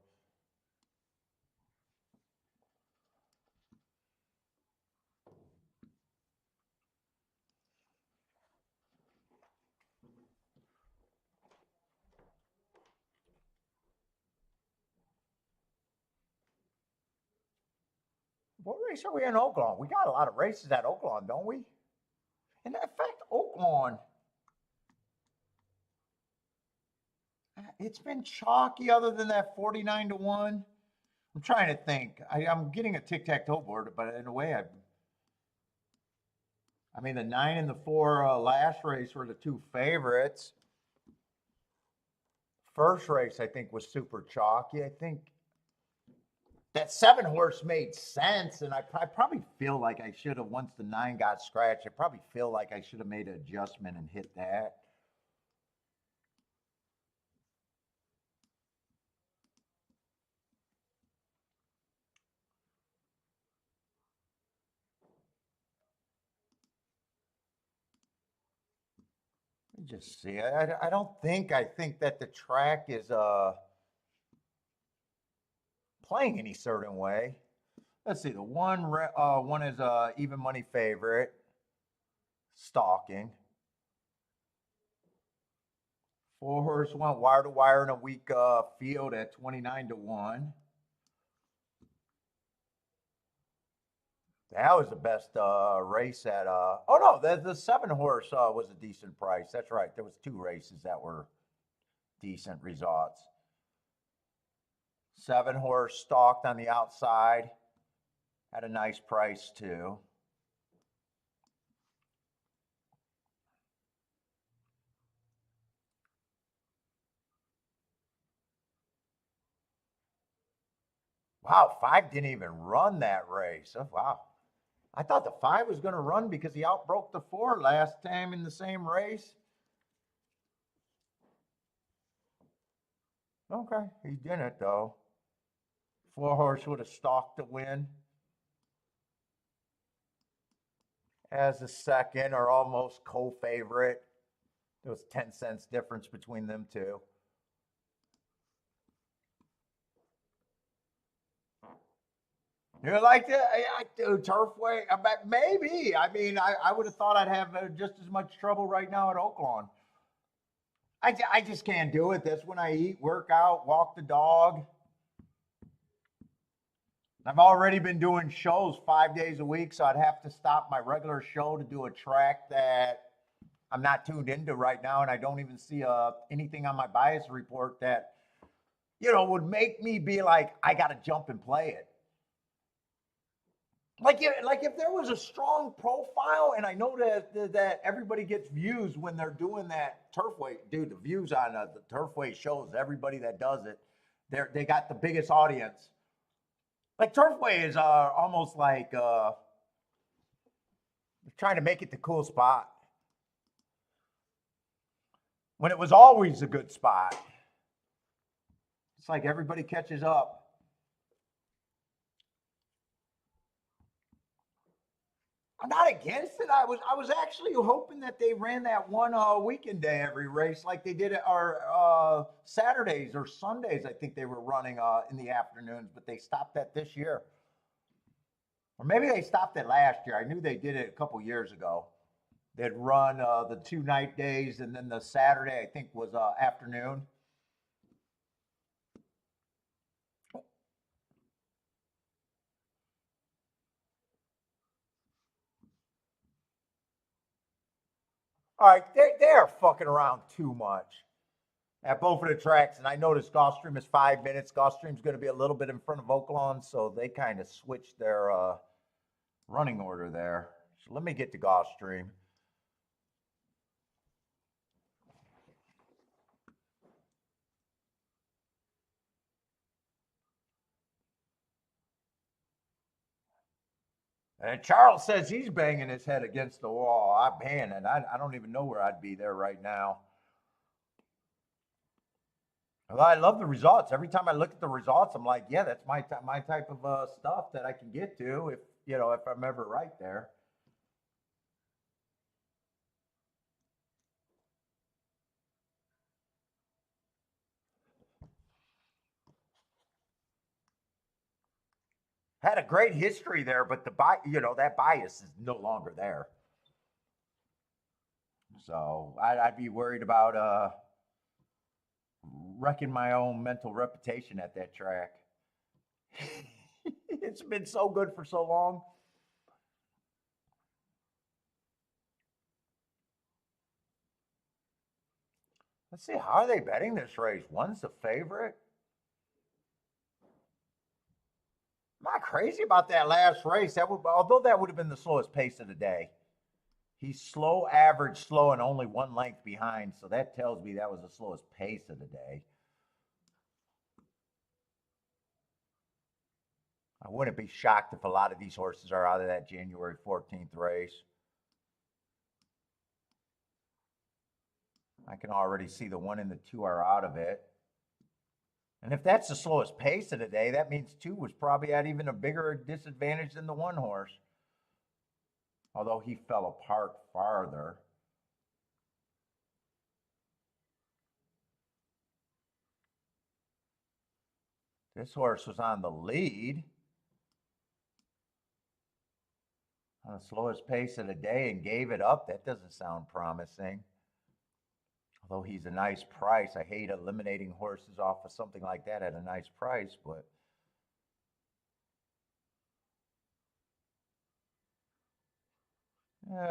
What race are we in OAKLAWN? We got a lot of races at OAKLAWN, don't we? And in fact, OAKLAWN, it's been chalky other than that 49-1. I'm trying to think. I'm getting a tic-tac-toe board, but in a way, I mean, the 9 and the 4 last race were the two favorites. First race, I think, was super chalky. I think that 7 horse made sense, and I probably feel like I should have, once the 9 got scratched, I probably feel like I should have made an adjustment and hit that. Just see. I don't think I think that the track is playing any certain way. Let's see. The one is even money favorite, stalking. 4 horse went wire to wire in a weak field at 29-1. That was the best race at. Oh no, the 7 horse was a decent price. That's right. There was 2 races that were decent results. 7 horse stalked on the outside at a nice price too. Wow, 5 didn't even run that race. Oh, wow. I thought the 5 was going to run because he outbroke the 4 last time in the same race. Okay, he didn't though. 4 horse would have stalked the win as a second or almost co-favorite. There was 10 cents difference between them two. You like that? I do Turfway. Maybe. I mean, I would have thought I'd have just as much trouble right now at OAKLAWN. I just can't do it. That's when I eat, work out, walk the dog. I've already been doing shows 5 days a week, so I'd have to stop my regular show to do a track that I'm not tuned into right now, and I don't even see anything on my bias report that, would make me be like, I got to jump and play it. Like if there was a strong profile, and I know that everybody gets views when they're doing that Turfway, dude. The views on the Turfway shows, everybody that does it, they got the biggest audience. Like Turfway is almost like trying to make it the cool spot when it was always a good spot. It's like everybody catches up. I'm not against it. I was actually hoping that they ran that one weekend day every race like they did at our Saturdays or Sundays. I think they were running in the afternoons, but they stopped that this year. Or maybe they stopped it last year. I knew they did it a couple years ago. They'd run the 2 night days, and then the Saturday, I think, was afternoon. All right, they are fucking around too much at both of the tracks. And I noticed GULFSTREAM is 5 minutes. GULFSTREAM's going to be a little bit in front of OAKLAWN, so they kind of switched their running order there. So let me get to GULFSTREAM. And Charles says he's banging his head against the wall. And I don't even know where I'd be there right now. Well, I love the results. Every time I look at the results, I'm like, yeah, that's my type of stuff that I can get to if I'm ever right there. Had a great history there, but that bias is no longer there. So I'd be worried about wrecking my own mental reputation at that track. It's been so good for so long. Let's see, how are they betting this race? One's the favorite. I'm not crazy about that last race. Although that would have been the slowest pace of the day. He's slow, average, slow, and only 1 length behind. So that tells me that was the slowest pace of the day. I wouldn't be shocked if a lot of these horses are out of that January 14th race. I can already see the 1 and the 2 are out of it. And if that's the slowest pace of the day, that means 2 was probably at even a bigger disadvantage than the 1 horse. Although he fell apart farther. This horse was on the lead on the slowest pace of the day and gave it up. That doesn't sound promising. Although he's a nice price. I hate eliminating horses off of something like that at a nice price, but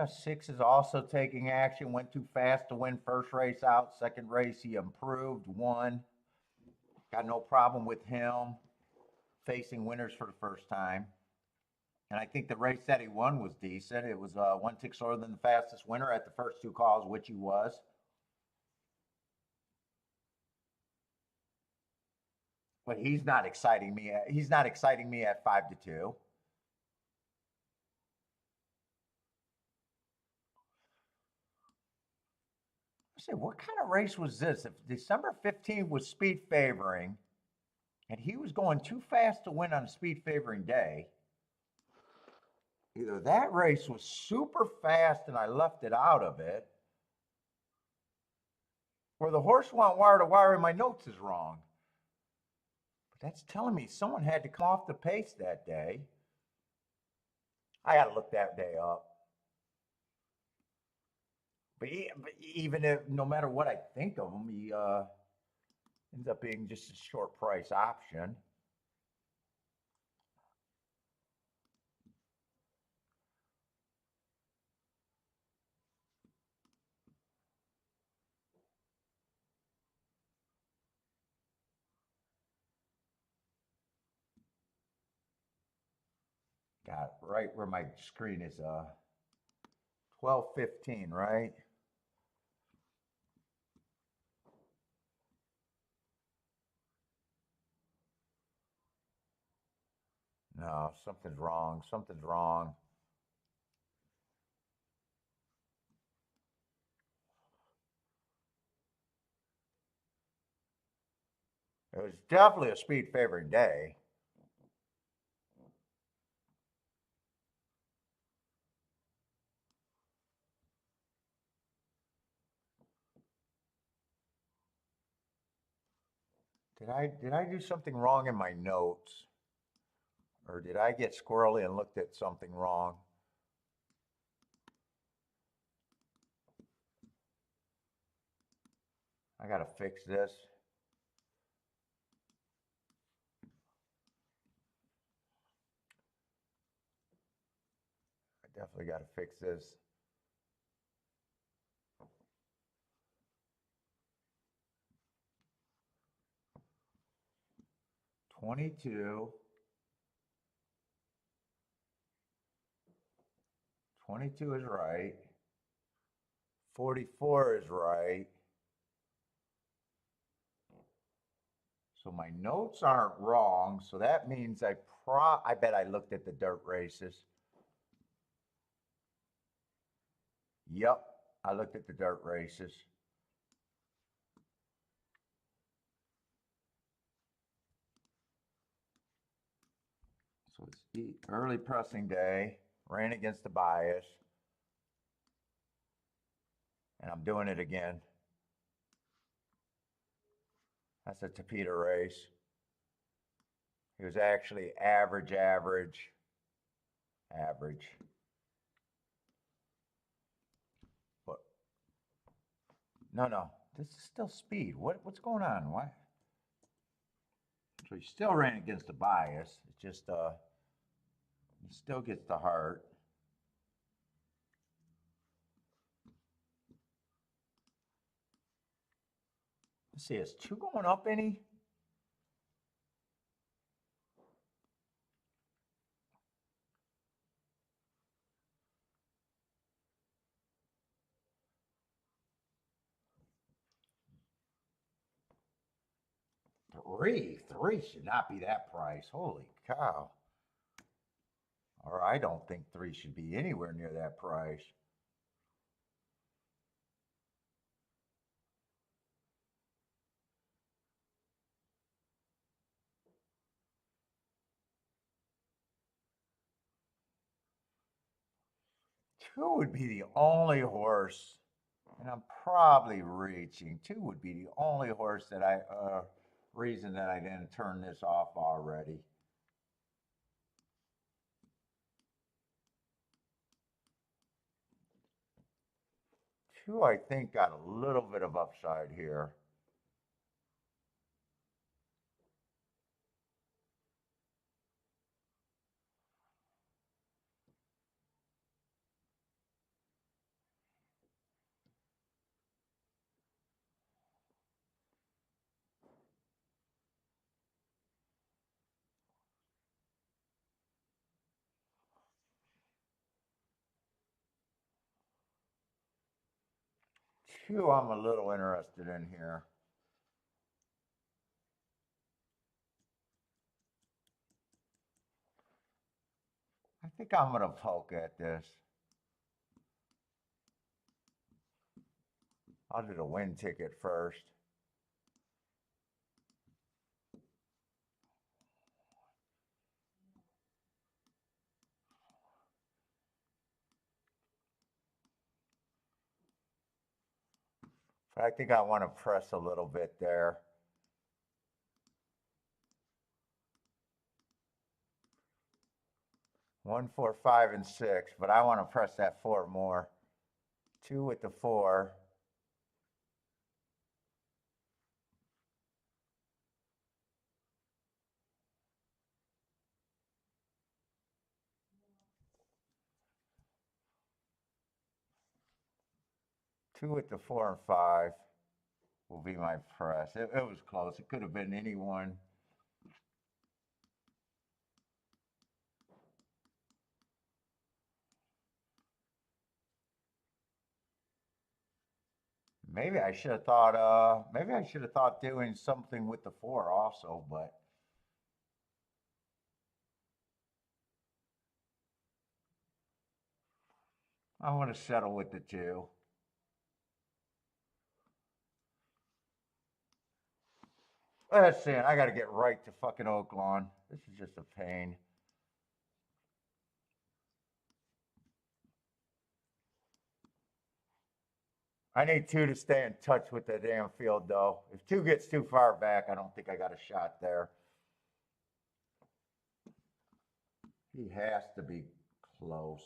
six is also taking action. Went too fast to win first race out. Second race, he improved, won. Got no problem with him facing winners for the first time. And I think the race that he won was decent. It was one tick slower than the fastest winner at the first two calls, which he was. But he's not exciting me. He's not exciting me at 5-2. I say, what kind of race was this? If December 15th was speed favoring, and he was going too fast to win on a speed favoring day, either that race was super fast and I left it out of it, or the horse went wire to wire and my notes is wrong. But that's telling me someone had to come off the pace that day. I got to look that day up. But even if, no matter what I think of him, he ends up being just a short price option. Got it right where my screen is 12:15, right? No, something's wrong. Something's wrong. It was definitely a speed favoring day. Did I do something wrong in my notes? Or did I get squirrely and looked at something wrong? I gotta fix this. I definitely gotta fix this. Twenty-two. 22 is right. 44 is right. So my notes aren't wrong. So that means I bet I looked at the dirt races. Yep, I looked at the dirt races. So it's early pressing day, ran against the bias. And I'm doing it again. That's a Tapeta race. He was actually average. But no, this is still speed. What's going on? Why? So he still ran against the bias. It's just he still gets the heart. Let's see, is two going up any? Three should not be that price. Holy cow. Or I don't think three should be anywhere near that price. Two would be the only horse, and I'm probably reaching. Two would be the only horse that I reason that I didn't turn this off already. Two, I think, got a little bit of upside here. Two, I'm a little interested in here. I think I'm going to poke at this. I'll do the win ticket first. I think I want to press a little bit there. One, four, five, and six, but I want to press that four more. Two with the four. Two with the four and five will be my press. It was close. It could have been any one. Maybe I should have thought. Maybe I should have thought doing something with the four also, but I want to settle with the two. Let's see. I got to get right to fucking OAKLAWN. This is just a pain. I need two to stay in touch with the damn field, though. If two gets too far back, I don't think I got a shot there. He has to be close.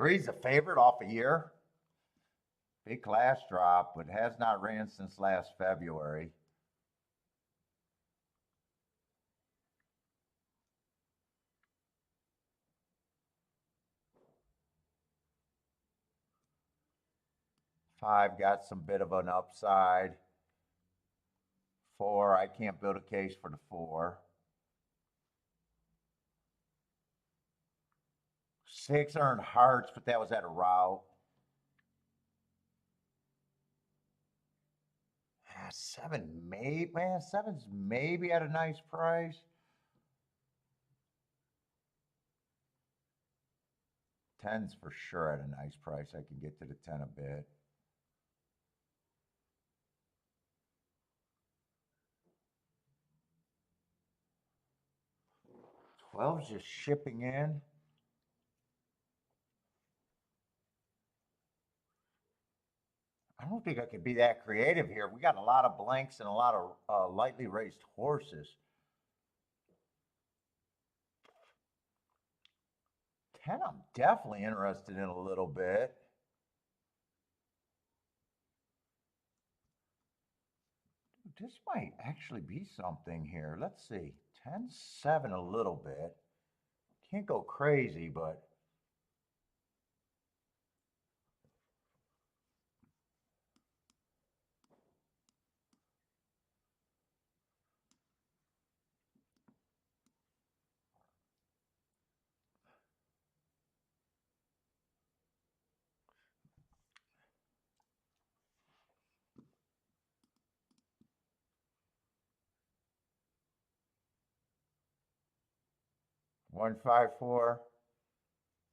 Three's a favorite off a year. Big class drop, but has not ran since last February. Five got some bit of an upside. Four, I can't build a case for the four. Six earned hearts, but that was at a route. Seven, maybe, man, seven's maybe at a nice price. Ten's for sure at a nice price. I can get to the 10 a bit. 12's just shipping in. I don't think I could be that creative here. We got a lot of blanks and a lot of lightly raised horses. 10, I'm definitely interested in a little bit. This might actually be something here. Let's see. 10, 7 a little bit. Can't go crazy, but 154.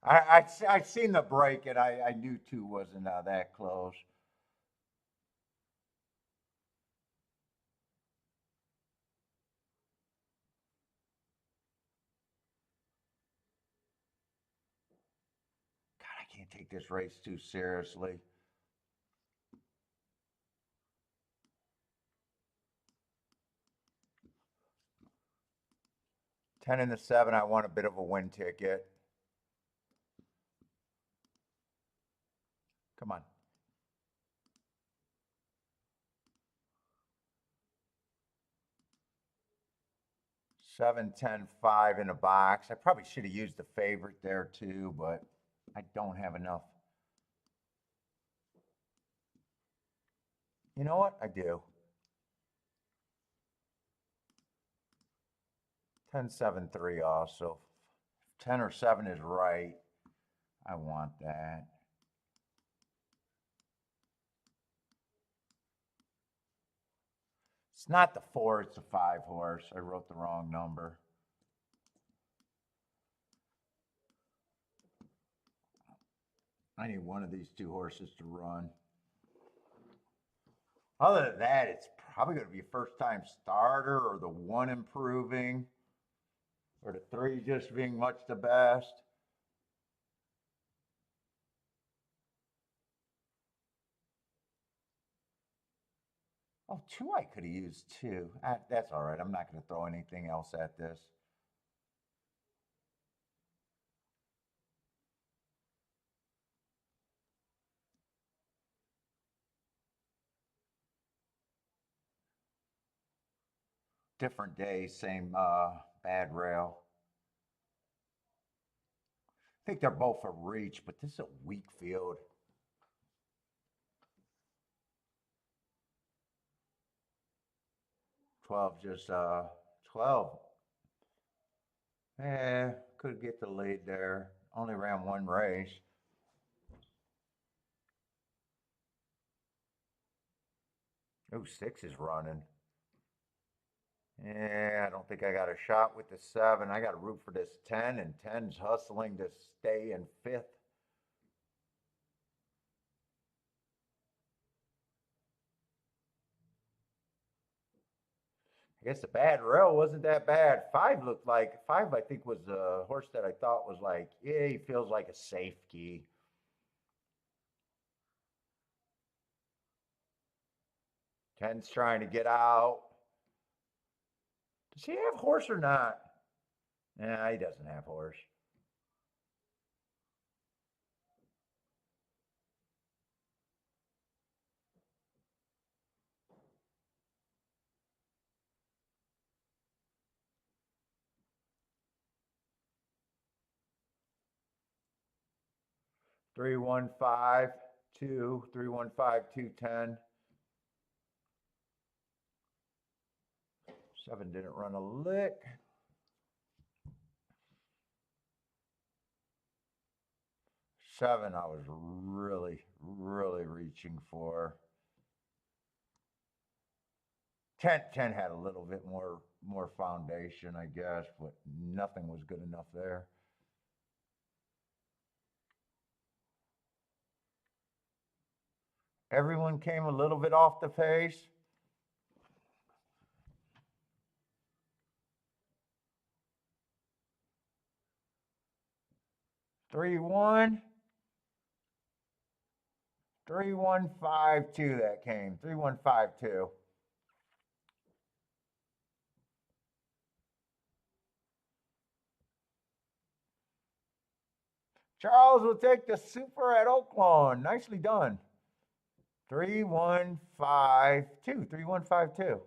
I seen the break and I knew two wasn't that close. Can't take this race too seriously. Ten and the 7, I want a bit of a win ticket. Come on. 7, 10, 5 in a box. I probably should have used the favorite there too, but I don't have enough. You know what? I do. 10, 7, 3 also. If 10 or 7 is right, I want that. It's not the 4, it's the 5 horse. I wrote the wrong number. I need one of these 2 horses to run. Other than that, it's probably going to be a first-time starter or the 1 improving or the 3 just being much the best. Oh, 2 I could have used too. That's all right. I'm not going to throw anything else at this. Different day, same bad rail. I think they're both a reach, but this is a weak field. Just 12. Could get the lead there. Only ran 1 race. Oh, 6 is running. Yeah, I don't think I got a shot with the 7. I got to root for this 10, and 10's hustling to stay in 5th. I guess the bad rail wasn't that bad. 5 looked like 5. I think was a horse that I thought was like, yeah, he feels like a safe key. 10's trying to get out. Does he have horse or not? Nah, he doesn't have horse. Three, 1, 5, 2, 3, 1, 5, 2, 10. 7 didn't run a lick. 7, I was really, really reaching for. 10 had a little bit more foundation, I guess, but nothing was good enough there. Everyone came a little bit off the pace. Three, 1. 3, 1, 5, 2 that came. 3, 1, 5, 2. Charles will take the super at OAKLAWN. Nicely done. 3, 1, 5, 2. 3, 1, 5, 2.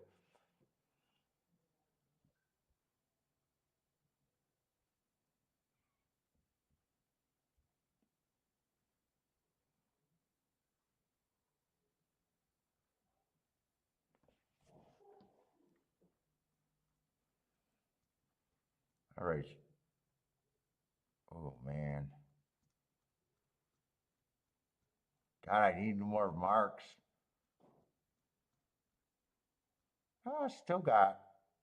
All right. Oh, man. God, I need more marks. Oh, I still got.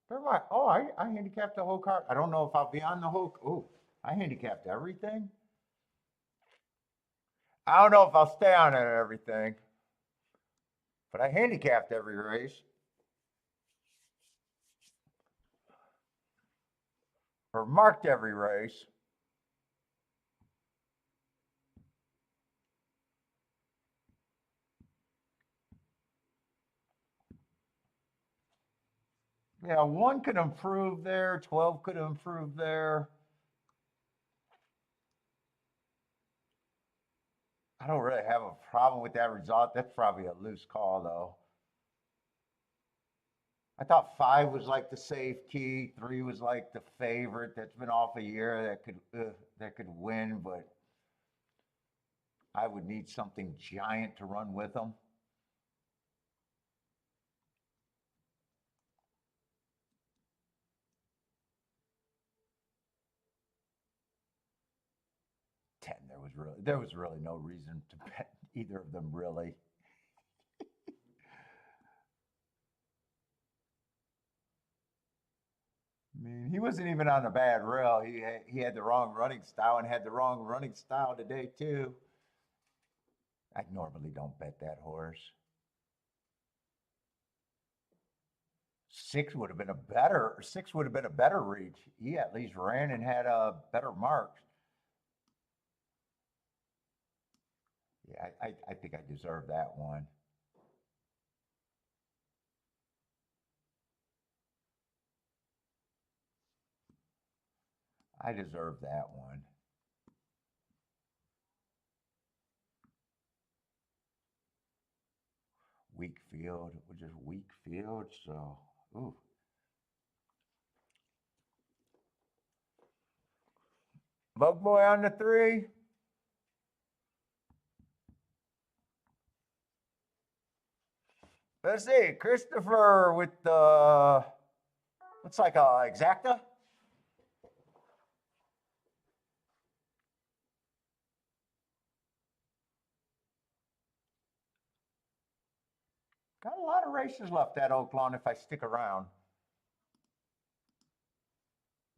Where am I? Oh, I handicapped the whole card. I don't know if I'll be on the whole. Oh, I handicapped everything. I don't know if I'll stay on it everything, but I handicapped every race. Or marked every race. Yeah, 1 could improve there, 12 could improve there. I don't really have a problem with that result. That's probably a loose call, though. I thought 5 was like the safe key, 3 was like the favorite that's been off a year that could win, but I would need something giant to run with them. There was really no reason to bet either of them really. I mean, he wasn't even on a bad rail. He had the wrong running style and had the wrong running style today too. I normally don't bet that horse. 6 would have been a better reach. He at least ran and had a better marks. Yeah, I think I deserve that one. I deserve that one. Weak field, it was just weak field. So, ooh. Bug boy on the 3. Let's see, Christopher with the looks like a exacta. Got a lot of races left at OAKLAWN if I stick around.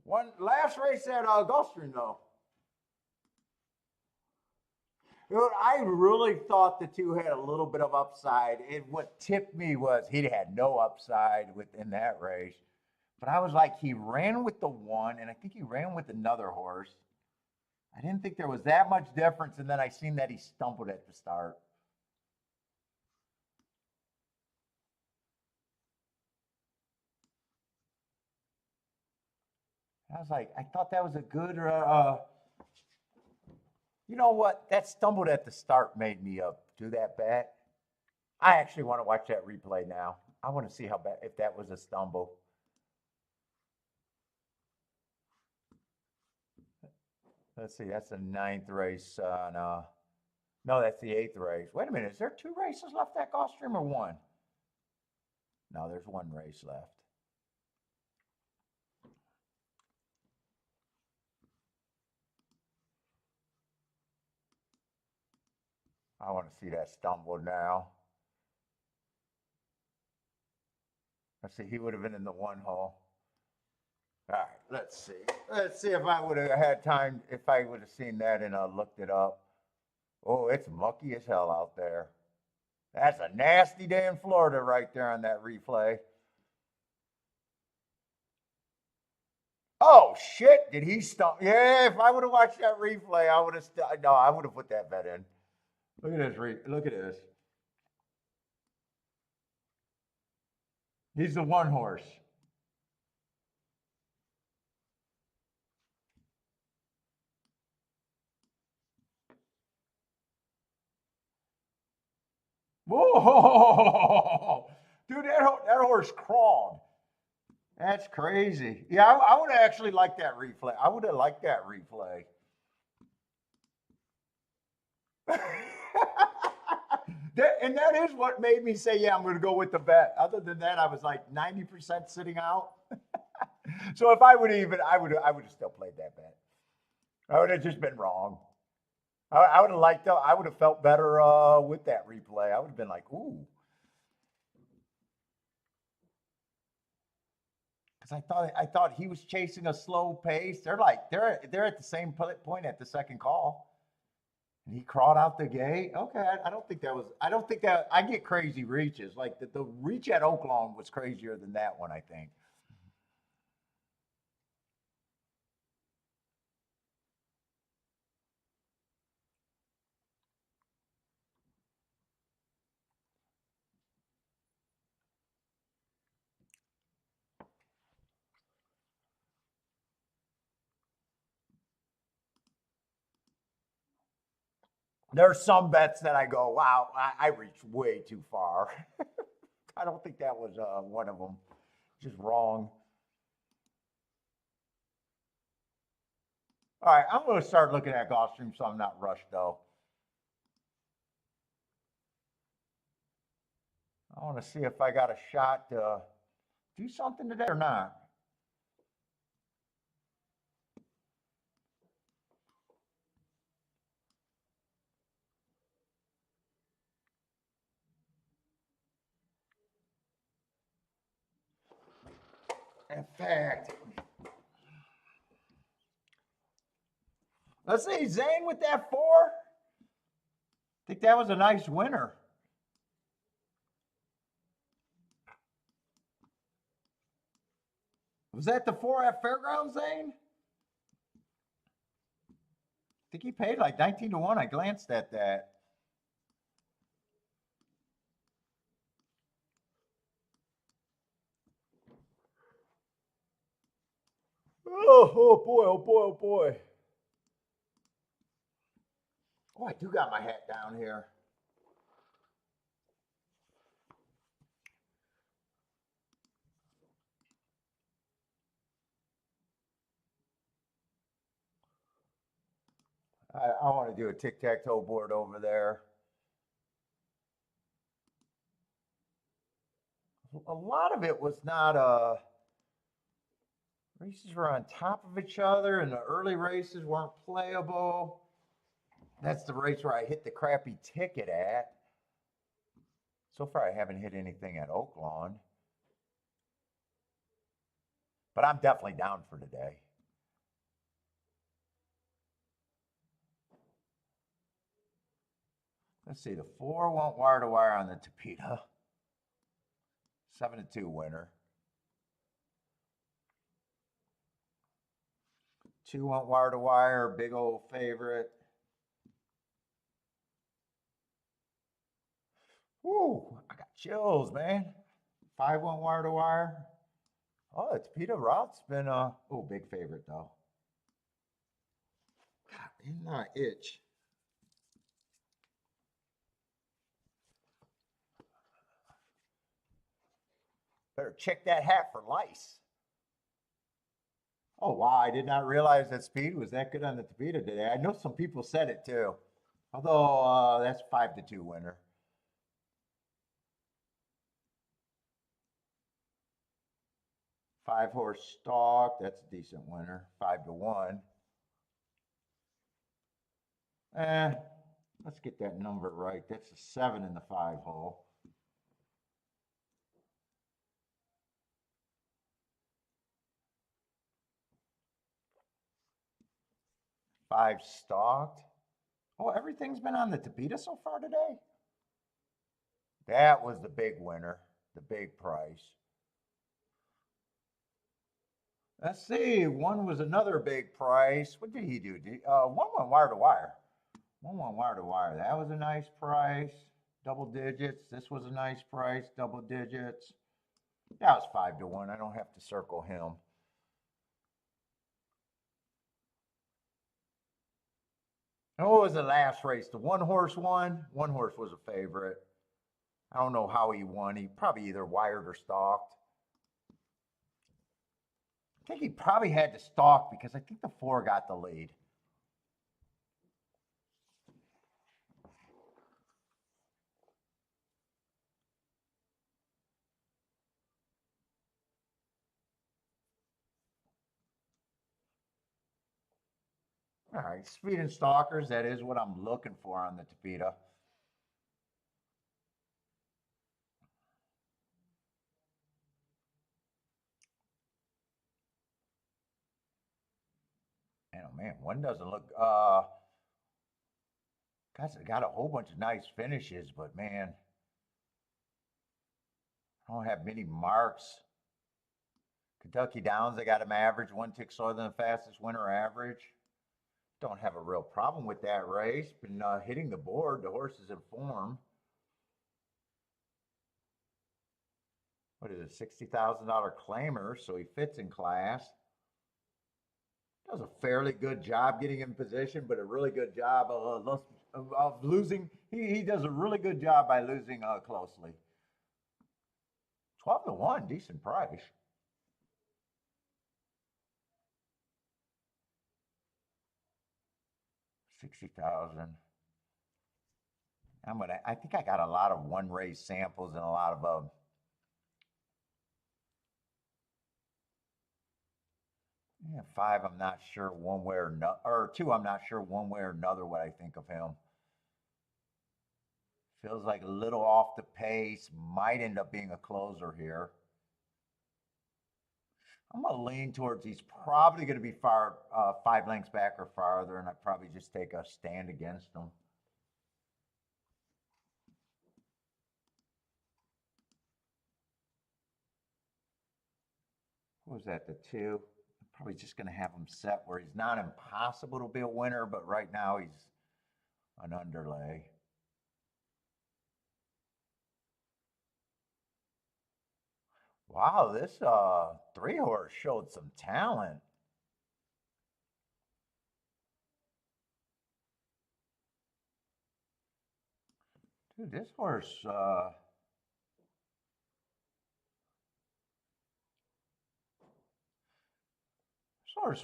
One last race at GULFSTREAM though. I really thought the 2 had a little bit of upside. What tipped me was he had no upside within that race. But I was like, he ran with the 1, and I think he ran with another horse. I didn't think there was that much difference, and then I seen that he stumbled at the start. I was like, I thought that was a good. You know what? That stumbled at the start made me do that bet. I actually want to watch that replay now. I want to see how bad if that was a stumble. Let's see. That's the 9th race on. No, that's the 8th race. Wait a minute. Is there 2 races left at GULFSTREAM or 1? No, there's 1 race left. I want to see that stumble now. Let's see. He would have been in the 1 hole. All right, let's see. Let's see if I would have had time, if I would have seen that and looked it up. Oh, it's mucky as hell out there. That's a nasty day in Florida right there on that replay. Oh, shit. Did he stump? Yeah, if I would have watched that replay, I would have, no, I would have put that bet in. Look at this. Look at this. He's the 1 horse. Whoa! Dude, that horse crawled. That's crazy. Yeah, I would have actually liked that replay. I would have liked that replay. And that is what made me say, yeah, I'm going to go with the bet. Other than that, I was like 90% sitting out. So if I would even, I would have still played that bet. I would have just been wrong. I would have liked. I would have felt better with that replay. I would have been like, ooh, because I thought he was chasing a slow pace. They're at the same point at the second call. And he crawled out the gate. Okay, I don't think that was. I don't think that I get crazy reaches. Like the reach at OAKLAWN was crazier than that one. I think. There's some bets that I go, wow, I reached way too far. I don't think that was one of them. Just wrong. All right, I'm going to start looking at GULFSTREAM so I'm not rushed, though. I want to see if I got a shot to do something today or not. In fact, let's see, Zane with that 4. I think that was a nice winner. Was that the 4 at Fairgrounds, Zane? I think he paid like 19 to 1. I glanced at that. Oh boy, oh boy, oh boy. Oh, I do got my hat down here. I want to do a tic-tac-toe board over there. A lot of it was not races were on top of each other and the early races weren't playable. That's the race where I hit the crappy ticket at. So far I haven't hit anything at OAKLAWN. But I'm definitely down for today. Let's see, the 4 went wire to wire on the Tapeta. 7-2 winner. 2 went wire to wire, big old favorite. Woo, I got chills, man. 5 went wire to wire. Oh, the Tapeta route's been big favorite though. God, isn't that itch? Better check that hat for lice. Oh, wow. I did not realize that speed was that good on the Tapeta today. I know some people said it too. Although that's 5-2 winner. Five-horse stalk. That's a decent winner. 5-1. Let's get that number right. That's a 7 in the 5 hole. Five stalked. Oh, everything's been on the Tapeta so far today. That was the big winner, the big price. Let's see. 1 was another big price. What did he do? 1 went wire to wire. 1 went wire to wire. That was a nice price. Double digits. This was a nice price. Double digits. That was 5-1. I don't have to circle him. And what was the last race? The 1-horse one? 1-horse was a favorite. I don't know how he won. He probably either wired or stalked. I think he probably had to stalk because I think the 4 got the lead. All right, speed and stalkers, that is what I'm looking for on the Tapeta. And oh man, 1 doesn't look guys, I got a whole bunch of nice finishes, but man, I don't have many marks. Kentucky Downs, I got him average, 1 tick slower than the fastest winner average. Don't have a real problem with that race. Been hitting the board. The horse is in form. What is it? $60,000 claimer, so he fits in class. Does a fairly good job getting in position, but a really good job of of losing. He does a really good job by losing closely. 12-1, decent price. $60,000. I think I got a lot of one race samples and a lot of yeah, 5. I'm not sure one way or no, or 2. I'm not sure one way or another what I think of him. Feels like a little off the pace. Might end up being a closer here. I'm gonna lean towards he's probably gonna be 5 lengths back or farther, and I'd probably just take a stand against him. What was that, the 2? I'm probably just gonna have him set where he's not impossible to be a winner, but right now he's an underlay. Wow, this 3-horse showed some talent. Dude, this horse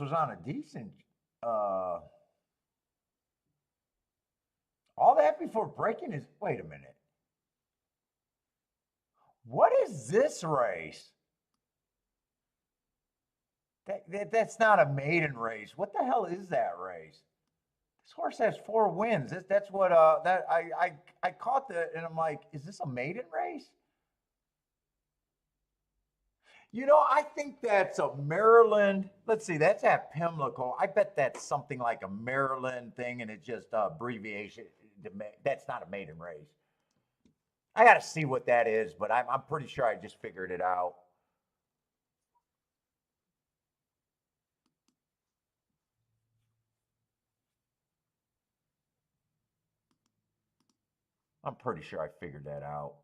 was on a decent all that before breaking his. Wait a minute. What is this race? That's not a maiden race. What the hell is that race? This horse has 4 wins. That's what that I caught that and I'm like, is this a maiden race? You know, I think that's a Maryland. Let's see, that's at Pimlico. I bet that's something like a Maryland thing, and it's just abbreviation. That's not a maiden race. I got to see what that is, but I'm pretty sure I just figured it out. I'm pretty sure I figured that out.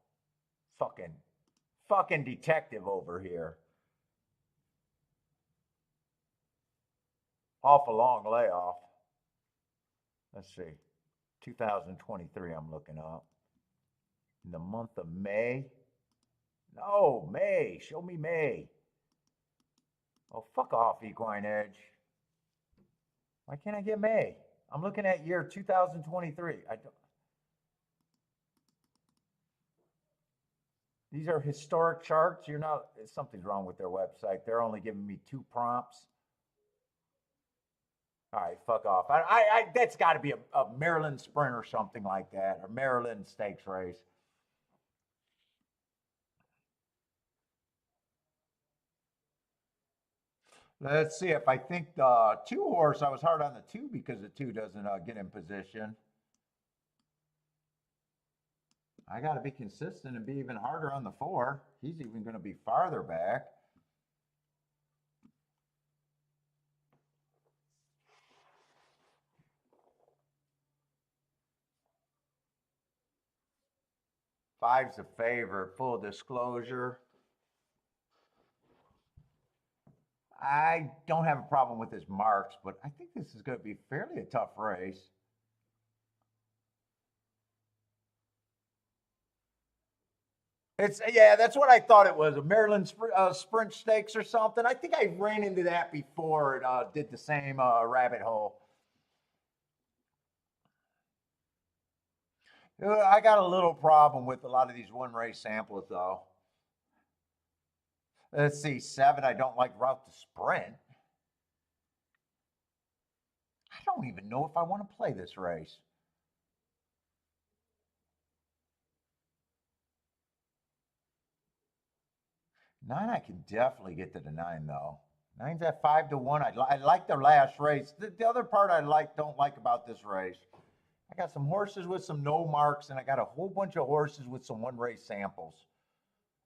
Fucking detective over here. Off a long layoff. Let's see. 2023, I'm looking up. In the month of May. No, May. Show me May. Oh, fuck off, Equine Edge. Why can't I get May? I'm looking at year 2023. These are historic charts. You're not, something's wrong with their website. They're only giving me 2 prompts. All right, fuck off. That's got to be a Maryland Sprint or something like that, or Maryland Stakes race. Let's see if I think the 2-horse. I was hard on the 2 because the 2 doesn't get in position. I got to be consistent and be even harder on the 4. He's even going to be farther back. Five's a favorite, full disclosure. I don't have a problem with his marks, but I think this is going to be fairly a tough race. Yeah, that's what I thought it was, a Maryland Sprint Stakes or something. I think I ran into that before and did the same rabbit hole. I got a little problem with a lot of these one race samples though. Let's see, 7, I don't like Route to Sprint. I don't even know if I want to play this race. 9, I can definitely get to the 9 though. 9's at 5-1. I like their last race. The other part don't like about this race. I got some horses with some no marks, and I got a whole bunch of horses with some one race samples,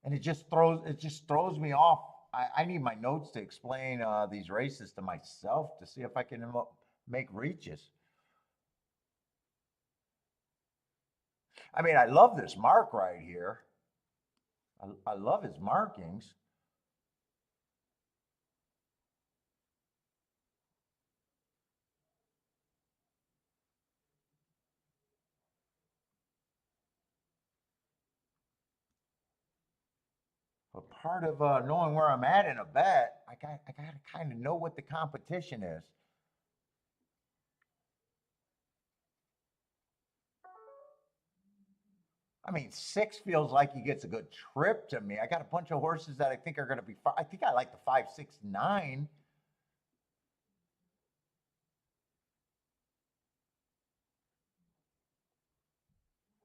and it just throws me off. I need my notes to explain these races to myself to see if I can make reaches. I mean, I love this mark right here. I love his markings. But part of knowing where I'm at in a bet, I got to kind of know what the competition is. I mean, 6 feels like he gets a good trip to me. I got a bunch of horses that I think are going to be. I think I like the 5, 6, 9.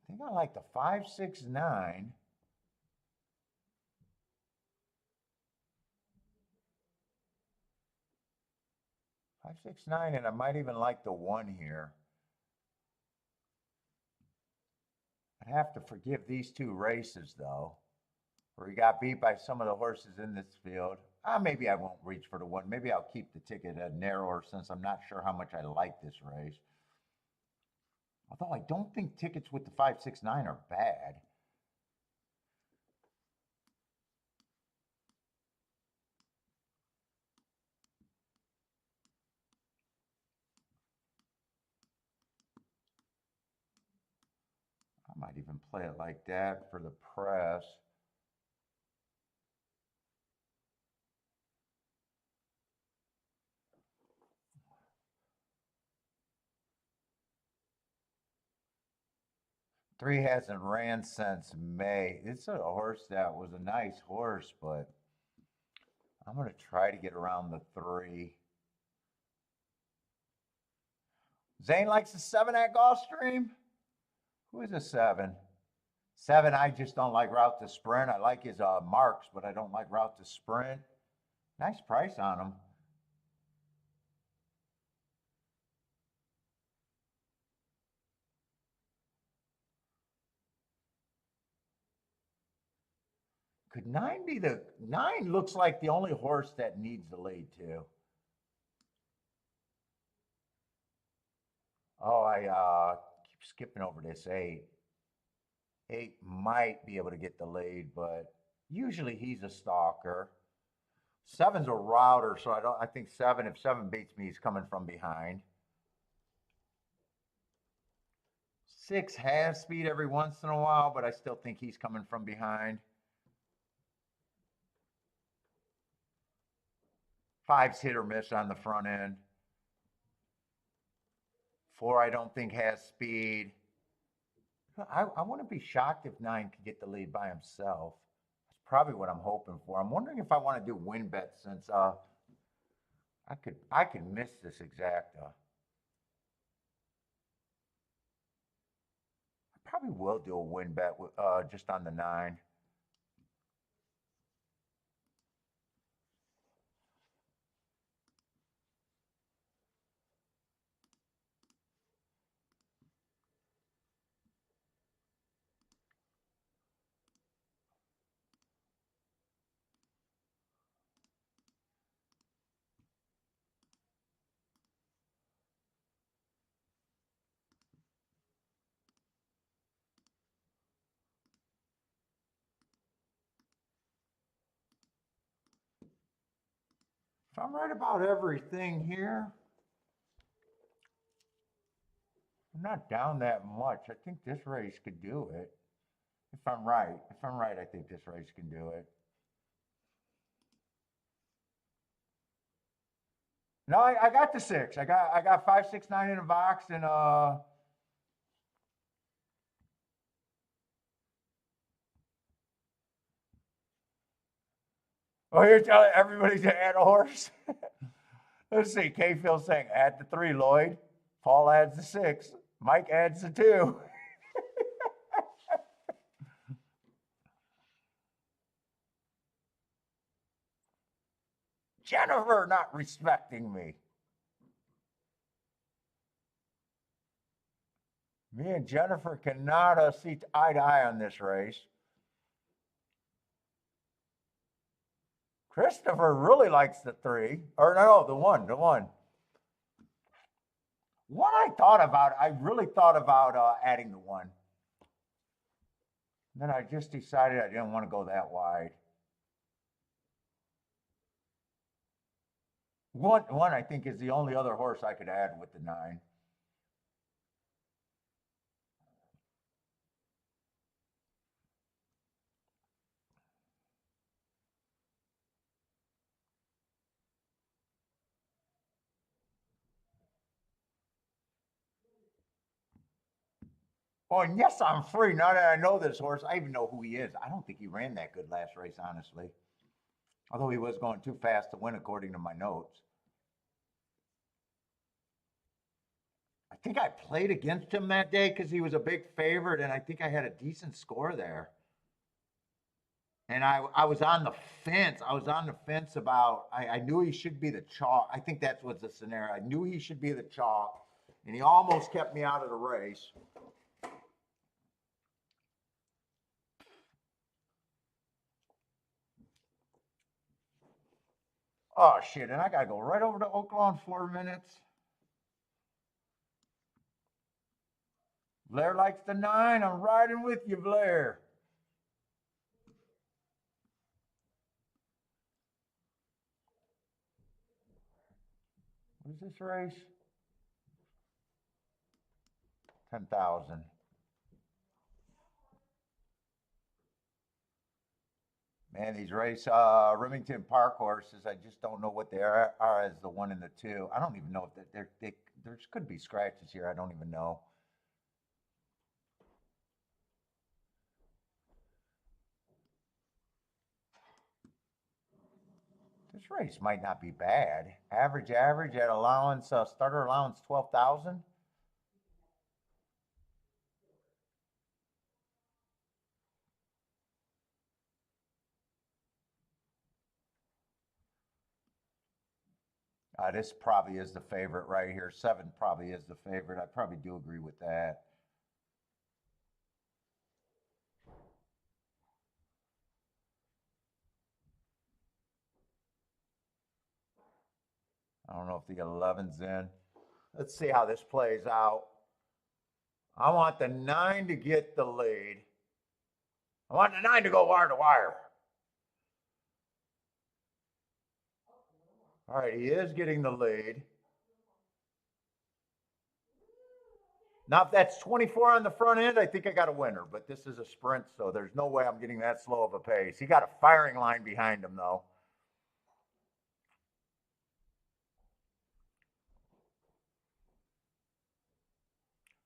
I think I like the 5, 6, 9. 5, 6, 9, and I might even like the 1 here. I'd have to forgive these 2 races though, where he got beat by some of the horses in this field. Maybe I won't reach for the 1. Maybe I'll keep the ticket narrower since I'm not sure how much I like this race. Although I don't think tickets with the 5, 6, 9 are bad. I might even play it like that for the press. Three hasn't ran since May. It's a horse that was a nice horse, but I'm going to try to get around the 3. Zane likes the 7 at Gulfstream. Who is a 7? 7, I just don't like route to sprint. I like his marks, but I don't like route to sprint. Nice price on him. Could 9 be the 9? Looks like the only horse that needs the lead too. Oh, I keep skipping over this 8. 8 might be able to get the lead, but usually he's a stalker. 7's a router, so I think 7. If 7 beats me, he's coming from behind. 6 has speed every once in a while, but I still think he's coming from behind. 5's hit or miss on the front end. 4 I don't think has speed. I wouldn't be shocked if 9 could get the lead by himself. That's probably what I'm hoping for. I'm wondering if I want to do win bet since I could miss this exacta. I probably will do a win bet with, just on the 9. If I'm right about everything here, I'm not down that much. I think this race could do it. If I'm right, I think this race can do it. No, I got the 6. I got 5, 6, 9 in a box, and oh, you're telling everybody to add a horse. Let's see. K Phil saying add the 3, Lloyd. Paul adds the 6. Mike adds the 2. Jennifer not respecting me. Me and Jennifer cannot see eye to eye on this race. Christopher really likes the 3. Or no, the 1. What I really thought about adding the 1. Then I just decided I didn't want to go that wide. One I think is the only other horse I could add with the 9. Oh, and yes, I'm free. Now that I know this horse, I even know who he is. I don't think he ran that good last race, honestly. Although he was going too fast to win, according to my notes. I think I played against him that day because he was a big favorite, and I think I had a decent score there. And I was on the fence. I was on the fence about, I knew he should be the chalk. I think that's what's the scenario. I knew he should be the chalk, and he almost kept me out of the race. Oh, shit, and I got to go right over to OAKLAWN 4 minutes. Blair likes the 9. I'm riding with you, Blair. What is this race? 10,000. Man, these race Remington Park horses, I just don't know what they are as the 1 and the 2. I don't even know if there could be scratches here. I don't even know. This race might not be bad. Average at allowance, starter allowance 12,000. This probably is the favorite right here. 7 probably is the favorite. I probably do agree with that. I don't know if the 11's in. Let's see how this plays out. I want the 9 to get the lead. I want the 9 to go wire to wire. All right, he is getting the lead. Now, if that's 24 on the front end, I think I got a winner, but this is a sprint, so there's no way I'm getting that slow of a pace. He got a firing line behind him, though.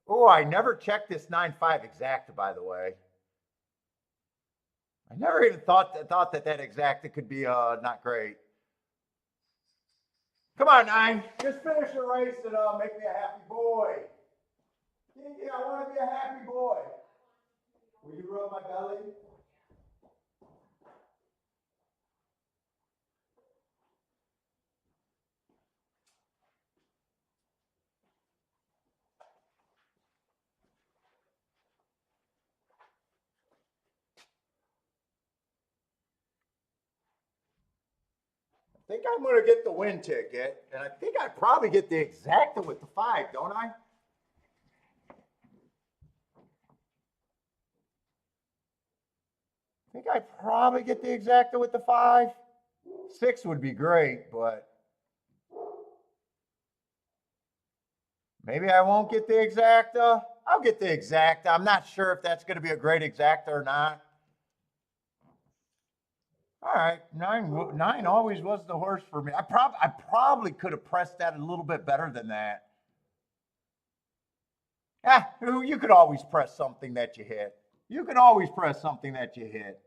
Oh, I never checked this 9.5 exacta, by the way. I never even thought that exacta could be not great. Come on, 9. Just finish the race and make me a happy boy. Yeah, I want to be a happy boy. Will you rub my belly? I think I'm going to get the win ticket, and I think I probably get the exacta with the 5, don't I? I think I probably get the exacta with the 5. 6 would be great, but maybe I won't get the exacta. I'll get the exacta. I'm not sure if that's going to be a great exacta or not. All right, 9 always was the horse for me. I probably could have pressed that a little bit better than that. You could always press something that you hit. You can always press something that you hit.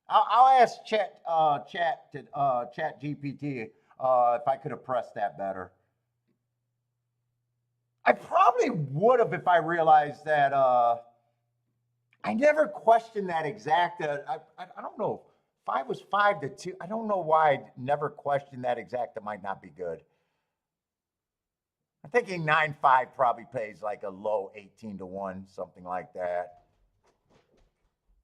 I'll ask Chat GPT if I could have pressed that better. I probably would have if I realized that. I never questioned that exacta. I don't know. 5 was 5 to 2. I don't know why I never questioned that exacta might not be good. I'm thinking 9.5 probably pays like a low 18 to 1, something like that.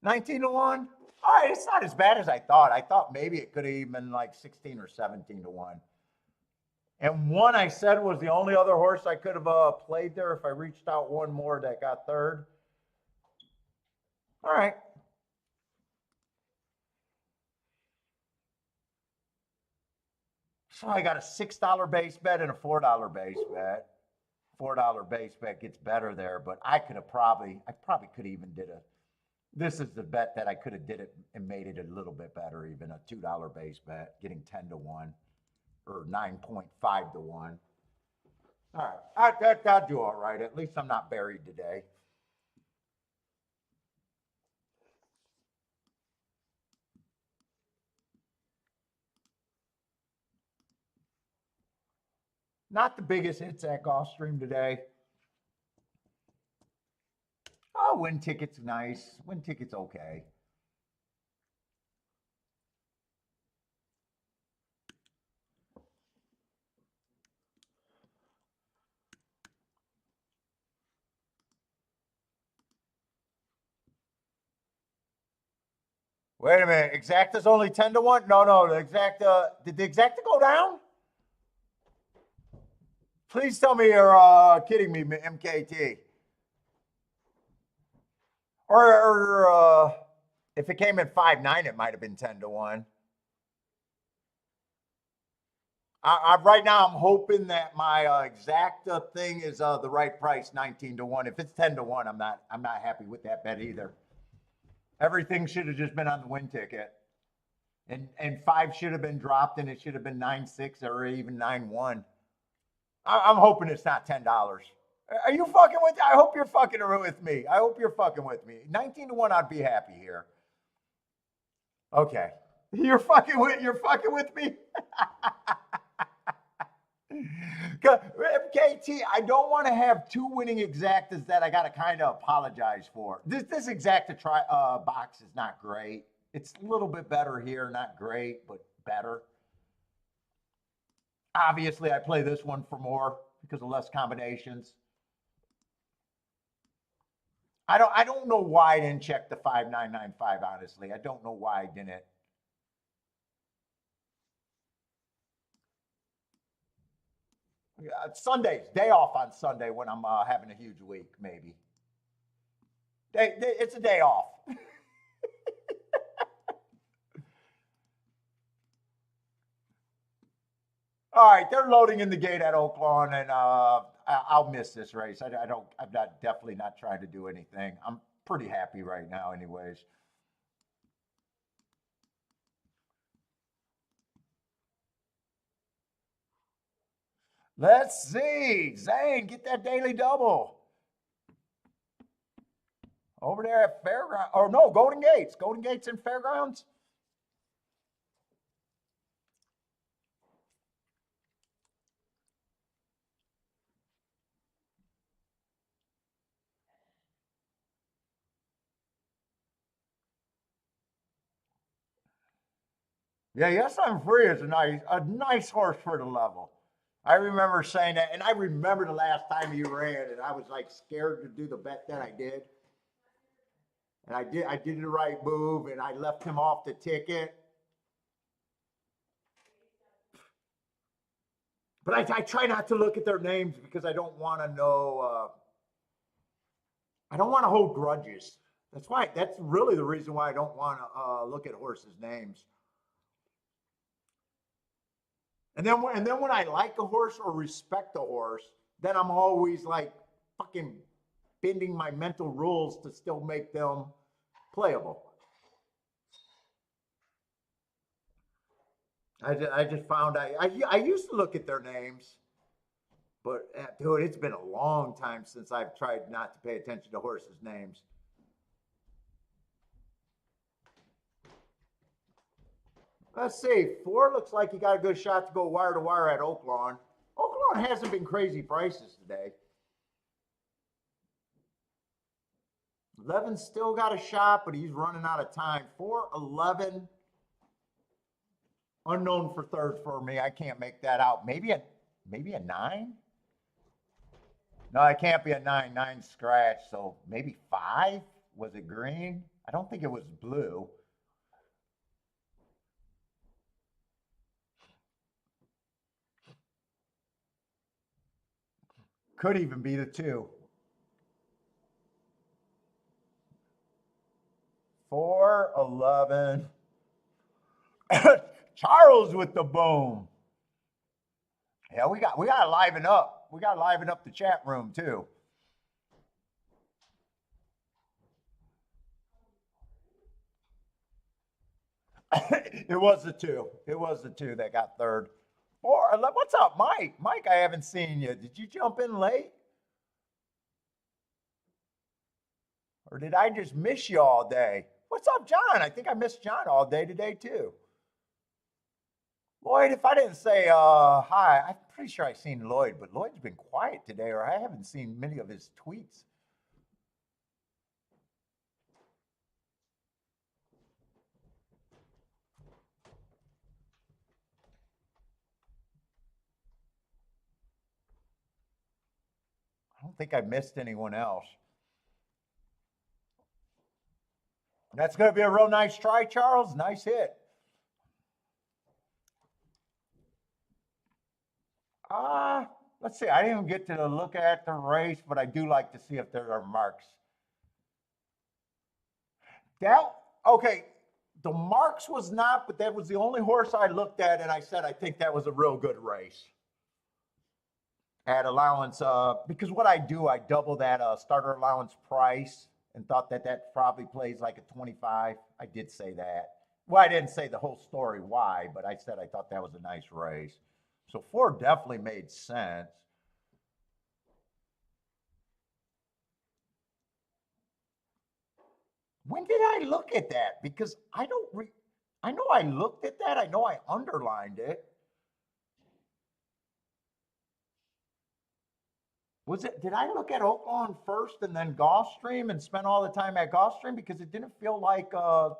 19 to 1? All right, it's not as bad as I thought. I thought maybe it could have even been like 16 or 17 to 1. And 1 I said was the only other horse I could have played there if I reached out one more that got 3rd. All right. So I got a $6 base bet and a $4 base bet. $4 base bet gets better there, but I probably could have even did a. This is the bet that I could have did it and made it a little bit better, even a $2 base bet, getting 10 to 1 or 9.5 to 1. All right, I'll do all right. At least I'm not buried today. Not the biggest hits at Gulfstream today. Oh, win ticket's nice. Win ticket's okay. Wait a minute. Exacta's only 10 to 1? No, no. The Exacta, did the Exacta go down? Please tell me you're kidding me, MKT. Or if it came in 5-9, it might have been 10 to 1. Right now, I'm hoping that my Exacta thing is the right price, 19 to 1. If it's 10 to 1, I'm not happy with that bet either. Everything should have just been on the win ticket. And 5 should have been dropped, and it should have been 9-6 or even 9-1. I'm hoping it's not $10. Are you fucking with me? I hope you're fucking with me. I hope you're fucking with me. 19 to 1, I'd be happy here. Okay. You're fucking with me? MKT, I don't want to have 2 winning Exactas that I got to kind of apologize for. This Exacta box is not great. It's a little bit better here. Not great, but better. Obviously, I play this one for more because of less combinations. I don't know why I didn't check the 5995, honestly. I don't know why I didn't. Sundays, day off on Sunday when I'm having a huge week, maybe. It's a day off. All right, they're loading in the gate at OAKLAWN, and I'll miss this race. I'm definitely not trying to do anything. I'm pretty happy right now, anyways. Let's see. Zane, get that daily double. Over there at Fairgrounds. Or no, Golden Gates. Golden Gates and Fairgrounds. Yeah, Yes I'm Free is a nice horse for the level. I remember saying that, and I remember the last time he ran, and I was like scared to do the bet that I did. And I did the right move, and I left him off the ticket. But I try not to look at their names because I don't want to know. I don't want to hold grudges. That's really the reason why I don't want to look at horses' names. And then when I like a horse or respect a horse, then I'm always like fucking bending my mental rules to still make them playable. I just found I used to look at their names, but dude, it's been a long time since I've tried not to pay attention to horses' names. Let's see. 4 looks like you got a good shot to go wire to wire at OAKLAWN. OAKLAWN hasn't been crazy prices today. 11 still got a shot, but he's running out of time. 4-11. Unknown for third for me. I can't make that out. Maybe a 9? No, it can't be a 9. 9 scratch. So maybe 5? Was it green? I don't think it was blue. Could even be the 2. 4-11. Charles with the boom. Yeah, we got to liven up. We got to liven up the chat room too. It was the 2. It was the 2 that got third. What's up, Mike? Mike, I haven't seen you. Did you jump in late? Or did I just miss you all day? What's up, John? I think I missed John all day today too. Lloyd, if I didn't say hi, I'm pretty sure I've seen Lloyd, but Lloyd's been quiet today, or I haven't seen many of his tweets. I don't think I missed anyone else. That's going to be a real nice try, Charles. Nice hit. Let's see. I didn't even get to look at the race, but I do like to see if there are marks. That okay. The marks was not, but that was the only horse I looked at, and I said I think that was a real good race at allowance. Because what I do, I double that starter allowance price, and thought that that probably plays like a 25. I did say that. Well, I didn't say the whole story why, but I said I thought that was a nice race. So 4 definitely made sense. When did I look at that? Because I don't I know I looked at that. I know I underlined it. Was it, did I look at OAKLAWN first and then GULFSTREAM and spend all the time at GULFSTREAM? Because it didn't feel like, or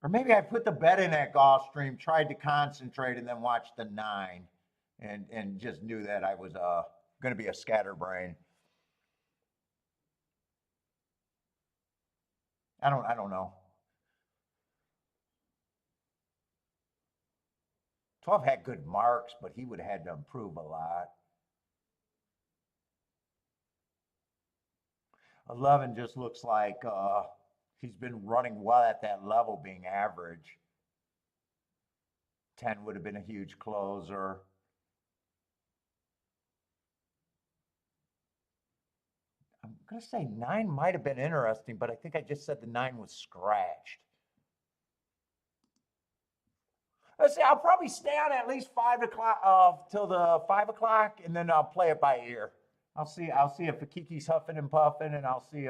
maybe I put the bet in at GULFSTREAM, tried to concentrate, and then watched the 9 and just knew that I was going to be a scatterbrain. I don't know. 12 had good marks, but he would have had to improve a lot. 11 just looks like he's been running well at that level, being average. 10 would have been a huge closer. I'm going to say 9 might have been interesting, but I think I just said the 9 was scratched. Let's see, I'll probably stay on at least 5 o'clock till the 5 o'clock, and then I'll play it by ear. I'll see if Kiki's huffing and puffing, and I'll see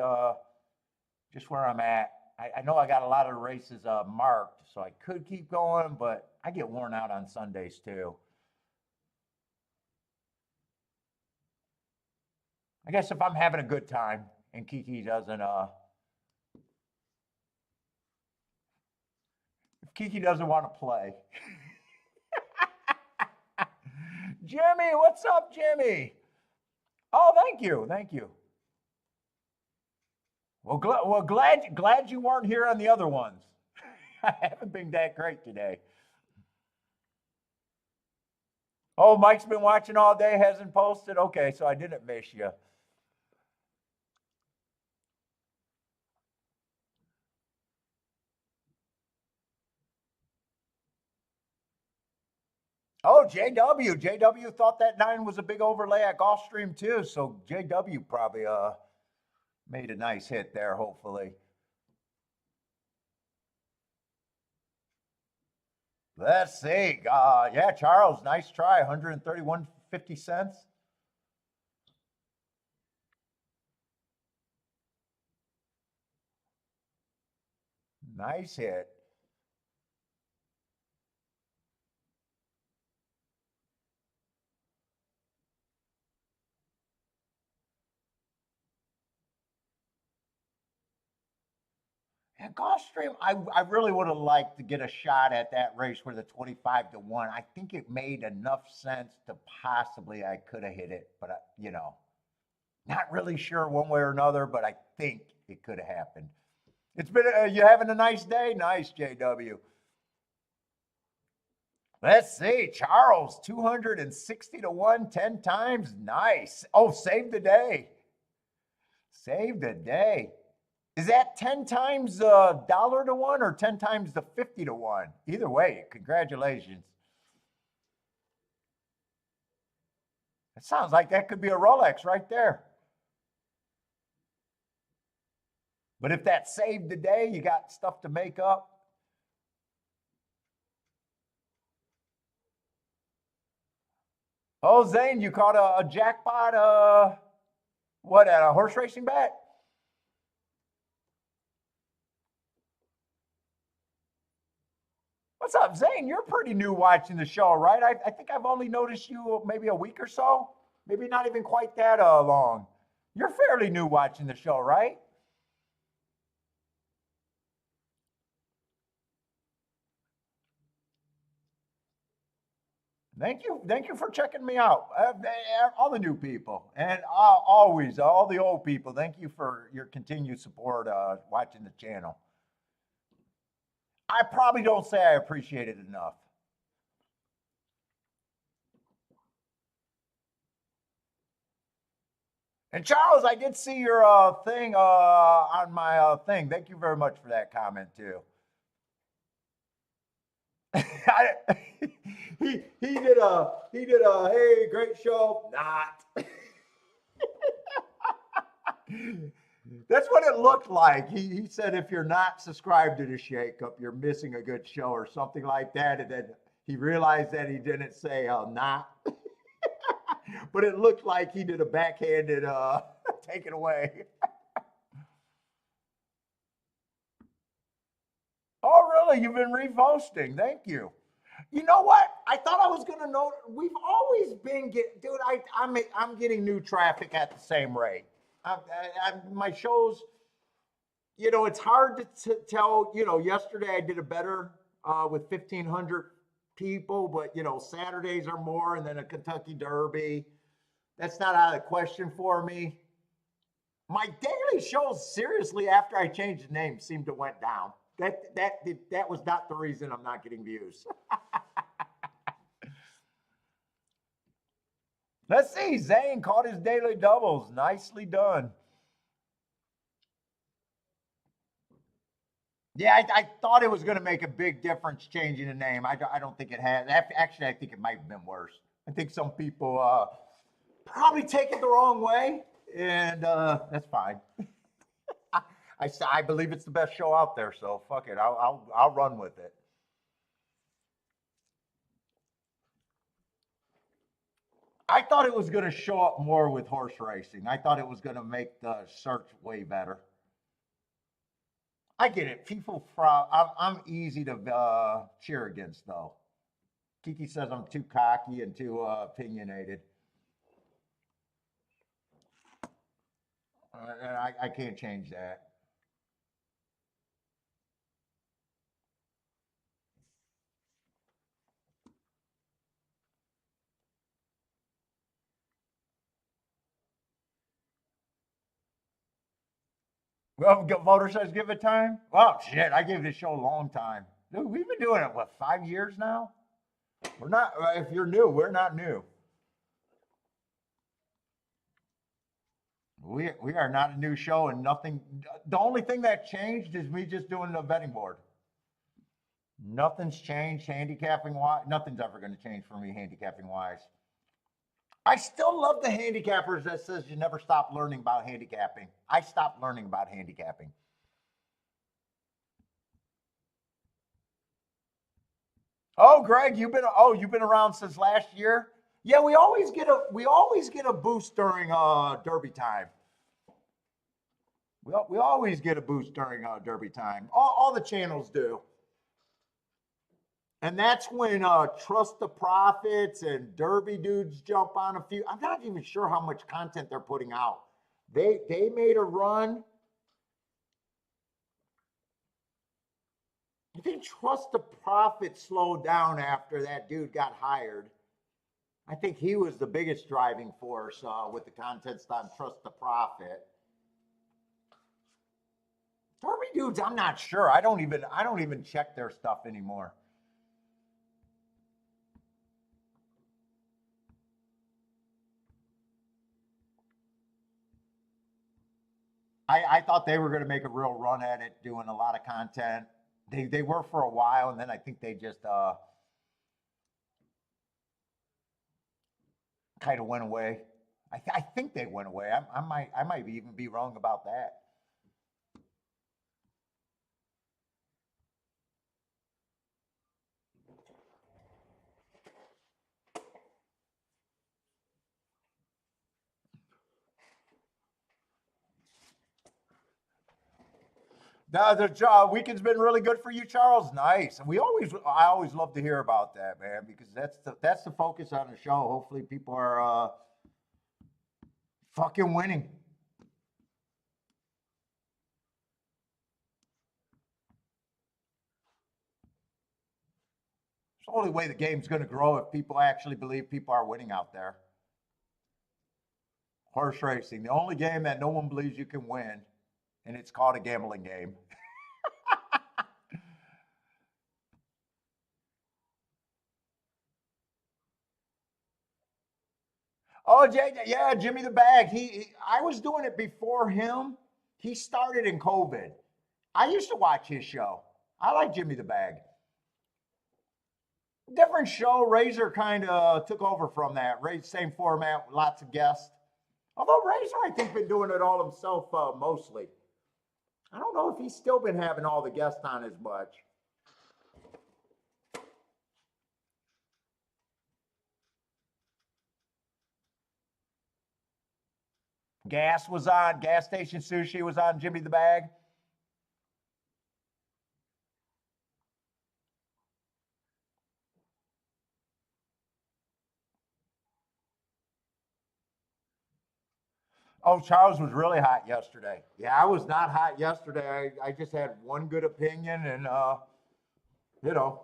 just where I'm at. I know I got a lot of races marked, so I could keep going, but I get worn out on Sundays too. I guess if I'm having a good time and Kiki doesn't if Kiki doesn't want to play. Jimmy, what's up, Jimmy? Oh, thank you, thank you. Well, glad you weren't here on the other ones. I haven't been that great today. Oh, Mike's been watching all day, hasn't posted. Okay, so I didn't miss you. Oh, JW thought that 9 was a big overlay at GULFSTREAM too. So JW probably made a nice hit there, hopefully. Let's see. Yeah, Charles, nice try. 131.50 cents. Nice hit. And GULFSTREAM, I really would have liked to get a shot at that race where the 25 to 1. I think it made enough sense to possibly I could have hit it, but you know, not really sure one way or another, but I think it could have happened. It's been, you having a nice day? Nice, JW. Let's see, Charles, 260 to 1, 10 times. Nice. Oh, save the day. Save the day. Is that 10 times dollar to 1 or 10 times the 50 to 1? Either way, congratulations. It sounds like that could be a Rolex right there. But if that saved the day, you got stuff to make up. Oh, Zane, you caught a jackpot, what, at a horse racing bet? What's up, Zane? You're pretty new watching the show, right? I think I've only noticed you maybe a week or so, maybe not even quite that long. You're fairly new watching the show, right? Thank you for checking me out. All the new people, and always all the old people. Thank you for your continued support watching the channel. I probably don't say I appreciate it enough. And Charles, I did see your thing on my thing. Thank you very much for that comment too. He did a hey great show. Not. That's what it looked like. He said if you're not subscribed to the Shake Up, you're missing a good show or something like that. And then he realized that he didn't say not. But it looked like he did a backhanded take it away. Oh, really? You've been reposting. Thank you. You know what? I thought I was gonna know. We've always been dude. I'm getting new traffic at the same rate. My shows, it's hard to tell. Yesterday I did a better with 1,500 people, but Saturdays are more, and then a Kentucky Derby. That's not out of the question for me. My daily shows, seriously, after I changed the name, seemed to went down. That was not the reason I'm not getting views. Let's see. Zane caught his daily doubles. Nicely done. Yeah, I thought it was going to make a big difference changing the name. I don't think it has. Actually, I think it might have been worse. I think some people probably take it the wrong way, and that's fine. I believe it's the best show out there, so fuck it. I'll run with it. I thought it was going to show up more with horse racing. I thought it was going to make the search way better. I get it. People, I'm easy to cheer against, though. Kiki says I'm too cocky and too opinionated. I can't change that. Well, voter says give it time. Well, shit, I gave this show a long time. Dude, we've been doing it, what, 5 years now? We're not, if you're new, we're not new. We are not a new show, and nothing. The only thing that changed is me just doing the betting board. Nothing's changed handicapping wise. Nothing's ever going to change for me handicapping wise. I still love the handicappers that says you never stop learning about handicapping. I stopped learning about handicapping. Oh, Greg, you've been around since last year. Yeah, we always get a boost during Derby time. We always get a boost during Derby time. All the channels do. And that's when Trust the Profits and Derby dudes jump on a few. I'm not even sure how much content they're putting out. They made a run. I think Trust the Profit slowed down after that dude got hired. I think he was the biggest driving force with the contents on Trust the Profit. Derby dudes, I'm not sure. I don't even check their stuff anymore. I thought they were going to make a real run at it, doing a lot of content. They were for a while, and then I think they just kind of went away. I think they went away. I might even be wrong about that. The weekend's been really good for you, Charles. Nice, and I always love to hear about that, man, because that's the focus on the show. Hopefully, people are fucking winning. It's the only way the game's going to grow if people actually believe people are winning out there. Horse racing, the only game that no one believes you can win, and it's called a gambling game. Oh, yeah, Jimmy the Bag. I was doing it before him. He started in COVID. I used to watch his show. I like Jimmy the Bag. Different show. Razor kind of took over from that. Same format, lots of guests. Although Razor, I think, been doing it all himself mostly. I don't know if he's still been having all the guests on as much. Gas was on. Gas Station Sushi was on Jimmy the Bag. Oh, Charles was really hot yesterday. Yeah, I was not hot yesterday. I just had one good opinion, and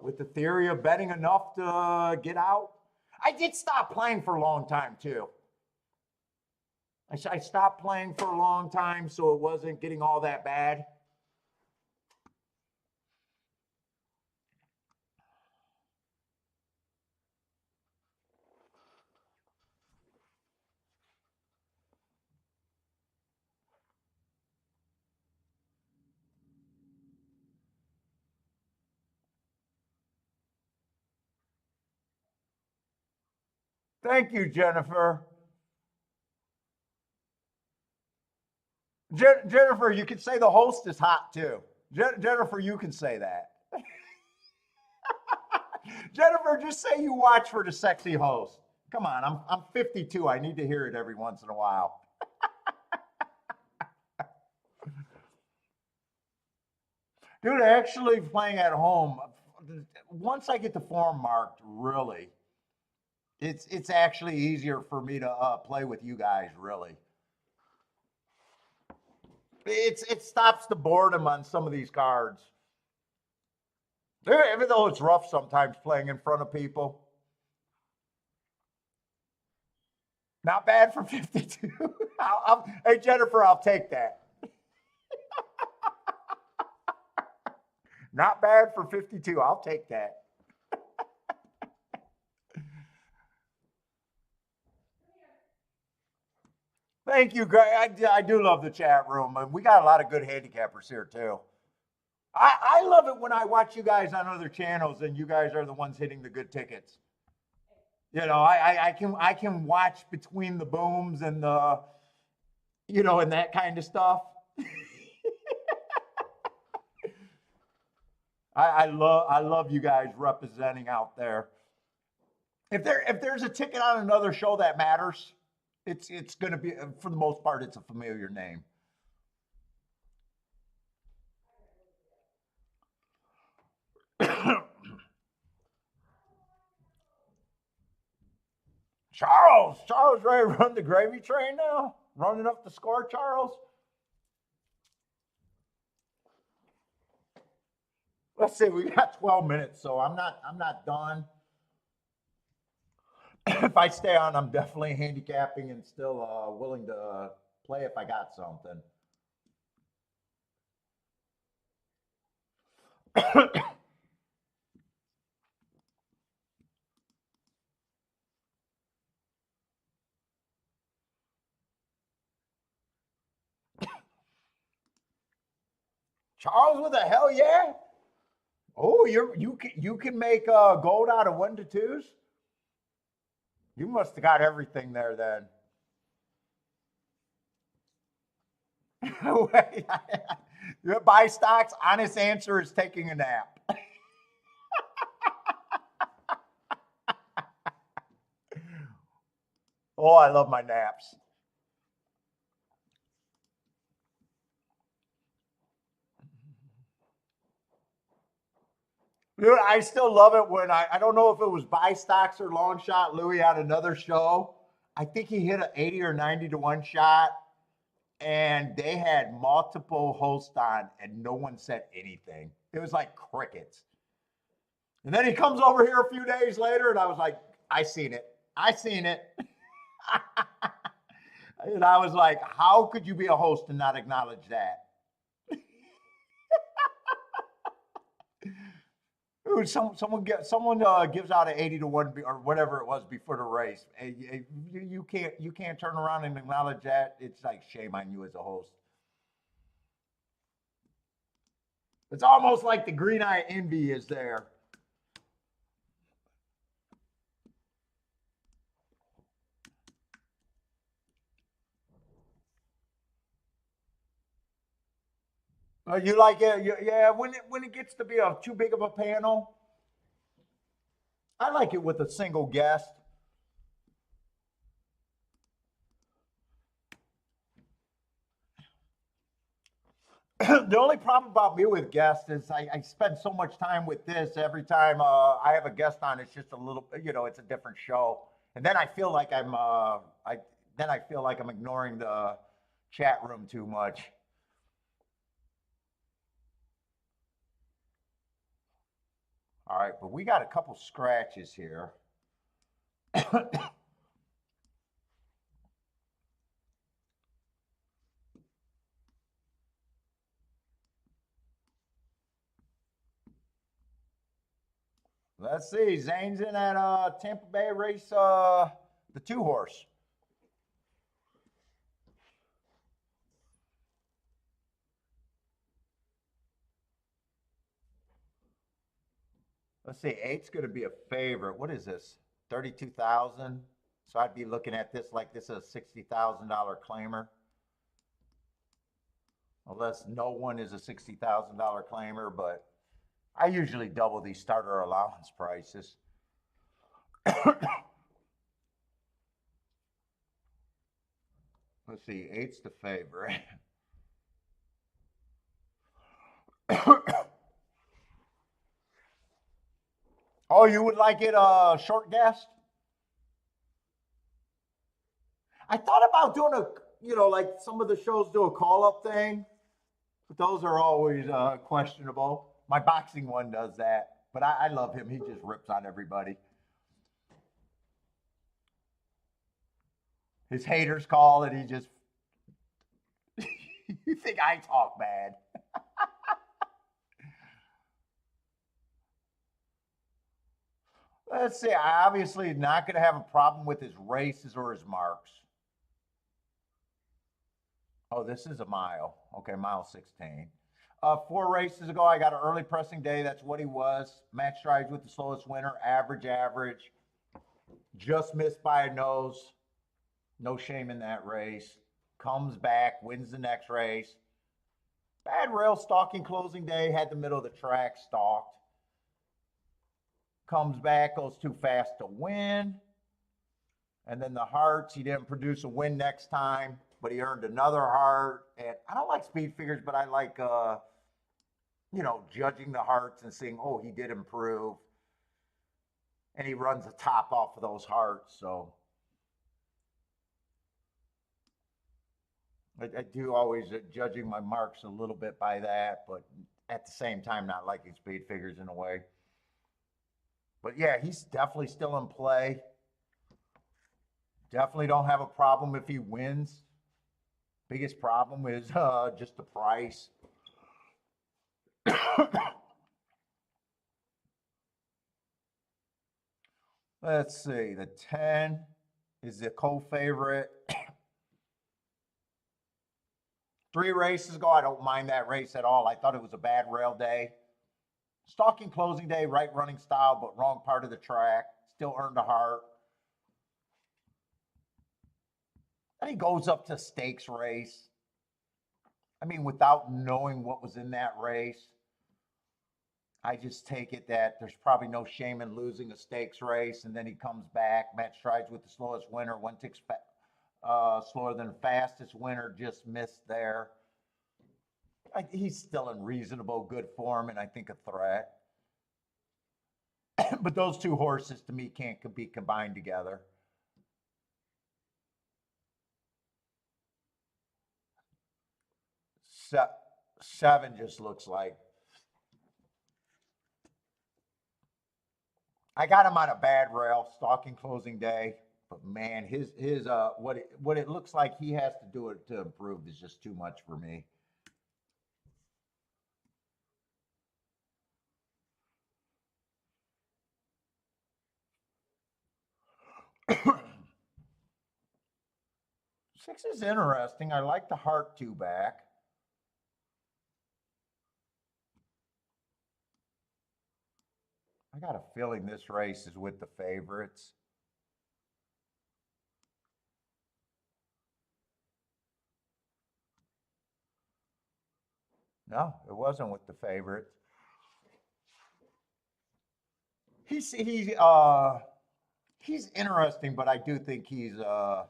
with the theory of betting enough to get out. I did stop playing for a long time too. I stopped playing for a long time, so it wasn't getting all that bad. Thank you, Jennifer. Jennifer, you can say the host is hot too. Jennifer, you can say that. Jennifer, just say you watch for the sexy host. Come on, I'm 52. I need to hear it every once in a while. Dude, actually playing at home, once I get the form marked, really, it's actually easier for me to play with you guys, really. It stops the boredom on some of these cards. Even though it's rough sometimes playing in front of people. Not bad for 52. Hey, Jennifer, I'll take that. Not bad for 52. I'll take that. Thank you, Greg. I do love the chat room. And we got a lot of good handicappers here, too. I love it when I watch you guys on other channels and you guys are the ones hitting the good tickets. I can watch between the booms and and that kind of stuff. I love you guys representing out there. If there's a ticket on another show that matters, it's going to be, for the most part, it's a familiar name. Charles ready to run the gravy train now? Running up the score, Charles? Let's see, we got 12 minutes, so I'm not done. If I stay on, I'm definitely handicapping and still willing to play if I got something. Charles with a hell yeah. Oh, you can make gold out of 1 to 2s. You must have got everything there then. Wait, buy stocks. Honest answer is taking a nap. Oh, I love my naps. Dude, I still love it when I don't know if it was buy stocks or long shot. Louis had another show. I think he hit an 80 or 90 to 1 shot, and they had multiple hosts on, and no one said anything. It was like crickets. And then he comes over here a few days later, and I was like, I seen it. I seen it. And I was like, how could you be a host and not acknowledge that? Dude, someone gives out an 80 to 1 or whatever it was before the race. You can't turn around and acknowledge that. It's like shame on you as a host. It's almost like the green eye envy is there. You like it? Yeah. When it gets to be too big of a panel, I like it with a single guest. The only problem about me with guests is I spend so much time with this. Every time I have a guest on, it's just a little, it's a different show, and then I feel like I feel like I'm ignoring the chat room too much. All right, but we got a couple scratches here. Let's see. Zane's in at Tampa Bay race, the 2-horse. Let's see. 8's going to be a favorite. What is this? 32,000. So I'd be looking at this like this is a $60,000 claimer. Unless no one is a $60,000 claimer, but I usually double these starter allowance prices. Let's see, 8's the favorite. Oh, you would like it short guest? I thought about doing like some of the shows do a call up thing, but those are always questionable. My boxing one does that, but I love him. He just rips on everybody. His haters call and he just, you think I talk bad. Let's see. I obviously not going to have a problem with his races or his marks. Oh, this is a mile. Okay, mile 16. 4 races ago, I got an early pressing day. That's what he was. Match strides with the slowest winner. Average, average. Just missed by a nose. No shame in that race. Comes back, wins the next race. Bad rail stalking closing day. Had the middle of the track stalked. Comes back, goes too fast to win. And then the hearts, he didn't produce a win next time, but he earned another heart. And I don't like speed figures, but I like, judging the hearts and seeing, oh, he did improve. And he runs the top off of those hearts. So I do always judging my marks a little bit by that, but at the same time, not liking speed figures in a way. But yeah, he's definitely still in play. Definitely don't have a problem if he wins. Biggest problem is just the price. Let's see. The 10 is the co-favorite. 3 races ago, I don't mind that race at all. I thought it was a bad rail day. Stalking closing day, right running style, but wrong part of the track. Still earned a heart. And he goes up to stakes race. I mean, without knowing what was in that race, I just take it that there's probably no shame in losing a stakes race. And then he comes back, match strides with the slowest winner, 1 tick slower than fastest winner, just missed there. He's still in reasonable good form and I think a threat. But those two horses to me can't be combined together. Se- 7 just looks like I got him on a bad rail, stalking closing day. But man, his what it looks like he has to do it to improve is just too much for me. Six is interesting. I like the heart two back. I got a feeling this race is with the favorites. No, it wasn't with the favorites. He's interesting, but I do think he's a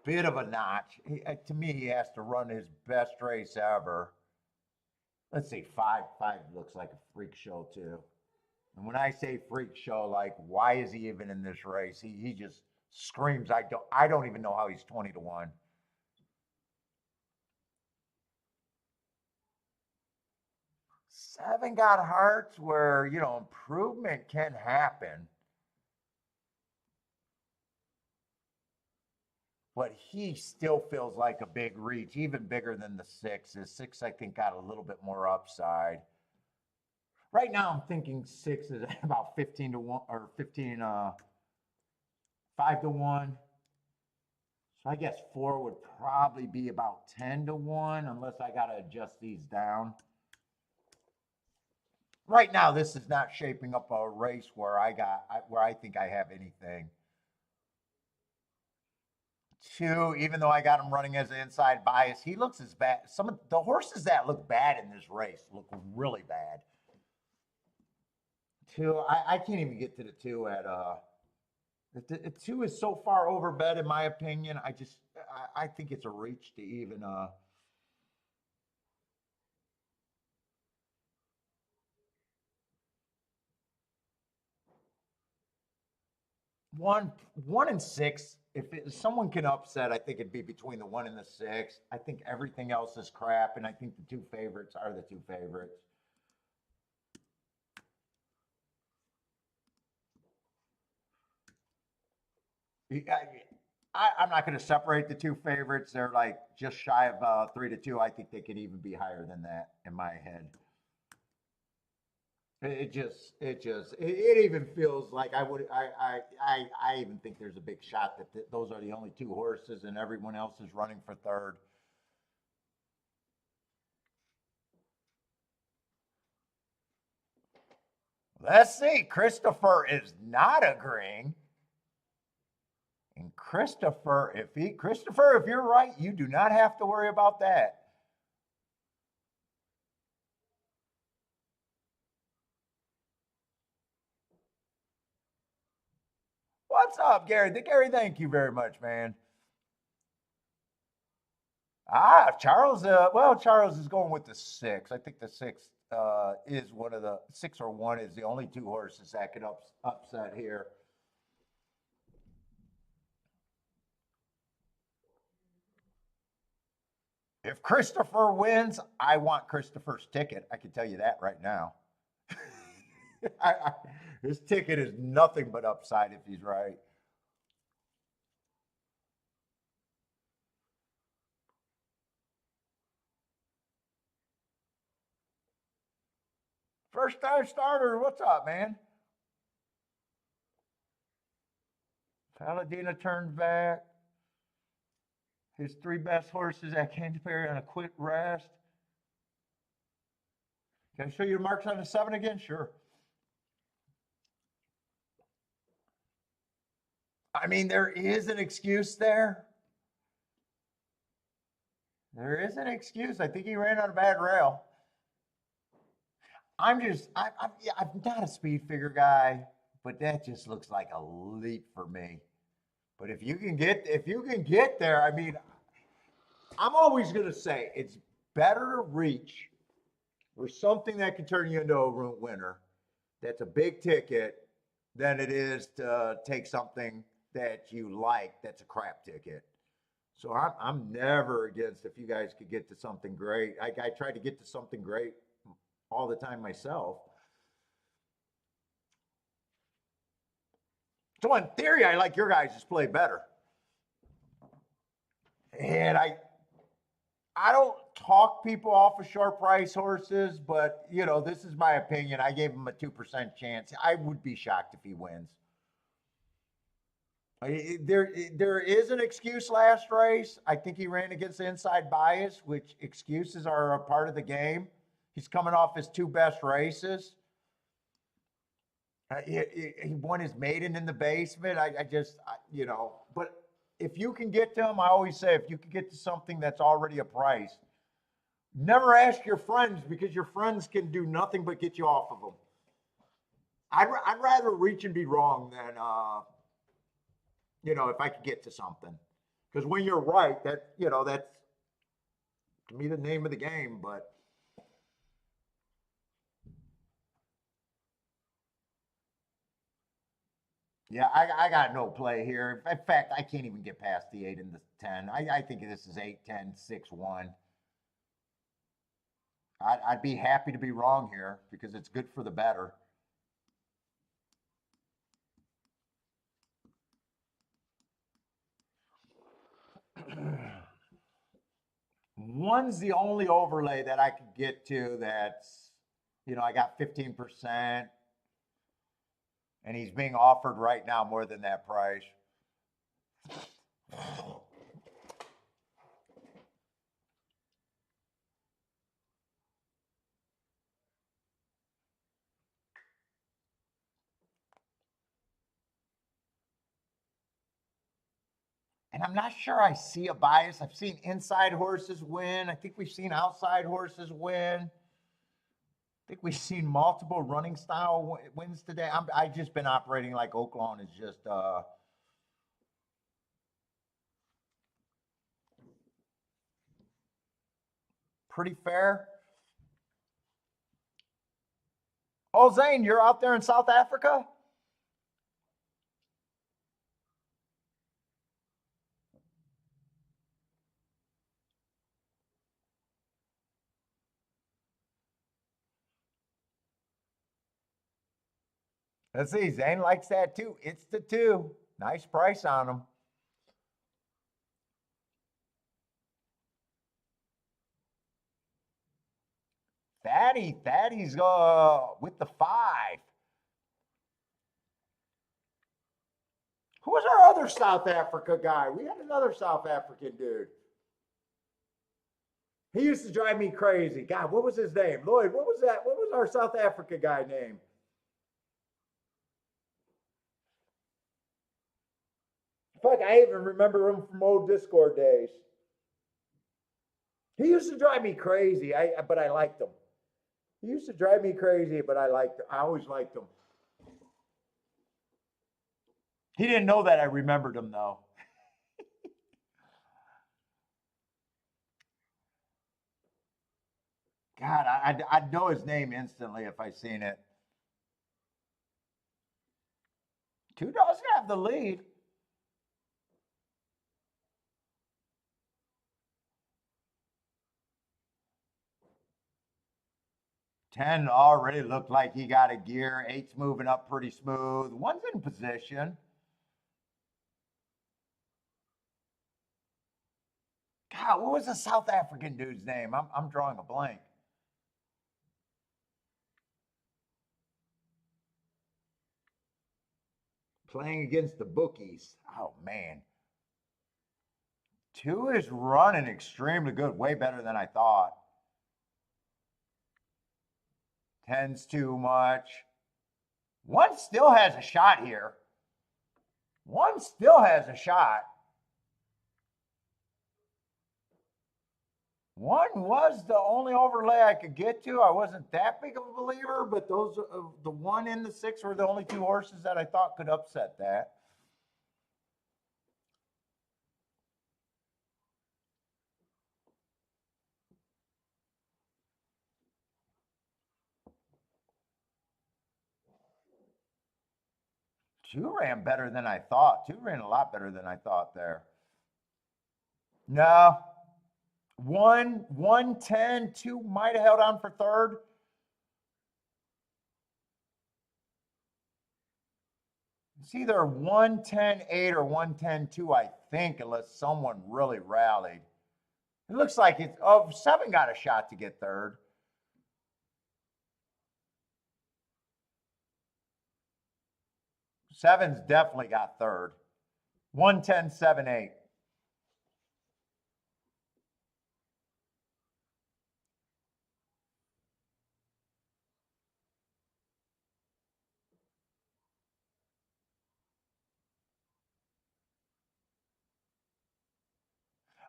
bit of a notch. To me, he has to run his best race ever. Let's see, five looks like a freak show too. And when I say freak show, like why is he even in this race? He just screams. I don't even know how he's 20 to 1. 7 got hearts where improvement can happen, but he still feels like a big reach, even bigger than the 6. The 6 I think got a little bit more upside. Right now I'm thinking 6 is about 15 to 1 or 15 5 to 1. So I guess 4 would probably be about 10 to 1 unless I got to adjust these down. Right now, this is not shaping up a race where I think I have anything. 2, even though I got him running as an inside bias, he looks as bad. Some of the horses that look bad in this race look really bad. 2, I can't even get to the 2 at the 2 is so far overbet in my opinion. I think it's a reach to even 1 and 6. If someone can upset, I think it'd be between the 1 and the 6. I think everything else is crap, and I think the 2 favorites are the 2 favorites. I'm not going to separate the 2 favorites. They're like just shy of 3 to 2. I think they could even be higher than that in my head. It even feels like I even think there's a big shot that those are the only 2 horses and everyone else is running for third. Let's see. Christopher is not agreeing. And Christopher, if you're right, you do not have to worry about that. What's up, Gary? Gary, thank you very much, man. Charles. Charles is going with the 6. I think the 6 is one of the 6 or 1 is the only 2 horses that could upset here. If Christopher wins, I want Christopher's ticket. I can tell you that right now. His ticket is nothing but upside if he's right. First time starter, what's up, man? Paladina turns back. His 3 best horses at Canterbury on a quick rest. Can I show you the marks on the 7 again? Sure. I mean, there is an excuse there. There is an excuse. I think he ran on a bad rail. I'm not a speed figure guy, but that just looks like a leap for me. But if you can get there, I mean, I'm always going to say it's better to reach for something that can turn you into a winner that's a big ticket than it is to take something that you like that's a crap ticket. So I'm never against if you guys could get to something great. I try to get to something great all the time myself. So in theory, I like your guys' play better. And I don't talk people off of short price horses, but you know, this is my opinion. I gave him a 2% chance. I would be shocked if he wins. There is an excuse last race. I think he ran against the inside bias, which excuses are a part of the game. He's coming off his two best races. He won his maiden in the basement. You know, but if you can get to him, I always say, if you can get to something that's already a price, never ask your friends because your friends can do nothing but get you off of them. I'd rather reach and be wrong than, you know, if I could get to something. Because when you're right, that, you know, that's to me the name of the game. But yeah, I got no play here. In fact, I can't even get past the 8 and the 10. I think this is 8, 10, 6, 1. I'd be happy to be wrong here because it's good for the better. One's the only overlay that I could get to that's, you know, I got 15%, and he's being offered right now more than that price. And I'm not sure I see a bias. I've seen inside horses win. I think we've seen outside horses win. I think we've seen multiple running style wins today. I've just been operating like OAKLAWN is just pretty fair. Oh, Zane, you're out there in South Africa? Let's see. Zane likes that too. It's the 2. Nice price on them. Fatty's with the 5. Who was our other South Africa guy? We had another South African dude. He used to drive me crazy. God, what was his name? Lloyd, what was that? What was our South Africa guy name? Fuck, I even remember him from old Discord days. He used to drive me crazy, but I liked him. He used to drive me crazy, but I always liked him. He didn't know that I remembered him though. God, I'd know his name instantly if I seen it. 2 doesn't have the lead. 10 already looked like he got a gear. 8's moving up pretty smooth. 1's in position. God, what was the South African dude's name? I'm drawing a blank. Playing against the bookies. Oh, man. 2 is running extremely good, way better than I thought. 10's too much. 1 still has a shot here. 1 still has a shot. 1 was the only overlay I could get to. I wasn't that big of a believer, but those the 1 and the 6 were the only 2 horses that I thought could upset that. Two ran better than I thought. Two ran a lot better than I thought there. No. 110, two might have held on for third. It's either 110.8 or 110.2, I think, unless someone really rallied. It looks like it's, oh, seven got a shot to get third. Seven's definitely got third. 110.78.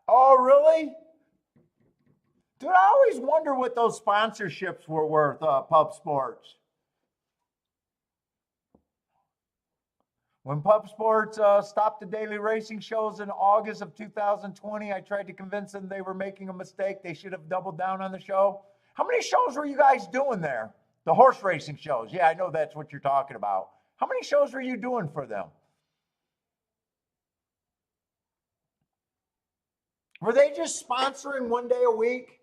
Oh, really? Dude, I always wonder what those sponsorships were worth, Pub Sports. When Pub Sports stopped the daily racing shows in August of 2020, I tried to convince them they were making a mistake. They should have doubled down on the show. How many shows were you guys doing there? The horse racing shows. Yeah, I know that's what you're talking about. How many shows were you doing for them? Were they just sponsoring one day a week?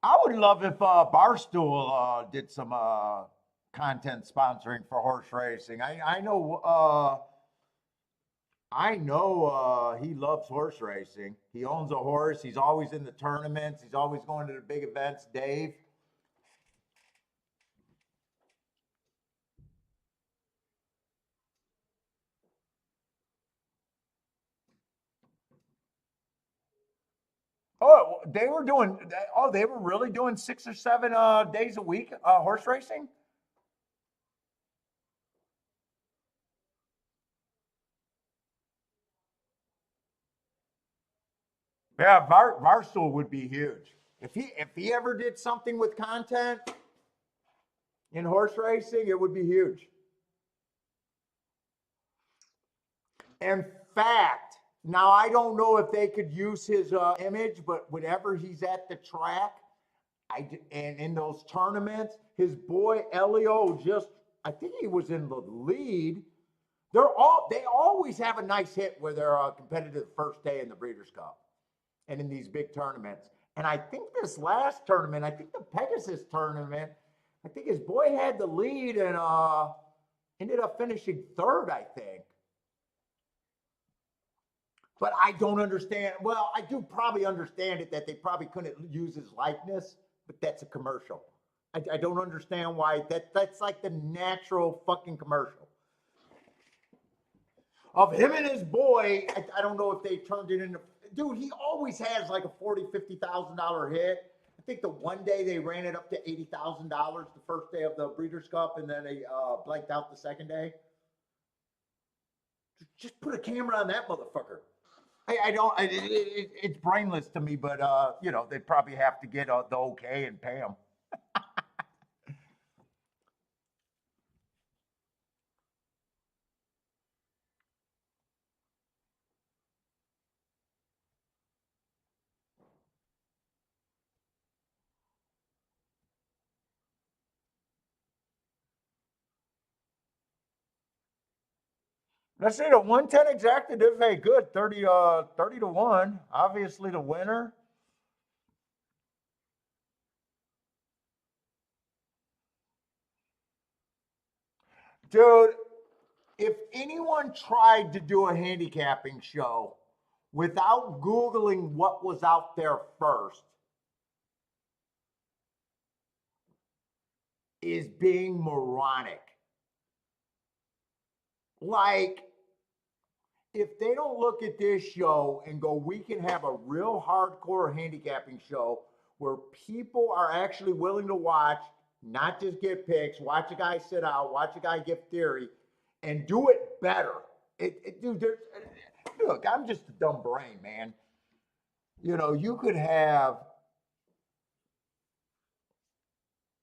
I would love if Barstool did some content sponsoring for horse racing. I know he loves horse racing. He owns a horse. He's always in the tournaments. He's always going to the big events. Dave. Oh, they were doing. Oh, they were really doing 6 or 7 days a week horse racing. Yeah, Barstool would be huge if he ever did something with content in horse racing. It would be huge. In fact, now I don't know if they could use his image, but whenever he's at the track, and in those tournaments, his boy Elio I think he was in the lead. They always have a nice hit where they're competitive first day in the Breeders' Cup and in these big tournaments. And I think this last tournament, I think the Pegasus tournament, I think his boy had the lead and ended up finishing third, I think. But I don't understand. Well, I do probably understand it that they probably couldn't use his likeness, but that's a commercial. I don't understand why that's like the natural fucking commercial of him and his boy. I don't know if they turned it into. Dude, he always has like a $40,000-$50,000 hit. I think the one day they ran it up to $80,000 the first day of the Breeders' Cup, and then they blanked out the second day. Just put a camera on that motherfucker. I don't. It's brainless to me, but they'd probably have to get the okay and pay him. Let's say the 110 exacted did very good, 30 to 1. Obviously the winner. Dude, if anyone tried to do a handicapping show without Googling what was out there first, is being moronic. Like, if they don't look at this show and go, we can have a real hardcore handicapping show where people are actually willing to watch, not just get picks, watch a guy sit out, watch a guy give theory, and do it better. Dude, look, I'm just a dumb brain, man. You could have,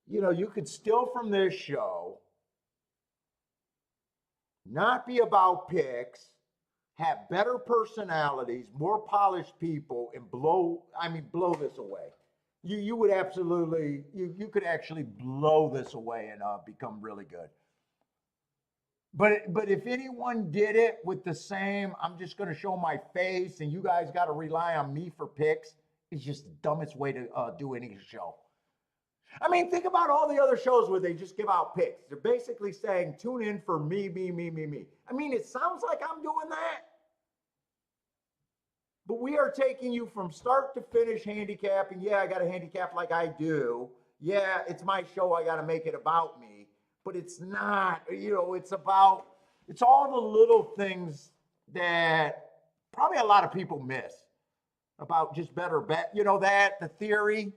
you could steal from this show, not be about picks, have better personalities, more polished people, and blow this away. You would absolutely, you could actually blow this away and become really good. But if anyone did it with the same, I'm just going to show my face, and you guys got to rely on me for picks. It's just the dumbest way to do any show. I mean, think about all the other shows where they just give out picks. They're basically saying, "Tune in for me, me, me, me, me." I mean, it sounds like I'm doing that, but we are taking you from start to finish handicapping. Yeah, I got to handicap like I do. Yeah, it's my show. I got to make it about me, but it's not. It's about. It's all the little things that probably a lot of people miss about just better bet. That the theory.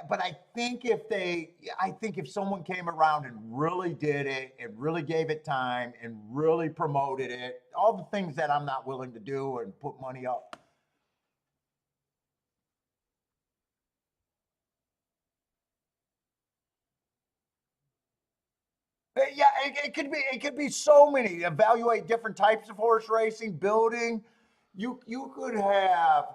But I think if someone came around and really did it and really gave it time and really promoted it, all the things that I'm not willing to do and put money up. Yeah, it could be so many. Evaluate different types of horse racing, building. You could have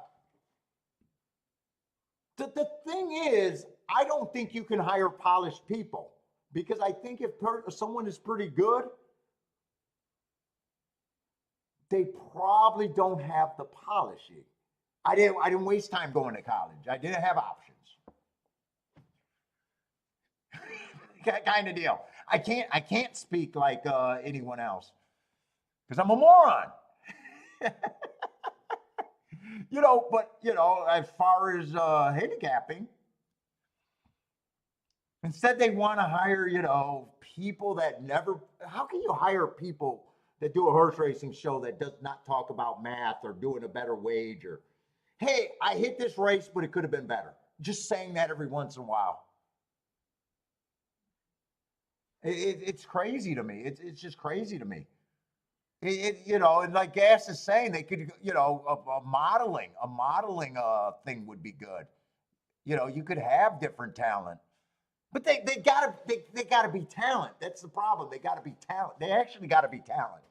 the thing is, I don't think you can hire polished people because I think if someone is pretty good, they probably don't have the polishing. I didn't waste time going to college. I didn't have options. Kind of deal. I can't speak like anyone else because I'm a moron. But as far as handicapping, instead they want to hire people that never. How can you hire people that do a horse racing show that does not talk about math or doing a better wager? Hey, I hit this race, but it could have been better. Just saying that every once in a while. It's crazy to me. It's just crazy to me. And like Gas is saying, they could, a modeling thing would be good. You could have different talent, but they gotta be talent. That's the problem. They gotta be talent. They actually gotta be talent.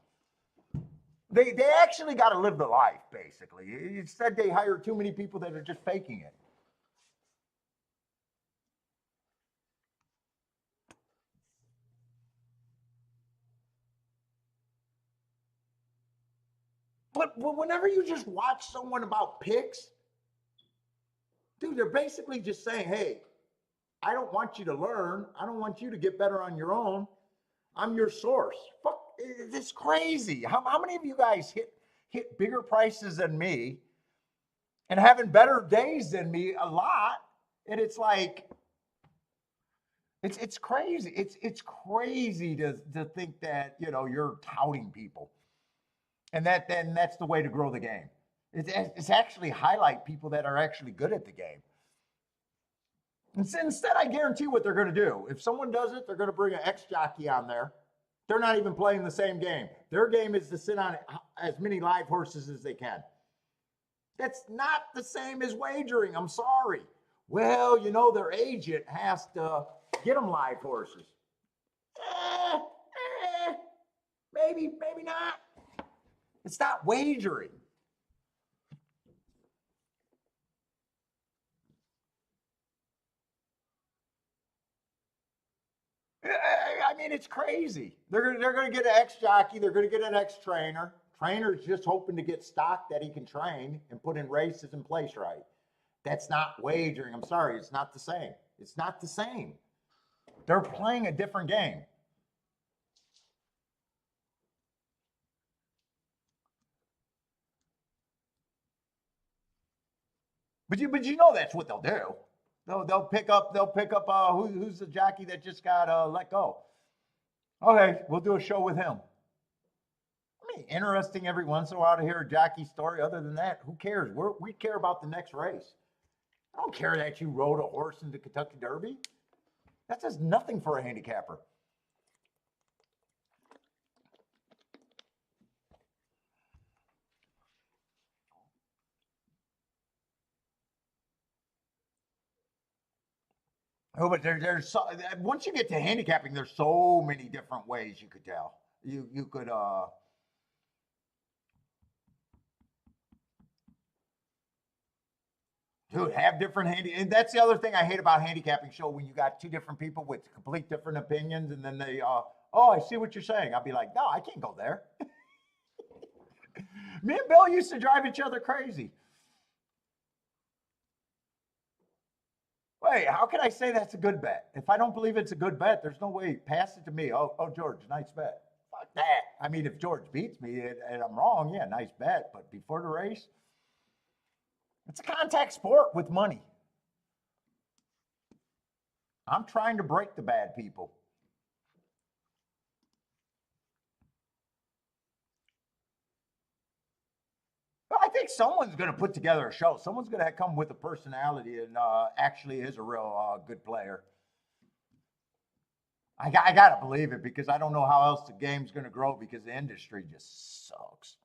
They actually gotta live the life. Basically, instead they hire too many people that are just faking it. But whenever you just watch someone about picks, dude, they're basically just saying, "Hey, I don't want you to learn. I don't want you to get better on your own. I'm your source." Fuck, it's crazy. How many of you guys hit bigger prices than me and having better days than me a lot? And it's like it's crazy. It's crazy to think that you're touting people, and that's the way to grow the game. It's actually highlight people that are actually good at the game. Instead, I guarantee what they're going to do. If someone does it, they're going to bring an ex jockey on there. They're not even playing the same game. Their game is to sit on as many live horses as they can. That's not the same as wagering. I'm sorry. Well, their agent has to get them live horses. Eh, maybe not. It's not wagering. I mean, it's crazy. They're going to get an ex jockey. They're going to get an ex trainer. Trainer's just hoping to get stock that he can train and put in races and place right. That's not wagering. I'm sorry. It's not the same. It's not the same. They're playing a different game. But that's what they'll do. They'll pick up who's the jockey that just got let go. Okay, we'll do a show with him. I mean, interesting every once in a while to hear a jockey story. Other than that, who cares? We care about the next race. I don't care that you rode a horse in the Kentucky Derby. That does nothing for a handicapper. Oh, but there's so, once you get to handicapping, there's so many different ways you could tell. You could dude, have different and that's the other thing I hate about handicapping show when you got two different people with complete different opinions, and then they oh, I see what you're saying. I'll be like, no, I can't go there. Me and Bill used to drive each other crazy. Wait, how can I say that's a good bet? If I don't believe it's a good bet, there's no way. Pass it to me. Oh, George, nice bet. Fuck that. I mean, if George beats me and I'm wrong, yeah, nice bet. But before the race, it's a contact sport with money. I'm trying to break the bad people. I think someone's going to put together a show. Someone's going to come with a personality and actually is a real good player. I got to believe it because I don't know how else the game's going to grow because the industry just sucks.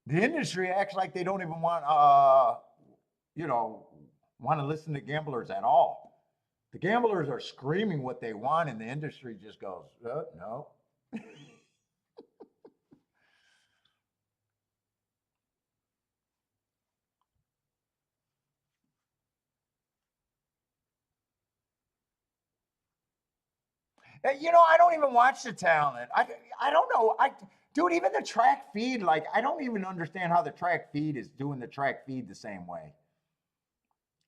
The industry acts like they don't even want, want to listen to gamblers at all. The gamblers are screaming what they want, and the industry just goes, no. I don't even watch the talent. I don't know. Dude, even the track feed, like I don't even understand how the track feed is doing the track feed the same way.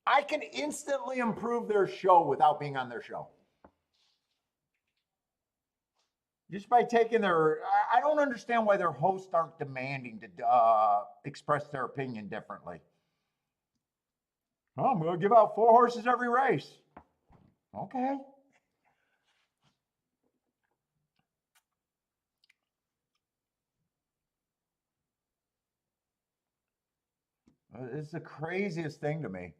I can instantly improve their show without being on their show. Just by taking their, I don't understand why their hosts aren't demanding to express their opinion differently. Oh, I'm going to give out 4 horses every race. Okay. It's the craziest thing to me.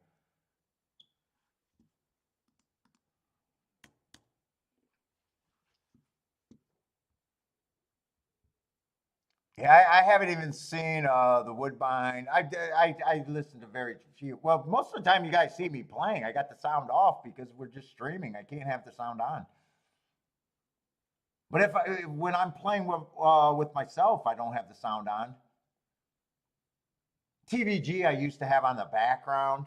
Yeah, I haven't even seen the Woodbine. I listened to very few. Well, most of the time you guys see me playing, I got the sound off because we're just streaming. I can't have the sound on. But when I'm playing with myself, I don't have the sound on. TVG I used to have on the background,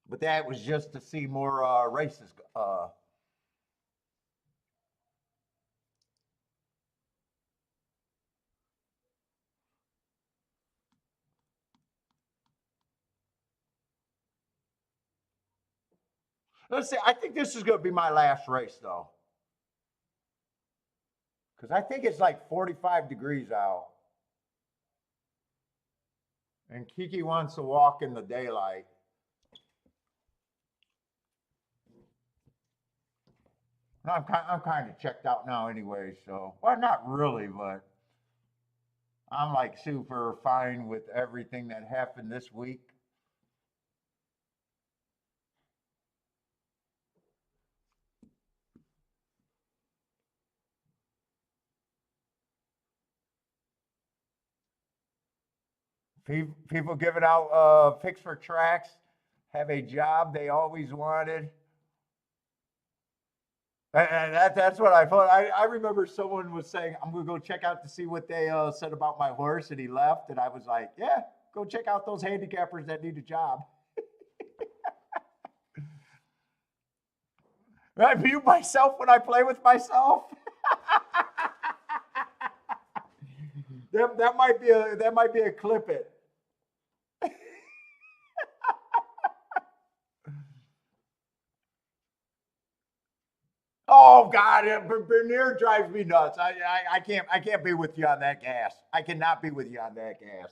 but that was just to see more races. Let's see. I think this is going to be my last race though, because I think it's like 45 degrees out, and Kiki wants to walk in the daylight. I'm kind of checked out now anyway, so well, not really, but I'm like super fine with everything that happened this week. People giving out picks for tracks, have a job they always wanted. And that's what I thought. I remember someone was saying, I'm going to go check out to see what they said about my horse, and he left. And I was like, yeah, go check out those handicappers that need a job. I view myself when I play with myself. That might be a clip it. Oh God, Bernier drives me nuts. I can't be with you on that gas. I cannot be with you on that gas.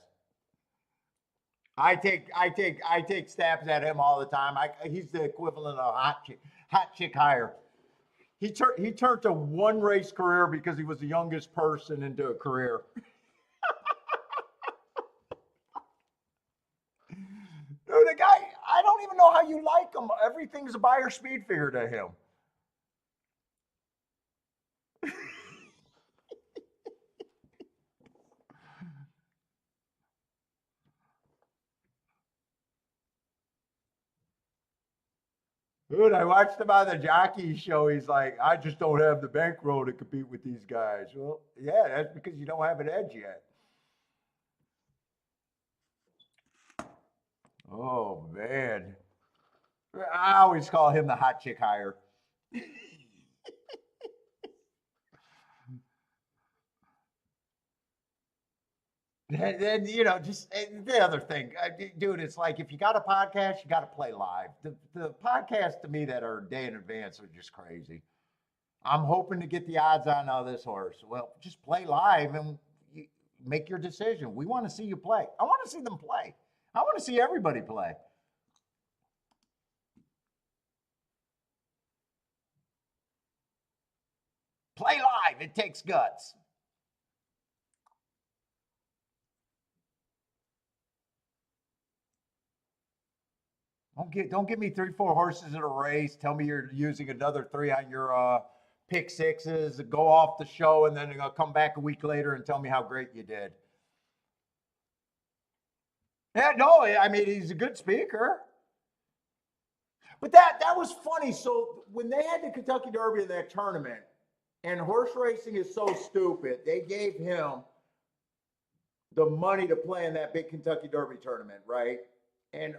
I take stabs at him all the time. He's the equivalent of hot chick hire. He turned to one race career because he was the youngest person into a career. Dude, the guy, I don't even know how you like him. Everything's a buyer speed figure to him. Dude, I watched him on the jockey show. He's like, I just don't have the bankroll to compete with these guys. Well, yeah, that's because you don't have an edge yet. Oh man. I always call him the hot chick hire. And just the other thing, dude, it's like if you got a podcast, you got to play live. The podcasts to me that are a day in advance are just crazy. I'm hoping to get the odds on this horse. Well, just play live and make your decision. We want to see you play. I want to see them play. I want to see everybody play. Play live. It takes guts. Don't give me 3, 4 horses in a race. Tell me you're using another 3 on your pick sixes. Go off the show and then come back a week later and tell me how great you did. Yeah, no, I mean he's a good speaker. But that was funny. So when they had the Kentucky Derby in that tournament, and horse racing is so stupid, they gave him the money to play in that big Kentucky Derby tournament, right? And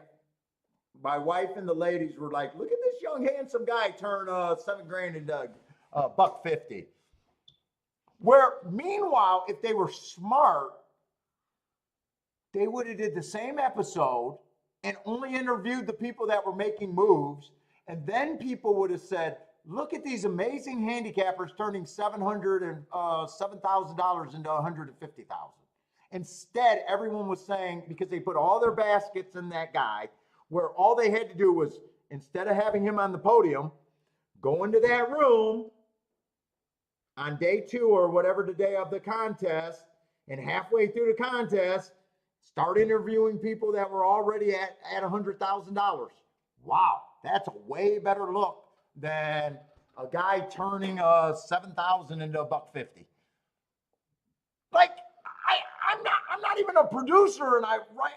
my wife and the ladies were like, "Look at this young handsome guy turn $7 grand into $150." Where meanwhile, if they were smart, they would have did the same episode and only interviewed the people that were making moves, and then people would have said, "Look at these amazing handicappers turning $7,000 into $150,000." Instead, everyone was saying, because they put all their baskets in that guy, where all they had to do was, instead of having him on the podium, go into that room on day 2 or whatever the day of the contest, and halfway through the contest, start interviewing people that were already at $100,000. Wow, that's a way better look than a guy turning 7,000 into $150. Like, I'm not even a producer, and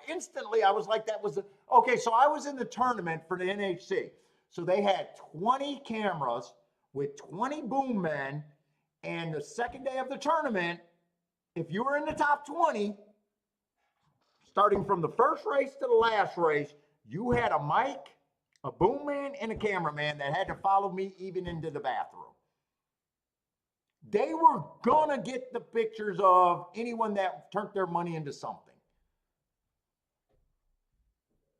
instantly I was like, that was okay. So I was in the tournament for the NHC. So they had 20 cameras with 20 boom men, and the second day of the tournament, if you were in the top 20, starting from the first race to the last race, you had a mic, a boom man, and a cameraman that had to follow me even into the bathroom. They were gonna get the pictures of anyone that turned their money into something.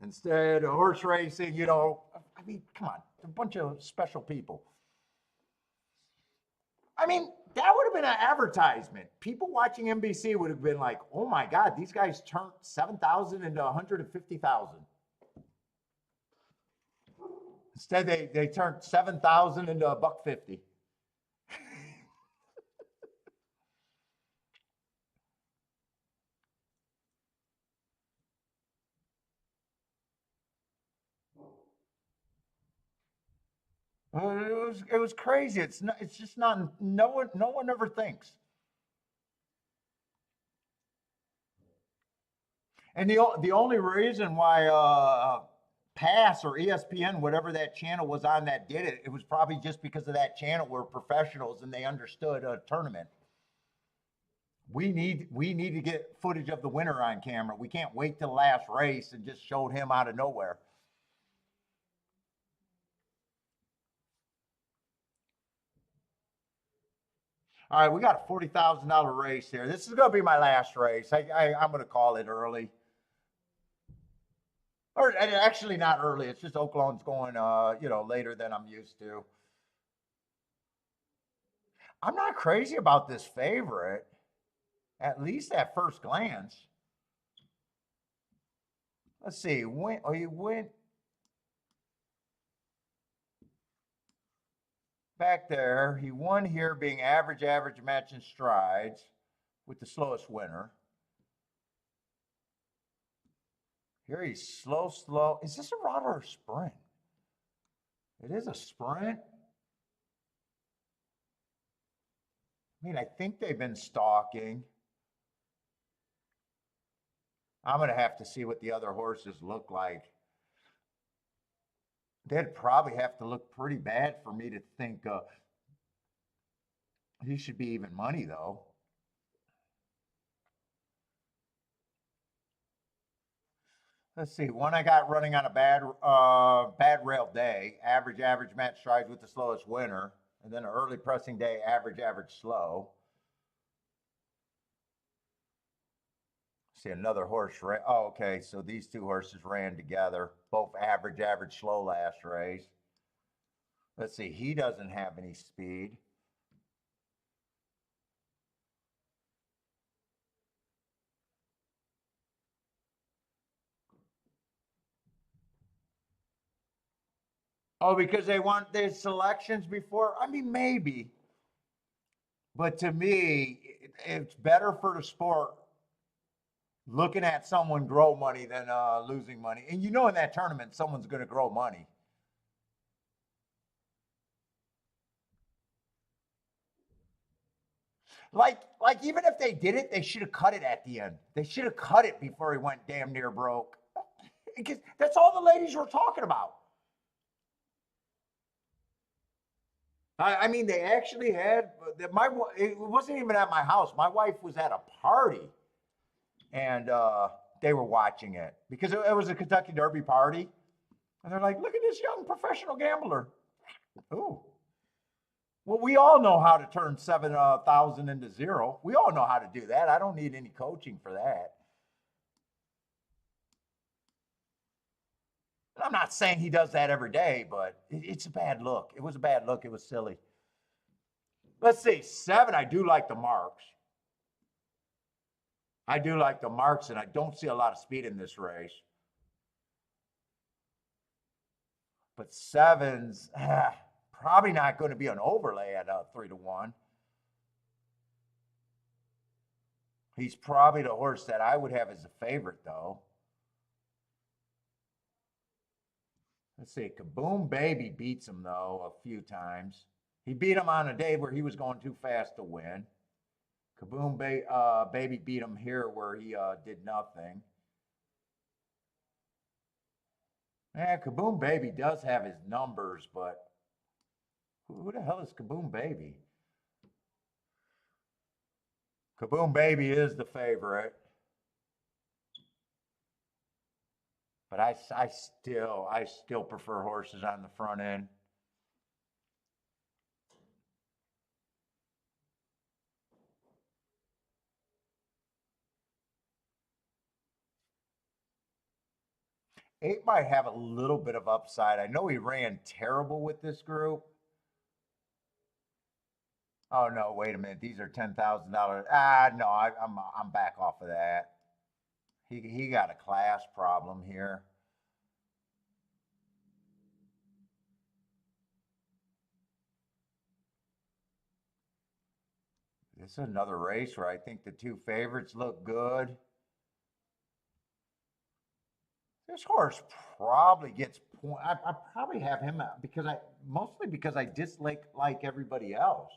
Instead of horse racing, I mean, come on, a bunch of special people. I mean, that would have been an advertisement. People watching NBC would have been like, "Oh my God, these guys turned 7,000 into 150,000." Instead, they turned 7,000 into $150. It was crazy. It's just not. No one ever thinks. And the only reason why Pass or ESPN, whatever that channel was on that did it, it was probably just because of that channel were professionals and they understood a tournament. We need to get footage of the winner on camera. We can't wait till the last race and just showed him out of nowhere. All right, we got a $40,000 race here. This is going to be my last race. I'm going to call it early. Or actually not early. It's just OAKLAWN's going, later than I'm used to. I'm not crazy about this favorite, at least at first glance. Let's see. He went back there. He won here being average, matching strides with the slowest winner. Here he's slow. Is this a rod or a sprint? It is a sprint. I mean, I think they've been stalking. I'm going to have to see what the other horses look like. They'd probably have to look pretty bad for me to think he should be even money, though. Let's see. One I got running on a bad rail day. Average match strides with the slowest winner, and then an early pressing day. Average slow. See another horse. Oh, okay. So these two horses ran together, both average slow last race. Let's see. He doesn't have any speed. Oh, because they want their selections before? I mean, maybe. But to me, it's better for the sport looking at someone grow money than losing money. And you know, in that tournament, someone's going to grow money. Like even if they did it, they should have cut it at the end. They should have cut it before he went damn near broke. Because that's all the ladies were talking about. I mean, they actually had my. It wasn't even at my house. My wife was at a party, and they were watching it because it was a Kentucky Derby party, and they're like, "Look at this young professional gambler." Ooh. Well, we all know how to turn 7,000 into zero. We all know how to do that. I don't need any coaching for that. I'm not saying he does that every day, but it's a bad look. It was a bad look. It was silly. Let's see, 7. I do like the marks. I do like the marks, and I don't see a lot of speed in this race. But 7's probably not going to be an overlay at 3-1. He's probably the horse that I would have as a favorite, though. Let's see, Kaboom Baby beats him, though, a few times. He beat him on a day where he was going too fast to win. Baby beat him here where he did nothing. Yeah, Kaboom Baby does have his numbers, but who the hell is Kaboom Baby? Kaboom Baby is the favorite. But I still prefer horses on the front end. Eight might have a little bit of upside. I know he ran terrible with this group. Oh no, wait a minute. These are $10,000. No, I'm back off of that. He got a class problem here. This is another race where I think the two favorites look good. This horse probably gets point. I probably have him because I dislike like everybody else.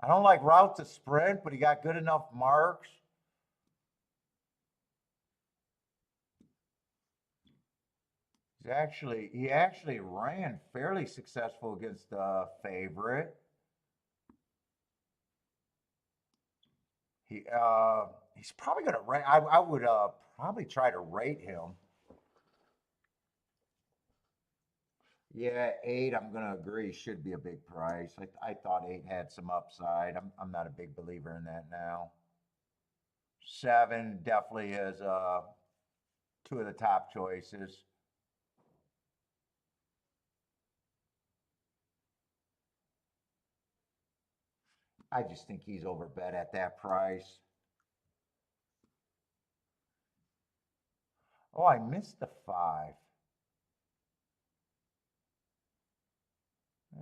I don't like route to sprint, but he got good enough marks. He actually ran fairly successful against the favorite. He's probably going to rate. I would probably try to rate him. Yeah, 8. I'm going to agree should be a big price. I thought 8 had some upside. I'm not a big believer in that now. 7 definitely is two of the top choices. I just think he's overbet at that price. Oh, I missed the 5.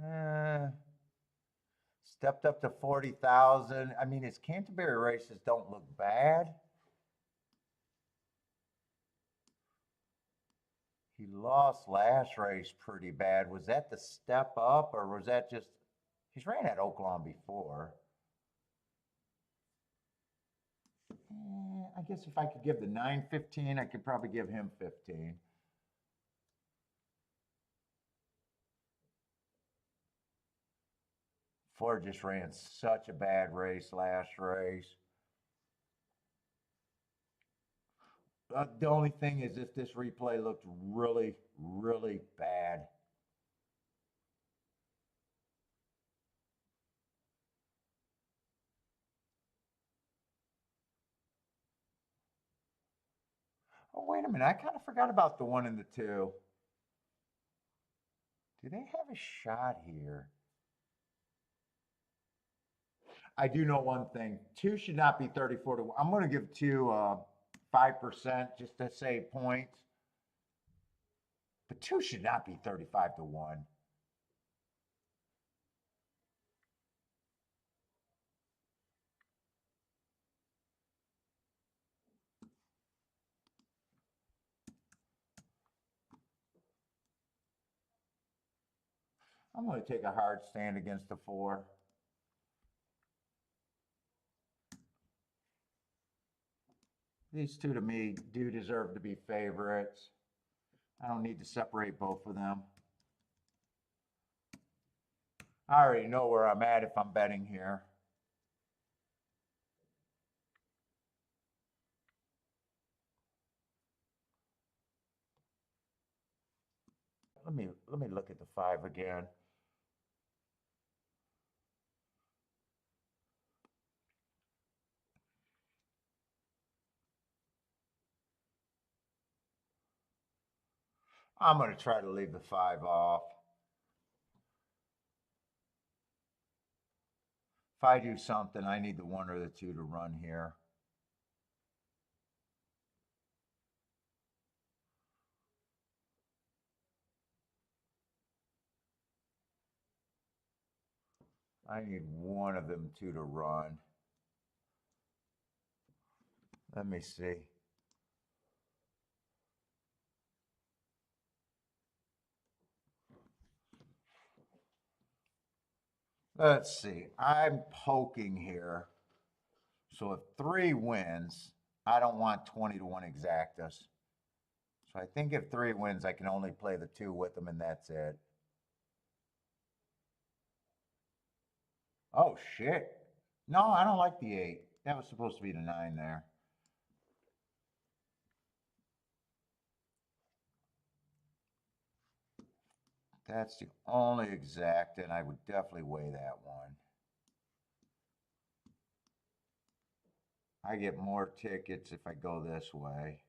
Uh, Stepped up to 40,000. I mean, his Canterbury races don't look bad. He lost last race pretty bad. Was that the step up, or was that just he's ran at OAKLAWN before? I guess if I could give the 9 15, I could probably give him 15. Ford just ran such a bad race last race. The only thing is if this replay looked really, really bad. Oh, wait a minute. I kind of forgot about the 1 and the 2. Do they have a shot here? I do know one thing. 2 should not be 34 to 1. I'm going to give 2 5% just to save points. But 2 should not be 35 to 1. I'm going to take a hard stand against the 4. These 2 to me do deserve to be favorites. I don't need to separate both of them. I already know where I'm at if I'm betting here. Let me look at the 5 again. I'm going to try to leave the 5 off. If I do something, I need the 1 or the 2 to run here. I need 1 of them 2 to run. Let me see. Let's see. I'm poking here. So if 3 wins, I don't want 20 to 1 exactas. So I think if 3 wins, I can only play the 2 with them, and that's it. Oh, shit. No, I don't like the 8. That was supposed to be the 9 there. That's the only exact, and I would definitely weigh that one. I get more tickets if I go this way.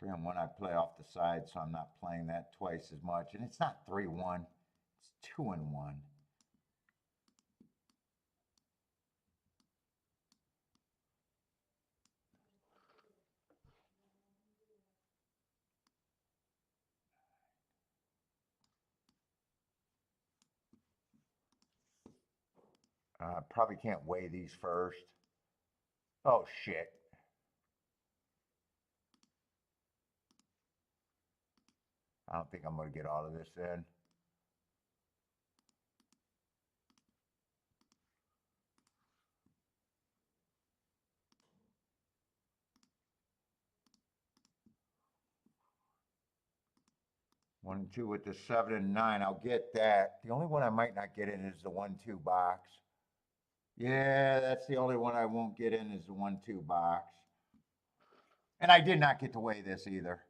Three and one, I play off the side, so I'm not playing that twice as much. And it's not 3-1, it's 2-1. Probably can't weigh these first. Oh, shit. I don't think I'm going to get all of this in. One and two with the 7 and 9. I'll get that. The only one I might not get in is the 1-2 box. Yeah, that's the only one I won't get in is the 1-2 box. And I did not get to weigh this either.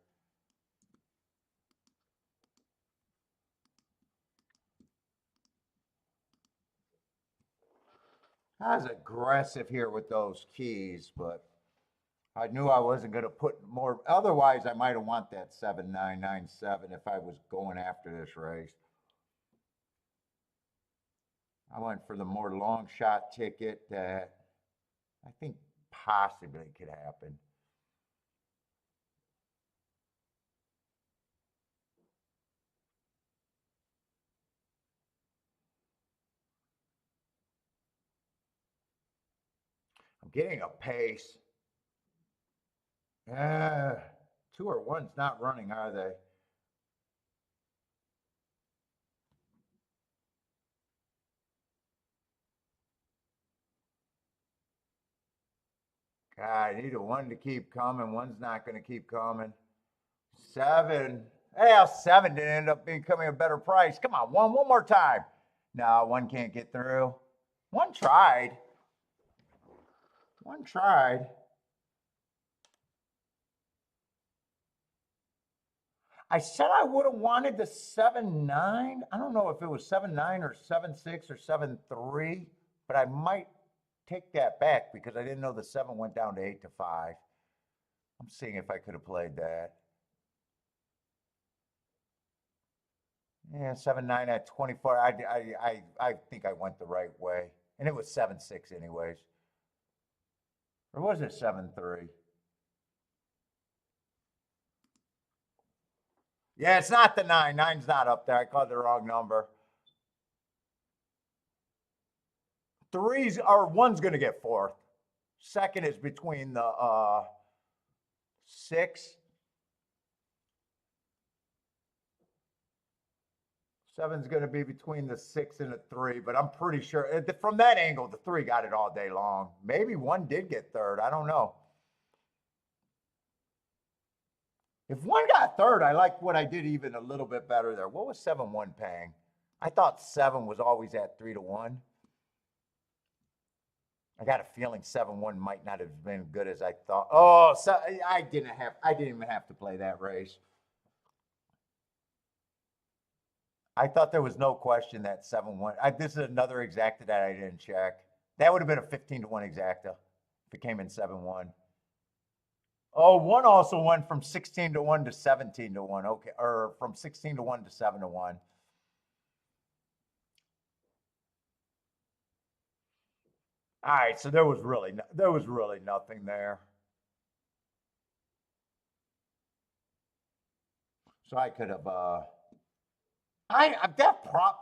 I was aggressive here with those keys, but I knew I wasn't going to put more. Otherwise, I might have want that 7-9-9-7 if I was going after this race. I went for the more long shot ticket that I think possibly could happen. I'm getting a pace. 2 or 1's not running, are they? God, I need a 1 to keep coming. 1's not going to keep coming. 7. Yeah, 7 didn't end up becoming a better price. Come on, one more time. No, one can't get through. One tried. One tried. I said I would have wanted the 7-9. I don't know if it was 7-9 or 7-6 or 7-3, but I might take that back because I didn't know the 7 went down to 8-5. I'm seeing if I could have played that. Yeah, 7-9 at 24. I think I went the right way. And it was 7-6 anyways. Or was it 7-3? Yeah, it's not the 9. 9's not up there. I called the wrong number. 3's or 1's going to get 4th. Second is between the 6. 7's going to be between the 6 and the 3, but I'm pretty sure from that angle, the 3 got it all day long. Maybe 1 did get 3rd. I don't know. If 1 got 3rd, I like what I did even a little bit better there. What was 7-1 paying? I thought 7 was always at 3-1. I got a feeling 7-1 might not have been good as I thought. Oh, so I didn't even have to play that race. I thought there was no question that 7-1. This is another exacta that I didn't check. That would have been a 15-1 exacta if it came in 7-1. Oh, 1 also went from 16-1 to 17-1. Okay, or from 16-1 to 7-1. All right, so there was really nothing there. So I could have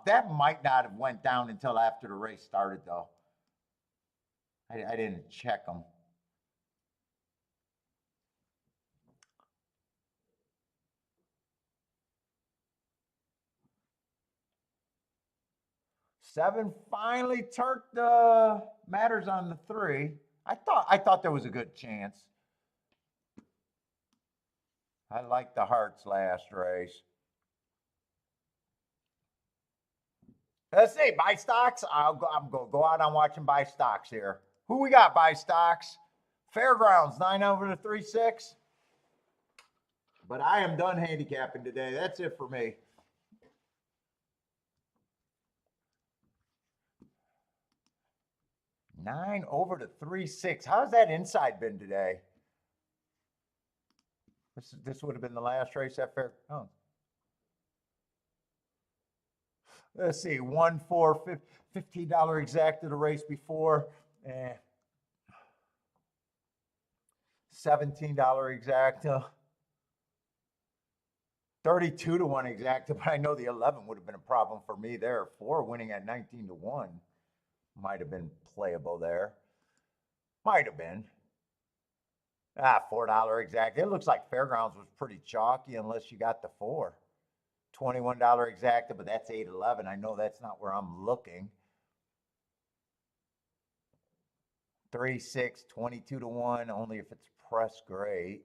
that might not have went down until after the race started though. I didn't check them. Seven finally turned the matters on the 3. I thought there was a good chance. I like the Hearts last race. Let's see, buy stocks. I'm going to go out on watching buy stocks here. Who we got buy stocks? Fairgrounds, 9 over to 3-6. But I am done handicapping today. That's it for me. Nine over to 3-6. How's that inside been today? This would have been the last race at Fair. Oh. Let's see, 1-4, $15 exacta the race before. $17 exacta. 32-1 exacta, but I know the 11 would have been a problem for me there. 4 winning at 19-1 might have been playable there. Might have been. $4 exacta. It looks like Fairgrounds was pretty chalky unless you got the 4. $21 exacta, but that's 8-11. I know that's not where I'm looking. 3-6, 22-1, only if it's press great.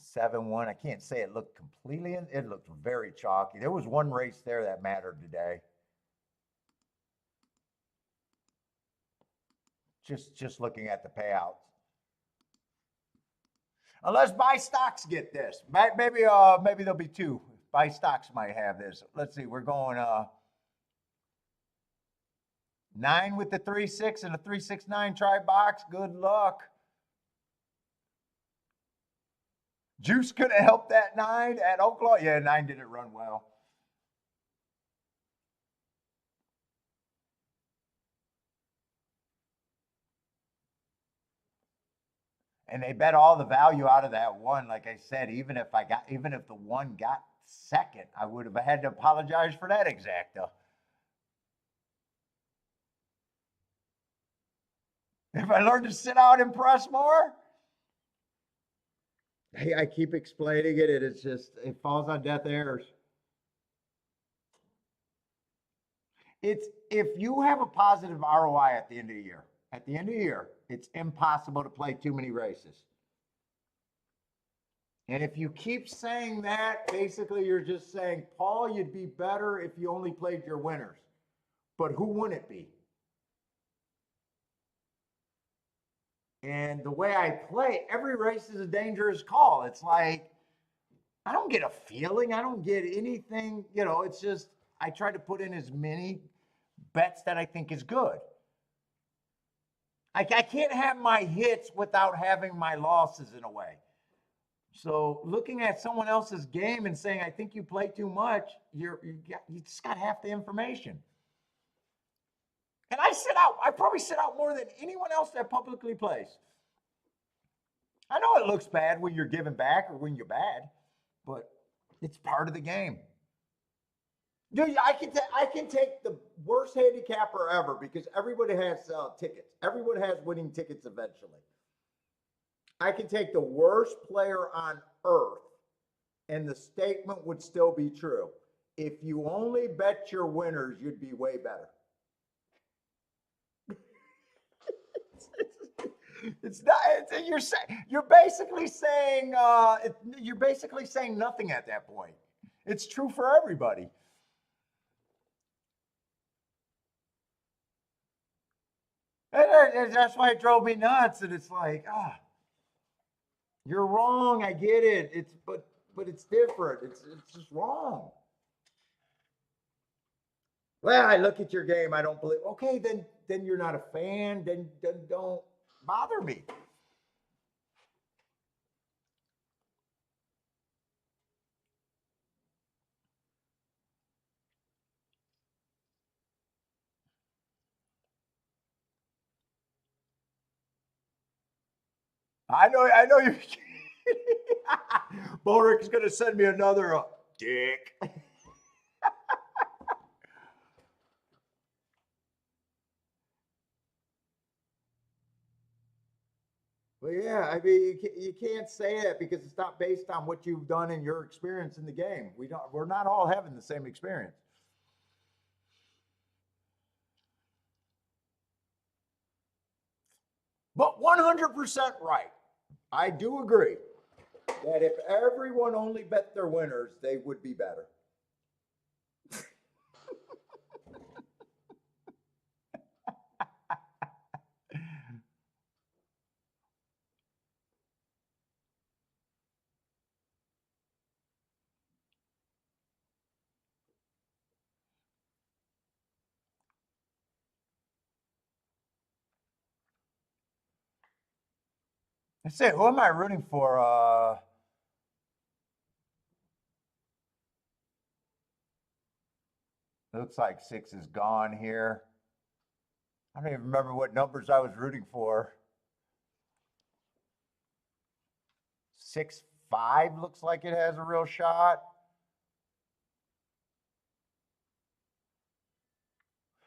7-1, I can't say it looked completely, it looked very chalky. There was one race there that mattered today. Just looking at the payouts. Unless buy stocks get this. Maybe there'll be 2. Buy stocks might have this. Let's see, we're going 9 with the 3-6 and a 3-6-9 try box. Good luck. Juice could have helped that 9 at OAKLAWN. Yeah, 9 didn't run well. And they bet all the value out of that 1. Like I said, even if the 1 got second, I would have had to apologize for that exacta. If I learned to sit out and press more, hey, I keep explaining it. It falls on deaf ears. It's if you have a positive ROI at the end of the year. At the end of the year, it's impossible to play too many races. And if you keep saying that, basically you're just saying, Paul, you'd be better if you only played your winners. But who wouldn't it be? And the way I play, every race is a dangerous call. It's like, I don't get a feeling. I don't get anything. You know, it's just, I try to put in as many bets that I think is good. I can't have my hits without having my losses in a way. So looking at someone else's game and saying, I think you play too much, you just got half the information. And I probably sit out more than anyone else that publicly plays. I know it looks bad when you're giving back or when you're bad, but it's part of the game. Dude, I can take the worst handicapper ever because everybody has tickets. Everyone has winning tickets eventually. I can take the worst player on earth, and the statement would still be true. If you only bet your winners, you'd be way better. It's not. You're basically saying nothing at that point. It's true for everybody. And that's why it drove me nuts. And it's like, you're wrong. I get it. But it's different. It's just wrong. Well, I look at your game. I don't believe. Okay, then you're not a fan. Then don't bother me. I know you're kidding. Bo is going to send me another dick. Well, yeah, I mean, you can't say that because it's not based on what you've done in your experience in the game. We're not all having the same experience. But 100% right. I do agree that if everyone only bet their winners, they would be better. Let's see, who am I rooting for? Looks like 6 is gone here. I don't even remember what numbers I was rooting for. 6-5 looks like it has a real shot.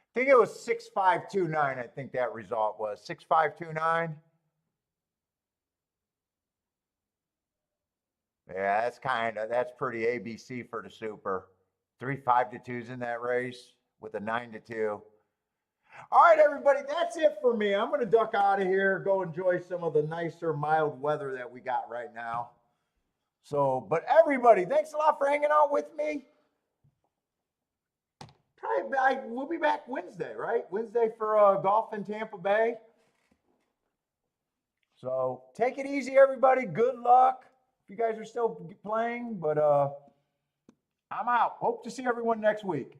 I think it was 6-5-2-9. I think that result was 6-5-2-9. Yeah, that's pretty ABC for the super. 3-5-2's in that race with a 9-2. All right, everybody, that's it for me. I'm going to duck out of here, go enjoy some of the nicer, mild weather that we got right now. So, but everybody, thanks a lot for hanging out with me. We'll be back Wednesday, right? Wednesday for golf in Tampa Bay. So take it easy, everybody. Good luck. If you guys are still playing, but I'm out. Hope to see everyone next week.